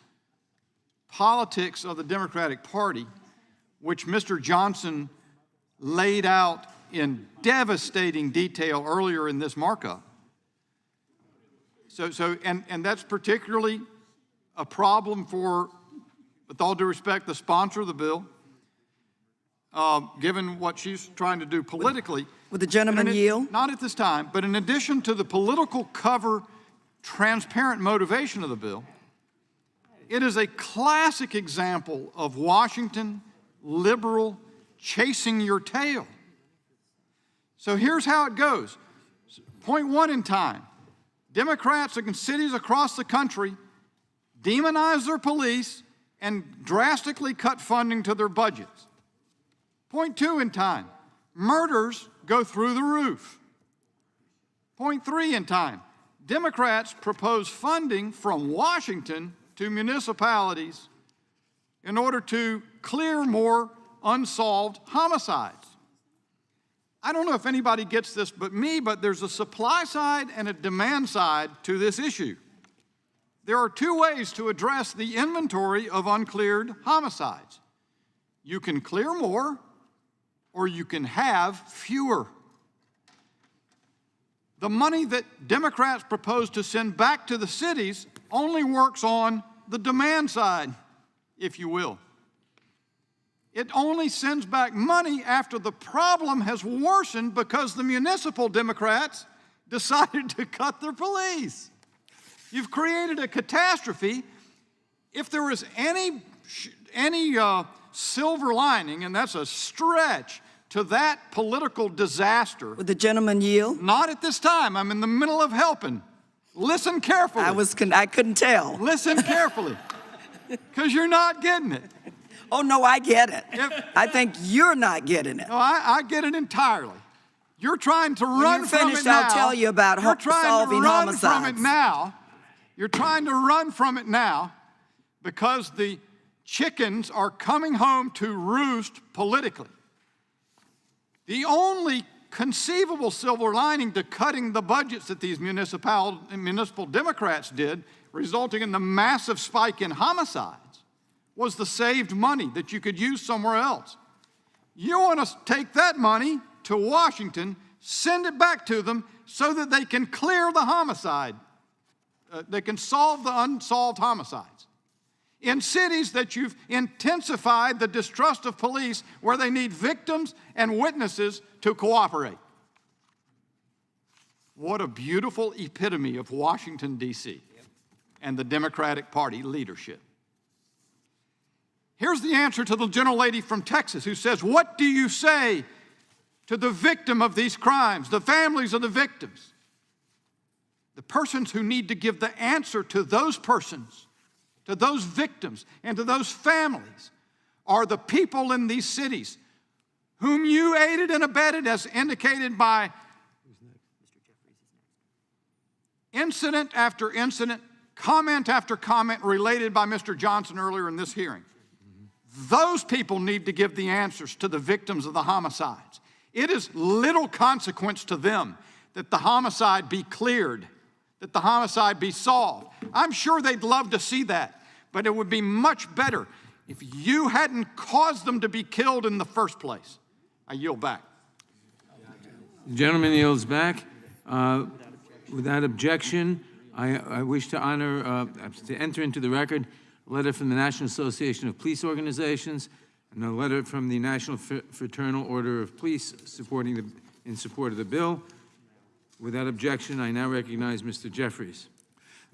politics of the Democratic Party, which Mr. Johnson laid out in devastating detail earlier in this markup. And that's particularly a problem for, with all due respect, the sponsor of the bill, given what she's trying to do politically. Would the gentleman yield? Not at this time, but in addition to the political cover, transparent motivation of the bill, it is a classic example of Washington liberal chasing your tail. So here's how it goes. Point 1 in time. Democrats in cities across the country demonize their police and drastically cut funding to their budgets. Point 2 in time. Murders go through the roof. Point 3 in time. Democrats propose funding from Washington to municipalities in order to clear more unsolved homicides. I don't know if anybody gets this but me, but there's a supply side and a demand side to this issue. There are 2 ways to address the inventory of uncleared homicides. You can clear more, or you can have fewer. The money that Democrats propose to send back to the cities only works on the demand side, if you will. It only sends back money after the problem has worsened because the municipal Democrats decided to cut their police. You've created a catastrophe. If there was any silver lining, and that's a stretch, to that political disaster. Would the gentleman yield? Not at this time. I'm in the middle of helping. Listen carefully. I couldn't tell. Listen carefully, because you're not getting it. Oh, no, I get it. I think you're not getting it. No, I get it entirely. You're trying to run from it now. I'll tell you about solving homicides. From it now. You're trying to run from it now because the chickens are coming home to roost politically. The only conceivable silver lining to cutting the budgets that these municipal Democrats did, resulting in the massive spike in homicides, was the saved money that you could use somewhere else. You want to take that money to Washington, send it back to them so that they can clear the homicide. They can solve the unsolved homicides. in cities that you've intensified the distrust of police, where they need victims and witnesses to cooperate. What a beautiful epitome of Washington, D.C. and the Democratic Party leadership. Here's the answer to the gentlelady from Texas who says, what do you say to the victim of these crimes, the families of the victims? The persons who need to give the answer to those persons, to those victims, and to those families are the people in these cities whom you aided and abetted, as indicated by incident after incident, comment after comment related by Mr. Johnson earlier in this hearing. Those people need to give the answers to the victims of the homicides. It is little consequence to them that the homicide be cleared, that the homicide be solved. I'm sure they'd love to see that, but it would be much better if you hadn't caused them to be killed in the first place. I yield back. The gentleman yields back. Without objection, I wish to enter into the record a letter from the National Association of Police Organizations and a letter from the National Fraternal Order of Police in support of the bill. Without objection, I now recognize Mr. Jeffries.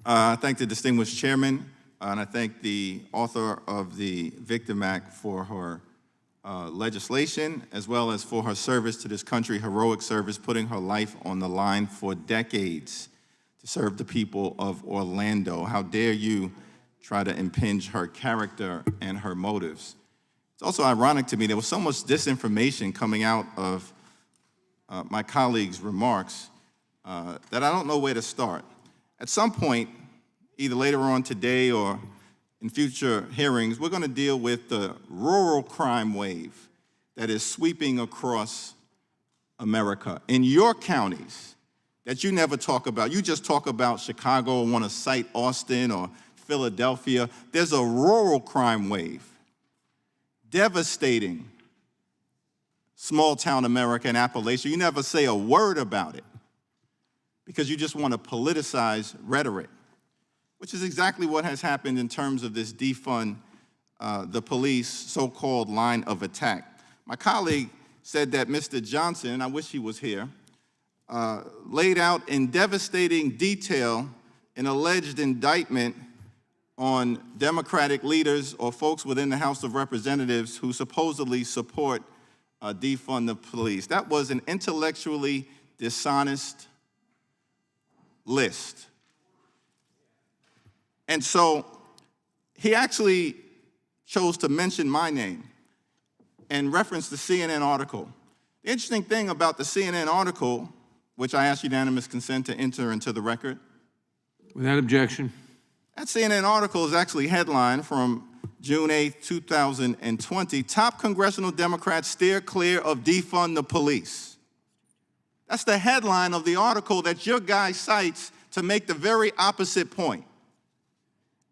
I thank the distinguished chairman, and I thank the author of the Victim Act for her legislation, as well as for her service to this country, heroic service, putting her life on the line for decades to serve the people of Orlando. How dare you try to impinge her character and her motives? It's also ironic to me, there was so much disinformation coming out of my colleagues' remarks that I don't know where to start. At some point, either later on today or in future hearings, we're going to deal with the rural crime wave that is sweeping across America. In your counties that you never talk about, you just talk about Chicago or want to cite Austin or Philadelphia, there's a rural crime wave devastating small town America and Appalachia. You never say a word about it because you just want to politicize rhetoric, which is exactly what has happened in terms of this defund the police so-called line of attack. My colleague said that Mr. Johnson, and I wish he was here, laid out in devastating detail an alleged indictment on Democratic leaders or folks within the House of Representatives who supposedly support defund the police. That was an intellectually dishonest list. And so he actually chose to mention my name and reference the CNN article. The interesting thing about the CNN article, which I ask unanimous consent to enter into the record. Without objection. That CNN article is actually headlined from June 8, 2020, Top Congressional Democrats Steer Clear of Defund the Police. That's the headline of the article that your guy cites to make the very opposite point.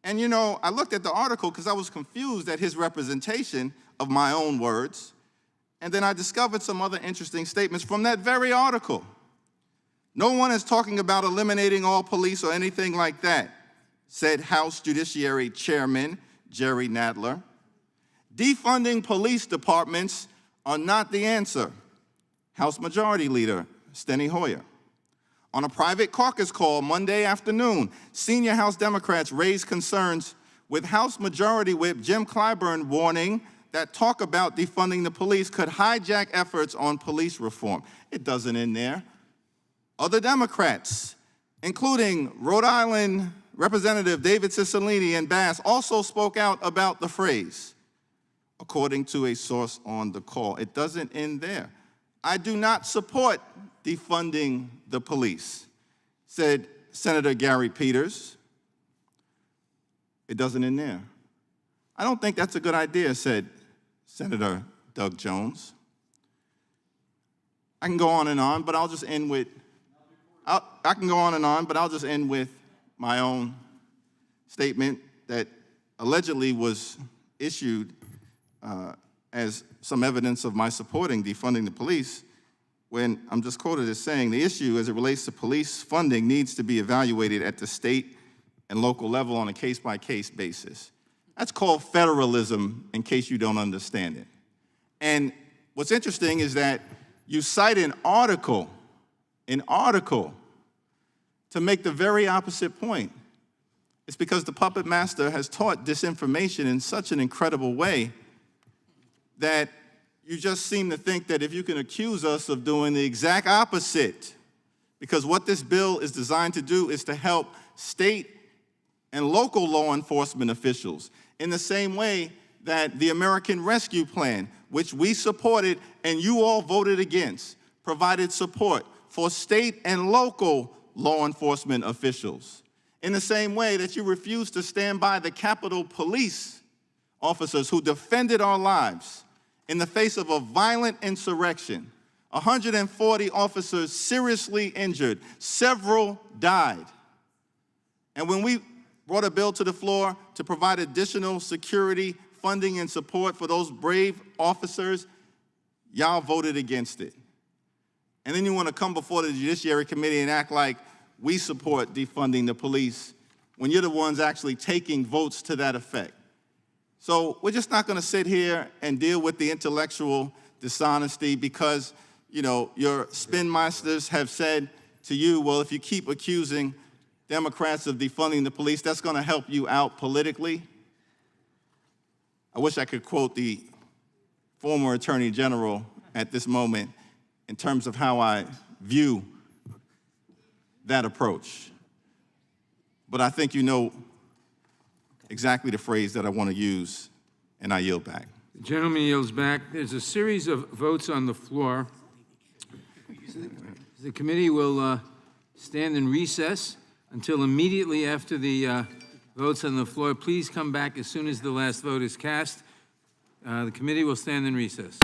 And you know, I looked at the article because I was confused at his representation of my own words. And then I discovered some other interesting statements from that very article. No one is talking about eliminating all police or anything like that, said House Judiciary Chairman Jerry Nadler. Defunding police departments are not the answer, House Majority Leader Steny Hoyer. On a private caucus call Monday afternoon, senior House Democrats raised concerns with House Majority Whip Jim Clyburn warning that talk about defunding the police could hijack efforts on police reform. It doesn't end there. Other Democrats, including Rhode Island Representative David Cicilline and Bass, also spoke out about the phrase, according to a source on the call. It doesn't end there. I do not support defunding the police, said Senator Gary Peters. It doesn't end there. I don't think that's a good idea, said Senator Doug Jones. I can go on and on, but I'll just end with, I can go on and on, but I'll just end with my own statement that allegedly was issued as some evidence of my supporting defunding the police, when I'm just quoted as saying, the issue as it relates to police funding needs to be evaluated at the state and local level on a case-by-case basis. That's called federalism, in case you don't understand it. And what's interesting is that you cite an article to make the very opposite point. It's because the puppet master has taught disinformation in such an incredible way that you just seem to think that if you can accuse us of doing the exact opposite, because what this bill is designed to do is to help state and local law enforcement officials in the same way that the American Rescue Plan, which we supported and you all voted against, provided support for state and local law enforcement officials. In the same way that you refused to stand by the Capitol Police officers who defended our lives in the face of a violent insurrection. 140 officers seriously injured, several died. And when we brought a bill to the floor to provide additional security, funding, and support for those brave officers, y'all voted against it. And then you want to come before the Judiciary Committee and act like we support defunding the police when you're the ones actually taking votes to that effect. So we're just not going to sit here and deal with the intellectual dishonesty because, you know, your spin masters have said to you, well, if you keep accusing Democrats of defunding the police, that's going to help you out politically. I wish I could quote the former Attorney General at this moment in terms of how I view that approach. But I think you know exactly the phrase that I want to use, and I yield back. The gentleman yields back. There's a series of votes on the floor. The committee will stand in recess until immediately after the votes on the floor. Please come back as soon as the last vote is cast. The committee will stand in recess.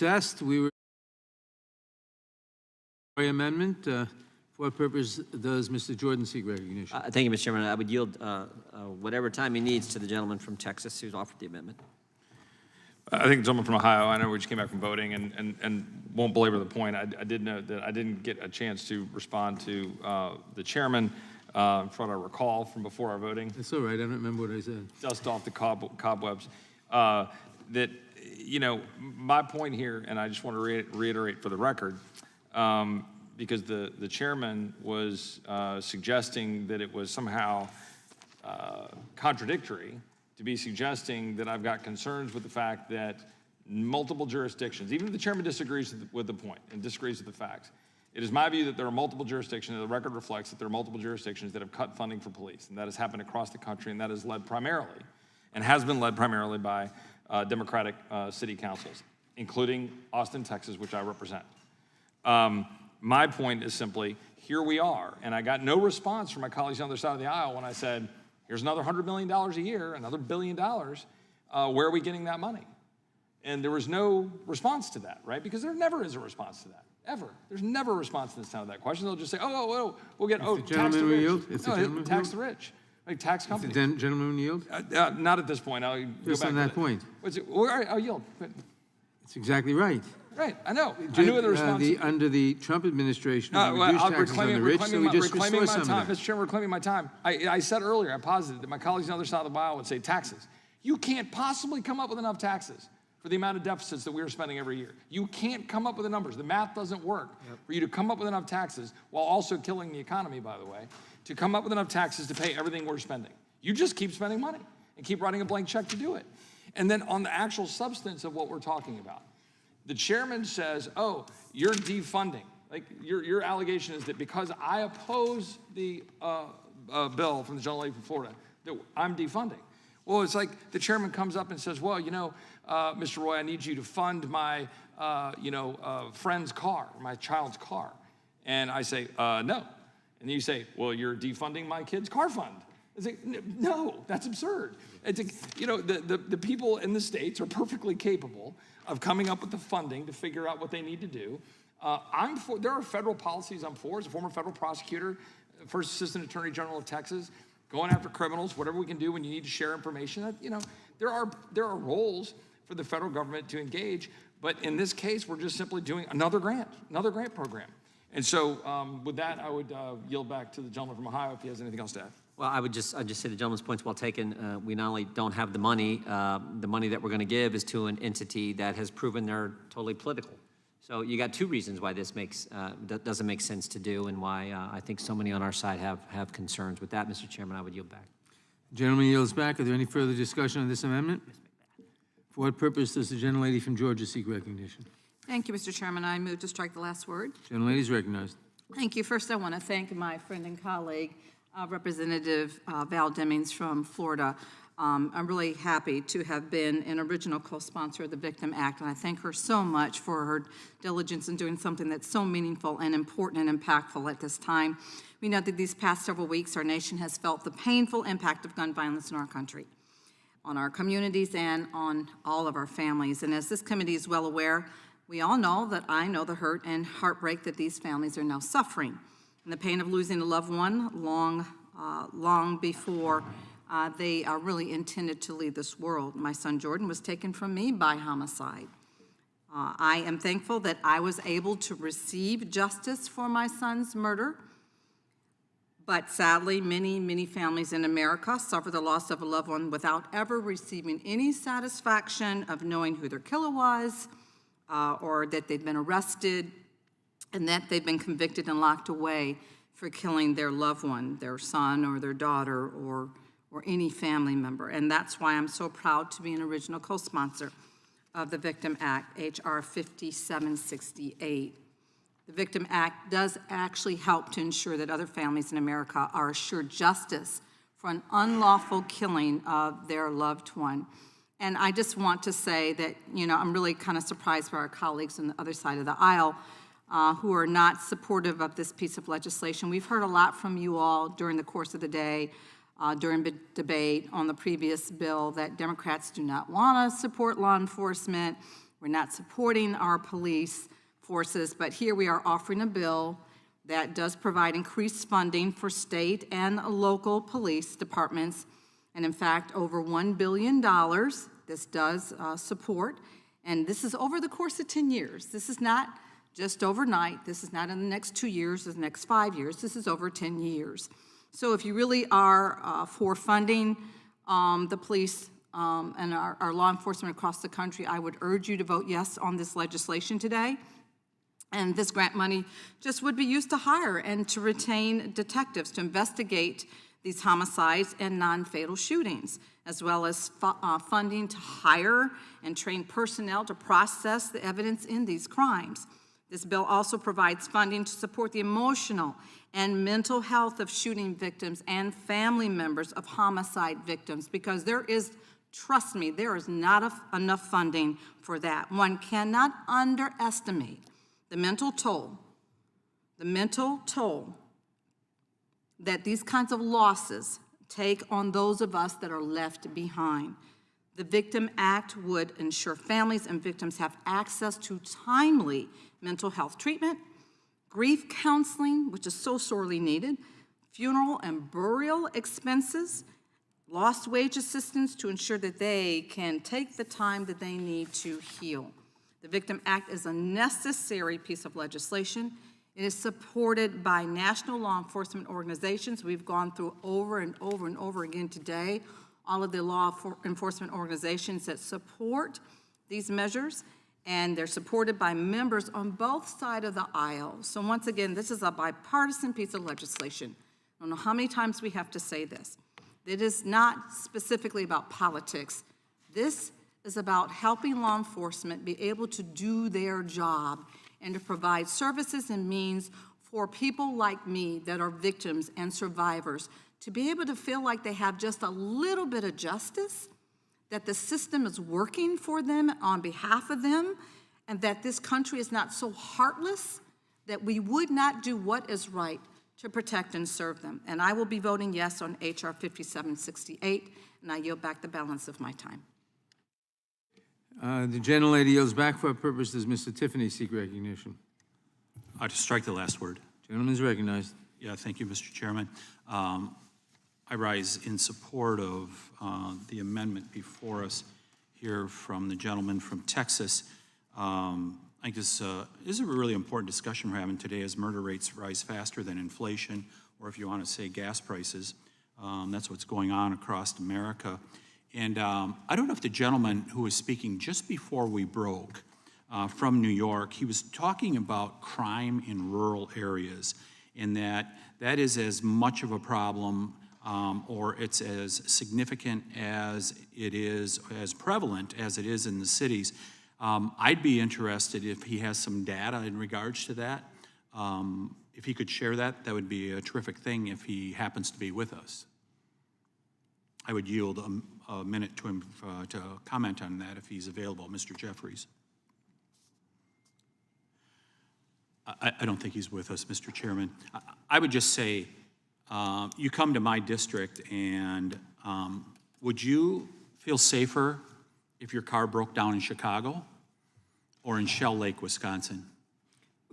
recessed. We were amendment. For what purpose does Mr. Jordan seek recognition? Thank you, Mr. Chairman. I would yield whatever time he needs to the gentleman from Texas who's offered the amendment. I think the gentleman from Ohio, I know we just came back from voting and won't belabor the point. I did note that I didn't get a chance to respond to the chairman from what I recall from before our voting. That's all right. I don't remember what I said. Dust off the cobwebs. That, you know, my point here, and I just want to reiterate for the record, because the chairman was suggesting that it was somehow contradictory to be suggesting that I've got concerns with the fact that multiple jurisdictions, even if the chairman disagrees with the point and disagrees with the facts, it is my view that there are multiple jurisdictions, and the record reflects that there are multiple jurisdictions that have cut funding for police, and that has happened across the country, and that is led primarily, and has been led primarily by Democratic city councils, including Austin, Texas, which I represent. My point is simply, here we are, and I got no response from my colleagues on the other side of the aisle when I said, here's another $100 million a year, another $1 billion, where are we getting that money? And there was no response to that, right? Because there never is a response to that, ever. There's never a response in this town to that question. They'll just say, we'll get, tax the rich. Tax the rich. Like tax companies. If the gentleman will yield? Not at this point. I'll go Just back on to that point. I'll yield. It's exactly right. Right, I know. I knew what the response was. Under the Trump administration, we Well, reduced I'm taxes on the rich, so we just reclaiming restore my some time. of that. Mr. Chairman, reclaiming my time. I said earlier, I posited that my colleagues on the other side of the aisle would say taxes. You can't possibly come up with enough taxes for the amount of deficits that we're spending every year. You can't come up with the numbers. The math doesn't work for you to come up with enough taxes, while also killing the economy, by the way, to come up with enough taxes to pay everything we're spending. You just keep spending money and keep writing a blank check to do it. And then on the actual substance of what we're talking about, the chairman says, oh, you're defunding. Like your allegation is that because I oppose the bill from the gentle lady from Florida, that I'm defunding. Well, it's like the chairman comes up and says, well, you know, Mr. Roy, I need you to fund my, friend's car, my child's car. And I say, no. And you say, well, you're defunding my kid's car fund. I say, no, that's absurd. It's, the people in the states are perfectly capable of coming up with the funding to figure out what they need to do. There are federal policies I'm for as a former federal prosecutor, first assistant attorney general of Texas, going after criminals, whatever we can do when you need to share information. There are roles for the federal government to engage, but in this case, we're just simply doing another grant program. And so with that, I would yield back to the gentleman from Ohio if he has anything else to add. Well, I'd just say the gentleman's point's well taken. We not only don't have the money that we're going to give is to an entity that has proven they're totally political. So you got two reasons why this doesn't make sense to do, and why I think so many on our side have concerns. With that, Mr. Chairman, I would yield back. Gentleman yields back. Are there any further discussion on this amendment? For what purpose does the gentlelady from Georgia seek recognition? Thank you, Mr. Chairman. I move to strike the last word. Gentlelady is recognized. Thank you. First, I want to thank my friend and colleague, Representative Val Demings from Florida. I'm really happy to have been an original co-sponsor of the Victim Act, and I thank her so much for her diligence in doing something that's so meaningful and important and impactful at this time. We know that these past several weeks, our nation has felt the painful impact of gun violence in our country, on our communities, and on all of our families. And as this committee is well aware, we all know that I know the hurt and heartbreak that these families are now suffering, and the pain of losing a loved one long before they are really intended to leave this world. My son Jordan was taken from me by homicide. I am thankful that I was able to receive justice for my son's murder, but sadly, many families in America suffer the loss of a loved one without ever receiving any satisfaction of knowing who their killer was, or that they've been arrested, and that they've been convicted and locked away for killing their loved one, their son or their daughter, or any family member. And that's why I'm so proud to be an original co-sponsor of the Victim Act, H.R. 5768. The Victim Act does actually help to ensure that other families in America are assured justice for an unlawful killing of their loved one. And I just want to say that, I'm really kind of surprised by our colleagues on the other side of the aisle who are not supportive of this piece of legislation. We've heard a lot from you all during the course of the day, during the debate on the previous bill, that Democrats do not want to support law enforcement, We're not supporting our police forces, but here we are offering a bill that does provide increased funding for state and local police departments. And in fact, over $1 billion this does support. And this is over the course of 10 years. This is not just overnight. This is not in the next 2 years, the next 5 years. This is over 10 years. So if you really are for funding the police and our law enforcement across the country, I would urge you to vote yes on this legislation today. And this grant money just would be used to hire and to retain detectives to investigate these homicides and non-fatal shootings, as well as funding to hire and train personnel to process the evidence in these crimes. This bill also provides funding to support the emotional and mental health of shooting victims and family members of homicide victims, because there is, trust me, there is not enough funding for that. One cannot underestimate the mental toll that these kinds of losses take on those of us that are left behind. The Victim Act would ensure families and victims have access to timely mental health treatment, grief counseling, which is so sorely needed, funeral and burial expenses, lost wage assistance to ensure that they can take the time that they need to heal. The Victim Act is a necessary piece of legislation. It is supported by national law enforcement organizations. We've gone through over and over and over again today all of the law enforcement organizations that support these measures, and they're supported by members on both sides of the aisle. So once again, this is a bipartisan piece of legislation. I don't know how many times we have to say this. It is not specifically about politics. This is about helping law enforcement be able to do their job and to provide services and means for people like me that are victims and survivors to be able to feel like they have just a little bit of justice, that the system is working for them on behalf of them, and that this country is not so heartless that we would not do what is right to protect and serve them. And I will be voting yes on H.R. 5768, and I yield back the balance of my time. The gentlelady yields back for a purpose. Does Mr. Tiffany seek recognition? To strike the last word. Gentleman is recognized. Yeah, thank you, Mr. Chairman. I rise in support of the amendment before us here from the gentleman from Texas. I think this is a really important discussion we're having today as murder rates rise faster than inflation, or if you want to say gas prices. That's what's going on across America. And I don't know if the gentleman who was speaking just before we broke from New York, he was talking about crime in rural areas, and that is as much of a problem or it's as significant as it is, as prevalent as it is in the cities. I'd be interested if he has some data in regards to that. If he could share that, that would be a terrific thing if he happens to be with us. I would yield a minute to him to comment on that if he's available. Mr. Jeffries. I don't think he's with us, Mr. Chairman. I would just say, you come to my district, and would you feel safer if your car broke down in Chicago or in Shell Lake, Wisconsin?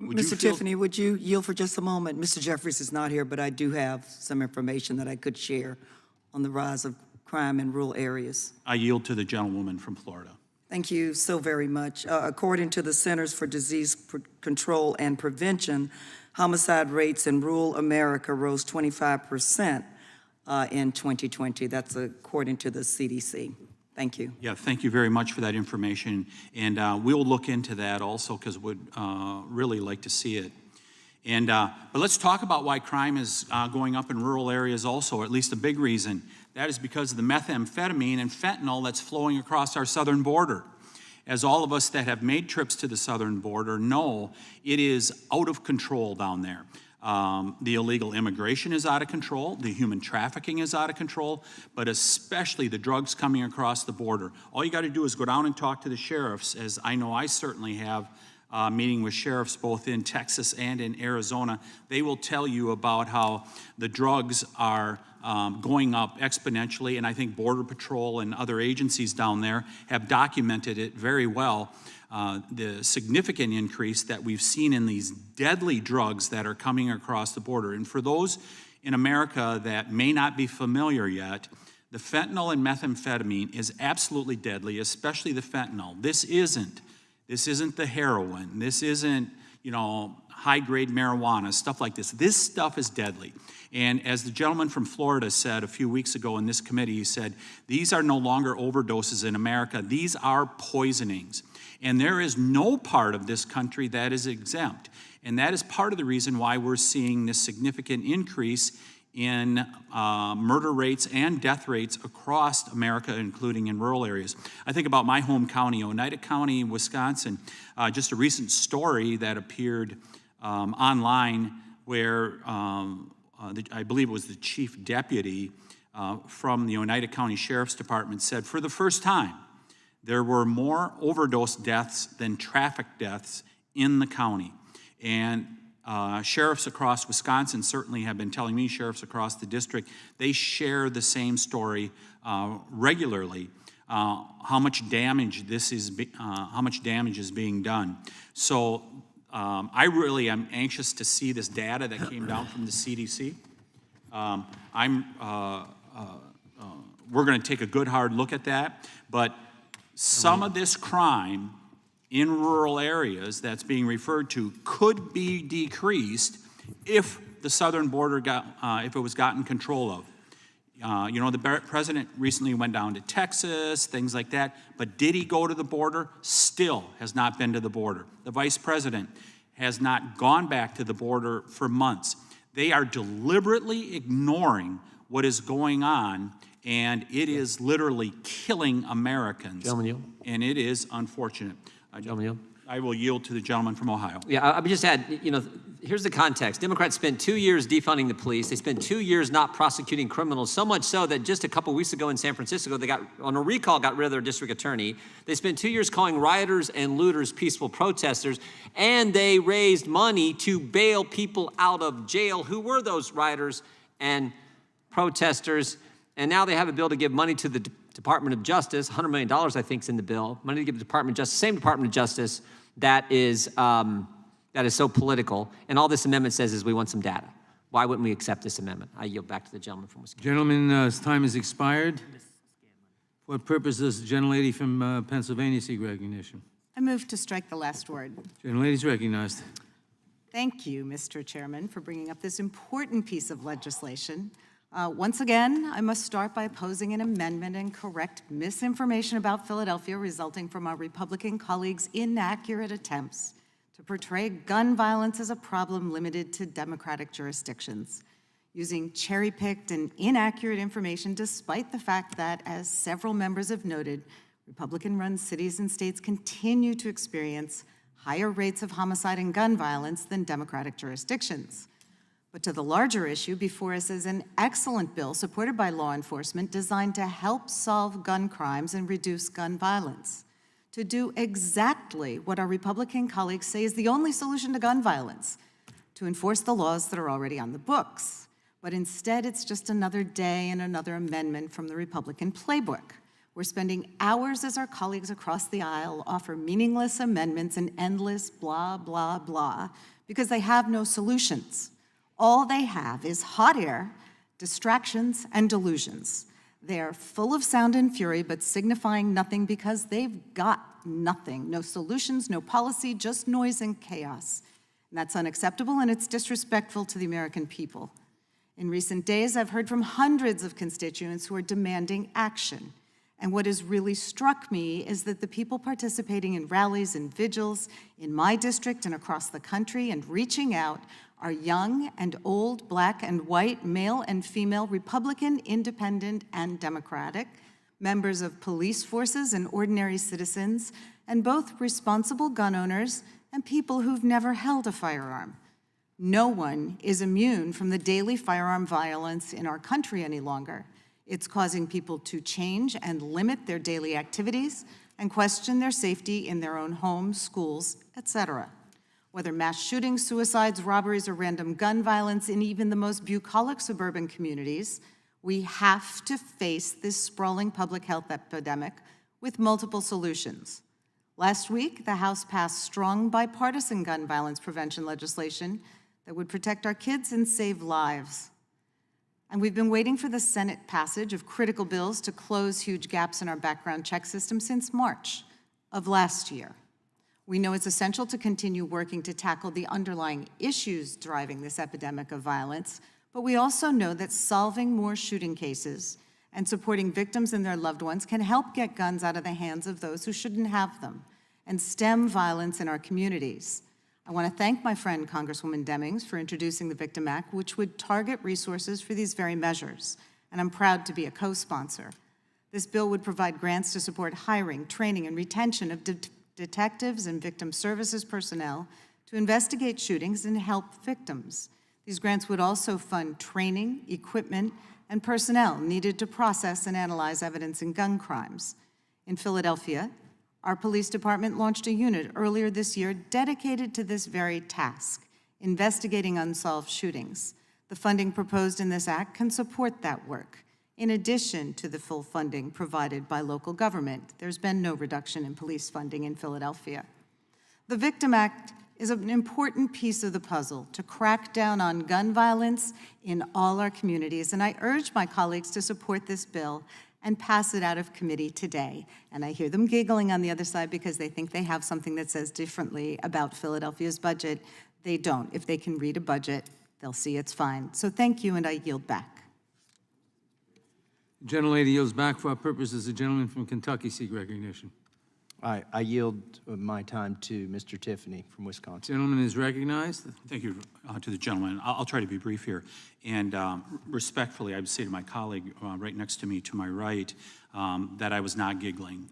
Mr. Tiffany, would you yield for just a moment? Mr. Jeffries is not here, but I do have some information that I could share on the rise of crime in rural areas. I yield to the gentlewoman from Florida. Thank you so very much. According to the Centers for Disease Control and Prevention, homicide rates in rural America rose 25% in 2020. That's according to the CDC. Thank you. Yeah, thank you very much for that information. And we'll look into that also because we'd really like to see it. And but let's talk about why crime is going up in rural areas also, or at least a big reason. That is because of the methamphetamine and fentanyl that's flowing across our southern border. As all of us that have made trips to the southern border know, it is out of control down there. The illegal immigration is out of control, the human trafficking is out of control, but especially the drugs coming across the border. All you got to do is go down and talk to the sheriffs, as I know I certainly have meeting with sheriffs both in Texas and in Arizona, they will tell you about how the drugs are going up exponentially, and I think Border Patrol and other agencies down there have documented it very well, the significant increase that we've seen in these deadly drugs that are coming across the border. And for those in America that may not be familiar yet, the fentanyl and methamphetamine is absolutely deadly, especially the fentanyl. This isn't the heroin. This isn't, high-grade marijuana, stuff like this. This stuff is deadly. And as the gentleman from Florida said a few weeks ago in this committee, he said, these are no longer overdoses in America. These are poisonings. And there is no part of this country that is exempt. And that is part of the reason why we're seeing this significant increase in murder rates and death rates across America, including in rural areas. I think about my home county, Oneida County, Wisconsin, just a recent story that appeared online where I believe it was the chief deputy from the Oneida County Sheriff's Department said, for the first time, there were more overdose deaths than traffic deaths in the county. And sheriffs across Wisconsin certainly have been telling me, sheriffs across the district, they share the same story regularly, how much damage is being done. So I really am anxious to see this data that came down from the CDC. We're going to take a good hard look at that, but some of this crime in rural areas that's being referred to could be decreased if the southern border if it was gotten control of. The president recently went down to Texas, things like that, but did he go to the border? Still has not been to the border. The vice president has not gone back to the border for months. They are deliberately ignoring what is going on, and it is literally killing Americans. Gentleman yield. And it is unfortunate. I will yield to the gentleman from Ohio. Yeah, I would just add, here's the context. Democrats spent 2 years defunding the police. They spent 2 years not prosecuting criminals, so much so that just a couple weeks ago in San Francisco, they got on a recall, got rid of their district attorney. They spent 2 years calling rioters and looters peaceful protesters, and they raised money to bail people out of jail who were those rioters and protesters. And now they have a bill to give money to the Department of Justice, $100 million, I think, is in the bill. Money to give the Department of Justice, same Department of Justice that is so political. And all this amendment says is we want some data. Why wouldn't we accept this amendment? I yield back to the gentleman from Wisconsin. Gentleman's time has expired. For what purpose does the gentlelady from Pennsylvania seek recognition? I move to strike the last word. Gentlelady is recognized. Thank you, Mr. Chairman, for bringing up this important piece of legislation. Once again, I must start by opposing an amendment and correct misinformation about Philadelphia resulting from our Republican colleagues' inaccurate attempts to portray gun violence as a problem limited to Democratic jurisdictions, using cherry-picked and inaccurate information despite the fact that, as several members have noted, Republican-run cities and states continue to experience higher rates of homicide and gun violence than Democratic jurisdictions. But to the larger issue before us is an excellent bill supported by law enforcement designed to help solve gun crimes and reduce gun violence, to do exactly what our Republican colleagues say is the only solution to gun violence, to enforce the laws that are already on the books. But instead, it's just another day and another amendment from the Republican playbook. We're spending hours as our colleagues across the aisle offer meaningless amendments and endless blah, blah, blah, because they have no solutions. All they have is hot air, distractions, and delusions. They are full of sound and fury, but signifying nothing because they've got nothing. No solutions, no policy, just noise and chaos. And that's unacceptable, and it's disrespectful to the American people. In recent days, I've heard from hundreds of constituents who are demanding action. And what has really struck me is that the people participating in rallies and vigils in my district and across the country and reaching out are young and old, black and white, male and female, Republican, Independent, and Democratic, members of police forces and ordinary citizens, and both responsible gun owners and people who've never held a firearm. No one is immune from the daily firearm violence in our country any longer. It's causing people to change and limit their daily activities, and question their safety in their own homes, schools, etc. Whether mass shootings, suicides, robberies, or random gun violence in even the most bucolic suburban communities, we have to face this sprawling public health epidemic with multiple solutions. Last week, the House passed strong bipartisan gun violence prevention legislation that would protect our kids and save lives. And we've been waiting for the Senate passage of critical bills to close huge gaps in our background check system since March of last year. We know it's essential to continue working to tackle the underlying issues driving this epidemic of violence, but we also know that solving more shooting cases and supporting victims and their loved ones can help get guns out of the hands of those who shouldn't have them and stem violence in our communities. I want to thank my friend Congresswoman Demings for introducing the Victim Act, which would target resources for these very measures, and I'm proud to be a co-sponsor. This bill would provide grants to support hiring, training, and retention of detectives and victim services personnel to investigate shootings and help victims. These grants would also fund training, equipment, and personnel needed to process and analyze evidence in gun crimes. In Philadelphia, our police department launched a unit earlier this year dedicated to this very task, investigating unsolved shootings. The funding proposed in this act can support that work. In addition to the full funding provided by local government, there's been no reduction in police funding in Philadelphia. The Victim Act is an important piece of the puzzle to crack down on gun violence in all our communities, and I urge my colleagues to support this bill and pass it out of committee today. And I hear them giggling on the other side because they think they have something that says differently about Philadelphia's budget. They don't. If they can read a budget, they'll see it's fine. So thank you, and I yield back. The gentlelady yields back. For our purposes, the gentleman from Kentucky seek recognition. I yield my time to Mr. Tiffany from Wisconsin. Gentleman is recognized. Thank you to the gentleman. I'll try to be brief here. And respectfully, I would say to my colleague right next to me, to my right, that I was not giggling.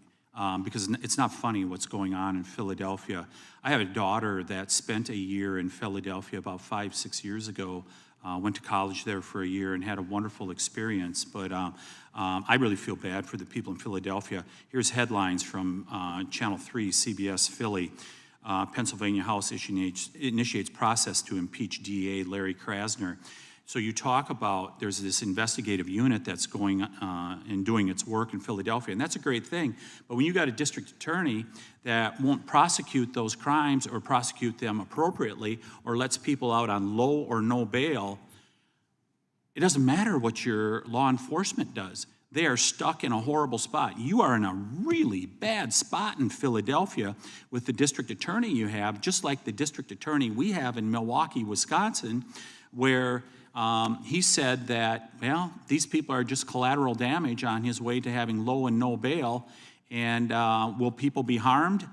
Because it's not funny what's going on in Philadelphia. I have a daughter that spent a year in Philadelphia about 5-6 years ago, went to college there for a year and had a wonderful experience. But I really feel bad for the people in Philadelphia. Here's headlines from Channel 3, CBS Philly. Pennsylvania House initiates process to impeach DA Larry Krasner. So you talk about there's this investigative unit that's going and doing its work in Philadelphia, and that's a great thing. But when you got a district attorney that won't prosecute those crimes or prosecute them appropriately or lets people out on low or no bail, it doesn't matter what your law enforcement does. They are stuck in a horrible spot. You are in a really bad spot in Philadelphia with the district attorney you have, just like the district attorney we have in Milwaukee, Wisconsin, where he said that, well, these people are just collateral damage on his way to having low and no bail, and will people be harmed?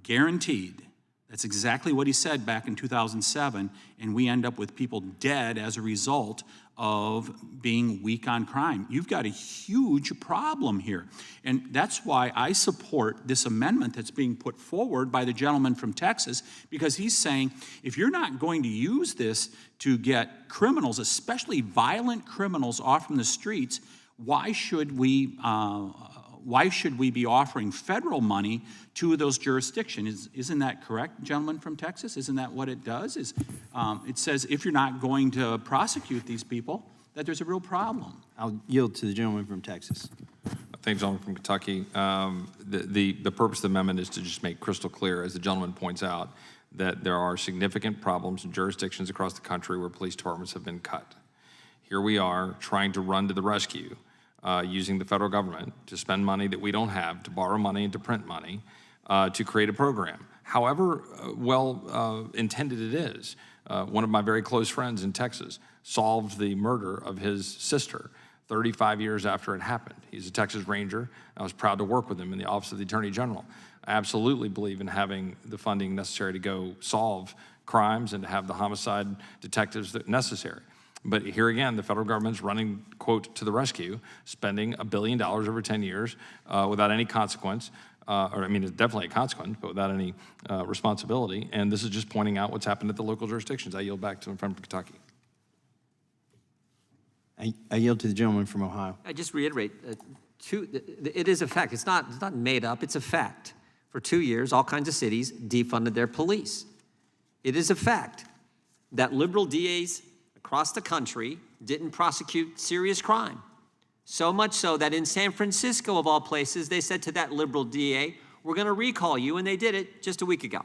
Guaranteed. That's exactly what he said back in 2007, and we end up with people dead as a result of being weak on crime. You've got a huge problem here, and that's why I support this amendment that's being put forward by the gentleman from Texas, because he's saying if you're not going to use this to get criminals, especially violent criminals, off from the streets, why should we be offering federal money to those jurisdictions? Isn't that correct, gentleman from Texas? Isn't that what it does? It says if you're not going to prosecute these people, that there's a real problem. I'll yield to the gentleman from Texas. Thank you, gentleman from Kentucky. The purpose of the amendment is to just make crystal clear, as the gentleman points out, that there are significant problems in jurisdictions across the country where police departments have been cut. Here we are trying to run to the rescue, using the federal government to spend money that we don't have, to borrow money and to print money, to create a program. However well intended it is, one of my very close friends in Texas solved the murder of his sister 35 years after it happened. He's a Texas Ranger. I was proud to work with him in the Office of the Attorney General. I absolutely believe in having the funding necessary to go solve crimes and to have the homicide detectives that necessary. But here again, the federal government's running, quote, to the rescue, spending $1 billion over 10 years without any consequence, it's definitely a consequence, but without any responsibility. And this is just pointing out what's happened at the local jurisdictions. I yield back to the friend from Kentucky. I yield to the gentleman from Ohio. I just reiterate, it is a fact. It's not made up. It's a fact. For 2 years, all kinds of cities defunded their police. It is a fact that liberal DAs across the country didn't prosecute serious crime. So much so that in San Francisco, of all places, they said to that liberal DA, we're going to recall you, and they did it just a week ago.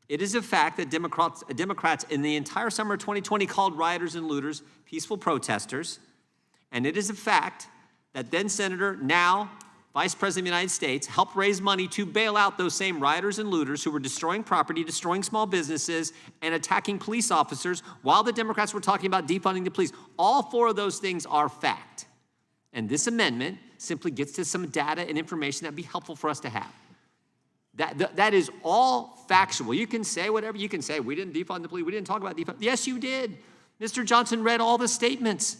It is a fact that Democrats in the entire summer of 2020 called rioters and looters peaceful protesters. And it is a fact that then Senator, now Vice President of the United States, helped raise money to bail out those same rioters and looters who were destroying property, destroying small businesses, and attacking police officers while the Democrats were talking about defunding the police. All four of those things are fact. And this amendment simply gets to some data and information that would be helpful for us to have. That is all factual. You can say whatever you can say. We didn't defund the police. We didn't talk about defund. Yes, you did. Mr. Johnson read all the statements.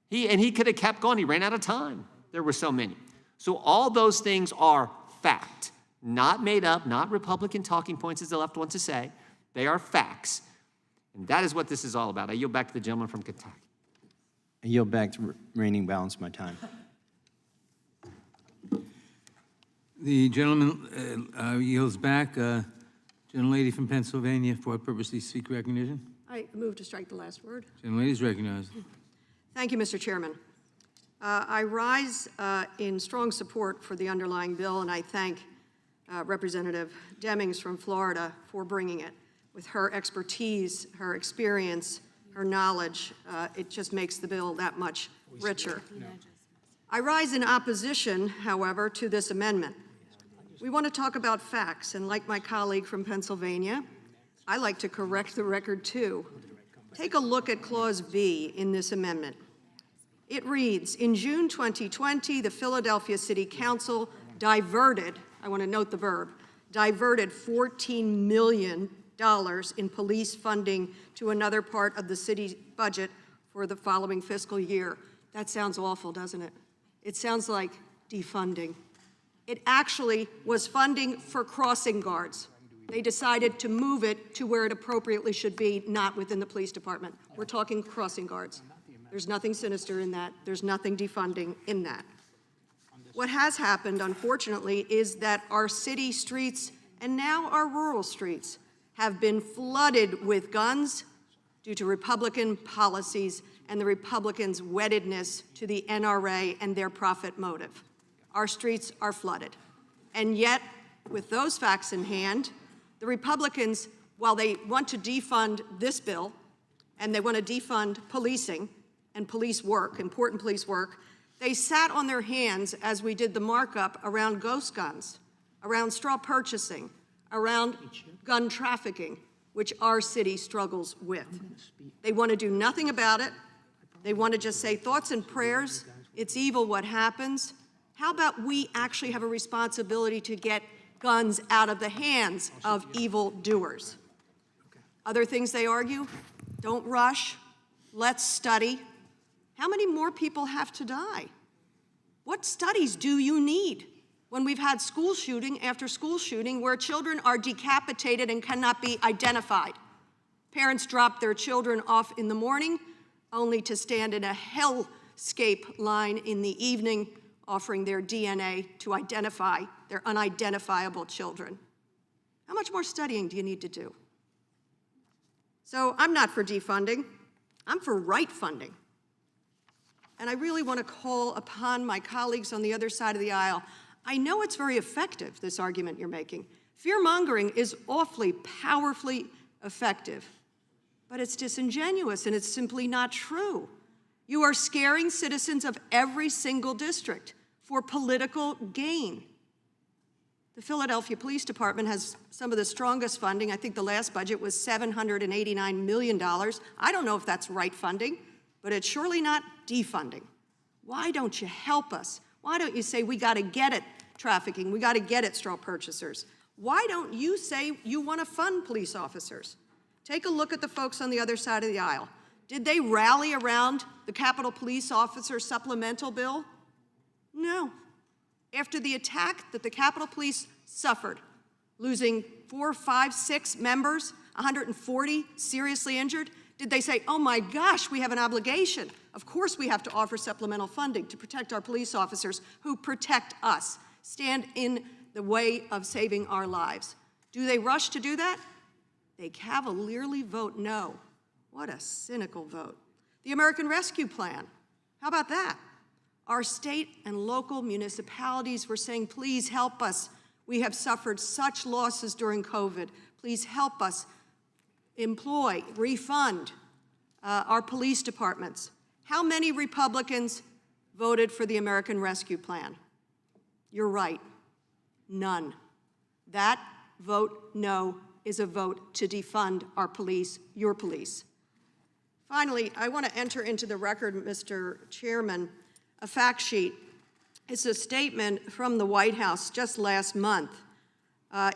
He could have kept going. He ran out of time. There were so many. So all those things are fact, not made up, not Republican talking points, as the left wants to say. They are facts. And that is what this is all about. I yield back to the gentleman from Kentucky. I yield back to reigning balance of my time. The gentleman yields back. Gentlelady from Pennsylvania, for what purpose do you seek recognition? I move to strike the last word. Gentlelady is recognized. Thank you, Mr. Chairman. I rise in strong support for the underlying bill, and I thank Representative Demings from Florida for bringing it. With her expertise, her experience, her knowledge, it just makes the bill that much richer. I rise in opposition, however, to this amendment. We want to talk about facts, and like my colleague from Pennsylvania, I like to correct the record too. Take a look at Clause B in this amendment. It reads, in June 2020, the Philadelphia City Council diverted, I want to note the verb, diverted $14 million in police funding to another part of the city's budget for the following fiscal year. That sounds awful, doesn't it? It sounds like defunding. It actually was funding for crossing guards. They decided to move it to where it appropriately should be, not within the police department. We're talking crossing guards. There's nothing sinister in that. There's nothing defunding in that. What has happened, unfortunately, is that our city streets and now our rural streets have been flooded with guns due to Republican policies and the Republicans' weddedness to the NRA and their profit motive. Our streets are flooded. And yet, with those facts in hand, the Republicans, while they want to defund this bill, and they want to defund policing and police work, important police work, they sat on their hands as we did the markup around ghost guns, around straw purchasing, around gun trafficking, which our city struggles with. They want to do nothing about it. They want to just say thoughts and prayers. It's evil what happens. How about we actually have a responsibility to get guns out of the hands of evil doers? Other things they argue, don't rush, let's study. How many more people have to die? What studies do you need when we've had school shooting after school shooting where children are decapitated and cannot be identified? Parents drop their children off in the morning only to stand in a hellscape line in the evening offering their DNA to identify their unidentifiable children. How much more studying do you need to do? So I'm not for defunding. I'm for right funding. And I really want to call upon my colleagues on the other side of the aisle. I know it's very effective, this argument you're making. Fear-mongering is awfully powerfully effective, but it's disingenuous and it's simply not true. You are scaring citizens of every single district for political gain. The Philadelphia Police Department has some of the strongest funding. I think the last budget was $789 million. I don't know if that's right funding, but it's surely not defunding. Why don't you help us? Why don't you say we got to get at trafficking, we got to get at straw purchasers? Why don't you say you want to fund police officers? Take a look at the folks on the other side of the aisle. Did they rally around the Capitol Police Officer Supplemental Bill? No. After the attack that the Capitol Police suffered, losing 4, 5, 6 members, 140 seriously injured, Did they say, oh my gosh, we have an obligation? Of course we have to offer supplemental funding to protect our police officers who protect us, stand in the way of saving our lives. Do they rush to do that? They cavalierly vote no. What a cynical vote. The American Rescue Plan, how about that? Our state and local municipalities were saying, please help us. We have suffered such losses during COVID. Please help us employ, refund our police departments. How many Republicans voted for the American Rescue Plan? You're right, none. That vote no is a vote to defund our police, your police. Finally, I want to enter into the record, Mr. Chairman, a fact sheet. It's a statement from the White House just last month.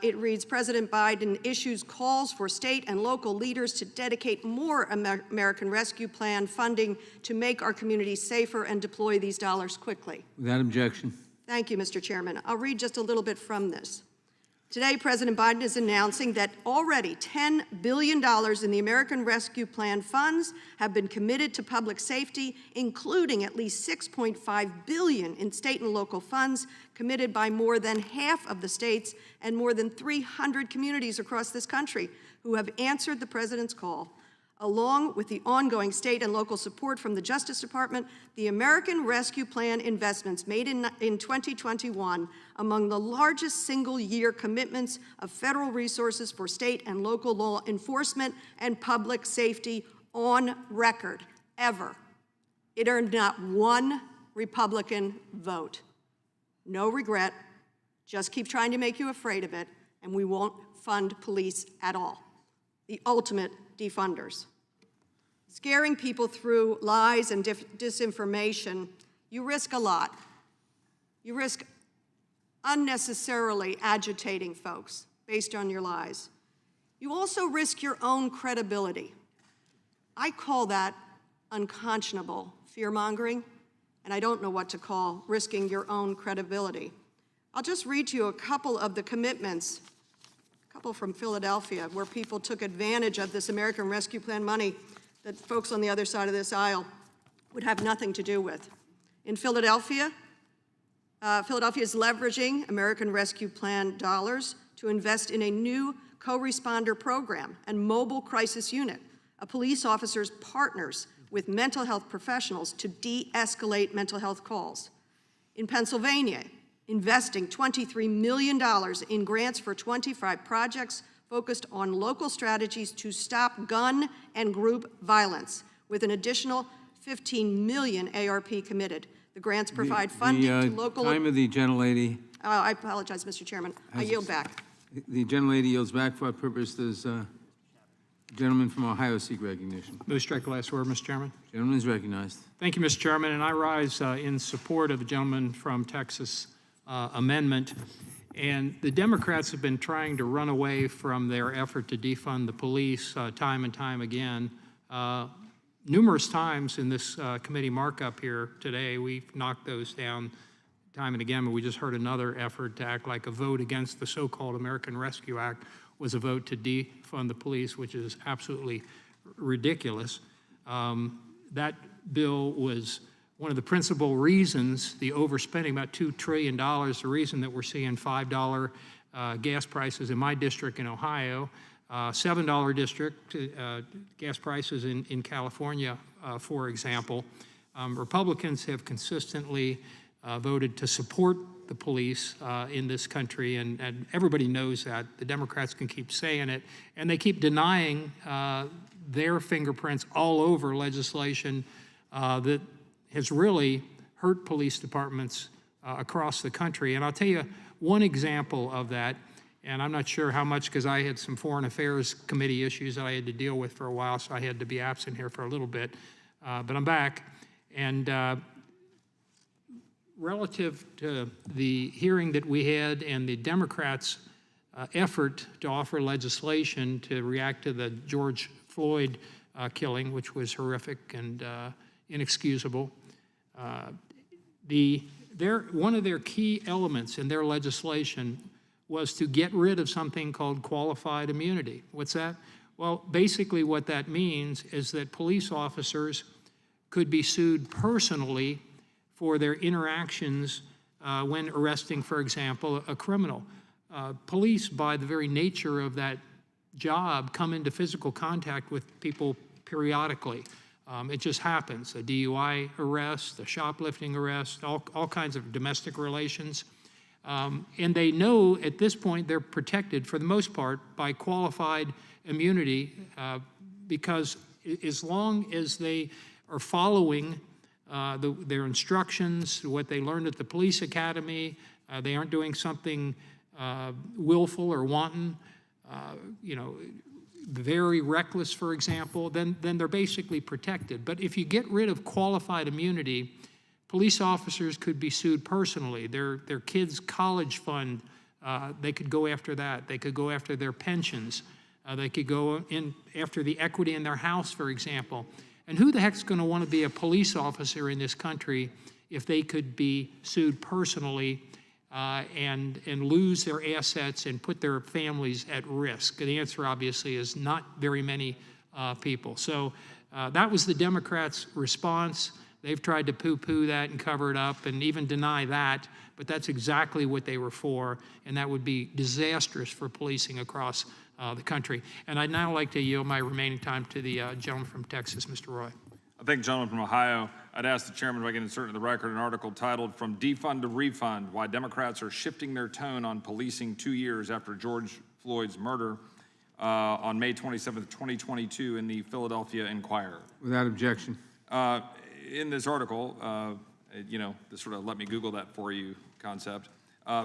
It reads, President Biden issues calls for state and local leaders to dedicate more American Rescue Plan funding to make our communities safer and deploy these dollars quickly. Without objection. Thank you, Mr. Chairman. I'll read just a little bit from this. Today, President Biden is announcing that already $10 billion in the American Rescue Plan funds have been committed to public safety, including at least $6.5 billion in state and local funds committed by more than half of the states and more than 300 communities across this country who have answered the president's call. Along with the ongoing state and local support from the Justice Department, the American Rescue Plan investments made in 2021 among the largest single-year commitments of federal resources for state and local law enforcement and public safety on record, ever. It earned not one Republican vote. No regret, just keep trying to make you afraid of it, and we won't fund police at all. The ultimate defunders. Scaring people through lies and disinformation, you risk a lot. You risk unnecessarily agitating folks based on your lies. You also risk your own credibility. I call that unconscionable fear-mongering, and I don't know what to call risking your own credibility. I'll just read to you a couple of the commitments, a couple from Philadelphia, where people took advantage of this American Rescue Plan money that folks on the other side of this aisle would have nothing to do with. In Philadelphia, Philadelphia is leveraging American Rescue Plan dollars to invest in a new co-responder program and mobile crisis unit. A police officer's partners with mental health professionals to de-escalate mental health calls. In Pennsylvania, investing $23 million in grants for 25 projects focused on local strategies to stop gun and group violence, with an additional $15 million ARP committed. The grants provide funding to local... Time of the gentlelady. I apologize, Mr. Chairman. I yield back. The gentlelady yields back. For what purpose does the gentleman from Ohio seek recognition? Move to strike the last word, Mr. Chairman. Gentleman is recognized. Thank you, Mr. Chairman, and I rise in support of the gentleman from Texas amendment. And the Democrats have been trying to run away from their effort to defund the police time and time again. Numerous times in this committee markup here today, we've knocked those down time and again, but we just heard another effort to act like a vote against the so-called American Rescue Act was a vote to defund the police, which is absolutely ridiculous. That bill was one of the principal reasons, the overspending, about $2 trillion, the reason that we're seeing $5 gas prices in my district in Ohio, $7 district gas prices in California, for example. Republicans have consistently voted to support the police in this country, and everybody knows that. The Democrats can keep saying it, and they keep denying their fingerprints all over legislation that has really hurt police departments across the country. And I'll tell you one example of that, and I'm not sure how much, because I had some Foreign Affairs Committee issues that I had to deal with for a while, so I had to be absent here for a little bit. But I'm back. And relative to the hearing that we had and the Democrats' effort to offer legislation to react to the George Floyd killing, which was horrific and inexcusable, one of their key elements in their legislation was to get rid of something called qualified immunity. What's that? Well, basically what that means is that police officers could be sued personally for their interactions when arresting, for example, a criminal. Police, by the very nature of that job, come into physical contact with people periodically. It just happens, a DUI arrest, a shoplifting arrest, all kinds of domestic relations. And they know at this point they're protected for the most part by qualified immunity because as long as they are following their instructions, what they learned at the police academy, they aren't doing something willful or wanton, very reckless, for example, then they're basically protected. But if you get rid of qualified immunity, police officers could be sued personally. Their kids' college fund, they could go after that. They could go after their pensions. They could go in after the equity in their house, for example. And who the heck's going to want to be a police officer in this country if they could be sued personally and lose their assets and put their families at risk? The answer, obviously, is not very many people. So that was the Democrats' response. They've tried to poo-poo that and cover it up and even deny that, but that's exactly what they were for, and that would be disastrous for policing across the country. And I'd now like to yield my remaining time to the gentleman from Texas, Mr. Roy. I thank the gentleman from Ohio. I'd ask the chairman if I can insert into the record an article titled "From Defund to Refund: Why Democrats Are Shifting Their Tone on Policing 2 years After George Floyd's Murder," on May 27th, 2022 in the Philadelphia Inquirer. Without objection. In this article, this sort of let me Google that for you concept,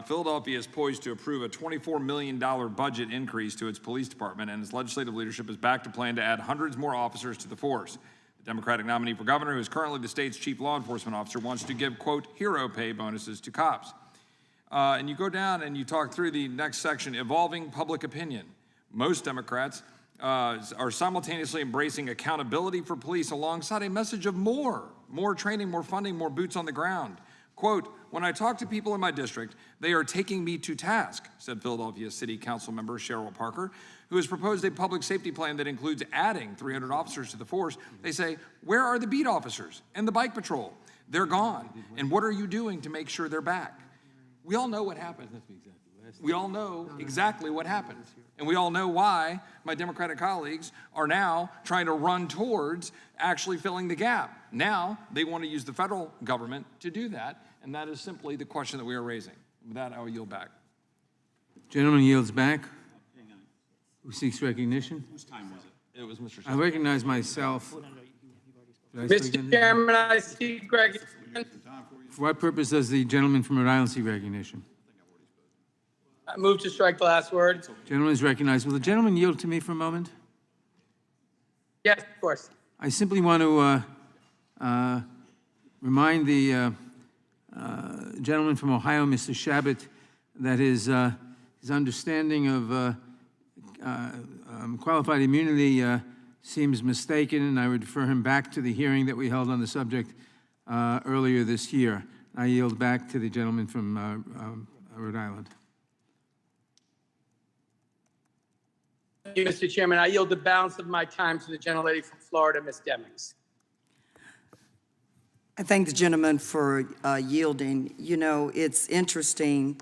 Philadelphia is poised to approve a $24 million budget increase to its police department, and its legislative leadership is backed a plan to add hundreds more officers to the force. The Democratic nominee for governor, who is currently the state's chief law enforcement officer, wants to give, quote, hero pay bonuses to cops. And you go down and you talk through the next section, evolving public opinion. Most Democrats are simultaneously embracing accountability for police alongside a message of more training, more funding, more boots on the ground. Quote, when I talk to people in my district, they are taking me to task, said Philadelphia City Council member Cheryl Parker, who has proposed a public safety plan that includes adding 300 officers to the force. They say, where are the beat officers and the bike patrol? They're gone. And what are you doing to make sure they're back? We all know what happened. We all know exactly what happened. And we all know why my Democratic colleagues are now trying to run towards actually filling the gap. Now they want to use the federal government to do that, and that is simply the question that we are raising. With that, I will yield back. Gentleman yields back. Who seeks recognition? Whose time was it? It was Mr. I recognize myself. Mr. Chairman, I seek recognition. For what purpose does the gentleman from Rhode Island seek recognition? I move to strike the last word. Gentleman is recognized. Will the gentleman yield to me for a moment? Yes, of course. I simply want to remind the gentleman from Ohio, Mr. Shabbat, that his understanding of qualified immunity seems mistaken, and I would refer him back to the hearing that we held on the subject earlier this year. I yield back to the gentleman from Rhode Island. Thank you, Mr. Chairman. I yield the balance of my time to the gentlelady from Florida, Ms. Demings. I thank the gentleman for yielding. You know, it's interesting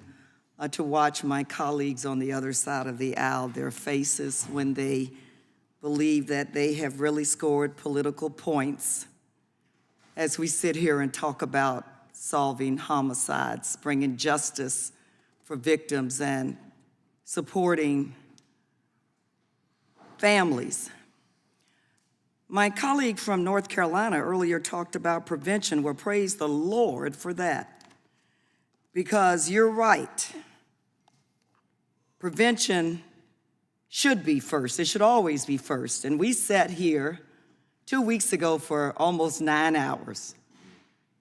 to watch my colleagues on the other side of the aisle, their faces when they believe that they have really scored political points as we sit here and talk about solving homicides, bringing justice for victims, and supporting families. My colleague from North Carolina earlier talked about prevention. Well, praise the Lord for that, because you're right. Prevention should be first. It should always be first. And we sat here 2 weeks ago for almost 9 hours.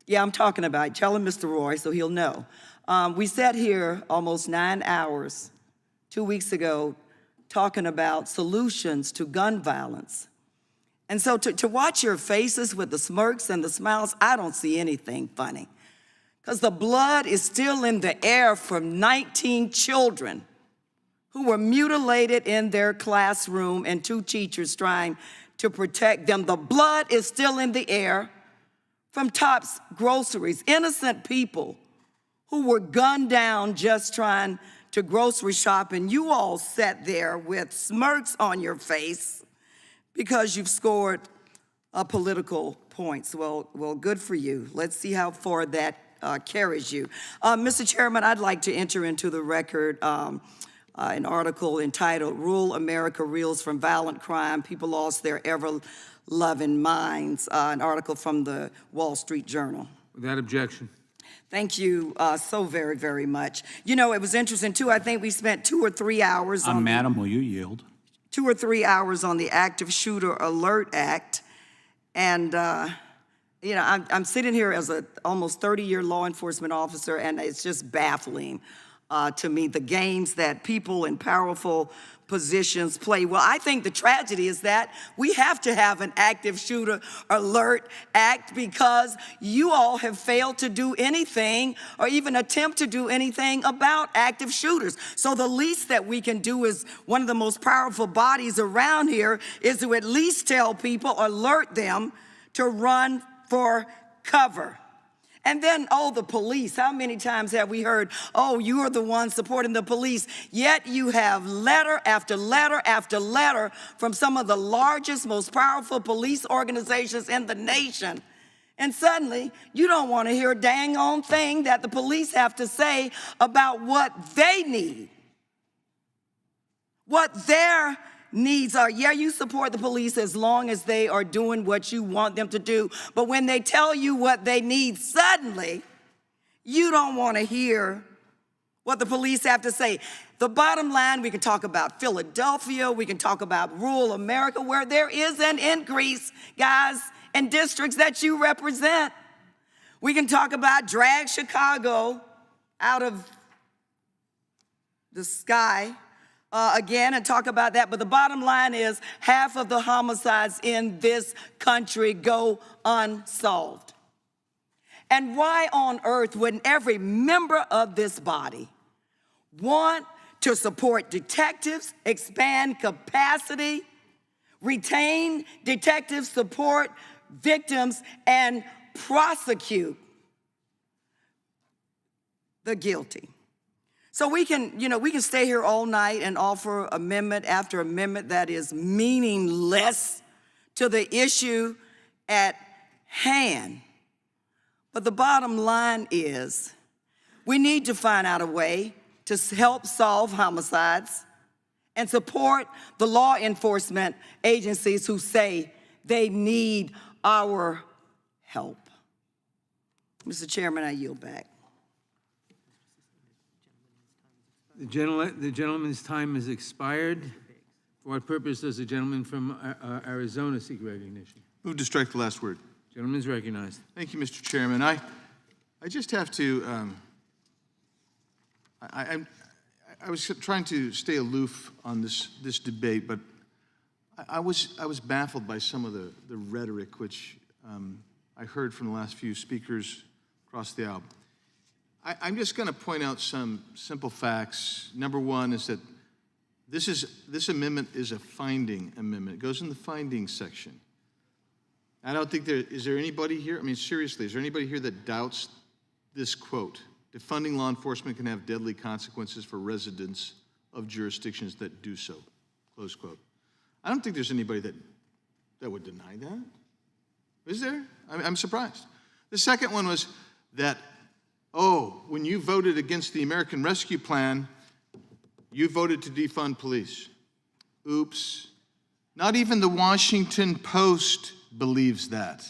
Yeah, I'm talking about, tell him Mr. Roy so he'll know. We sat here almost 9 hours 2 weeks ago talking about solutions to gun violence. And so to watch your faces with the smirks and the smiles, I don't see anything funny, because the blood is still in the air from 19 children who were mutilated in their classroom and 2 teachers trying to protect them. The blood is still in the air from Tops Groceries. Innocent people who were gunned down just trying to grocery shop, and you all sat there with smirks on your face because you've scored political points. Well, good for you. Let's see how far that carries you. Mr. Chairman, I'd like to enter into the record an article entitled "Rural America Reels from Violent Crime. People Lost Their Ever-Loving Minds," an article from the Wall Street Journal. Without objection. Thank you so very, very much. You know, it was interesting, too. I think we spent 2 or 3 hours on Madam, will you yield? 2 or 3 hours on the Active Shooter Alert Act. And, you know, I'm sitting here as an almost 30-year law enforcement officer, and it's just baffling to me, the games that people in powerful positions play. Well, I think the tragedy is that we have to have an Active Shooter Alert Act because you all have failed to do anything or even attempt to do anything about active shooters. So the least that we can do as one of the most powerful bodies around here is to at least tell people, alert them to run for cover. And then, oh, the police. How many times have we heard, oh, you are the one supporting the police, yet you have letter after letter after letter from some of the largest, most powerful police organizations in the nation. And suddenly, you don't want to hear a dang on thing that the police have to say about what they need, what their needs are. Yeah, you support the police as long as they are doing what you want them to do. But when they tell you what they need, suddenly, you don't want to hear what the police have to say. The bottom line, we can talk about Philadelphia, we can talk about rural America, where there is an increase, guys, in districts that you represent. We can talk about drag Chicago out of the sky again and talk about that. But the bottom line is half of the homicides in this country go unsolved. And why on earth wouldn't every member of this body want to support detectives, expand capacity, retain detectives, support victims, and prosecute the guilty? So we can, we can stay here all night and offer amendment after amendment that is meaningless to the issue at hand. But the bottom line is we need to find out a way to help solve homicides and support the law enforcement agencies who say they need our help. Mr. Chairman, I yield back. The gentleman's time has expired. For what purpose does the gentleman from Arizona seek recognition? Move to strike the last word. Gentleman is recognized. Thank you, Mr. Chairman. I just have to, I was trying to stay aloof on this debate, but I was baffled by some of the rhetoric which I heard from the last few speakers across the aisle. I'm just going to point out some simple facts. Number one is that this amendment is a finding amendment. It goes in the findings section. I don't think is there anybody here, I mean, seriously, is there anybody here that doubts this quote? Defunding law enforcement can have deadly consequences for residents of jurisdictions that do so, close quote. I don't think there's anybody that would deny that. Is there? I'm surprised. The second one was that, oh, when you voted against the American Rescue Plan, you voted to defund police. Oops. Not even the Washington Post believes that.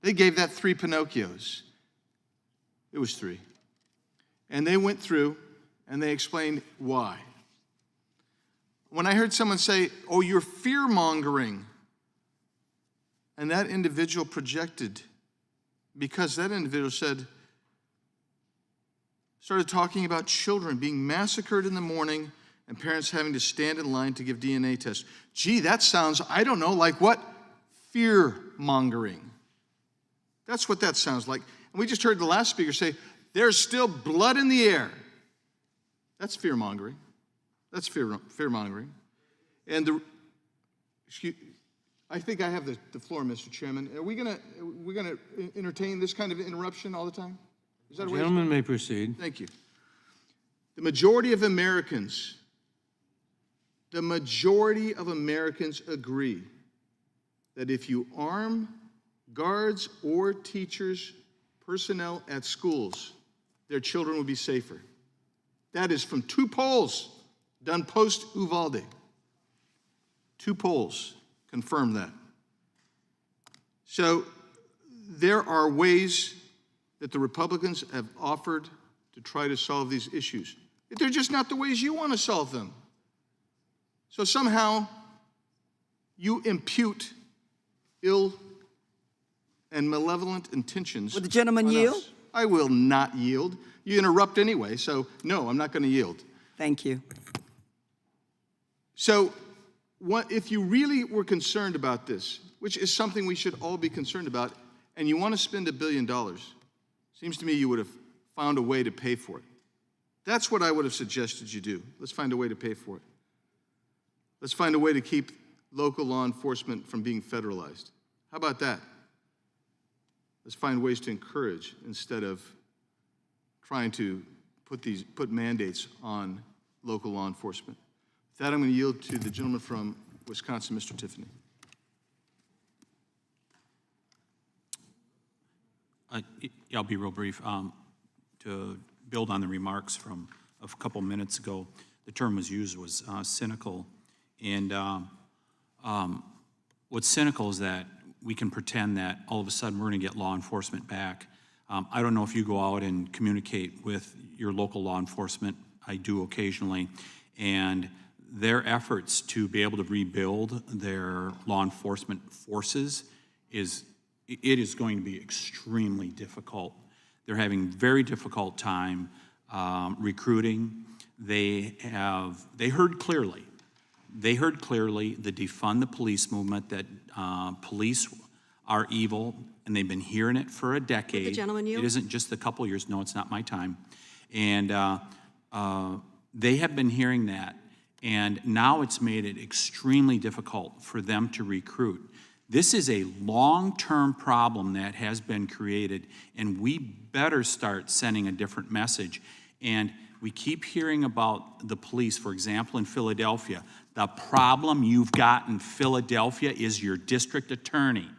They gave that 3 Pinocchios. It was 3. And they went through and they explained why. When I heard someone say, oh, you're fear-mongering, and that individual projected, because that individual started talking about children being massacred in the morning and parents having to stand in line to give DNA tests. Gee, that sounds, I don't know, like what? Fear-mongering. That's what that sounds like. And we just heard the last speaker say, there's still blood in the air. That's fear-mongering. That's fear mongering. And I think I have the floor, Mr. Chairman. Are we gonna entertain this kind of interruption all the time? Is that a way? Gentleman may proceed. Thank you. The majority of Americans agree that if you arm guards or teachers, personnel at schools, their children will be safer. That is from 2 polls done post-Uvalde. 2 polls confirm that. So there are ways that the Republicans have offered to try to solve these issues. They're just not the ways you want to solve them. So somehow you impute ill and malevolent intentions. Would the gentleman on yield? us. I will not yield. You interrupt anyway, so no, I'm not going to yield. Thank you. So if you really were concerned about this, which is something we should all be concerned about, and you want to spend $1 billion, seems to me you would have found a way to pay for it. That's what I would have suggested you do. Let's find a way to pay for it. Let's find a way to keep local law enforcement from being federalized. How about that? Let's find ways to encourage instead of trying to put mandates on local law enforcement. With that, I'm going to yield to the gentleman from Wisconsin, Mr. Tiffany. I'll be real brief. To build on the remarks from a couple minutes ago, the term was used was cynical. And what's cynical is that we can pretend that all of a sudden we're going to get law enforcement back. I don't know if you go out and communicate with your local law enforcement. I do occasionally. And their efforts to be able to rebuild their law enforcement forces is going to be extremely difficult. They're having very difficult time recruiting. They heard clearly. They heard clearly the defund the police movement, that police are evil, and they've been hearing it for a decade. Would the gentleman yield? It isn't just a couple years. No, it's not my time. And they have been hearing that, and now it's made it extremely difficult for them to recruit. This is a long-term problem that has been created, and we better start sending a different message. And we keep hearing about the police, for example, in Philadelphia. The problem you've got in Philadelphia is your district attorney.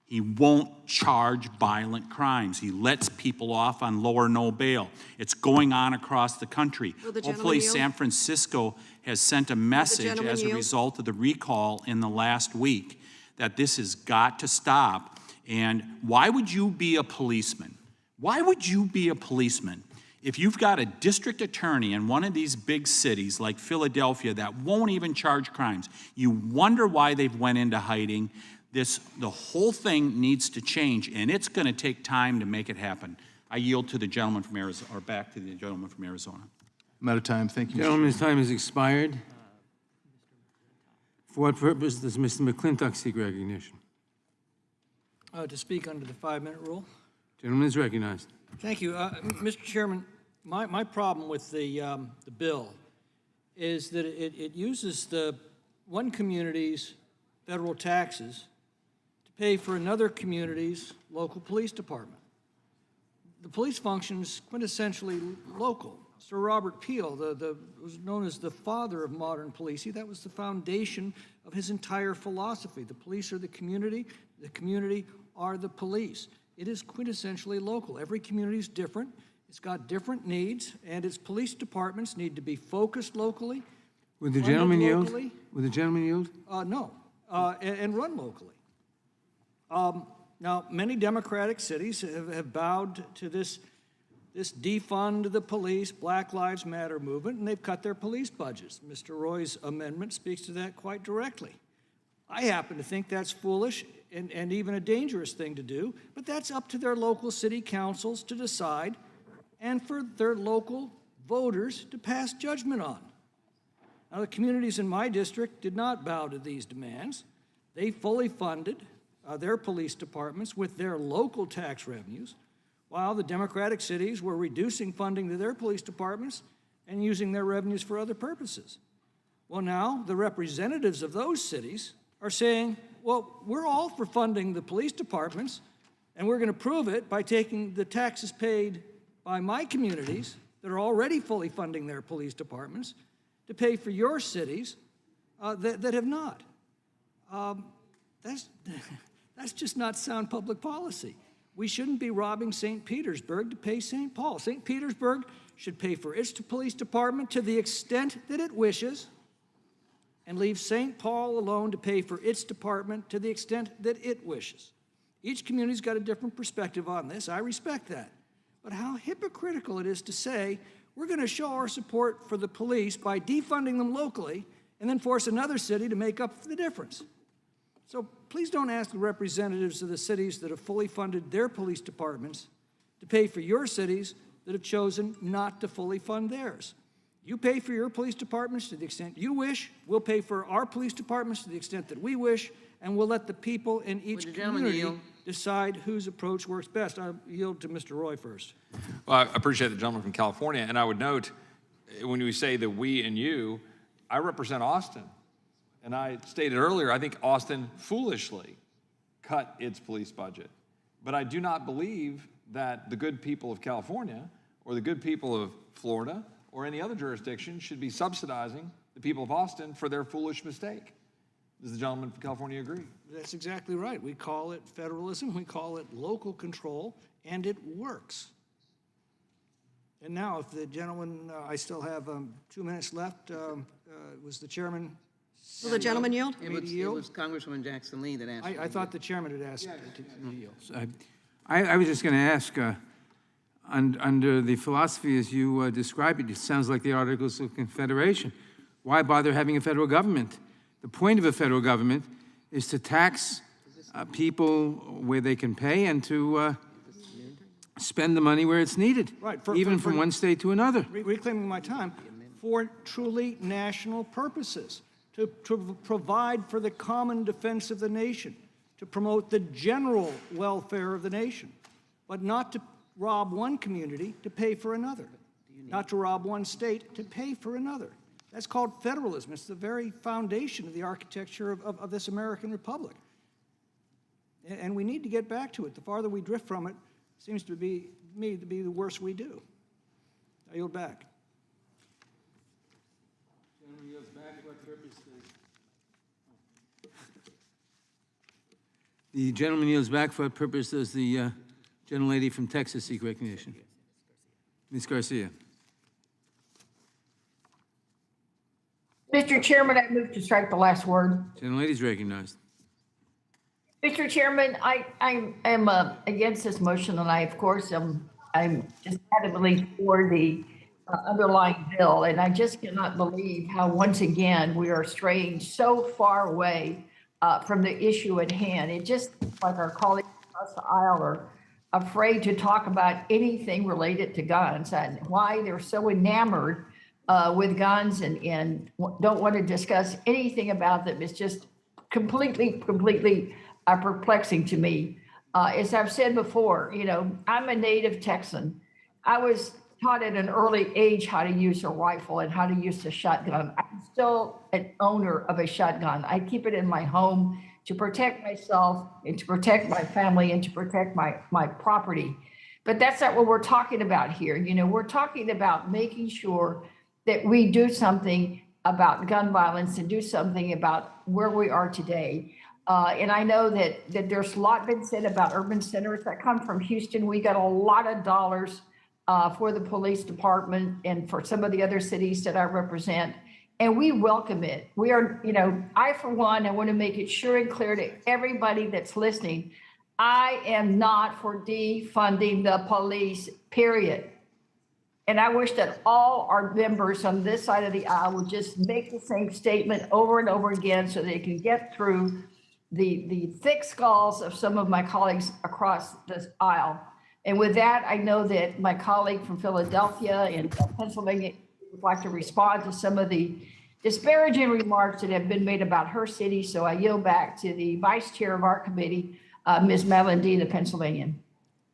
He won't charge violent crimes. He lets people off on low or no bail. It's going on across the country. Hopefully San Francisco has sent a message as a result of the recall in the last week that this has got to stop. And why would you be a policeman? Why would you be a policeman if you've got a district attorney in one of these big cities like Philadelphia that won't even charge crimes? You wonder why they've went into hiding. The whole thing needs to change, and it's going to take time to make it happen. I yield to the gentleman from Arizona, or back to the gentleman from Arizona. I'm out of time. Thank you, Mr. Gentleman's time has expired. For what purpose does Mr. McClintock seek recognition? To speak under the 5-minute rule. Gentleman is recognized. Thank you. Mr. Chairman, my problem with the bill is that it uses the one community's federal taxes to pay for another community's local police department. The police function is quintessentially local. Sir Robert Peel was known as the father of modern policing. That was the foundation of his entire philosophy. The police are the community are the police. It is quintessentially local. Every community is different. It's got different needs, and its police departments need to be focused locally. Would the gentleman yield? Locally. Would the gentleman yield? No, and run locally. Now, many Democratic cities have bowed to this defund the police, Black Lives Matter movement, and they've cut their police budgets. Mr. Roy's amendment speaks to that quite directly. I happen to think that's foolish and even a dangerous thing to do, but that's up to their local city councils to decide and for their local voters to pass judgment on. Now, the communities in my district did not bow to these demands. They fully funded their police departments with their local tax revenues, while the Democratic cities were reducing funding to their police departments and using their revenues for other purposes. Well, now the representatives of those cities are saying, well, we're all for funding the police departments, and we're going to prove it by taking the taxes paid by my communities that are already fully funding their police departments to pay for your cities that have not. That's just not sound public policy. We shouldn't be robbing St. Petersburg to pay St. Paul. St. Petersburg should pay for its police department to the extent that it wishes, and leave St. Paul alone to pay for its department to the extent that it wishes. Each community's got a different perspective on this. I respect that. But how hypocritical it is to say we're going to show our support for the police by defunding them locally and then force another city to make up the difference. So please don't ask the representatives of the cities that have fully funded their police departments to pay for your cities that have chosen not to fully fund theirs. You pay for your police departments to the extent you wish. We'll pay for our police departments to the extent that we wish, and we'll let the people in each community decide whose approach works best. I'll yield to Mr. Roy first. Well, I appreciate the gentleman from California, and I would note, when we say the we and you, I represent Austin. And I stated earlier, I think Austin foolishly cut its police budget. But I do not believe that the good people of California or the good people of Florida or any other jurisdiction should be subsidizing the people of Austin for their foolish mistake. Does the gentleman from California agree? That's exactly right. We call it federalism, we call it local control, and it works. And now, if the gentleman, I still have 2 minutes left, was the chairman? Will the gentleman yield? It was Congresswoman Jackson Lee that asked. I thought the chairman had asked to yield. I was just going to ask, under the philosophy as you describe it, it sounds like the Articles of Confederation. Why bother having a federal government? The point of a federal government is to tax people where they can pay and to spend the money where it's needed, Right, even from one state to another. Reclaiming my time, for truly national purposes, to provide for the common defense of the nation, to promote the general welfare of the nation, but not to rob one community to pay for another, not to rob one state to pay for another. That's called federalism. It's the very foundation of the architecture of this American republic. And we need to get back to it. The farther we drift from it, seems to be the worse we do. I yield back. The gentleman yields back for what purpose does the gentlelady from Texas seek recognition? Ms. Garcia. Mr. Chairman, I move to strike the last word. Gentlelady's recognized. Mr. Chairman, I am against this motion, and I, of course, I'm just adamantly for the underlying bill, and I just cannot believe how, once again, we are straying so far away from the issue at hand. It just like our colleagues across the aisle are afraid to talk about anything related to guns and why they're so enamored with guns and don't want to discuss anything about them. It's just completely perplexing to me. As I've said before, you know, I'm a native Texan. I was taught at an early age how to use a rifle and how to use a shotgun. I'm still an owner of a shotgun. I keep it in my home to protect myself and to protect my family and to protect my property. But that's not what we're talking about here. You know, we're talking about making sure that we do something about gun violence and do something about where we are today. And I know that there's a lot been said about urban centers. I come from Houston. We got a lot of dollars for the police department and for some of the other cities that I represent. And we welcome it. We are, you know, I, for one, I want to make it sure and clear to everybody that's listening, I am not for defunding the police, period. And I wish that all our members on this side of the aisle would just make the same statement over and over again so they can get through the thick skulls of some of my colleagues across this aisle. And with that, I know that my colleague from Philadelphia and Pennsylvania would like to respond to some of the disparaging remarks that have been made about her city. So I yield back to the vice chair of our committee, Ms. Madeline Dean of Pennsylvania.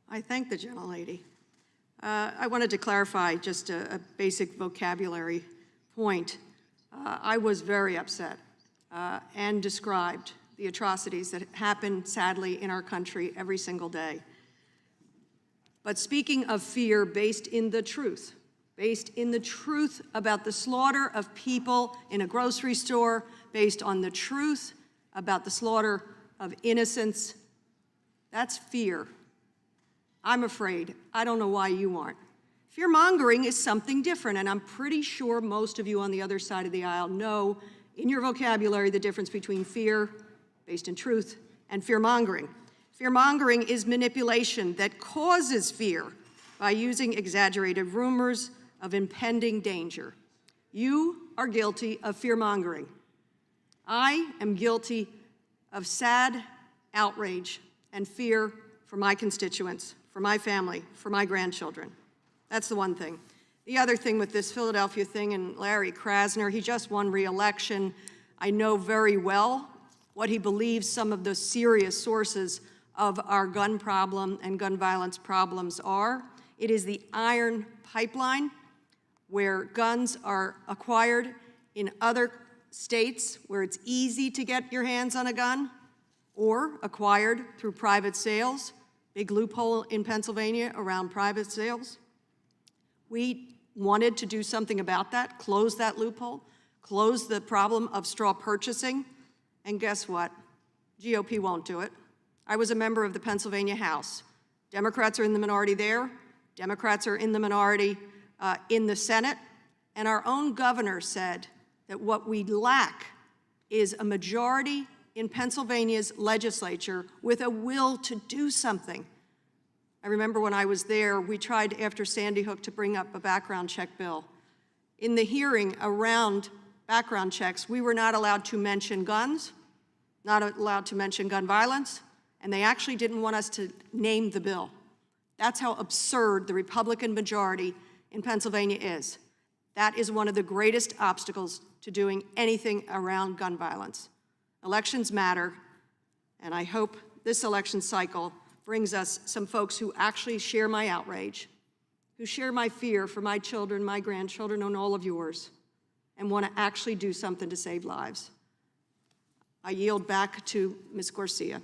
I thank the gentlelady. I wanted to clarify just a basic vocabulary point. I was very upset and described the atrocities that happen, sadly, in our country every single day. But speaking of fear based in the truth about the slaughter of people in a grocery store, based on the truth about the slaughter of innocents, that's fear. I'm afraid. I don't know why you aren't. Fear-mongering is something different, and I'm pretty sure most of you on the other side of the aisle know in your vocabulary the difference between fear, based in truth, and fear-mongering. Fear-mongering is manipulation that causes fear by using exaggerated rumors of impending danger. You are guilty of fear-mongering. I am guilty of sad outrage and fear for my constituents, for my family, for my grandchildren. That's the one thing. The other thing with this Philadelphia thing, and Larry Krasner, he just won re-election. I know very well what he believes some of the serious sources of our gun problem and gun violence problems are. It is the iron pipeline where guns are acquired in other states where it's easy to get your hands on a gun, or acquired through private sales. Big loophole in Pennsylvania around private sales. We wanted to do something about that, close that loophole, close the problem of straw purchasing, and guess what? GOP won't do it. I was a member of the Pennsylvania House. Democrats are in the minority there. Democrats are in the minority in the Senate. And our own governor said that what we lack is a majority in Pennsylvania's legislature with a will to do something. I remember when I was there, we tried after Sandy Hook to bring up a background check bill. In the hearing around background checks, we were not allowed to mention guns, not allowed to mention gun violence, and they actually didn't want us to name the bill. That's how absurd the Republican majority in Pennsylvania is. That is one of the greatest obstacles to doing anything around gun violence. Elections matter, and I hope this election cycle brings us some folks who actually share my outrage, who share my fear for my children, my grandchildren, and all of yours, and want to actually do something to save lives. I yield back to Ms. Garcia.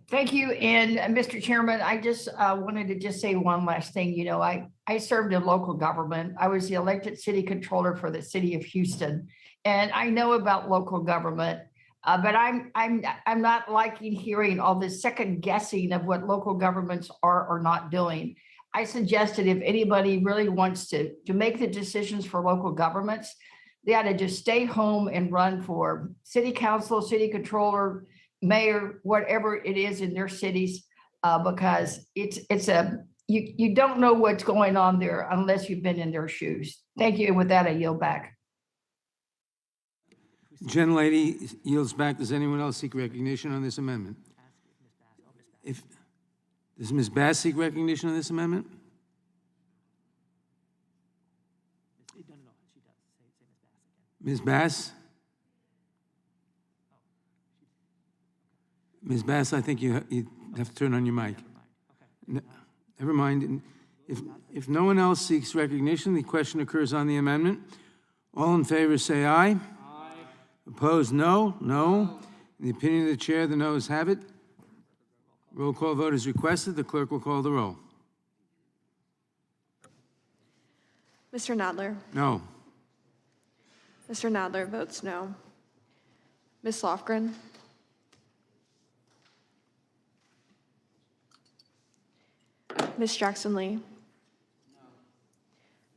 Thank you. And Mr. Chairman, I just wanted to just say one last thing. You know, I served in local government. I was the elected city controller for the city of Houston, and I know about local government. But I'm not liking hearing all this second guessing of what local governments are or not doing. I suggested if anybody really wants to make the decisions for local governments, they ought to just stay home and run for city council, city controller, mayor, whatever it is in their cities, because you don't know what's going on there unless you've been in their shoes. Thank you. And with that, I yield back. Gentlelady yields back. Does anyone else seek recognition on this amendment? Does Ms. Bass seek recognition on this amendment? Ms. Bass? Ms. Bass, I think you have to turn on your mic. Never mind. If no one else seeks recognition, the question occurs on the amendment. All in favor say aye. Opposed, no. No. In the opinion of the chair, the noes have it. Roll call vote is requested. The clerk will call the roll. Mr. Nadler? No. Mr. Nadler votes no. Ms. Lofgren? Ms. Jackson-Lee?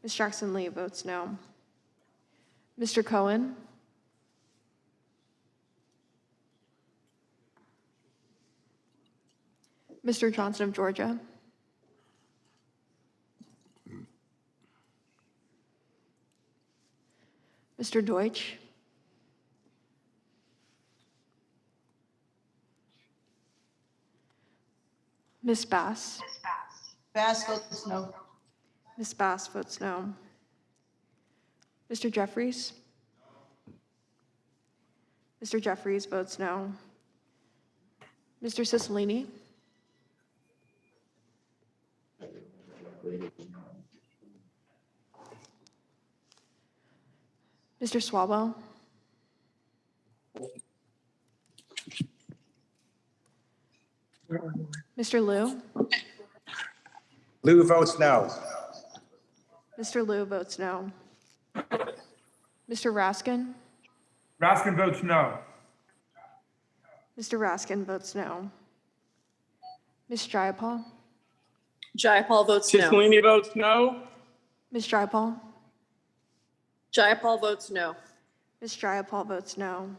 Ms. Jackson-Lee votes no. Mr. Cohen? Mr. Johnson of Georgia? Mr. Deutsch? Ms. Bass? Bass votes no. Ms. Bass votes no. Mr. Jeffries? Mr. Jeffries votes no. Mr. Cicilline? Mr. Swalwell? Mr. Liu? Liu votes no. Mr. Liu votes no. Mr. Raskin? Raskin votes no. Mr. Raskin votes no. Ms. Jayapal? Jayapal votes no. Cicilline votes no. Ms. Jayapal? Jayapal votes no. Ms. Jayapal votes no.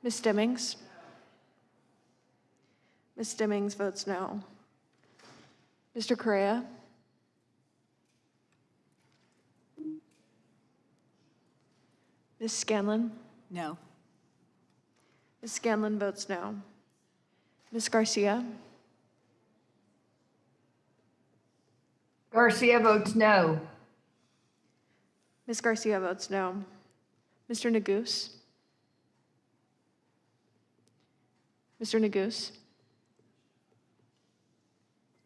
Ms. Stimmings? Ms. Stimmings votes no. Mr. Correa? Ms. Scanlon? No. Ms. Scanlon votes no. Ms. Garcia? Garcia votes no. Ms. Garcia votes no. Mr. Neguse? Mr. Neguse?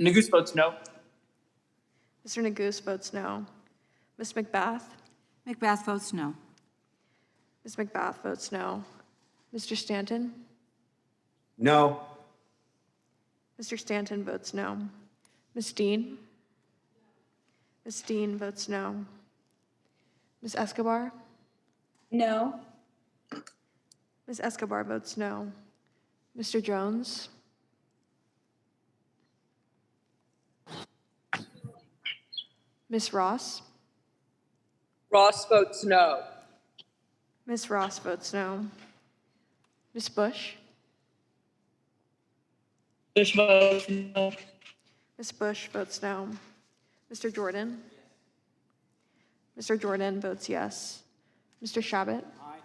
Neguse votes no. Mr. Neguse votes no. Ms. McBath? McBath votes no. Ms. McBath votes no. Mr. Stanton? No. Mr. Stanton votes no. Ms. Dean? Ms. Dean votes no. Ms. Escobar? No. Ms. Escobar votes no. Mr. Jones? Ms. Ross? Ross votes no. Ms. Ross votes no. Ms. Bush? Bush votes no. Ms. Bush votes no. Mr. Jordan? Mr. Jordan votes yes. Mr. Shabbat? Aye.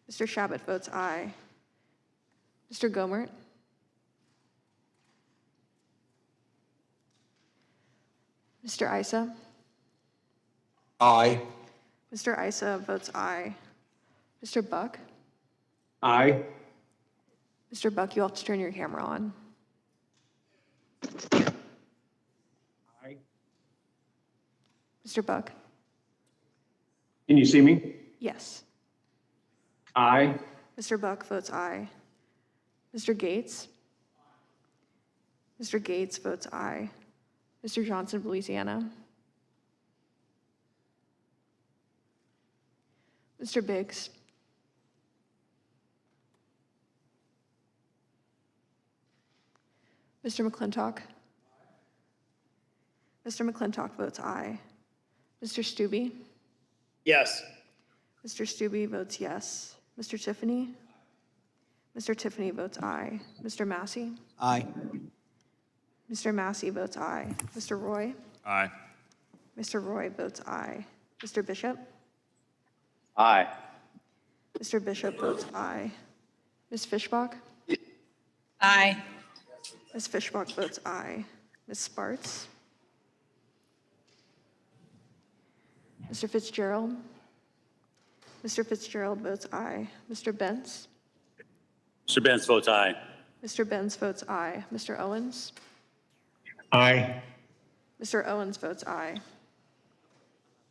Mr. Shabbat votes aye. Mr. Gomert? Mr. Issa? Aye. Mr. Issa votes aye. Mr. Buck? Aye. Mr. Buck, you'll have to turn your camera on. Aye. Mr. Buck? Can you see me? Yes. Aye. Mr. Buck votes aye. Mr. Gates? Mr. Gates votes aye. Mr. Johnson, Louisiana? Mr. Biggs? Mr. McClintock? Mr. McClintock votes aye. Mr. Stubbe? Yes. Mr. Stubbe votes yes. Mr. Tiffany? Mr. Tiffany votes aye. Mr. Massey? Aye. Mr. Massey votes aye. Mr. Roy? Aye. Mr. Roy votes aye. Mr. Bishop? Aye. Mr. Bishop votes aye. Ms. Fishbach? Aye. Ms. Fishbach votes aye. Ms. Sparts? Mr. Fitzgerald? Mr. Fitzgerald votes aye. Mr. Benz? Mr. Benz votes aye. Mr. Benz votes aye. Mr. Owens? Aye. Mr. Owens votes aye.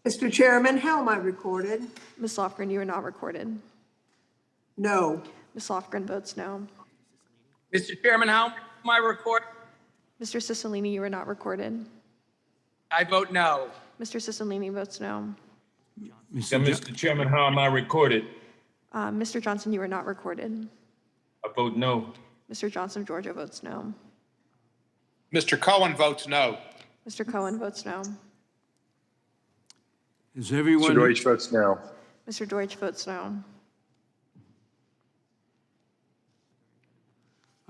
Mr. Chairman, how am I recorded? Ms. Lofgren, you are not recorded. No. Ms. Lofgren votes no. Mr. Chairman, how am I recorded? Mr. Cicilline, you are not recorded. I vote no. Mr. Cicilline votes no. Mr. Chairman, how am I recorded? Mr. Johnson, you are not recorded. I vote no. Mr. Johnson of Georgia votes no. Mr. Cohen votes no. Mr. Cohen votes no. Is everyone? Mr. Deutsch votes no. Mr. Deutsch votes no.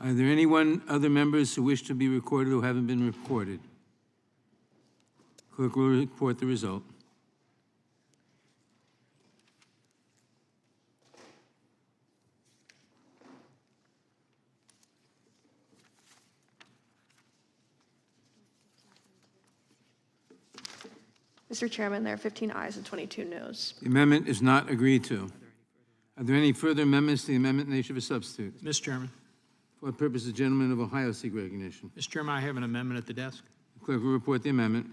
Are there anyone, other members who wish to be recorded who haven't been recorded? Clerk will report the result. Mr. Chairman, there are 15 ayes and 22 noes. The amendment is not agreed to. Are there any further amendments to the amendment in the nature of a substitute? Mr. Chairman. For the purpose, the gentleman of Ohio seek recognition. Mr. Chairman, I have an amendment at the desk. Clerk will report the amendment.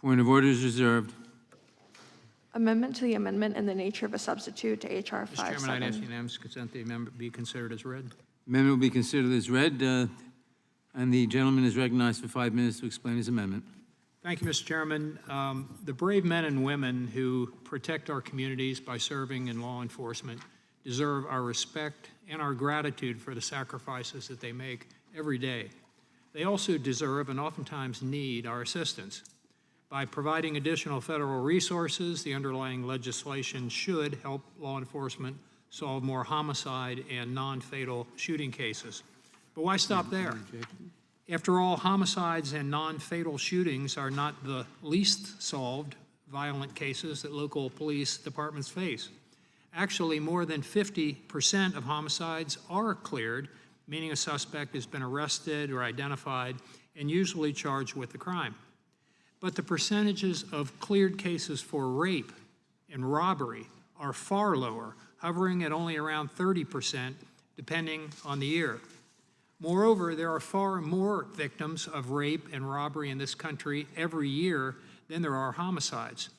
Point of order is reserved. Amendment to the amendment in the nature of a substitute to H.R. Mr. Chairman, I'd ask 57. unanimous consent the amendment be considered as read. Amendment will be considered as read, and the gentleman is recognized for 5 minutes to explain his amendment. Thank you, Mr. Chairman. The brave men and women who protect our communities by serving in law enforcement deserve our respect and our gratitude for the sacrifices that they make every day. They also deserve and oftentimes need our assistance. By providing additional federal resources, the underlying legislation should help law enforcement solve more homicide and non-fatal shooting cases. But why stop there? After all, homicides and non-fatal shootings are not the least solved violent cases that local police departments face. Actually, more than 50% of homicides are cleared, meaning a suspect has been arrested or identified and usually charged with the crime. But the percentages of cleared cases for rape and robbery are far lower, hovering at only around 30%, depending on the year. Moreover, there are far more victims of rape and robbery in this country every year than there are homicides.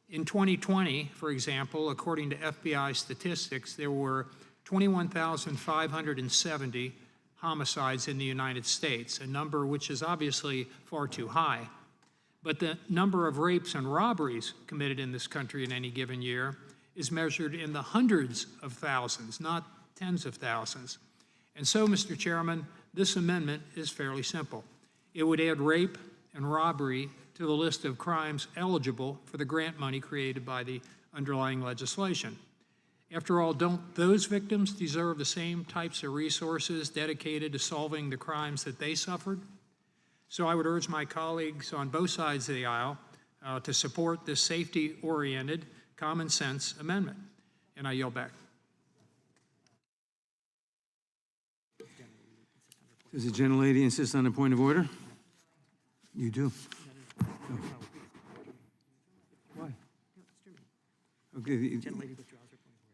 In 2020, for example, according to FBI statistics, there were 21,570 homicides in the United States, a number which is obviously far too high. But the number of rapes and robberies committed in this country in any given year is measured in the hundreds of thousands, not tens of thousands. And so, Mr. Chairman, this amendment is fairly simple. It would add rape and robbery to the list of crimes eligible for the grant money created by the underlying legislation. After all, don't those victims deserve the same types of resources dedicated to solving the crimes that they suffered? So I would urge my colleagues on both sides of the aisle to support this safety-oriented, common-sense amendment. And I yield back. Does the gentlelady insist on a point of order? You do. Why? Okay, the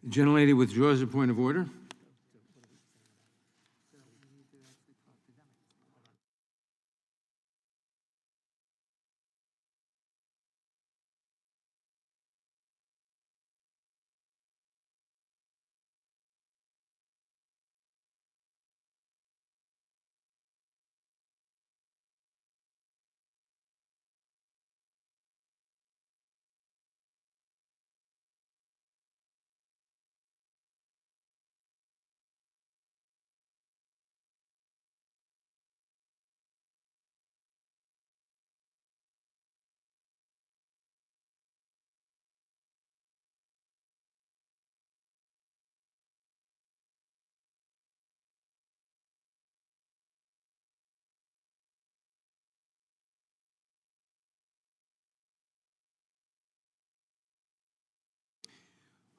gentlelady withdraws her point of order.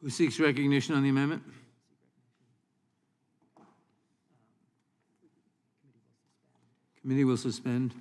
Who seeks recognition on the amendment? Committee will suspend.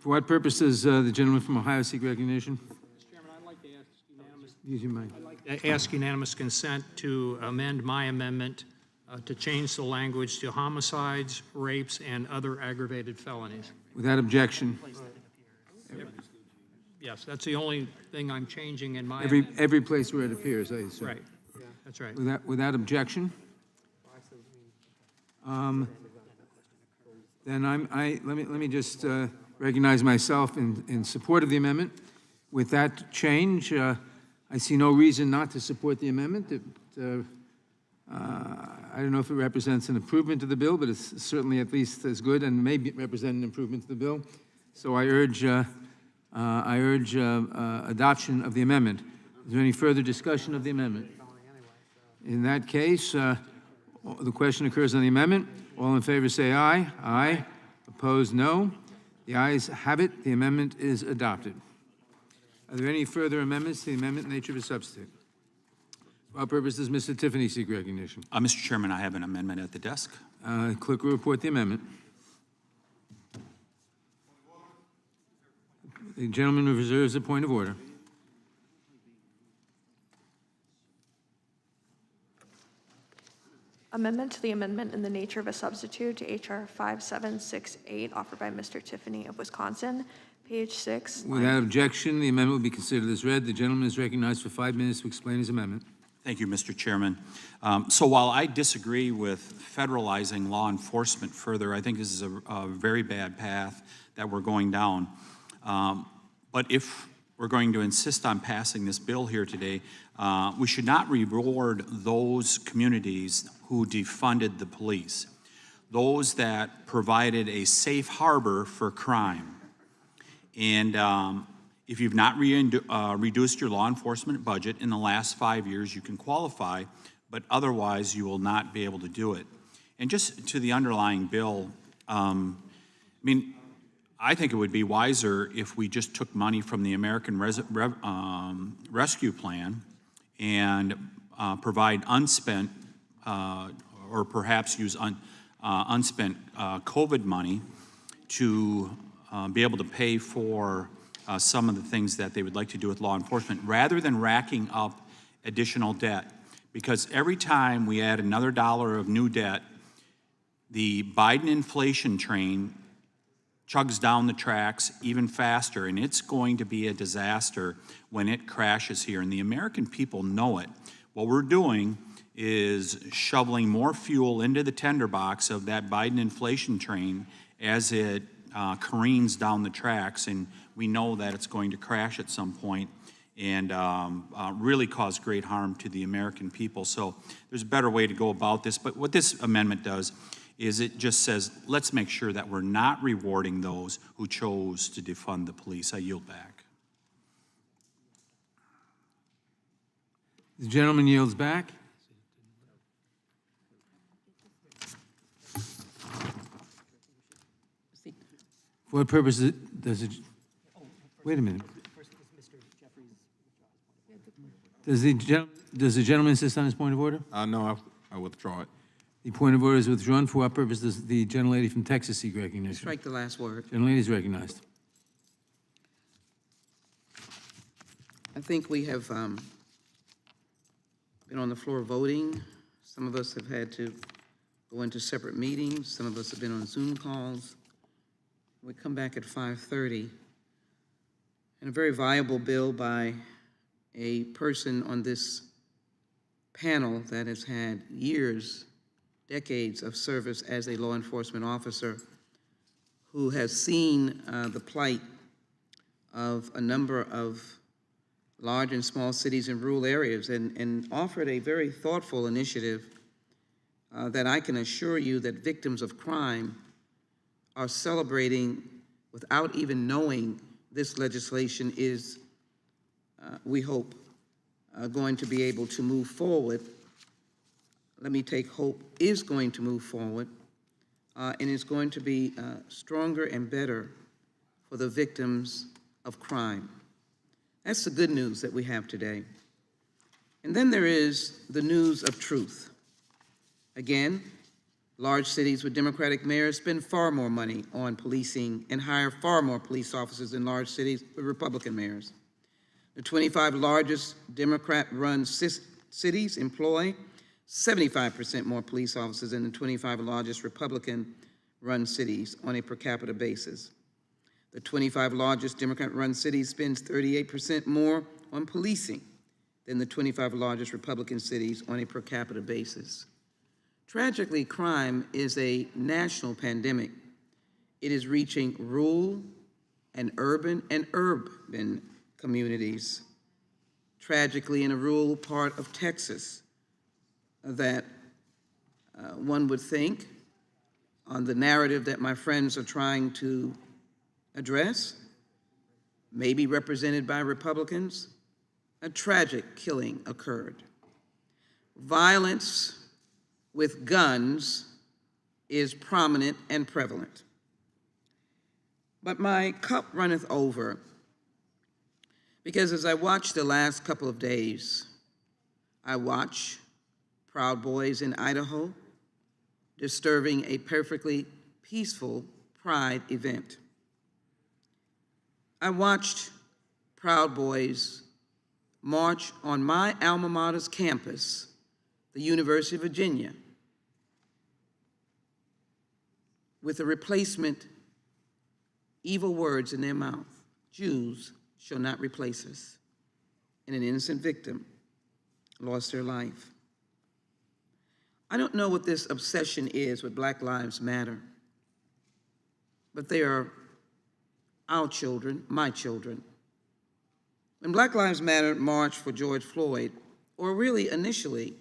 For what purpose does the gentleman from Ohio seek recognition? Mr. Chairman, I'd like to ask unanimous, Use your mic. ask unanimous consent to amend my amendment to change the language to homicides, rapes, and other aggravated felonies. Without objection. Yes, that's the only thing I'm changing in my Every, amendment. every place where it appears, I assume. Right, that's right. Without objection? Then let me just recognize myself in support of the amendment. With that change, I see no reason not to support the amendment. I don't know if it represents an improvement to the bill, but it's certainly at least as good and may represent an improvement to the bill. So I urge adoption of the amendment. Is there any further discussion of the amendment? In that case, the question occurs on the amendment. All in favor say aye. Aye. Opposed, no. The ayes have it. The amendment is adopted. Are there any further amendments to the amendment in nature of a substitute? For what purpose does Mr. Tiffany seek recognition? Mr. Chairman, I have an amendment at the desk. Clerk will report the amendment. The gentleman reserves a point of order. Amendment to the amendment in the nature of a substitute to H.R. 5768, offered by Mr. Tiffany of Wisconsin, page 6. Without objection, the amendment will be considered as read. The gentleman is recognized for 5 minutes to explain his amendment. Thank you, Mr. Chairman. So while I disagree with federalizing law enforcement further, I think this is a very bad path that we're going down. But if we're going to insist on passing this bill here today, we should not reward those communities who defunded the police, those that provided a safe harbor for crime. And if you've not reduced your law enforcement budget in the last 5 years, you can qualify, but otherwise you will not be able to do it. And just to the underlying bill, I mean, I think it would be wiser if we just took money from the American Rescue Plan and provide unspent, or perhaps use unspent COVID money to be able to pay for some of the things that they would like to do with law enforcement, rather than racking up additional debt. Because every time we add another dollar of new debt, the Biden inflation train chugs down the tracks even faster, and it's going to be a disaster when it crashes here, and the American people know it. What we're doing is shoveling more fuel into the tinderbox of that Biden inflation train as it careens down the tracks, and we know that it's going to crash at some point and really cause great harm to the American people. So there's a better way to go about this, but what this amendment does is it just says, let's make sure that we're not rewarding those who chose to defund the police. I yield back. The gentleman yields back. For what purpose does it, wait a minute. Does the gentleman insist on his point of order? No, I withdraw it. The point of order is withdrawn. For what purpose does the gentlelady from Texas seek recognition? Strike the last word. Gentlelady is recognized. I think we have been on the floor voting. Some of us have had to go into separate meetings. Some of us have been on Zoom calls. We come back at 5:30. And a very viable bill by a person on this panel that has had years, decades of service as a law enforcement officer, who has seen the plight of a number of large and small cities and rural areas, and offered a very thoughtful initiative that I can assure you that victims of crime are celebrating without even knowing this legislation is, we hope, going to be able to move forward. Let me take hope is going to move forward, and is going to be stronger and better for the victims of crime. That's the good news that we have today. And then there is the news of truth. Again, Large cities with Democratic mayors spend far more money on policing and hire far more police officers than large cities with Republican mayors. The 25 largest Democrat-run cities employ 75% more police officers than the 25 largest Republican-run cities on a per capita basis. The 25 largest Democrat-run cities spends 38% more on policing than the 25 largest Republican cities on a per capita basis. Tragically, crime is a national pandemic. It is reaching rural and urban communities. Tragically, in a rural part of Texas that one would think, on the narrative that my friends are trying to address, may be represented by Republicans, a tragic killing occurred. Violence with guns is prominent and prevalent. But my cup runneth over, because as I watched the last couple of days, I watch Proud Boys in Idaho disturbing a perfectly peaceful Pride event. I watched Proud Boys march on my alma mater's campus, the University of Virginia, with the replacement evil words in their mouth. Jews shall not replace us. And an innocent victim lost their life. I don't know what this obsession is with Black Lives Matter, but they are our children, my children. When Black Lives Matter marched for George Floyd, or really initially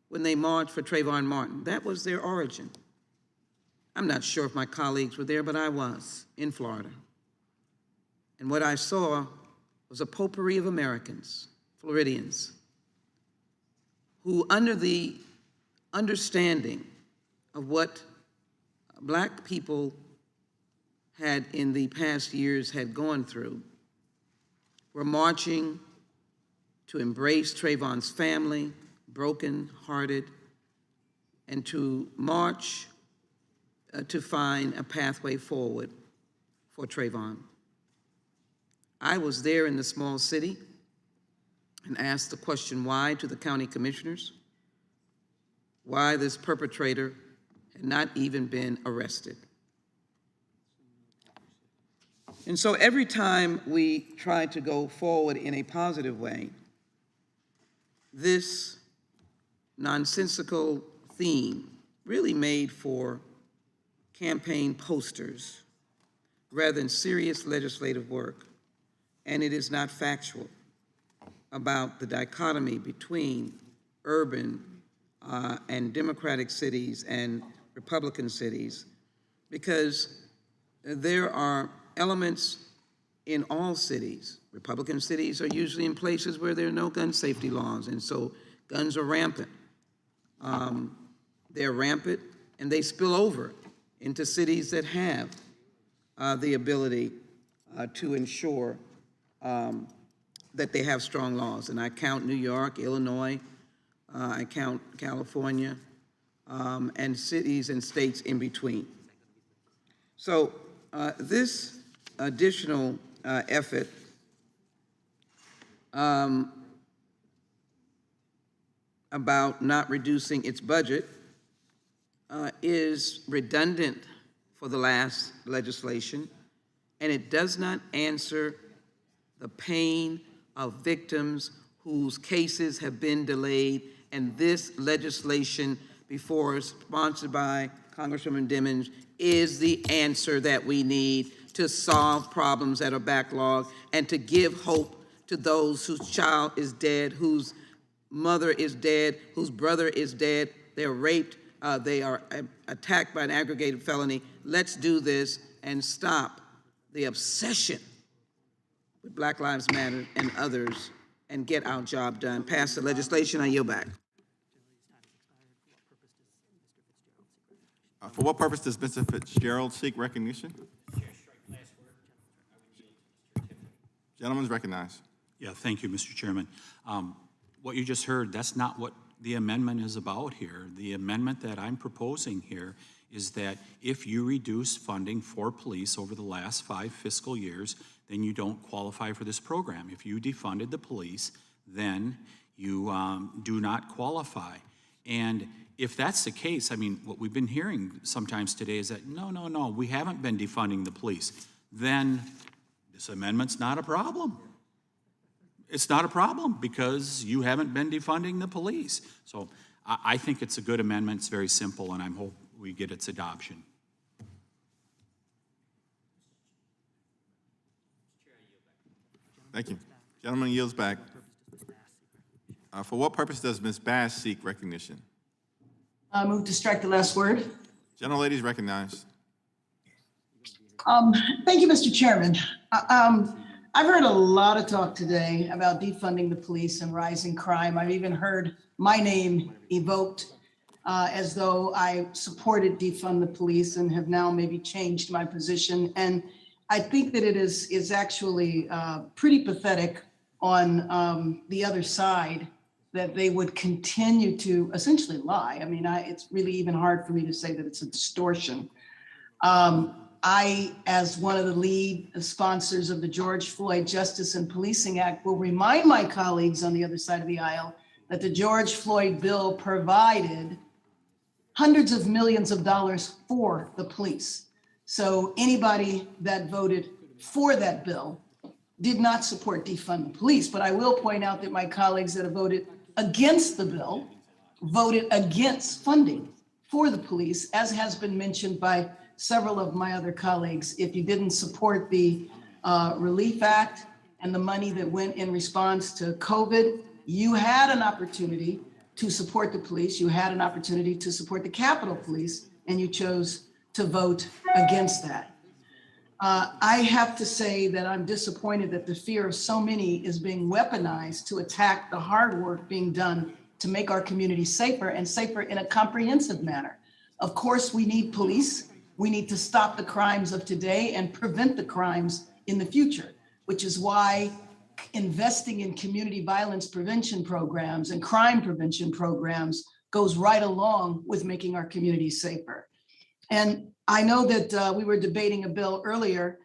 when they marched for Trayvon Martin, that was their origin. I'm not sure if my colleagues were there, but I was in Florida. And what I saw was a potpourri of Americans, Floridians, who, under the understanding of what Black people had in the past years had gone through, were marching to embrace Trayvon's family, broken-hearted, and to march to find a pathway forward for Trayvon. I was there in the small city and asked the question why to the county commissioners, why this perpetrator had not even been arrested. And so every time we try to go forward in a positive way, this nonsensical theme really made for campaign posters rather than serious legislative work. And it is not factual about the dichotomy between urban and Democratic cities and Republican cities, because there are elements in all cities. Republican cities are usually in places where there are no gun safety laws, and so guns are rampant. They're rampant, and they spill over into cities that have the ability to ensure that they have strong laws. And I count New York, Illinois, I count California, and cities and states in between. So this additional effort about not reducing its budget is redundant for the last legislation, and it does not answer the pain of victims whose cases have been delayed, and this legislation before us, sponsored by Congresswoman Dimmons, is the answer that we need to solve problems that are backlogged and to give hope to those whose child is dead, whose mother is dead, whose brother is dead, they're raped, they are attacked by an aggravated felony. Let's do this and stop the obsession with Black Lives Matter and others and get our job done. Pass the legislation, I yield back. For what purpose does Mr. Fitzgerald seek recognition? Gentleman's recognized. Yeah, thank you, Mr. Chairman. What you just heard, that's not what the amendment is about here. The amendment that I'm proposing here is that if you reduce funding for police over the last 5 fiscal years, then you don't qualify for this program. If you defunded the police, then you do not qualify. And if that's the case, I mean, what we've been hearing sometimes today is that, no, we haven't been defunding the police. Then this amendment's not a problem. It's not a problem because you haven't been defunding the police. So I think it's a good amendment. It's very simple, and I hope we get its adoption. Thank you. Gentleman yields back. For what purpose does Ms. Bass seek recognition? Move to strike the last word. Gentlelady is recognized. Thank you, Mr. Chairman. I've heard a lot of talk today about defunding the police and rising crime. I've even heard my name evoked as though I supported defund the police and have now maybe changed my position. And I think that it is actually pretty pathetic on the other side that they would continue to essentially lie. I mean, it's really even hard for me to say that it's a distortion. I, as one of the lead sponsors of the George Floyd Justice and Policing Act, will remind my colleagues on the other side of the aisle that the George Floyd bill provided hundreds of millions of dollars for the police. So anybody that voted for that bill did not support defund the police. But I will point out that my colleagues that have voted against the bill voted against funding for the police, as has been mentioned by several of my other colleagues. If you didn't support the Relief Act and the money that went in response to COVID, you had an opportunity to support the police. You had an opportunity to support the Capitol Police, and you chose to vote against that. I have to say that I'm disappointed that the fear of so many is being weaponized to attack the hard work being done to make our community safer and safer in a comprehensive manner. Of course, we need police. We need to stop the crimes of today and prevent the crimes in the future, which is why investing in community violence prevention programs and crime prevention programs goes right along with making our communities safer. And I know that we were debating a bill earlier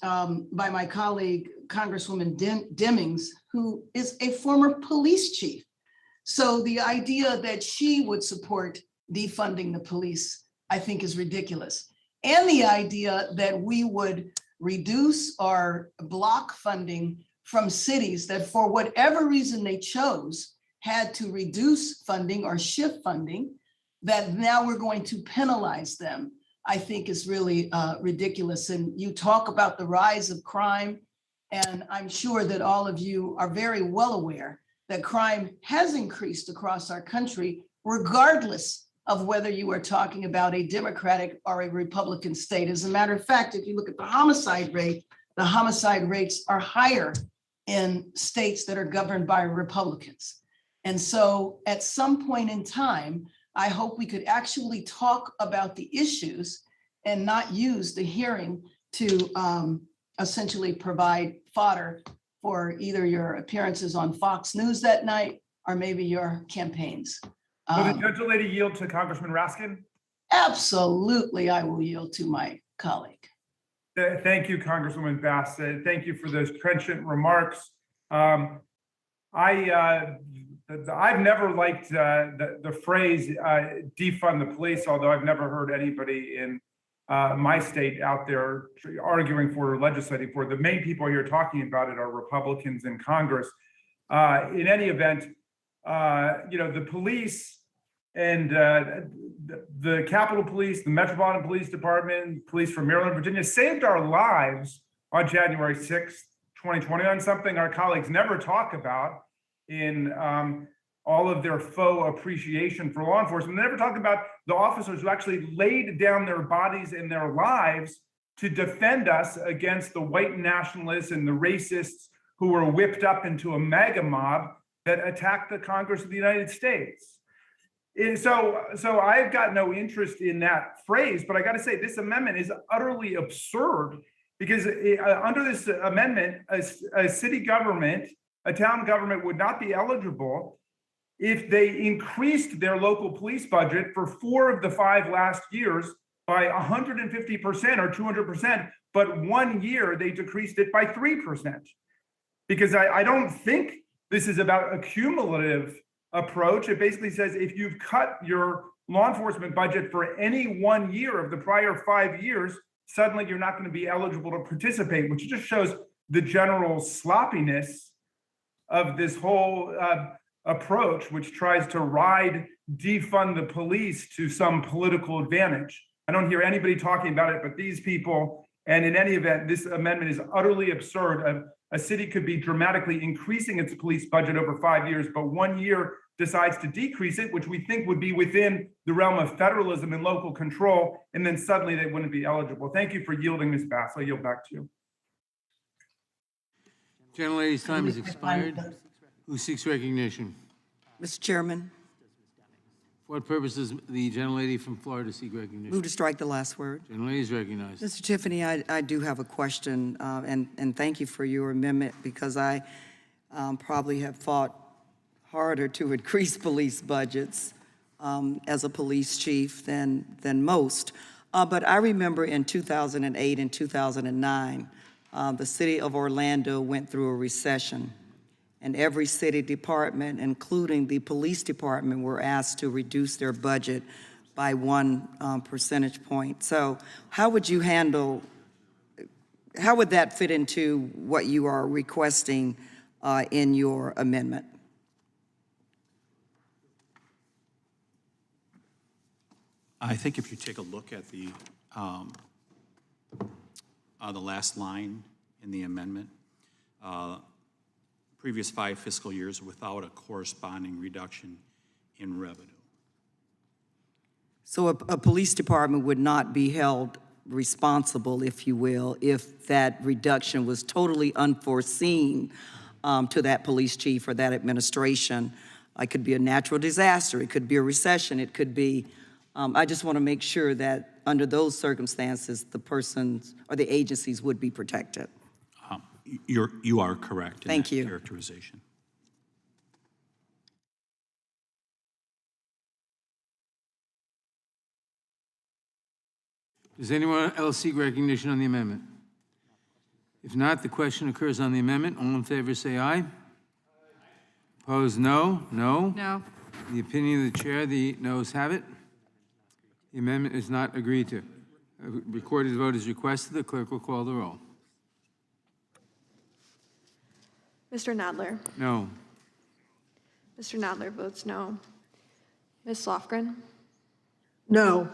by my colleague, Congresswoman Demings, who is a former police chief. So the idea that she would support defunding the police, I think, is ridiculous. And the idea that we would reduce or block funding from cities that, for whatever reason they chose, had to reduce funding or shift funding, that now we're going to penalize them, I think is really ridiculous. And you talk about the rise of crime, and I'm sure that all of you are very well aware that crime has increased across our country, regardless of whether you are talking about a Democratic or a Republican state. As a matter of fact, if you look at the homicide rate, the homicide rates are higher in states that are governed by Republicans. And so at some point in time, I hope we could actually talk about the issues and not use the hearing to essentially provide fodder for either your appearances on Fox News that night or maybe your campaigns. Will the gentlelady yield to Congressman Raskin? Absolutely, I will yield to my colleague. Thank you, Congresswoman Bass. Thank you for those trenchant remarks. I've never liked the phrase defund the police, although I've never heard anybody in my state out there arguing for or legislating for it. The main people here talking about it are Republicans in Congress. In any event, the police and the Capitol Police, the Metropolitan Police Department, police from Maryland, Virginia, saved our lives on January 6th, 2020, on something our colleagues never talk about in all of their faux appreciation for law enforcement. They never talk about the officers who actually laid down their bodies and their lives to defend us against the white nationalists and the racists who were whipped up into a MAGA mob that attacked the Congress of the United States. And so I've got no interest in that phrase, but I got to say this amendment is utterly absurd because under this amendment, a city government, a town government would not be eligible if they increased their local police budget for 4 of the 5 last years by 150% or 200%, but 1 year they decreased it by 3%. Because I don't think this is about a cumulative approach. It basically says if you've cut your law enforcement budget for any 1 year of the prior 5 years, suddenly you're not going to be eligible to participate, which just shows the general sloppiness of this whole approach, which tries to ride defund the police to some political advantage. I don't hear anybody talking about it, but these people, and in any event, this amendment is utterly absurd. A city could be dramatically increasing its police budget over 5 years, but 1 year decides to decrease it, which we think would be within the realm of federalism and local control, and then suddenly they wouldn't be eligible. Thank you for yielding, Ms. Bass. I'll yield back to you. Gentlelady's time has expired. Who seeks recognition? Mr. Chairman, For what purpose does the gentlelady from Florida seek recognition? move to strike the last word. Gentlelady is recognized. Mr. Tiffany, I do have a question, and thank you for your amendment, because I probably have fought harder to increase police budgets as a police chief than most. But I remember in 2008 and 2009, the city of Orlando went through a recession, and every city department, including the police department, were asked to reduce their budget by 1 percentage point. So how would you handle, how would that fit into what you are requesting in your amendment? I think if you take a look at the last line in the amendment, previous 5 fiscal years without a corresponding reduction in revenue. So a police department would not be held responsible, if you will, if that reduction was totally unforeseen to that police chief or that administration. It could be a natural disaster, it could be a recession, it could be, I just want to make sure that under those circumstances, the persons or the agencies would be protected. You are correct in Thank that you. characterization. Does anyone else seek recognition on the amendment? If not, the question occurs on the amendment. All in favor say aye. Opposed, no. No. No. The opinion of the chair, the noes have it. The amendment is not agreed to. A recorded vote is requested. The clerk will call the roll. Mr. Nadler. No. Mr. Nadler votes no. Ms. Lofgren. No.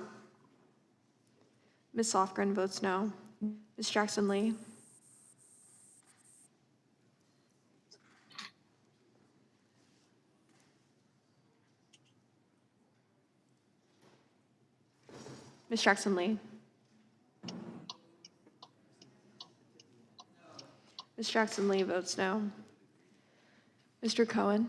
Ms. Lofgren votes no. Ms. Jackson Lee. Ms. Jackson Lee. Ms. Jackson Lee votes no. Mr. Cohen.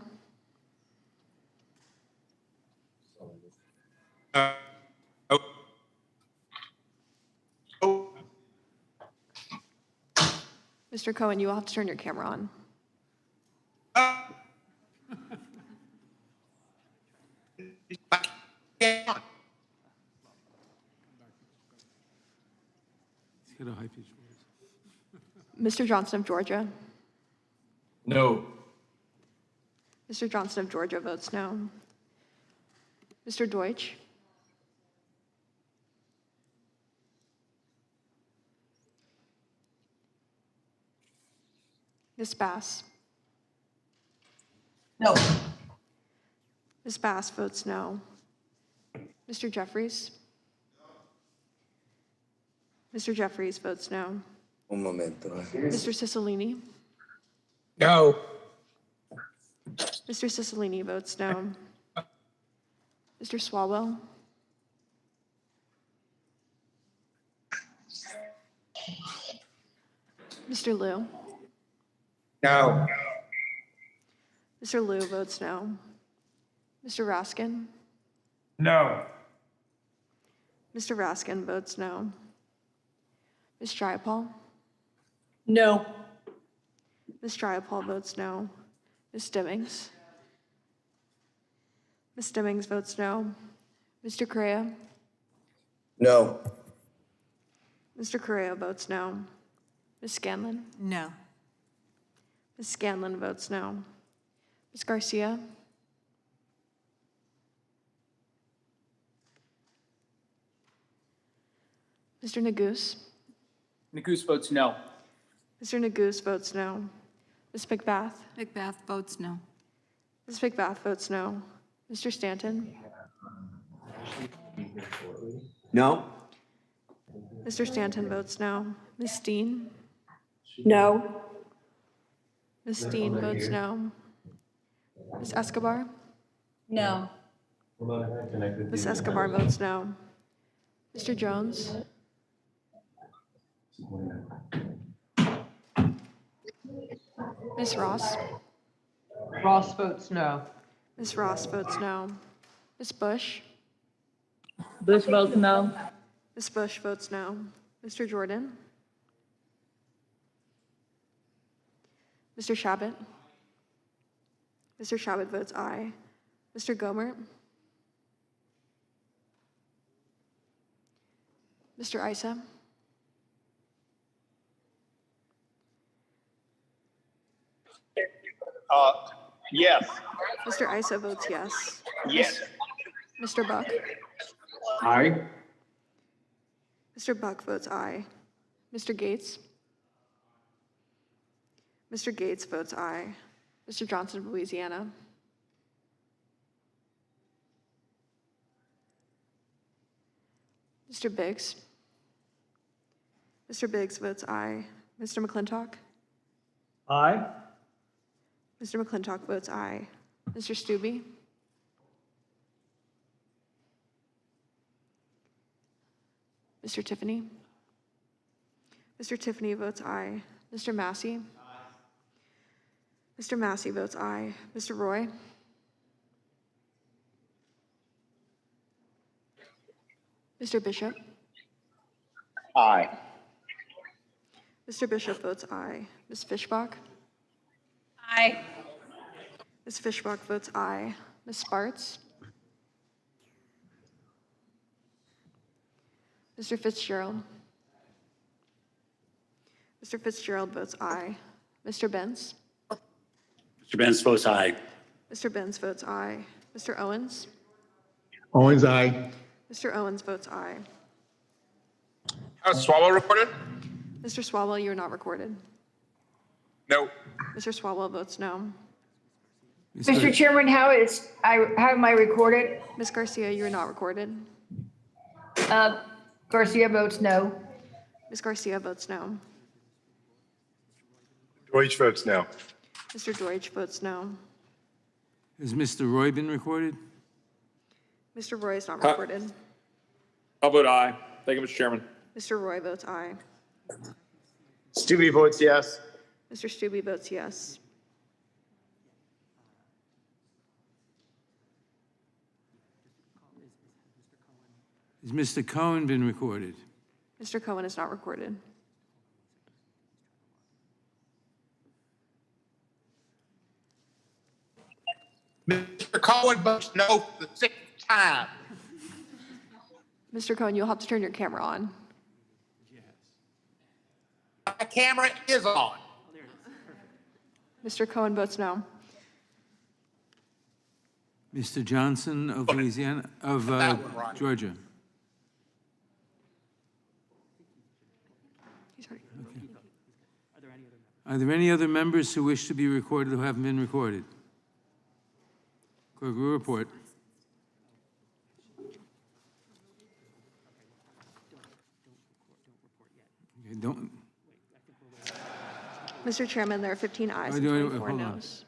Mr. Cohen, you will have to turn your camera on. Let's get a high-pitched voice. Mr. Johnson of Georgia. No. Mr. Johnson of Georgia votes no. Mr. Deutsch. Ms. Bass. No. Ms. Bass votes no. Mr. Jeffries. Mr. Jeffries votes no. Un momento. Mr. Cicilline. No. Mr. Cicilline votes no. Mr. Swalwell. Mr. Liu. No. Mr. Liu votes no. Mr. Raskin. No. Mr. Raskin votes no. Ms. Jayapal. No. Ms. Jayapal votes no. Ms. Stimmings. Ms. Stimmings votes no. Mr. Correa? No. Mr. Correa votes no. Ms. Scanlon? No. Ms. Scanlon votes no. Ms. Garcia? Mr. Neguse? Neguse votes no. Mr. Neguse votes no. Ms. McBath? McBath votes no. Ms. McBath votes no. Mr. Stanton? No. Mr. Stanton votes no. Ms. Steen? No. Ms. Steen votes no. Ms. Escobar? No. Ms. Escobar votes no. Mr. Jones? Ms. Ross? Ross votes no. Ms. Ross votes no. Ms. Bush? Bush votes no. Ms. Bush votes no. Mr. Jordan? Mr. Shabbat? Mr. Shabbat votes aye. Mr. Gomer? Mr. Isa? Yes. Mr. Isa votes yes. Yes. Mr. Buck? Aye. Mr. Buck votes aye. Mr. Gates? Mr. Gates votes aye. Mr. Johnson of Louisiana? Mr. Biggs? Mr. Biggs votes aye. Mr. McClintock? Aye. Mr. McClintock votes aye. Mr. Stube? Mr. Tiffany? Mr. Tiffany votes aye. Mr. Massey? Mr. Massey votes aye. Mr. Roy? Mr. Bishop? Aye. Mr. Bishop votes aye. Ms. Fishbach? Aye. Ms. Fishbach votes aye. Ms. Sparts? Mr. Fitzgerald? Mr. Fitzgerald votes aye. Mr. Benz? Mr. Benz votes aye. Mr. Benz votes aye. Mr. Owens? Owens, aye. Mr. Owens votes aye. Has Swalwell recorded? Mr. Swalwell, you are not recorded. No. Mr. Swalwell votes no. Mr. Chairman, how am I recorded? Ms. Garcia, you are not recorded. Garcia votes no. Ms. Garcia votes no. Deutsch votes no. Mr. Deutsch votes no. Has Mr. Roy been recorded? Mr. Roy is not recorded. I'll vote aye. Thank you, Mr. Chairman. Mr. Roy votes aye. Stubbe votes yes. Mr. Stube votes yes. Has Mr. Cohen been recorded? Mr. Cohen is not recorded. Mr. Cohen votes no for the sixth time. Mr. Cohen, you'll have to turn your camera on. My camera is on. Mr. Cohen votes no. Mr. Johnson of Louisiana, of That one, Ron. Georgia? He's already- Are there any other members who wish to be recorded who haven't been recorded? Clerk will report. Okay, don't, Mr. Chairman, there are 15 ayes and do I- 24 hold on. noes.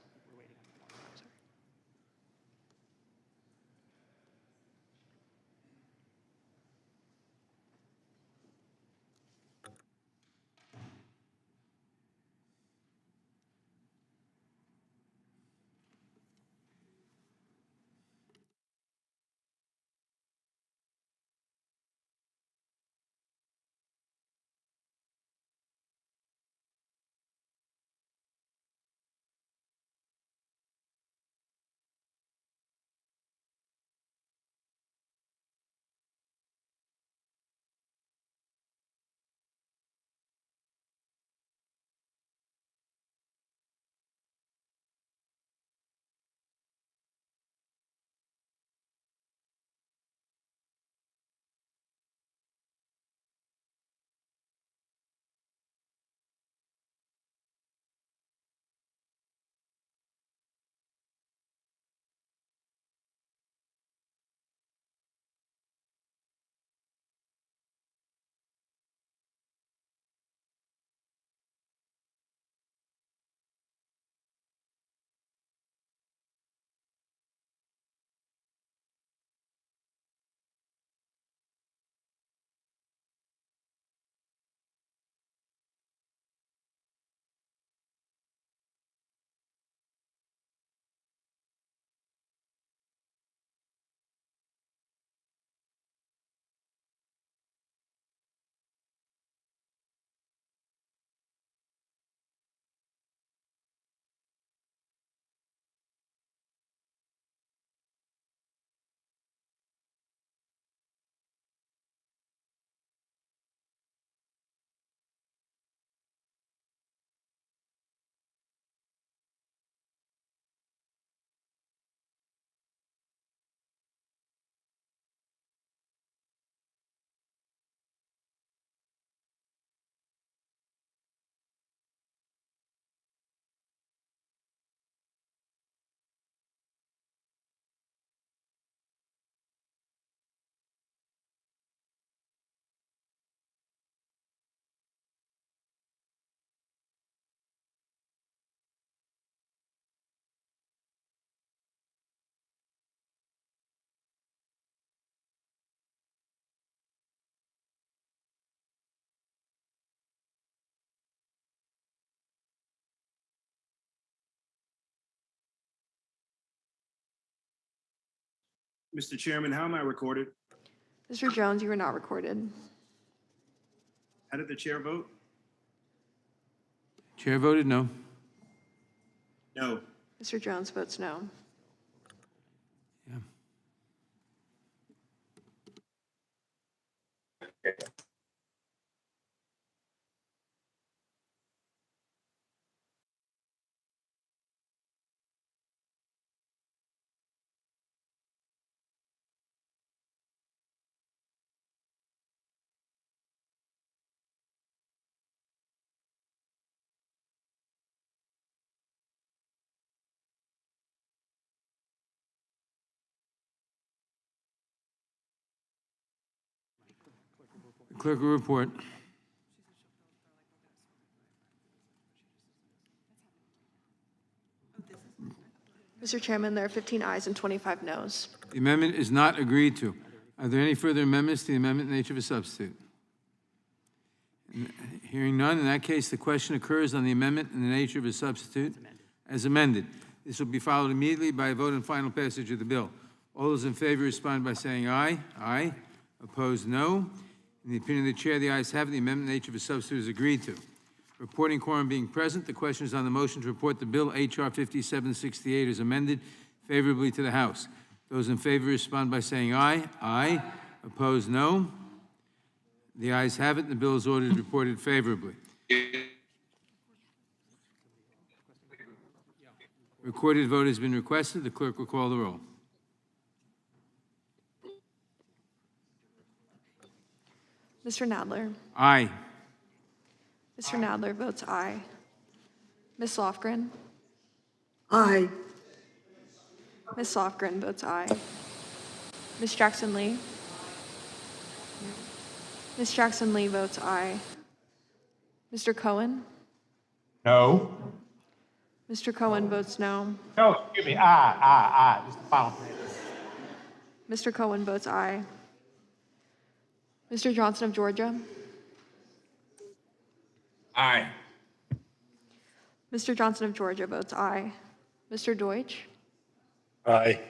Mr. Chairman, how am I recorded? Mr. Jones, you are not recorded. How did the chair vote? Chair voted no. No. Mr. Jones votes no. The clerk will report. Mr. Chairman, there are 15 ayes and 25 noes. The amendment is not agreed to. Are there any further amendments to the amendment in the nature of a substitute? Hearing none, in that case, the question occurs on the amendment in the nature of a substitute as amended. This will be followed immediately by a vote on final passage of the bill. All those in favor respond by saying aye. Aye. Opposed, no. In the opinion of the chair, the ayes have it. The amendment in the nature of a substitute is agreed to. Reporting quorum being present, the question is on the motion to report the bill H.R. 5768 as amended favorably to the House. Those in favor respond by saying aye. Aye. Opposed, no. The ayes have it, and the bill is ordered reported favorably. Recorded vote has been requested. The clerk will call the roll. Mr. Nadler. Aye. Mr. Nadler votes aye. Ms. Lofgren. Aye. Ms. Lofgren votes aye. Ms. Jackson Lee. Ms. Jackson Lee votes aye. Mr. Cohen. No. Mr. Cohen votes no. No, excuse me, aye. This is the final thing. Mr. Cohen votes aye. Mr. Johnson of Georgia. Aye. Mr. Johnson of Georgia votes aye. Mr. Deutsch. Aye.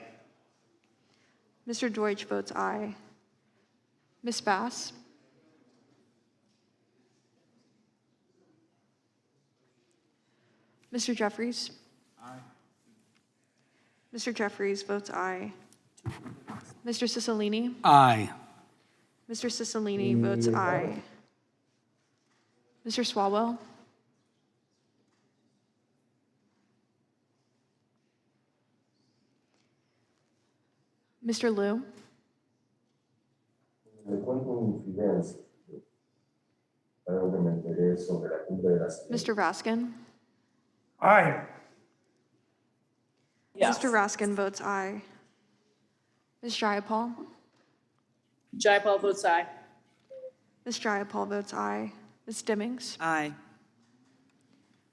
Mr. Deutsch votes aye. Ms. Bass. Mr. Jeffries. Aye. Mr. Jeffries votes aye. Mr. Cicilline. Aye. Mr. Cicilline votes aye. Mr. Swalwell. Mr. Liu. Mr. Raskin. Aye. Mr. Raskin votes aye. Ms. Jayapal. Jayapal votes aye. Ms. Jayapal votes aye. Ms. Dimmings. Aye.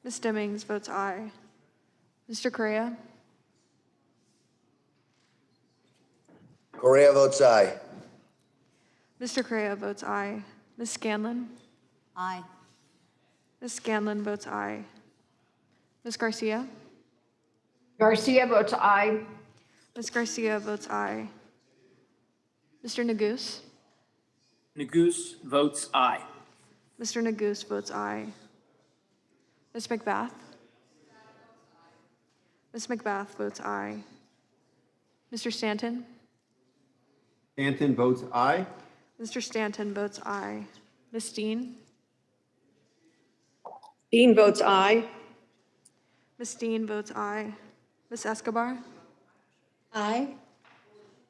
Ms. Dimmings votes aye. Mr. Correa. Correa votes aye. Mr. Correa votes aye. Ms. Scanlon. Aye. Ms. Scanlon votes aye. Ms. Garcia. Garcia votes aye. Ms. Garcia votes aye. Mr. Neguse. Neguse votes aye. Mr. Neguse votes aye. Ms. McBath. Ms. McBath votes aye. Mr. Stanton. Stanton votes aye. Mr. Stanton votes aye. Ms. Dean. Dean votes aye. Ms. Dean votes aye. Ms. Escobar. Aye.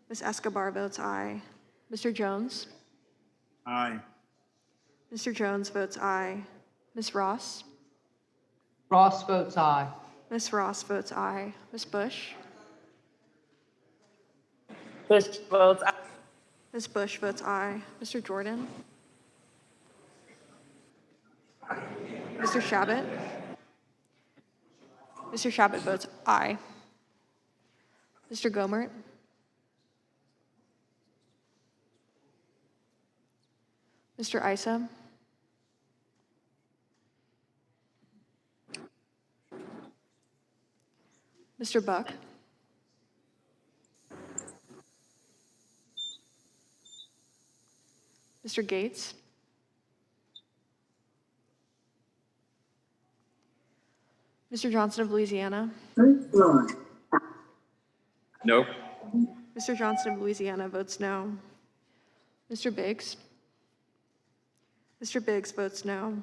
Ms. Escobar votes aye. Mr. Jones. Aye. Mr. Jones votes aye. Ms. Ross. Ross votes aye. Ms. Ross votes aye. Ms. Bush. Bush votes aye. Ms. Bush votes aye. Mr. Jordan. Mr. Shabbat. Mr. Shabbat votes aye. Mr. Gomert. Mr. Isa. Mr. Buck. Mr. Gates, Mr. Johnson of Louisiana, No. Mr. Johnson of Louisiana votes no. Mr. Biggs, Mr. Biggs votes no.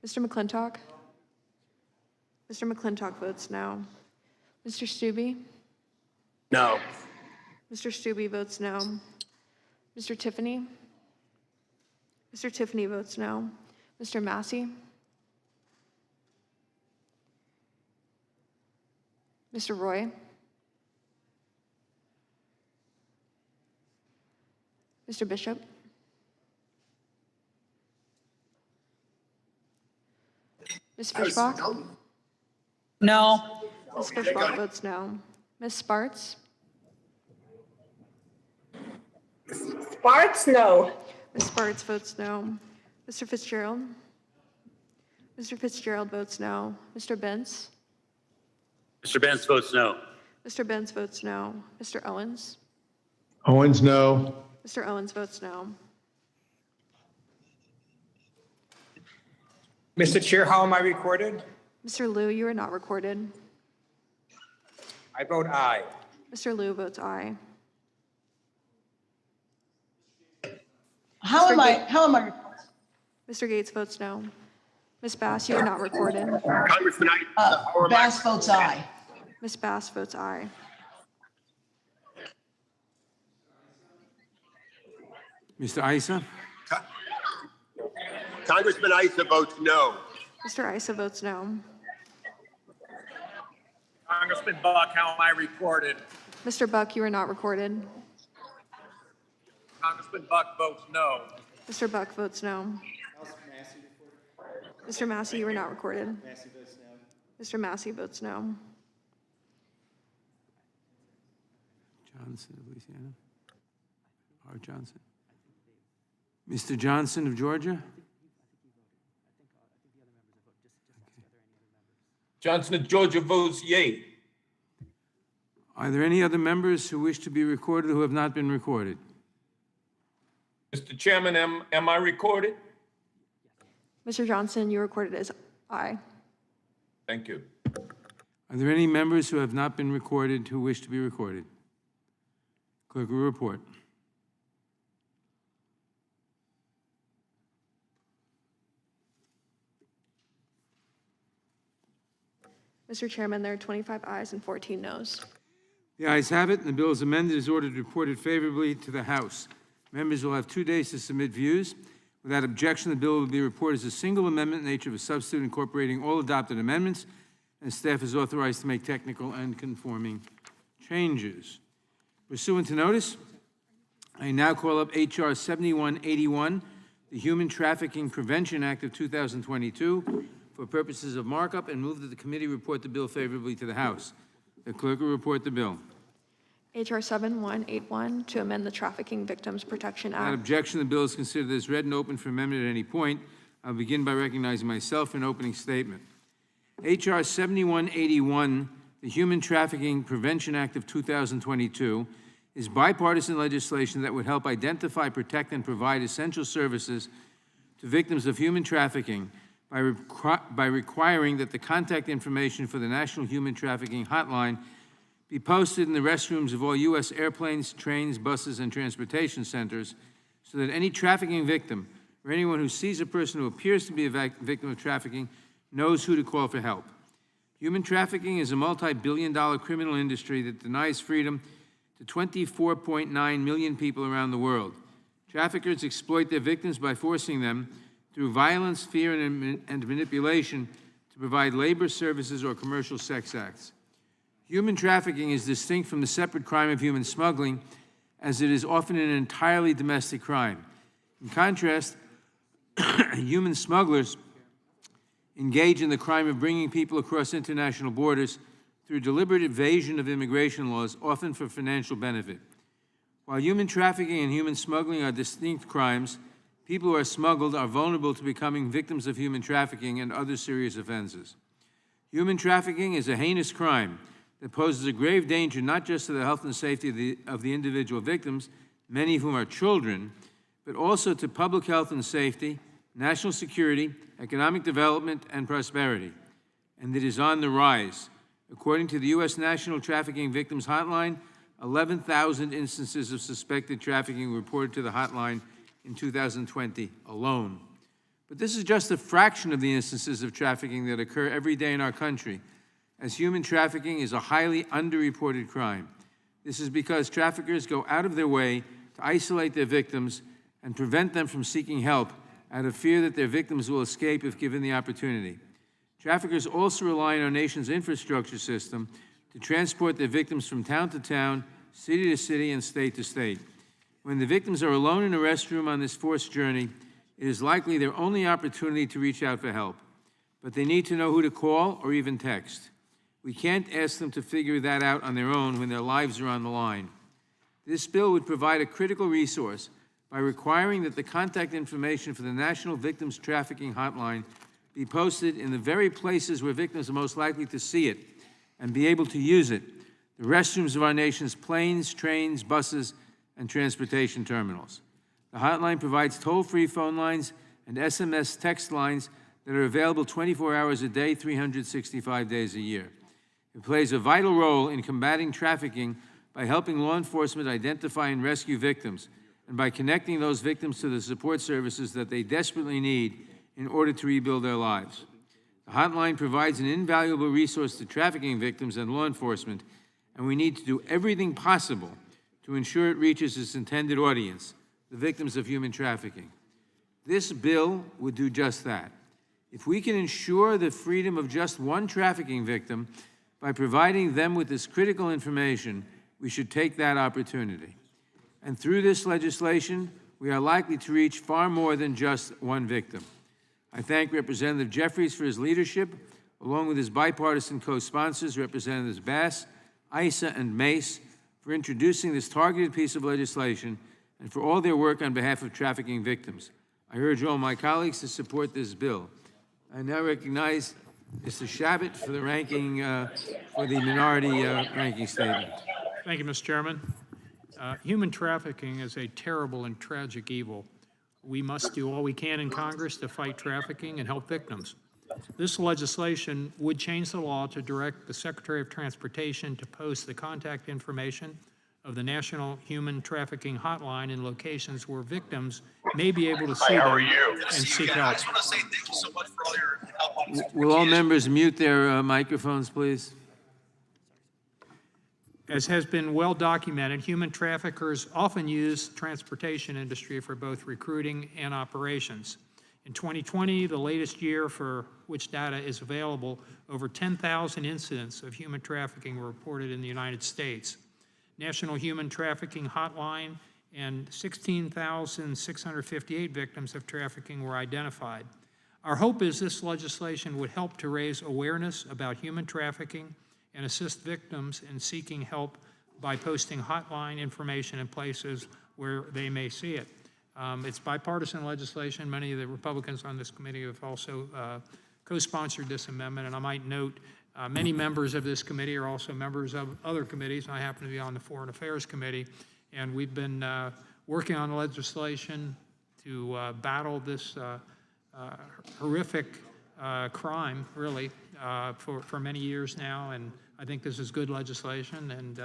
Mr. McClintock, Mr. McClintock votes no. Mr. Stube, No. Mr. Stube votes no. Mr. Tiffany, Mr. Tiffany votes no. Mr. Massey, Mr. Roy, Mr. Bishop, Ms. Fishbach, No. Ms. Fishbach votes no. Ms. Sparts, Sparks, no. Ms. Sparts votes no. Mr. Fitzgerald, Mr. Fitzgerald votes no. Mr. Benz, Mr. Benz votes no. Mr. Benz votes no. Mr. Owens, Owens, no. Mr. Owens votes no. Mr. Chair, how am I recorded? Mr. Liu, you are not recorded. I vote aye. Mr. Liu votes aye. How am I? Mr. Gates votes no. Ms. Bass, you are not recorded. Congressman, Bass votes aye. Ms. Bass votes aye. Mr. Issa? Congressman Issa votes no. Mr. Issa votes no. Congressman Buck, how am I recorded? Mr. Buck, you are not recorded. Congressman Buck votes no. Mr. Buck votes no. Mr. Massey, you are not recorded. Mr. Massey votes no. Johnson of Louisiana? R. Johnson? Mr. Johnson of Georgia? Johnson of Georgia votes yea. Are there any other members who wish to be recorded who have not been recorded? Mr. Chairman, am I recorded? Mr. Johnson, you are recorded as aye. Thank you. Are there any members who have not been recorded who wish to be recorded? Clerk will report. Mr. Chairman, there are 25 ayes and 14 noes. The ayes have it, and the bill is amended as ordered reported favorably to the House. Members will have 2 days to submit views. Without objection, the bill will be reported as a single amendment in nature of a substitute incorporating all adopted amendments, and staff is authorized to make technical and conforming changes. Pursuant to notice, I now call up H.R. 7181, the Human Trafficking Prevention Act of 2022, for purposes of markup, and move that the committee report the bill favorably to the House. The clerk will report the bill. H.R. 7181 to amend the Trafficking Victims Protection Without Act. objection, the bill is considered as read and open for amendment at any point. I'll begin by recognizing myself for an opening statement. H.R. 7181, the Human Trafficking Prevention Act of 2022, is bipartisan legislation that would help identify, protect, and provide essential services to victims of human trafficking by requiring that the contact information for the National Human Trafficking Hotline be posted in the restrooms of all U.S. airplanes, trains, buses, and transportation centers so that any trafficking victim or anyone who sees a person who appears to be a victim of trafficking knows who to call for help. Human trafficking is a multi-billion-dollar criminal industry that denies freedom to 24.9 million people around the world. Traffickers exploit their victims by forcing them, through violence, fear, and manipulation, to provide labor, services, or commercial sex acts. Human trafficking is distinct from the separate crime of human smuggling, as it is often an entirely domestic crime. In contrast, human smugglers engage in the crime of bringing people across international borders through deliberate evasion of immigration laws, often for financial benefit. While human trafficking and human smuggling are distinct crimes, people who are smuggled are vulnerable to becoming victims of human trafficking and other serious offenses. Human trafficking is a heinous crime that poses a grave danger not just to the health and safety of the individual victims, many of whom are children, but but also to public health and safety, national security, economic development, and prosperity. And it is on the rise. According to the U.S. National Trafficking Victims Hotline, 11,000 instances of suspected trafficking were reported to the hotline in 2020 alone. But this is just a fraction of the instances of trafficking that occur every day in our country, as human trafficking is a highly underreported crime. This is because traffickers go out of their way to isolate their victims and prevent them from seeking help out of fear that their victims will escape if given the opportunity. Traffickers also rely on our nation's infrastructure system to transport their victims from town to town, city to city, and state to state. When the victims are alone in a restroom on this forced journey, it is likely their only opportunity to reach out for help. But they need to know who to call or even text. We can't ask them to figure that out on their own when their lives are on the line. This bill would provide a critical resource by requiring that the contact information for the National Victims Trafficking Hotline be posted in the very places where victims are most likely to see it and be able to use it, the restrooms of our nation's planes, trains, buses, and transportation terminals. The hotline provides toll-free phone lines and SMS text lines that are available 24 hours a day, 365 days a year. It plays a vital role in combating trafficking by helping law enforcement identify and rescue victims, and by connecting those victims to the support services that they desperately need in order to rebuild their lives. The hotline provides an invaluable resource to trafficking victims and law enforcement, and we need to do everything possible to ensure it reaches its intended audience, the victims of human trafficking. This bill would do just that. If we can ensure the freedom of just one trafficking victim by providing them with this critical information, we should take that opportunity. And through this legislation, we are likely to reach far more than just one victim. I thank Representative Jeffries for his leadership, along with his bipartisan co-sponsors, Representatives Bass, Issa, and Mace, for introducing this targeted piece of legislation and for all their work on behalf of trafficking victims. I urge all my colleagues to support this bill. I now recognize Mr. Shabbat for the minority ranking statement. Thank you, Mr. Chairman. Human trafficking is a terrible and tragic evil. We must do all we can in Congress to fight trafficking and help victims. This legislation would change the law to direct the Secretary of Transportation to post the contact information of the National Human Trafficking Hotline in locations where victims may be able to see them and seek help. Will all members mute their microphones, please? As has been well documented, human traffickers often use the transportation industry for both recruiting and operations. In 2020, the latest year for which data is available, over 10,000 incidents of human trafficking were reported in the United States. National Human Trafficking Hotline and 16,658 victims of trafficking were identified. Our hope is this legislation would help to raise awareness about human trafficking and assist victims in seeking help by posting hotline information in places where they may see it. It's bipartisan legislation. Many of the Republicans on this committee have also co-sponsored this amendment, and I might note many members of this committee are also members of other committees. I happen to be on the Foreign Affairs Committee, and we've been working on legislation to battle this horrific crime, really, for many years now, and I think this is good legislation, and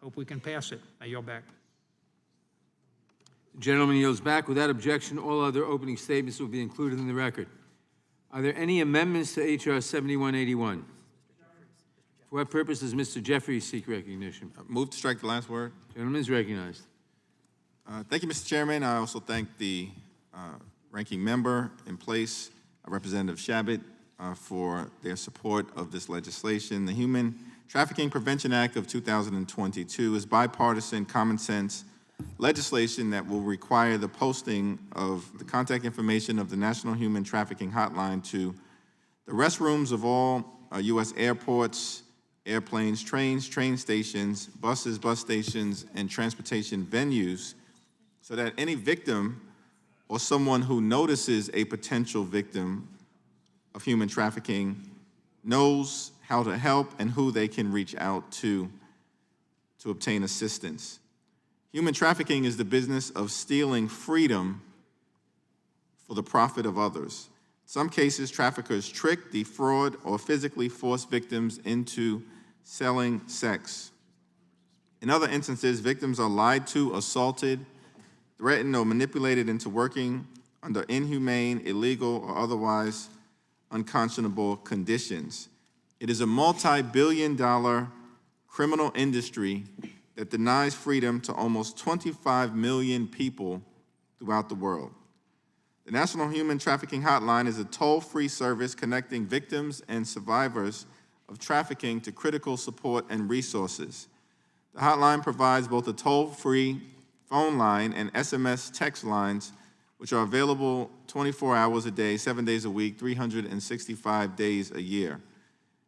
hope we can pass it. I yield back. The gentleman yields back. Without objection, all other opening statements will be included in the record. Are there any amendments to H.R. 7181? For what purpose does Mr. Jeffries seek recognition? Move to strike the last word. Gentleman is recognized. Thank you, Mr. Chairman. I also thank the ranking member in place, Representative Shabbat, for their support of this legislation. The Human Trafficking Prevention Act of 2022 is bipartisan, common sense legislation that will require the posting of the contact information of the National Human Trafficking Hotline to the restrooms of all U.S. airports, airplanes, trains, train stations, buses, bus stations, and transportation venues, so that any victim or someone who notices a potential victim of human trafficking knows how to help and who they can reach out to obtain assistance. Human trafficking is the business of stealing freedom for the profit of others. In some cases, traffickers trick, defraud, or physically force victims into selling sex. In other instances, victims are lied to, assaulted, threatened, or manipulated into working under inhumane, illegal, or otherwise unconscionable conditions. It is a multi-billion-dollar criminal industry that denies freedom to almost 25 million people throughout the world. The National Human Trafficking Hotline is a toll-free service connecting victims and survivors of trafficking to critical support and resources. The hotline provides both a toll-free phone line and SMS text lines, which are available 24 hours a day, 7 days a week, 365 days a year.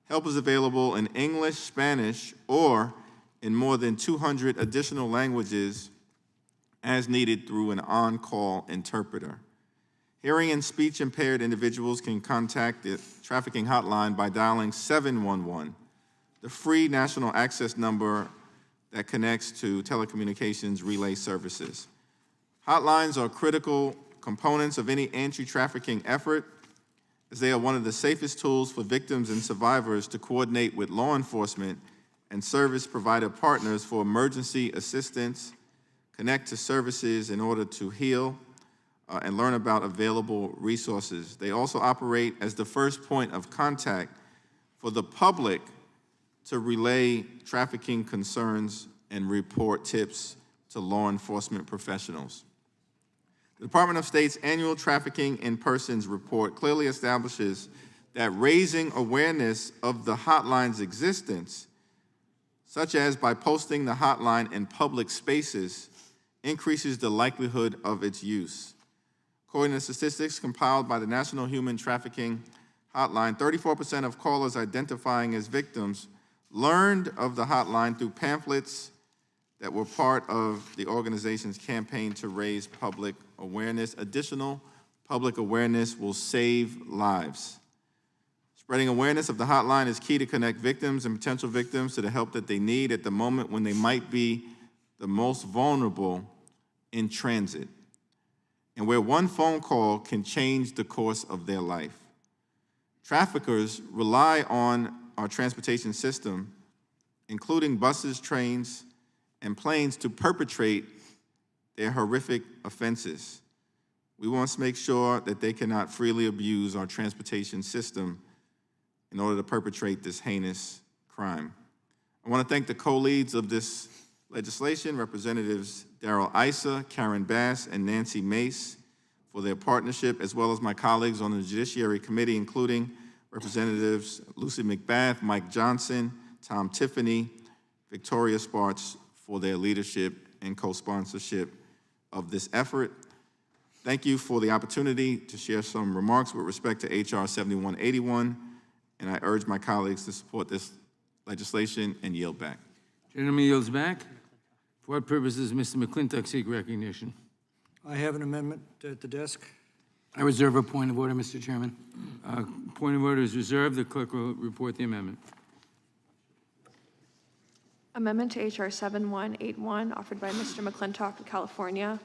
Help is available in English, Spanish, or in more than 200 additional languages as needed through an on-call interpreter. Hearing and speech impaired individuals can contact the trafficking hotline by dialing 711, the free national access number that connects to telecommunications relay services. Hotlines are critical components of any anti-trafficking effort, as they are one of the safest tools for victims and survivors to coordinate with law enforcement and service provider partners for emergency assistance, connect to services in order to heal, and learn about available resources. They also operate as the first point of contact for the public to relay trafficking concerns and report tips to law enforcement professionals. The Department of State's annual Trafficking in Persons report clearly establishes that raising awareness of the hotline's existence, such as by posting the hotline in public spaces, increases the likelihood of its use. According to statistics compiled by the National Human Trafficking Hotline, 34% of callers identifying as victims learned of the hotline through pamphlets that were part of the organization's campaign to raise public awareness. Additional public awareness will save lives. Spreading awareness of the hotline is key to connect victims and potential victims to the help that they need at the moment when they might be the most vulnerable in transit, and where one phone call can change the course of their life. Traffickers rely on our transportation system, including buses, trains, and planes, to perpetrate their horrific offenses. We must make sure that they cannot freely abuse our transportation system in order to perpetrate this heinous crime. I want to thank the co-leads of this legislation, Representatives Darrell Issa, Karen Bass, and Nancy Mace, for their partnership, as well as my colleagues on the Judiciary Committee, including Representatives Lucy McBath, Mike Johnson, Tom Tiffany, Victoria Sparks, for their leadership and co-sponsorship of this effort. Thank you for the opportunity to share some remarks with respect to H.R. 7181, and I urge my colleagues to support this legislation and yield back. Gentleman yields back. For what purposes does Mr. McClintock seek recognition? I have an amendment at the desk. I reserve a point of order, Mr. Chairman. Point of order is reserved. The clerk will report the amendment. Amendment to H.R. 7181, offered by Mr. McClintock of California,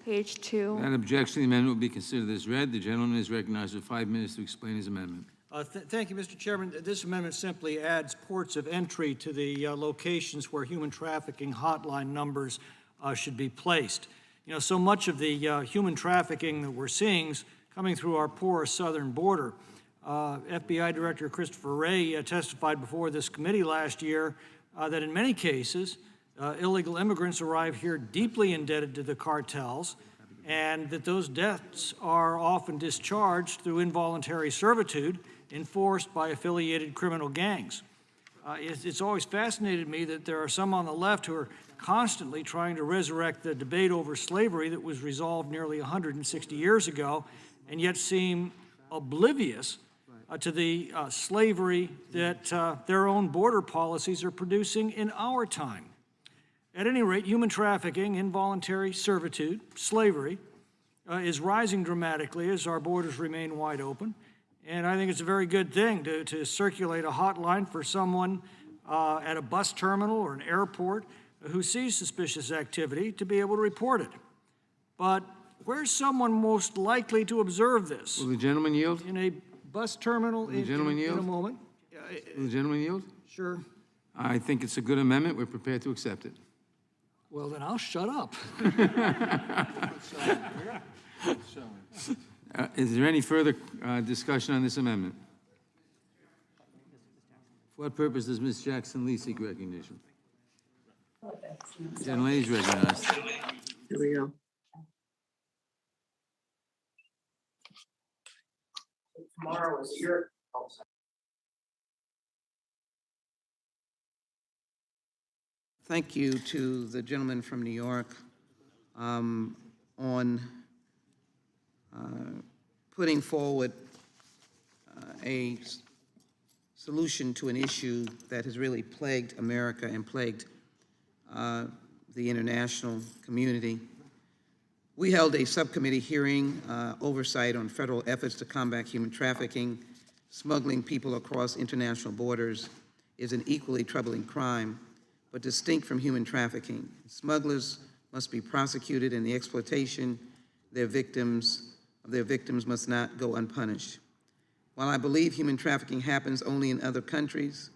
page 2. Without objection, the amendment will be considered as read. The gentleman is recognized for 5 minutes to explain his amendment. Thank you, Mr. Chairman. This amendment simply adds ports of entry to the locations where human trafficking hotline numbers should be placed. You know, so much of the human trafficking that we're seeing is coming through our porous southern border. FBI Director Christopher Wray testified before this committee last year that in many cases, illegal immigrants arrive here deeply indebted to the cartels, and that those debts are often discharged through involuntary servitude enforced by affiliated criminal gangs. It's always fascinated me that there are some on the left who are constantly trying to resurrect the debate over slavery that was resolved nearly 160 years ago, and yet seem oblivious to the slavery that their own border policies are producing in our time. At any rate, human trafficking, involuntary servitude, slavery, is rising dramatically as our borders remain wide open. And I think it's a very good thing to circulate a hotline for someone at a bus terminal or an airport who sees suspicious activity to be able to report it. But where's someone most likely to observe this? Will the gentleman yield? In a bus terminal the gentleman in a yield? moment? Will the gentleman yield? Sure. I think it's a good amendment. We're prepared to accept it. Well, then I'll shut up. Is there any further discussion on this amendment? For what purpose does Ms. Jackson-Lee seek recognition? Gentlelady is recognized. Here we go. Tomorrow is your. Thank you to the gentleman from New York on putting forward a solution to an issue that has really plagued America and plagued the international community. We held a subcommittee hearing oversight on federal efforts to combat human trafficking. Smuggling people across international borders is an equally troubling crime, but distinct from human trafficking. Smugglers must be prosecuted, and the exploitation of their victims must not go unpunished. While I believe human trafficking happens only in other countries,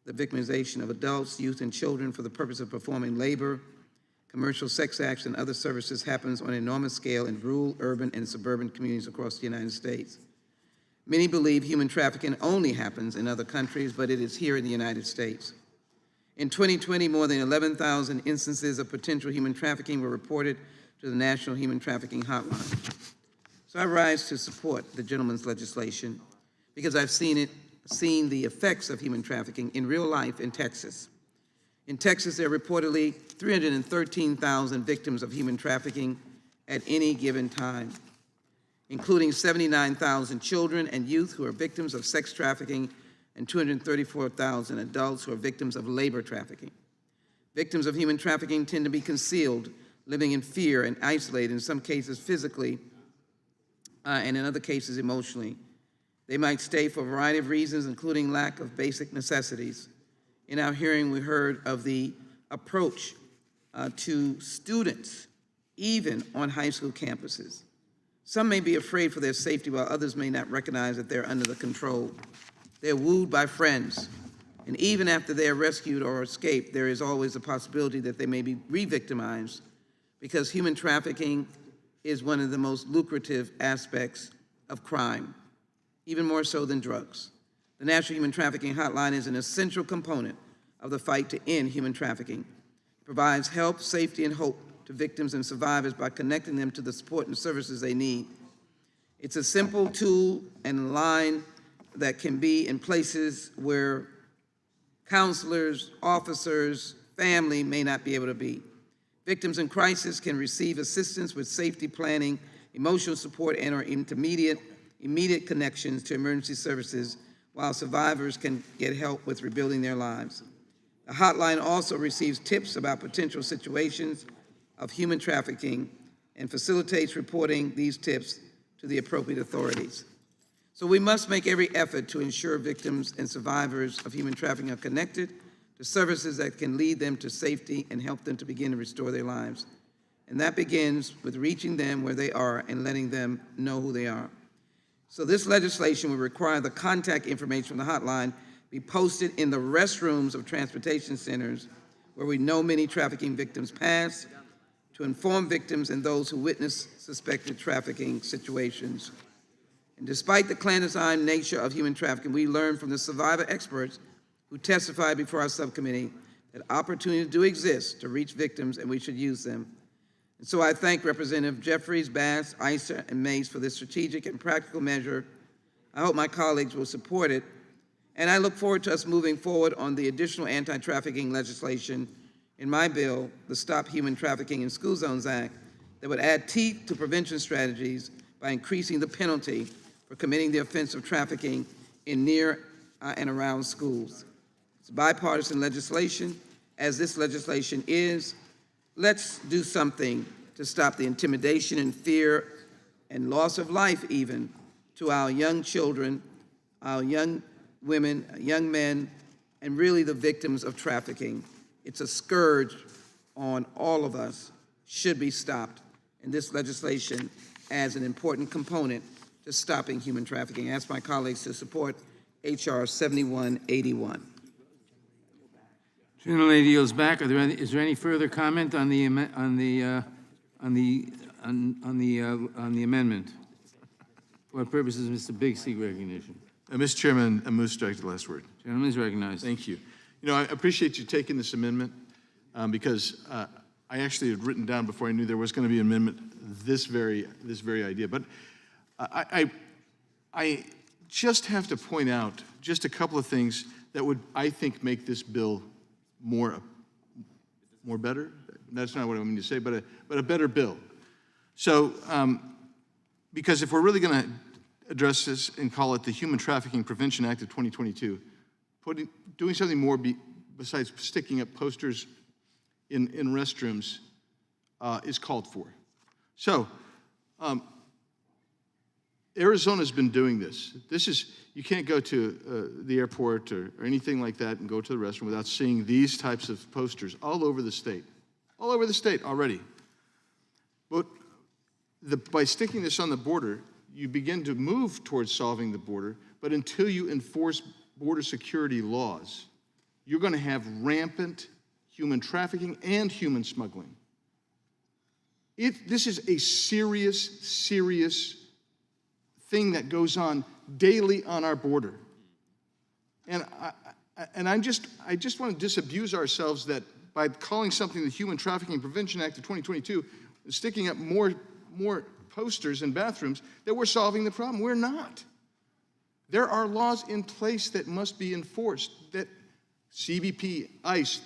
the victimization of adults, youth, and children for the purpose of performing labor, commercial sex acts, and other services happens on an enormous scale in rural, urban, and suburban communities across the United States. Many believe human trafficking only happens in other countries, but it is here in the United States. In 2020, more than 11,000 instances of potential human trafficking were reported to the National Human Trafficking Hotline. So I rise to support the gentleman's legislation because I've seen the effects of human trafficking in real life in Texas. In Texas, there are reportedly 313,000 victims of human trafficking at any given time, including 79,000 children and youth who are victims of sex trafficking and 234,000 adults who are victims of labor trafficking. Victims of human trafficking tend to be concealed, living in fear and isolated, in some cases physically, and in other cases emotionally. They might stay for a variety of reasons, including lack of basic necessities. In our hearing, we heard of the approach to students, even on high school campuses. Some may be afraid for their safety, while others may not recognize that they're under the control. They're wooed by friends, and even after they're rescued or escaped, there is always a possibility that they may be re-victimized, because human trafficking is one of the most lucrative aspects of crime, even more so than drugs. The National Human Trafficking Hotline is an essential component of the fight to end human trafficking. It provides help, safety, and hope to victims and survivors by connecting them to the support and services they need. It's a simple tool and line that can be in places where counselors, officers, family may not be able to be. Victims in crisis can receive assistance with safety planning, emotional support, and or immediate connections to emergency services, while survivors can get help with rebuilding their lives. The hotline also receives tips about potential situations of human trafficking and facilitates reporting these tips to the appropriate authorities. So we must make every effort to ensure victims and survivors of human trafficking are connected to services that can lead them to safety and help them to begin to restore their lives. And that begins with reaching them where they are and letting them know who they are. So this legislation will require the contact information from the hotline be posted in the restrooms of transportation centers where we know many trafficking victims pass, to inform victims and those who witness suspected trafficking situations. And despite the clandestine nature of human trafficking, we learned from the survivor experts who testified before our subcommittee that opportunities do exist to reach victims, and we should use them. And so I thank Representative Jeffries, Bass, Issa, and Mace for this strategic and practical measure. I hope my colleagues will support it, and I look forward to us moving forward on the additional anti-trafficking legislation in my bill, the Stop Human Trafficking in School Zones Act, that would add teeth to prevention strategies by increasing the penalty for committing the offense of trafficking in near and around schools. It's bipartisan legislation, as this legislation is. Let's do something to stop the intimidation and fear and loss of life even to our young children, our young women, young men, and really the victims of trafficking. It's a scourge on all of us should be stopped, and this legislation as an important component to stopping human trafficking. I ask my colleagues to support H.R. 7181. Gentlelady yields back. Is there any further comment on the amendment? For what purposes, Mr. Biggs seek recognition? Mr. Chairman, I move to strike the last word. Gentleman is recognized. Thank you. You know, I appreciate you taking this amendment because I actually had written down before I knew there was going to be an amendment this very idea. But I just have to point out just a couple of things that would, I think, make this bill more better. That's not what I mean to say, but a better bill. So, because if we're really going to address this and call it the Human Trafficking Prevention Act of 2022, doing something more besides sticking up posters in restrooms is called for. So, Arizona's been doing this. You can't go to the airport or anything like that and go to the restroom without seeing these types of posters all over the state already. But by sticking this on the border, you begin to move towards solving the border, but until you enforce border security laws, you're going to have rampant human trafficking and human smuggling. This is a serious thing that goes on daily on our border. And I just want to disabuse ourselves that by calling something the Human Trafficking Prevention Act of 2022, sticking up more posters in bathrooms, that we're solving the problem. We're not. There are laws in place that must be enforced, that CBP, ICE,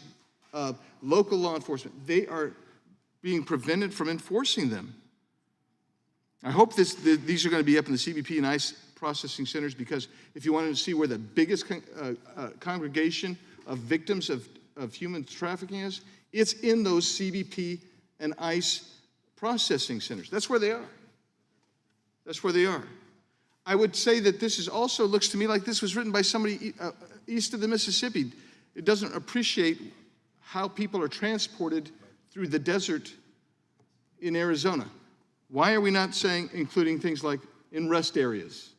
local law enforcement, they are being prevented from enforcing them. I hope these are going to be up in the CBP and ICE processing centers, because if you wanted to see where the biggest congregation of victims of human trafficking is, it's in those CBP and ICE processing centers. That's where they are. That's where they are. I would say that this also looks to me like this was written by somebody east of the Mississippi. It doesn't appreciate how people are transported through the desert in Arizona. Why are we not including things like in rest areas?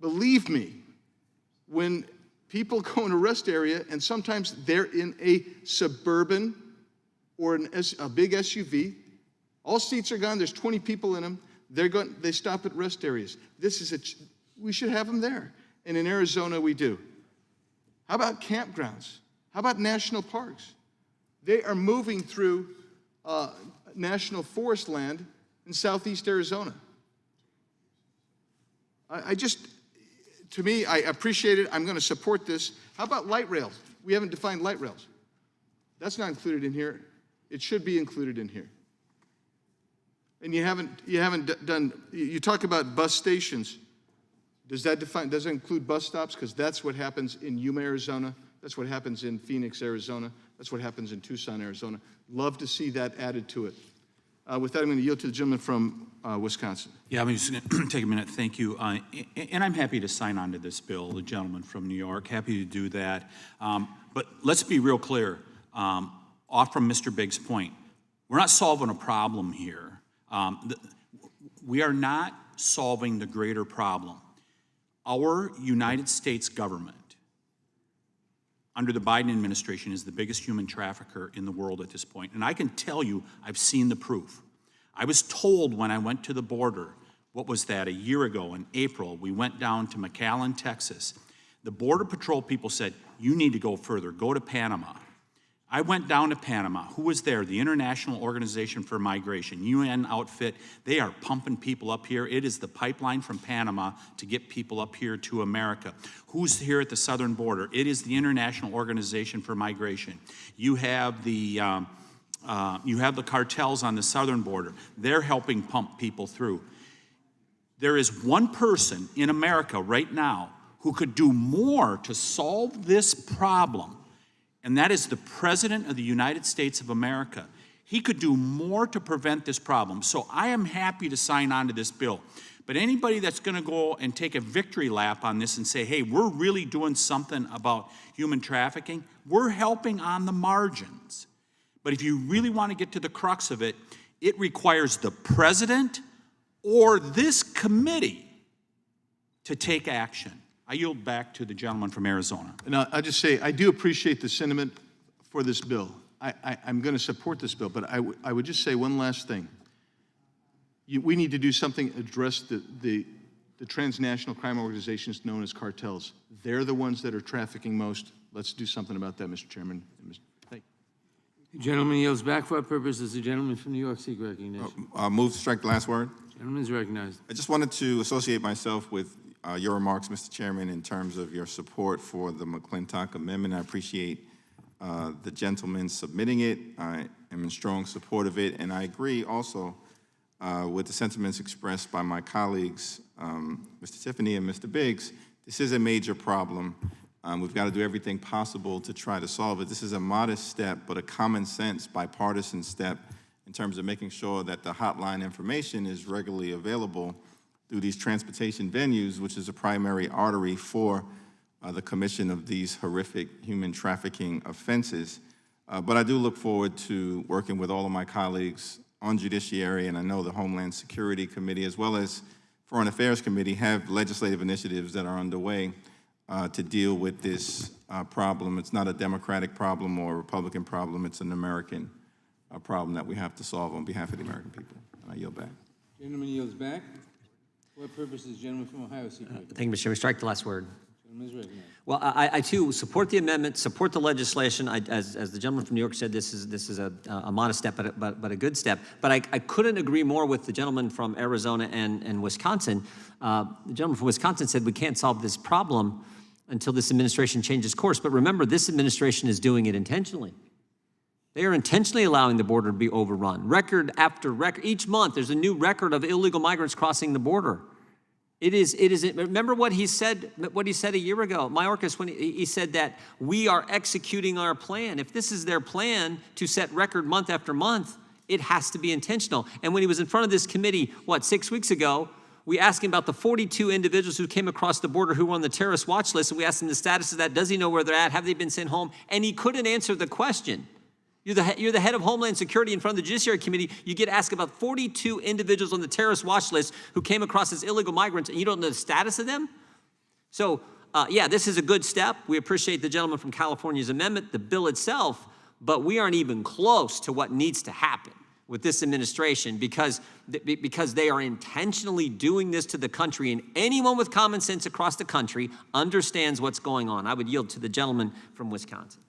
Believe me, when people go in a rest area, and sometimes they're in a Suburban or a big SUV, all seats are gone, there's 20 people in them, they stop at rest areas. We should have them there. And in Arizona, we do. How about campgrounds? How about national parks? They are moving through national forest land in southeast Arizona. To me, I appreciate it. I'm going to support this. How about light rails? We haven't defined light rails. That's not included in here. It should be included in here. And you haven't done, you talk about bus stations. Does that include bus stops? Because that's what happens in Yuma, Arizona. That's what happens in Phoenix, Arizona. That's what happens in Tucson, Arizona. Love to see that added to it. With that, I'm going to yield to the gentleman from Wisconsin. Yeah, I'm just going to take a minute. Thank you. And I'm happy to sign on to this bill, the gentleman from New York. Happy to do that. But let's be real clear. Off from Mr. Biggs' point, we're not solving a problem here. We are not solving the greater problem. Our United States government, under the Biden administration, is the biggest human trafficker in the world at this point. And I can tell you, I've seen the proof. I was told when I went to the border, what was that, a year ago in April, we went down to McAllen, Texas. The Border Patrol people said, you need to go further, go to Panama. I went down to Panama. Who was there? The International Organization for Migration, UN outfit. They are pumping people up here. It is the pipeline from Panama to get people up here to America. Who's here at the southern border? It is the International Organization for Migration. You have the cartels on the southern border. They're helping pump people through. There is one person in America right now who could do more to solve this problem, and that is the President of the United States of America. He could do more to prevent this problem. So I am happy to sign on to this bill. But anybody that's going to go and take a victory lap on this and say, hey, we're really doing something about human trafficking, we're helping on the margins. But if you really want to get to the crux of it, it requires the president or this committee to take action. I yield back to the gentleman from Arizona. And I'll just say, I do appreciate the sentiment for this bill. I'm going to support this bill, but I would just say one last thing. We need to do something to address the transnational crime organizations known as cartels. They're the ones that are trafficking most. Let's do something about that, Mr. Chairman. Thank you. The gentleman yields back. For what purpose does the gentleman from New York seek recognition? Move to strike the last word. Gentleman is recognized. I just wanted to associate myself with your remarks, Mr. Chairman, in terms of your support for the McClintock Amendment. I appreciate the gentleman submitting it. I am in strong support of it, and I agree also with the sentiments expressed by my colleagues, Mr. Tiffany and Mr. Biggs. This is a major problem. We've got to do everything possible to try to solve it. This is a modest step, but a common sense, bipartisan step in terms of making sure that the hotline information is regularly available through these transportation venues, which is a primary artery for the commission of these horrific human trafficking offenses. But I do look forward to working with all of my colleagues on Judiciary, and I know the Homeland Security Committee as well as Foreign Affairs Committee have legislative initiatives that are underway to deal with this problem. It's not a Democratic problem or a Republican problem. It's an American problem that we have to solve on behalf of the American people. And I yield back. Gentleman yields back. For what purpose does the gentleman from Ohio seek recognition? Thank you, Mr. Chairman. Strike the last word. Gentleman is recognized. Well, I too support the amendment, support the legislation. As the gentleman from New York said, this is a modest step, but a good step. But I couldn't agree more with the gentleman from Arizona and Wisconsin. The gentleman from Wisconsin said we can't solve this problem until this administration changes course. But remember, this administration is doing it intentionally. They are intentionally allowing the border to be overrun. Record after record, each month there's a new record of illegal migrants crossing the border. It is, remember what he said a year ago, Mayorkas, when he said that we are executing our plan. If this is their plan to set record month after month, it has to be intentional. And when he was in front of this committee, 6 weeks ago, we asked him about the 42 individuals who came across the border who were on the terrorist watch list, and we asked him the status of that. Does he know where they're at? Have they been sent home? And he couldn't answer the question. You're the head of Homeland Security in front of the Judiciary Committee. You get asked about 42 individuals on the terrorist watch list who came across as illegal migrants, and you don't know the status of them? So, yeah, this is a good step. We appreciate the gentleman from California's amendment, the bill itself, but we aren't even close to what needs to happen with this administration because they are intentionally doing this to the country, and anyone with common sense across the country understands what's going on. I would yield to the gentleman from Wisconsin.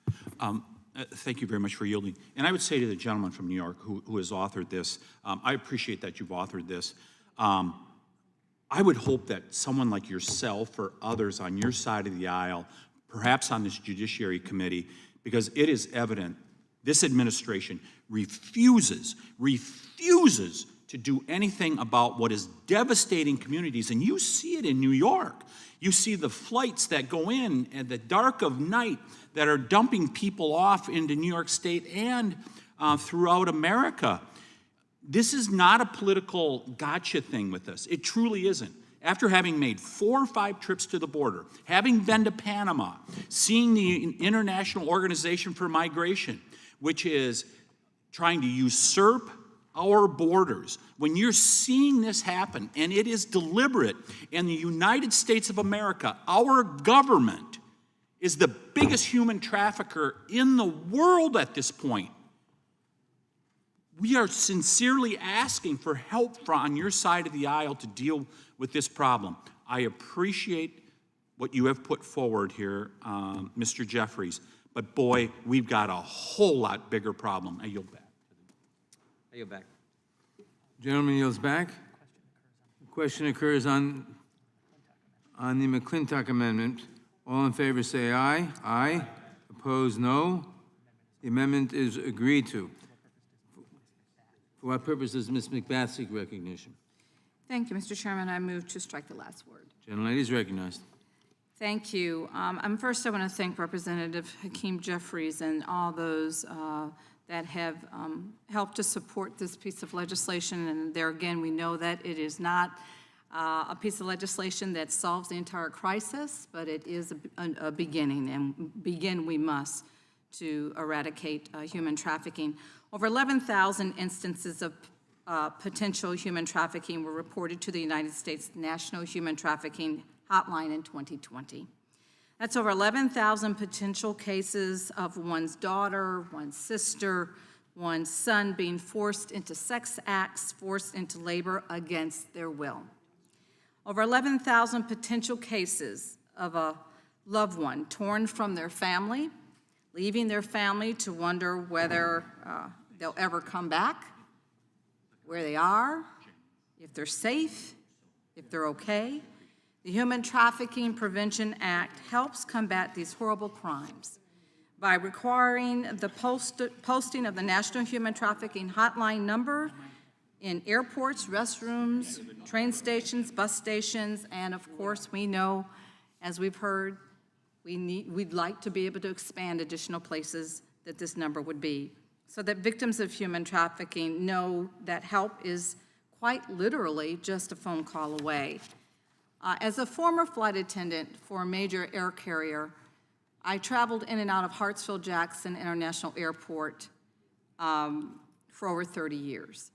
Thank you very much for yielding. And I would say to the gentleman from New York who has authored this, I appreciate that you've authored this. I would hope that someone like yourself or others on your side of the aisle, perhaps on this Judiciary Committee, because it is evident this administration refuses to do anything about what is devastating communities. And you see it in New York. You see the flights that go in at the dark of night that are dumping people off into New York State and throughout America. This is not a political gotcha thing with us. It truly isn't. After having made 4 or 5 trips to the border, having been to Panama, seeing the International Organization for Migration, which is trying to usurp our borders, when you're seeing this happen, and it is deliberate, in the United States of America, our government is the biggest human trafficker in the world at this point. We are sincerely asking for help on your side of the aisle to deal with this problem. I appreciate what you have put forward here, Mr. Jeffries, but boy, we've got a whole lot bigger problem. I yield back. I yield back. Gentleman yields back. The question occurs on the McClintock Amendment. All in favor say aye. Aye. Opposed, no. The amendment is agreed to. For what purpose does Ms. McBath seek recognition? Thank you, Mr. Chairman. I move to strike the last word. Gentlelady is recognized. Thank you. First, I want to thank Representative Hakeem Jeffries and all those that have helped to support this piece of legislation. And there again, we know that it is not a piece of legislation that solves the entire crisis, but it is a beginning, and begin we must to eradicate human trafficking. Over 11,000 instances of potential human trafficking were reported to the United States National Human Trafficking Hotline in 2020. That's over 11,000 potential cases of one's daughter, one's sister, one's son being forced into sex acts, forced into labor against their will. Over 11,000 potential cases of a loved one torn from their family, leaving their family to wonder whether they'll ever come back, where they are, if they're safe, if they're okay. The Human Trafficking Prevention Act helps combat these horrible crimes by requiring the posting of the National Human Trafficking Hotline number in airports, restrooms, train stations, bus stations, and of course, we know, as we've heard, we'd like to be able to expand additional places that this number would be, so that victims of human trafficking know that help is quite literally just a phone call away. As a former flight attendant for a major air carrier, I traveled in and out of Hartsfield-Jackson International Airport for over 30 years.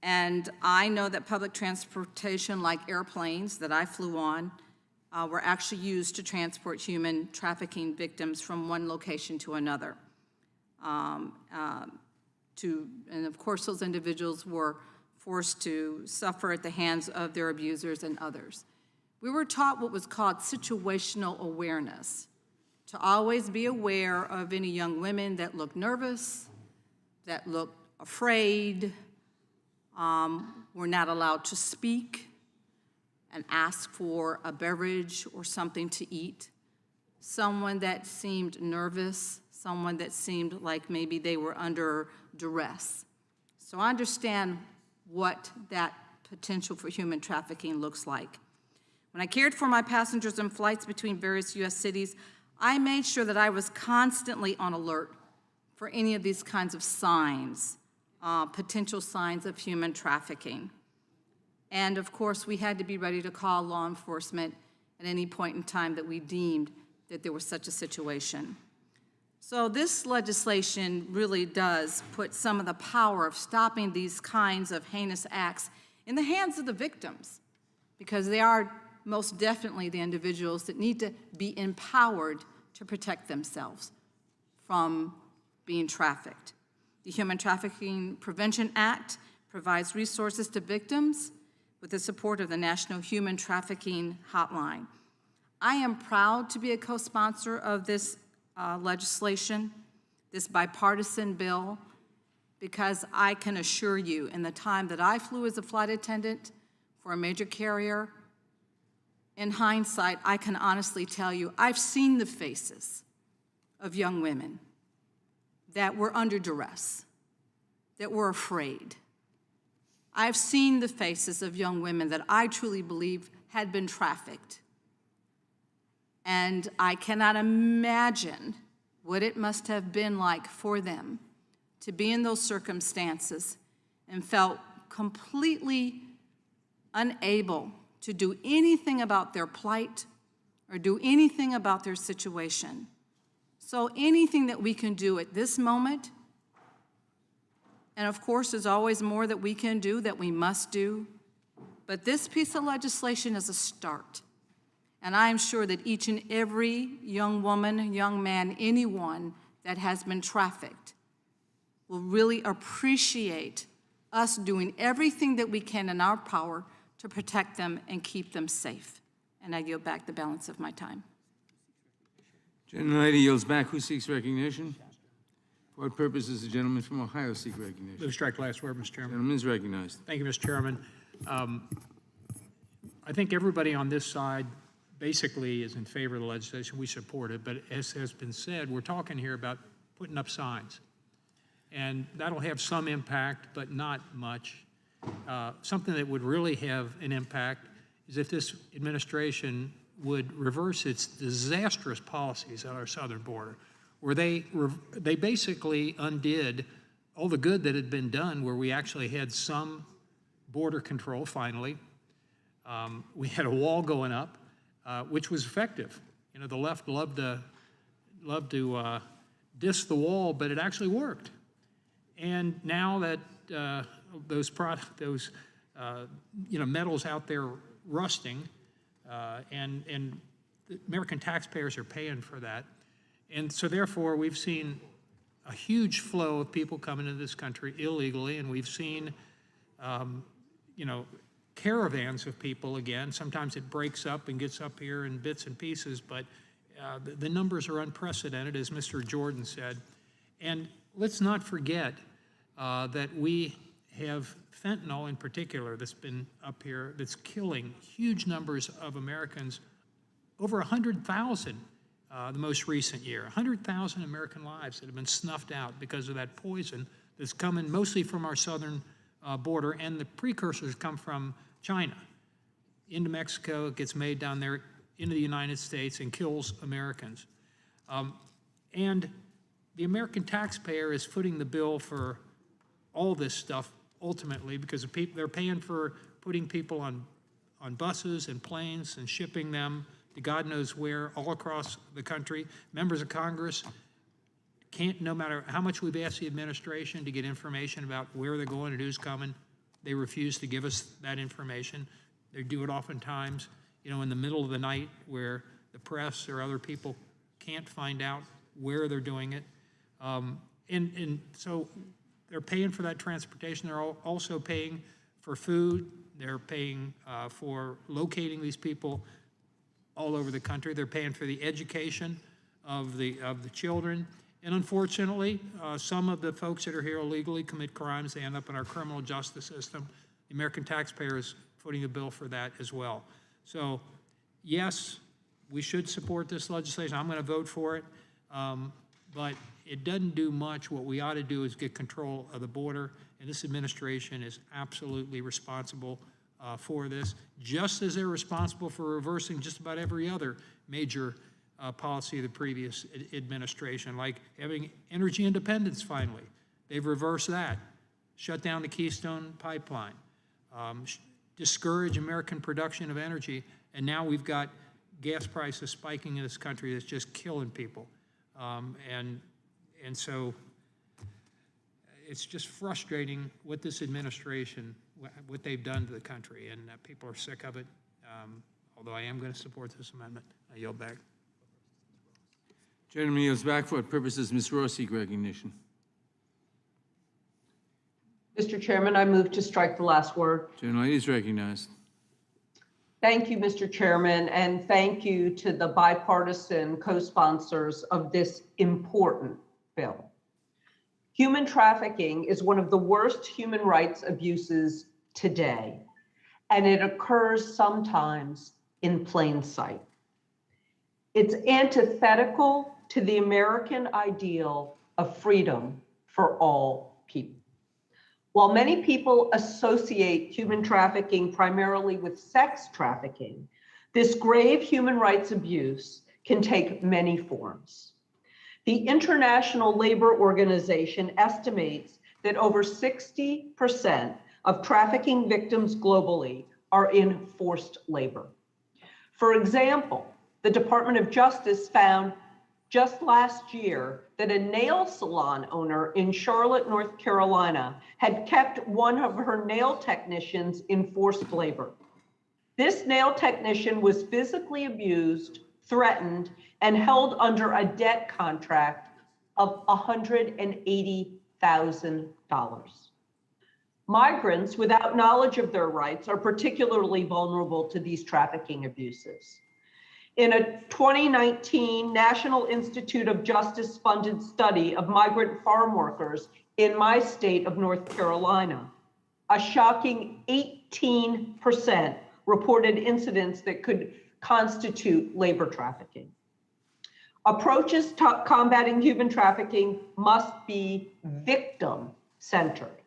And I know that public transportation, like airplanes that I flew on, were actually used to transport human trafficking victims from one location to another. And of course, those individuals were forced to suffer at the hands of their abusers and others. We were taught what was called situational awareness, to always be aware of any young women that looked nervous, that looked afraid, were not allowed to speak and ask for a beverage or something to eat, someone that seemed nervous, someone that seemed like maybe they were under duress. So I understand what that potential for human trafficking looks like. When I cared for my passengers on flights between various U.S. cities, I made sure that I was constantly on alert for any of these kinds of signs, potential signs of human trafficking. And of course, we had to be ready to call law enforcement at any point in time that we deemed that there was such a situation. So this legislation really does put some of the power of stopping these kinds of heinous acts in the hands of the victims, because they are most definitely the individuals that need to be empowered to protect themselves from being trafficked. The Human Trafficking Prevention Act provides resources to victims with the support of the National Human Trafficking Hotline. I am proud to be a co-sponsor of this legislation, this bipartisan bill, because I can assure you, in the time that I flew as a flight attendant for a major carrier, in hindsight, I can honestly tell you, I've seen the faces of young women that were under duress, that were afraid. I've seen the faces of young women that I truly believe had been trafficked. And I cannot imagine what it must have been like for them to be in those circumstances and felt completely unable to do anything about their plight or do anything about their situation. So anything that we can do at this moment, and of course there's always more that we can do, that we must do, but this piece of legislation is a start. And I am sure that each and every young woman, young man, anyone that has been trafficked will really appreciate us doing everything that we can in our power to protect them and keep them safe. And I yield back the balance of my time. Gentlelady yields back. Who seeks recognition? For what purpose does the gentleman from Ohio seek recognition? Move to strike last word, Mr. Chairman. Gentleman is recognized. Thank you, Mr. Chairman. I think everybody on this side basically is in favor of the legislation. We support it, but as has been said, we're talking here about putting up signs. And that'll have some impact, but not much. Something that would really have an impact is if this administration would reverse its disastrous policies at our southern border, where they basically undid all the good that had been done, where we actually had some border control finally. We had a wall going up, which was effective. You know, the left loved to dissed the wall, but it actually worked. And now that those metals out there rusting, and the American taxpayers are paying for that. And so therefore, we've seen a huge flow of people coming into this country illegally, and we've seen, caravans of people again. Sometimes it breaks up and gets up here in bits and pieces, but the numbers are unprecedented, as Mr. Jordan said. And let's not forget that we have fentanyl in particular that's been up here that's killing huge numbers of Americans, over 100,000 the most recent year, 100,000 American lives that have been snuffed out because of that poison that's coming mostly from our southern border, and the precursors come from China into Mexico. It gets made down there into the United States and kills Americans. And the American taxpayer is footing the bill for all this stuff ultimately, because they're paying for putting people on buses and planes and shipping them to God knows where all across the country. Members of Congress can't, no matter how much we've asked the administration to get information about where they're going and who's coming, they refuse to give us that information. They do it oftentimes, in the middle of the night where the press or other people can't find out where they're doing it. And so they're paying for that transportation. They're also paying for food. They're paying for locating these people all over the country. They're paying for the education of the children. And unfortunately, some of the folks that are here illegally commit crimes. They end up in our criminal justice system. The American taxpayer is footing the bill for that as well. So yes, we should support this legislation. I'm going to vote for it. But it doesn't do much. What we ought to do is get control of the border, and this administration is absolutely responsible for this, just as they're responsible for reversing just about every other major policy of the previous administration, like having energy independence finally. They've reversed that, shut down the Keystone Pipeline, discourage American production of energy, and now we've got gas prices spiking in this country that's just killing people. And so it's just frustrating what this administration, what they've done to the country, and people are sick of it. Although I am going to support this amendment. I yield back. Gentleman yields back. For what purposes Ms. Ross seek recognition? Mr. Chairman, I move to strike the last word. Gentlelady is recognized. Thank you, Mr. Chairman, and thank you to the bipartisan co-sponsors of this important bill. Human trafficking is one of the worst human rights abuses today, and it occurs sometimes in plain sight. It's antithetical to the American ideal of freedom for all people. While many people associate human trafficking primarily with sex trafficking, this grave human rights abuse can take many forms. The International Labor Organization estimates that over 60% of trafficking victims globally are in forced labor. For example, the Department of Justice found just last year that a nail salon owner in Charlotte, North Carolina, had kept one of her nail technicians in forced labor. This nail technician was physically abused, threatened, and held under a debt contract of $180,000. Migrants without knowledge of their rights are particularly vulnerable to these trafficking abuses. In a 2019 National Institute of Justice funded study of migrant farm workers in my state of North Carolina, a shocking 18% reported incidents that could constitute labor trafficking. Approaches to combating human trafficking must be victim-centered.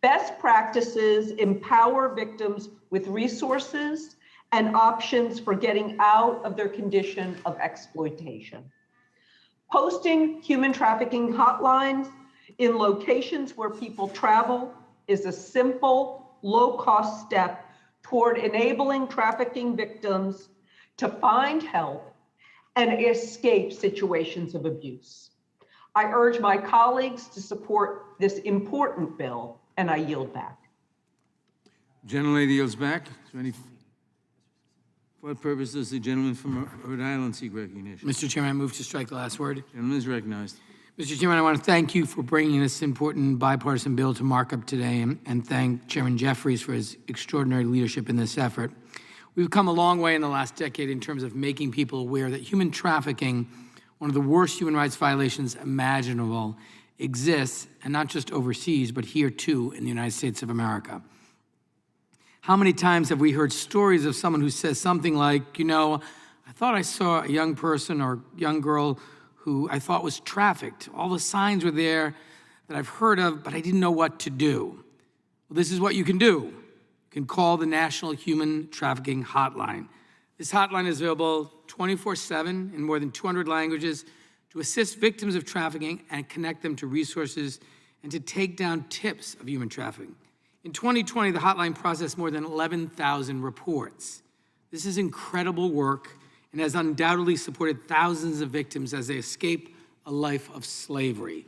Best practices empower victims with resources and options for getting out of their condition of exploitation. Posting human trafficking hotlines in locations where people travel is a simple, low-cost step toward enabling trafficking victims to find help and escape situations of abuse. I urge my colleagues to support this important bill, and I yield back. Gentlelady yields back. Is there any, for what purpose does the gentleman from Rhode Island seek recognition? Mr. Chairman, I move to strike the last word. Gentleman is recognized. Mr. Chairman, I want to thank you for bringing this important bipartisan bill to markup today and thank Chairman Jeffries for his extraordinary leadership in this effort. We've come a long way in the last decade in terms of making people aware that human trafficking, one of the worst human rights violations imaginable, exists, and not just overseas, but here too in the United States of America. How many times have we heard stories of someone who says something like, you know, I thought I saw a young person or young girl who I thought was trafficked. All the signs were there that I've heard of, but I didn't know what to do. Well, this is what you can do. You can call the National Human Trafficking Hotline. This hotline is available 24/7 in more than 200 languages to assist victims of trafficking and connect them to resources and to take down tips of human trafficking. In 2020, the hotline processed more than 11,000 reports. This is incredible work and has undoubtedly supported thousands of victims as they escape a life of slavery.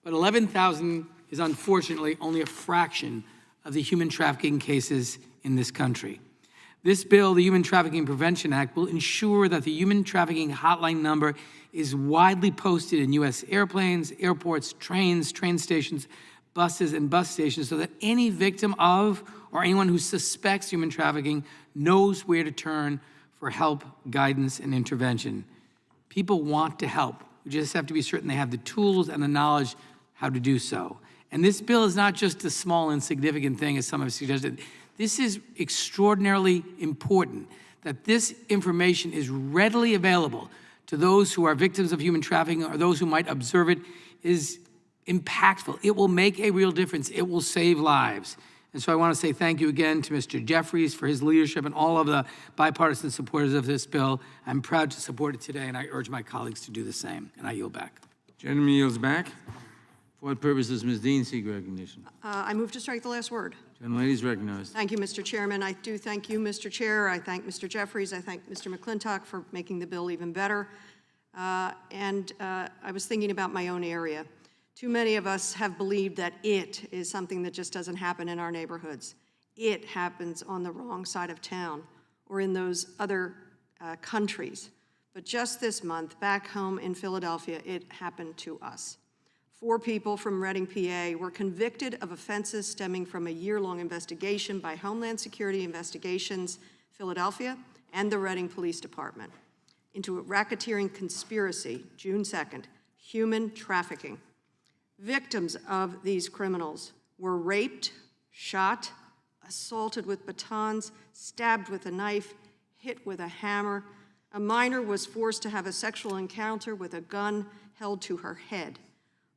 But 11,000 is unfortunately only a fraction of the human trafficking cases in this country. This bill, the Human Trafficking Prevention Act, will ensure that the human trafficking hotline number is widely posted in U.S. airplanes, airports, trains, train stations, buses, and bus stations so that any victim of or anyone who suspects human trafficking knows where to turn for help, guidance, and intervention. People want to help. We just have to be certain they have the tools and the knowledge how to do so. And this bill is not just a small, insignificant thing, as some have suggested. This is extraordinarily important, that this information is readily available to those who are victims of human trafficking or those who might observe it is impactful. It will make a real difference. It will save lives. And so I want to say thank you again to Mr. Jeffries for his leadership and all of the bipartisan supporters of this bill. I'm proud to support it today, and I urge my colleagues to do the same. And I yield back. Gentleman yields back. For what purpose does Ms. Dean seek recognition? I move to strike the last word. Gentlelady is recognized. Thank you, Mr. Chairman. I do thank you, Mr. Chair. I thank Mr. Jeffries. I thank Mr. McClintock for making the bill even better. I was thinking about my own area. Too many of us have believed that it is something that just doesn't happen in our neighborhoods. It happens on the wrong side of town or in those other countries. But just this month, back home in Philadelphia, it happened to us. 4 people from Reading, PA were convicted of offenses stemming from a year-long investigation by Homeland Security Investigations Philadelphia and the Reading Police Department into a racketeering conspiracy, June 2nd, human trafficking. Victims of these criminals were raped, shot, assaulted with batons, stabbed with a knife, hit with a hammer. A minor was forced to have a sexual encounter with a gun held to her head.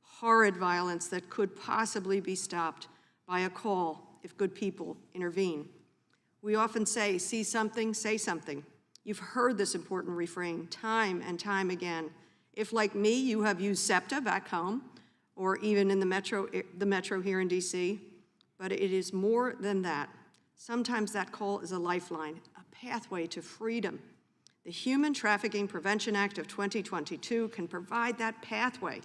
Horrid violence that could possibly be stopped by a call if good people intervene. We often say, see something, say something. You've heard this important refrain time and time again. If, like me, you have used SEPTA back home, or even in the metro here in DC, but it is more than that. Sometimes that call is a lifeline, a pathway to freedom. The Human Trafficking Prevention Act of 2022 can provide that pathway.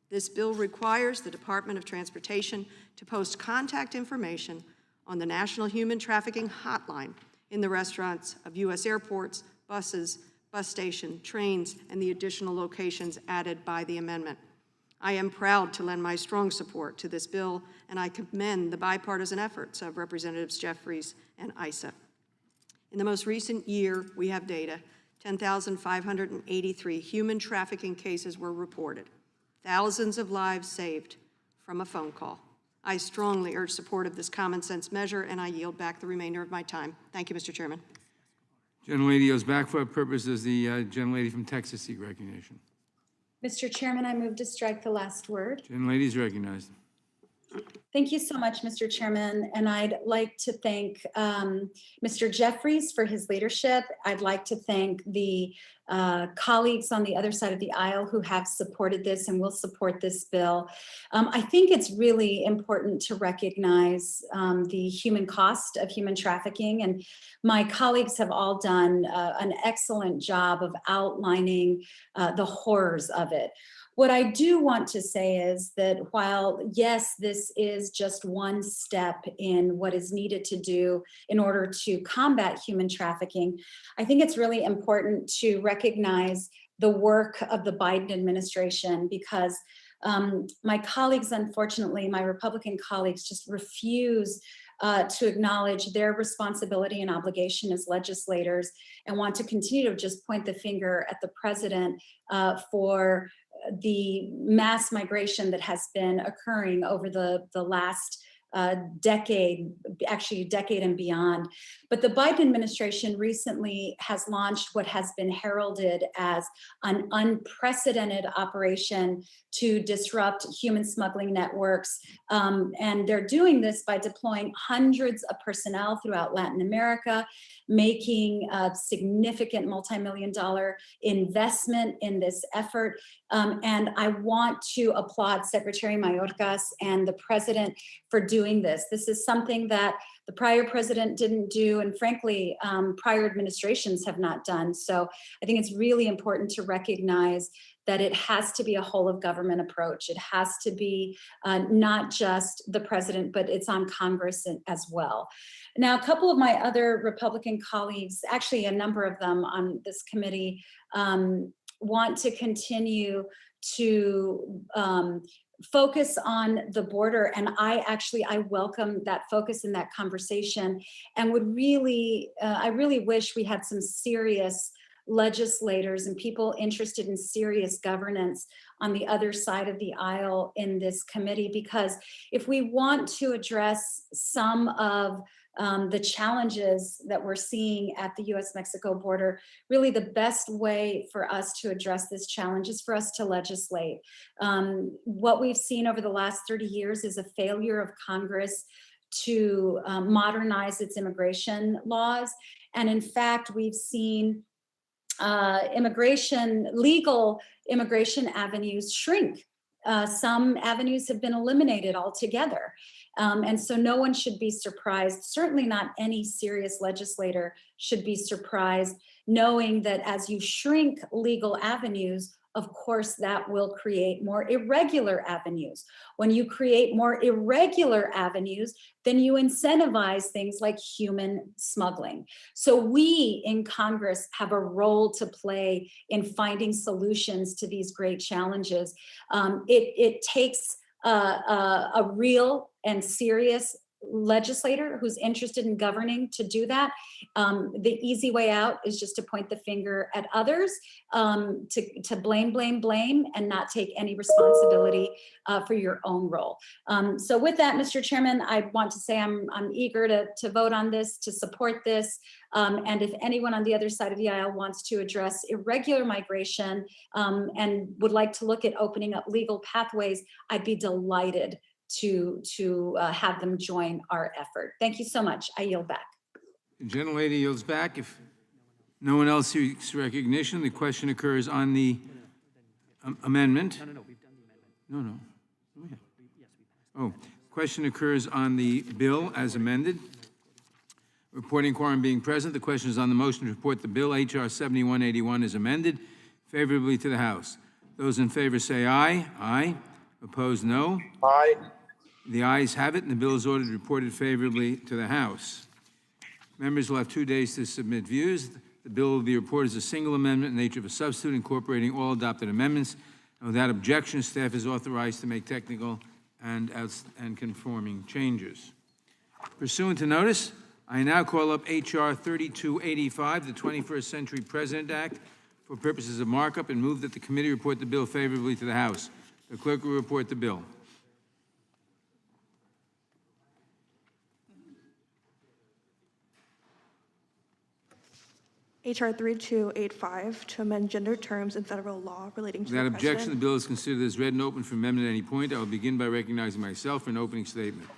This bill requires the Department of Transportation to post contact information on the National Human Trafficking Hotline in the restaurants of U.S. airports, buses, bus station, trains, and the additional locations added by the amendment. I am proud to lend my strong support to this bill, and I commend the bipartisan efforts of Representatives Jeffries and Issa. In the most recent year, we have data, 10,583 human trafficking cases were reported, thousands of lives saved from a phone call. I strongly urge support of this common sense measure, and I yield back the remainder of my time. Thank you, Mr. Chairman. Gentlelady yields back. For what purpose does the gentlelady from Texas seek recognition? Mr. Chairman, I move to strike the last word. Gentlelady is recognized. Thank you so much, Mr. Chairman. And I'd like to thank Mr. Jeffries for his leadership. I'd like to thank the colleagues on the other side of the aisle who have supported this and will support this bill. I think it's really important to recognize the human cost of human trafficking. And my colleagues have all done an excellent job of outlining the horrors of it. What I do want to say is that while, yes, this is just one step in what is needed to do in order to combat human trafficking, I think it's really important to recognize the work of the Biden administration, because my colleagues, unfortunately, my Republican colleagues, just refuse to acknowledge their responsibility and obligation as legislators, and want to continue to just point the finger at the president for the mass migration that has been occurring over the last decade, actually a decade and beyond. But the Biden administration recently has launched what has been heralded as an unprecedented operation to disrupt human smuggling networks. And they're doing this by deploying hundreds of personnel throughout Latin America, making a significant multi-million-dollar investment in this effort. And I want to applaud Secretary Mayorkas and the president for doing this. This is something that the prior president didn't do, and frankly, prior administrations have not done. So I think it's really important to recognize that it has to be a whole of government approach. It has to be not just the president, but it's on Congress as well. Now, a couple of my other Republican colleagues, actually a number of them on this committee, want to continue to focus on the border. And I welcome that focus in that conversation, and would really, I really wish we had some serious legislators and people interested in serious governance on the other side of the aisle in this committee, because if we want to address some of the challenges that we're seeing at the US-Mexico border, really the best way for us to address this challenge is for us to legislate. What we've seen over the last 30 years is a failure of Congress to modernize its immigration laws. And in fact, we've seen legal immigration avenues shrink. Some avenues have been eliminated altogether. And so no one should be surprised, certainly not any serious legislator should be surprised, knowing that as you shrink legal avenues, of course, that will create more irregular avenues. When you create more irregular avenues, then you incentivize things like human smuggling. So we in Congress have a role to play in finding solutions to these great challenges. It takes a real and serious legislator who's interested in governing to do that. The easy way out is just to point the finger at others, to blame, and not take any responsibility for your own role. So with that, Mr. Chairman, I want to say I'm eager to vote on this, to support this. And if anyone on the other side of the aisle wants to address irregular migration and would like to look at opening up legal pathways, I'd be delighted to have them join our effort. Thank you so much. I yield back. The gentlelady yields back. If no one else seeks recognition, the question occurs on the amendment. No. Oh, question occurs on the bill as amended. Reporting quorum being present, the question is on the motion to report the bill H.R. 7181 is amended favorably to the House. Those in favor say aye. Aye. Opposed, no. Aye. The ayes have it, and the bill is ordered reported favorably to the House. Members will have 2 days to submit views. The bill will be reported as a single amendment in nature of a substitute incorporating all adopted amendments. And without objection, staff is authorized to make technical and conforming changes. Pursuant to notice, I now call up H.R. 3285, the 21st Century President Act, for purposes of markup, and move that the committee report the bill favorably to the House. The clerk will report the bill. H.R. 3285 to amend gender terms in federal law relating to Without the objection, the president. bill is considered as read and open for amendment at any point. I will begin by recognizing myself for an opening statement.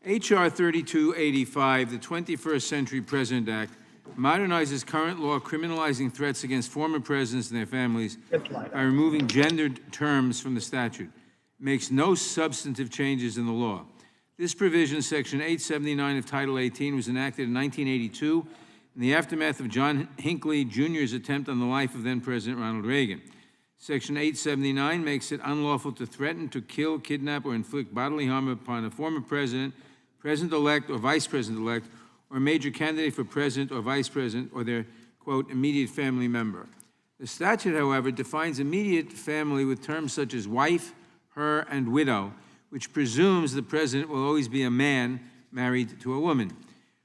H.R. 3285, the 21st Century President Act, modernizes current law criminalizing threats against former presidents and their families by removing gendered terms from the statute. It makes no substantive changes in the law. This provision, Section 879 of Title 18, was enacted in 1982 in the aftermath of John Hinckley Jr.'s attempt on the life of then-President Ronald Reagan. Section 879 makes it unlawful to threaten, to kill, kidnap, or inflict bodily harm upon a former president, president-elect or vice president-elect, or major candidate for president or vice president, or their, quote, immediate family member. The statute, however, defines immediate family with terms such as wife, her, and widow, which presumes the president will always be a man married to a woman.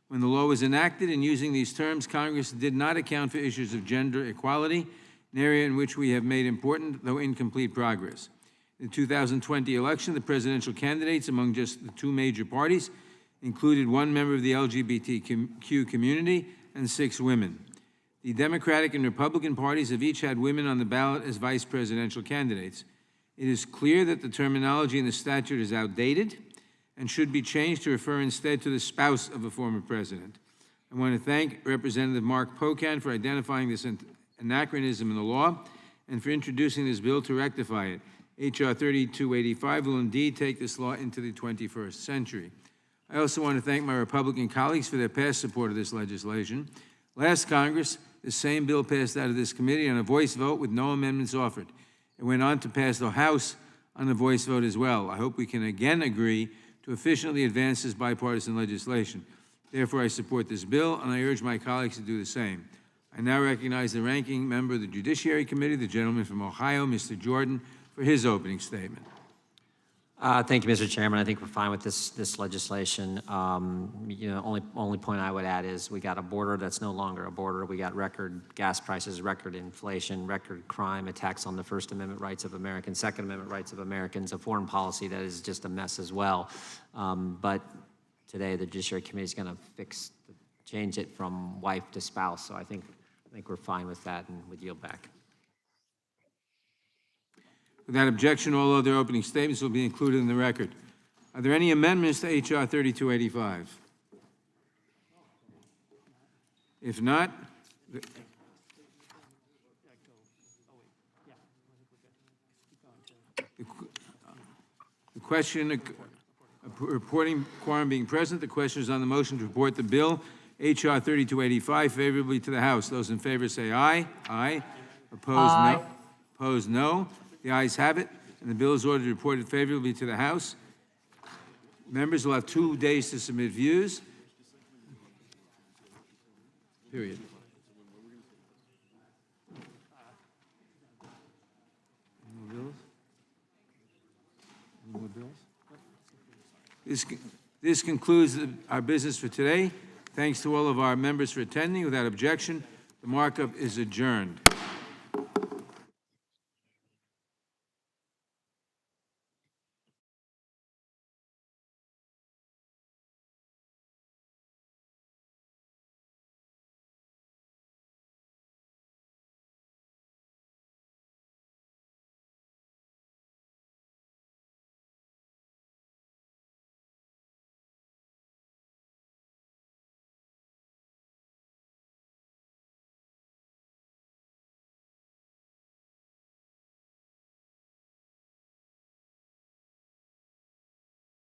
When the law was enacted, in using these terms, Congress did not account for issues of gender equality, an area in which we have made important, though incomplete, progress. In the 2020 election, the presidential candidates among just the two major parties included one member of the LGBTQ community and 6 women. The Democratic and Republican parties have each had women on the ballot as vice presidential candidates. It is clear that the terminology in the statute is outdated and should be changed to refer instead to the spouse of a former president. I want to thank Representative Mark Pocan for identifying this anachronism in the law and for introducing this bill to rectify it. H.R. 3285 will indeed take this law into the 21st century. I also want to thank my Republican colleagues for their past support of this legislation. Last Congress, the same bill passed out of this committee on a voice vote with no amendments offered. It went on to pass the House on a voice vote as well. I hope we can again agree to efficiently advance this bipartisan legislation. Therefore, I support this bill, and I urge my colleagues to do the same. I now recognize the ranking member of the Judiciary Committee, the gentleman from Ohio, Mr. Jordan, for his opening statement. Thank you, Mr. Chairman. I think we're fine with this legislation. Only point I would add is we got a border that's no longer a border. We got record gas prices, record inflation, record crime, attacks on the First Amendment rights of Americans, Second Amendment rights of Americans, a foreign policy that is just a mess as well. But today, the Judiciary Committee is going to change it from wife to spouse. So I think we're fine with that and would yield back. Without objection, all other opening statements will be included in the record. Are there any amendments to H.R. 3285? If not, the question, reporting quorum being present, the question is on the motion to report the bill, H.R. 3285, favorably to the House. Those in favor say aye. Aye. Opposed, no. Opposed, no. The ayes have it, and the bill is ordered reported favorably to the House. Members will have 2 days to submit views. Period. Any more bills? Any more bills? This concludes our business for today. Thanks to all of our members for attending. Without objection, the markup is adjourned.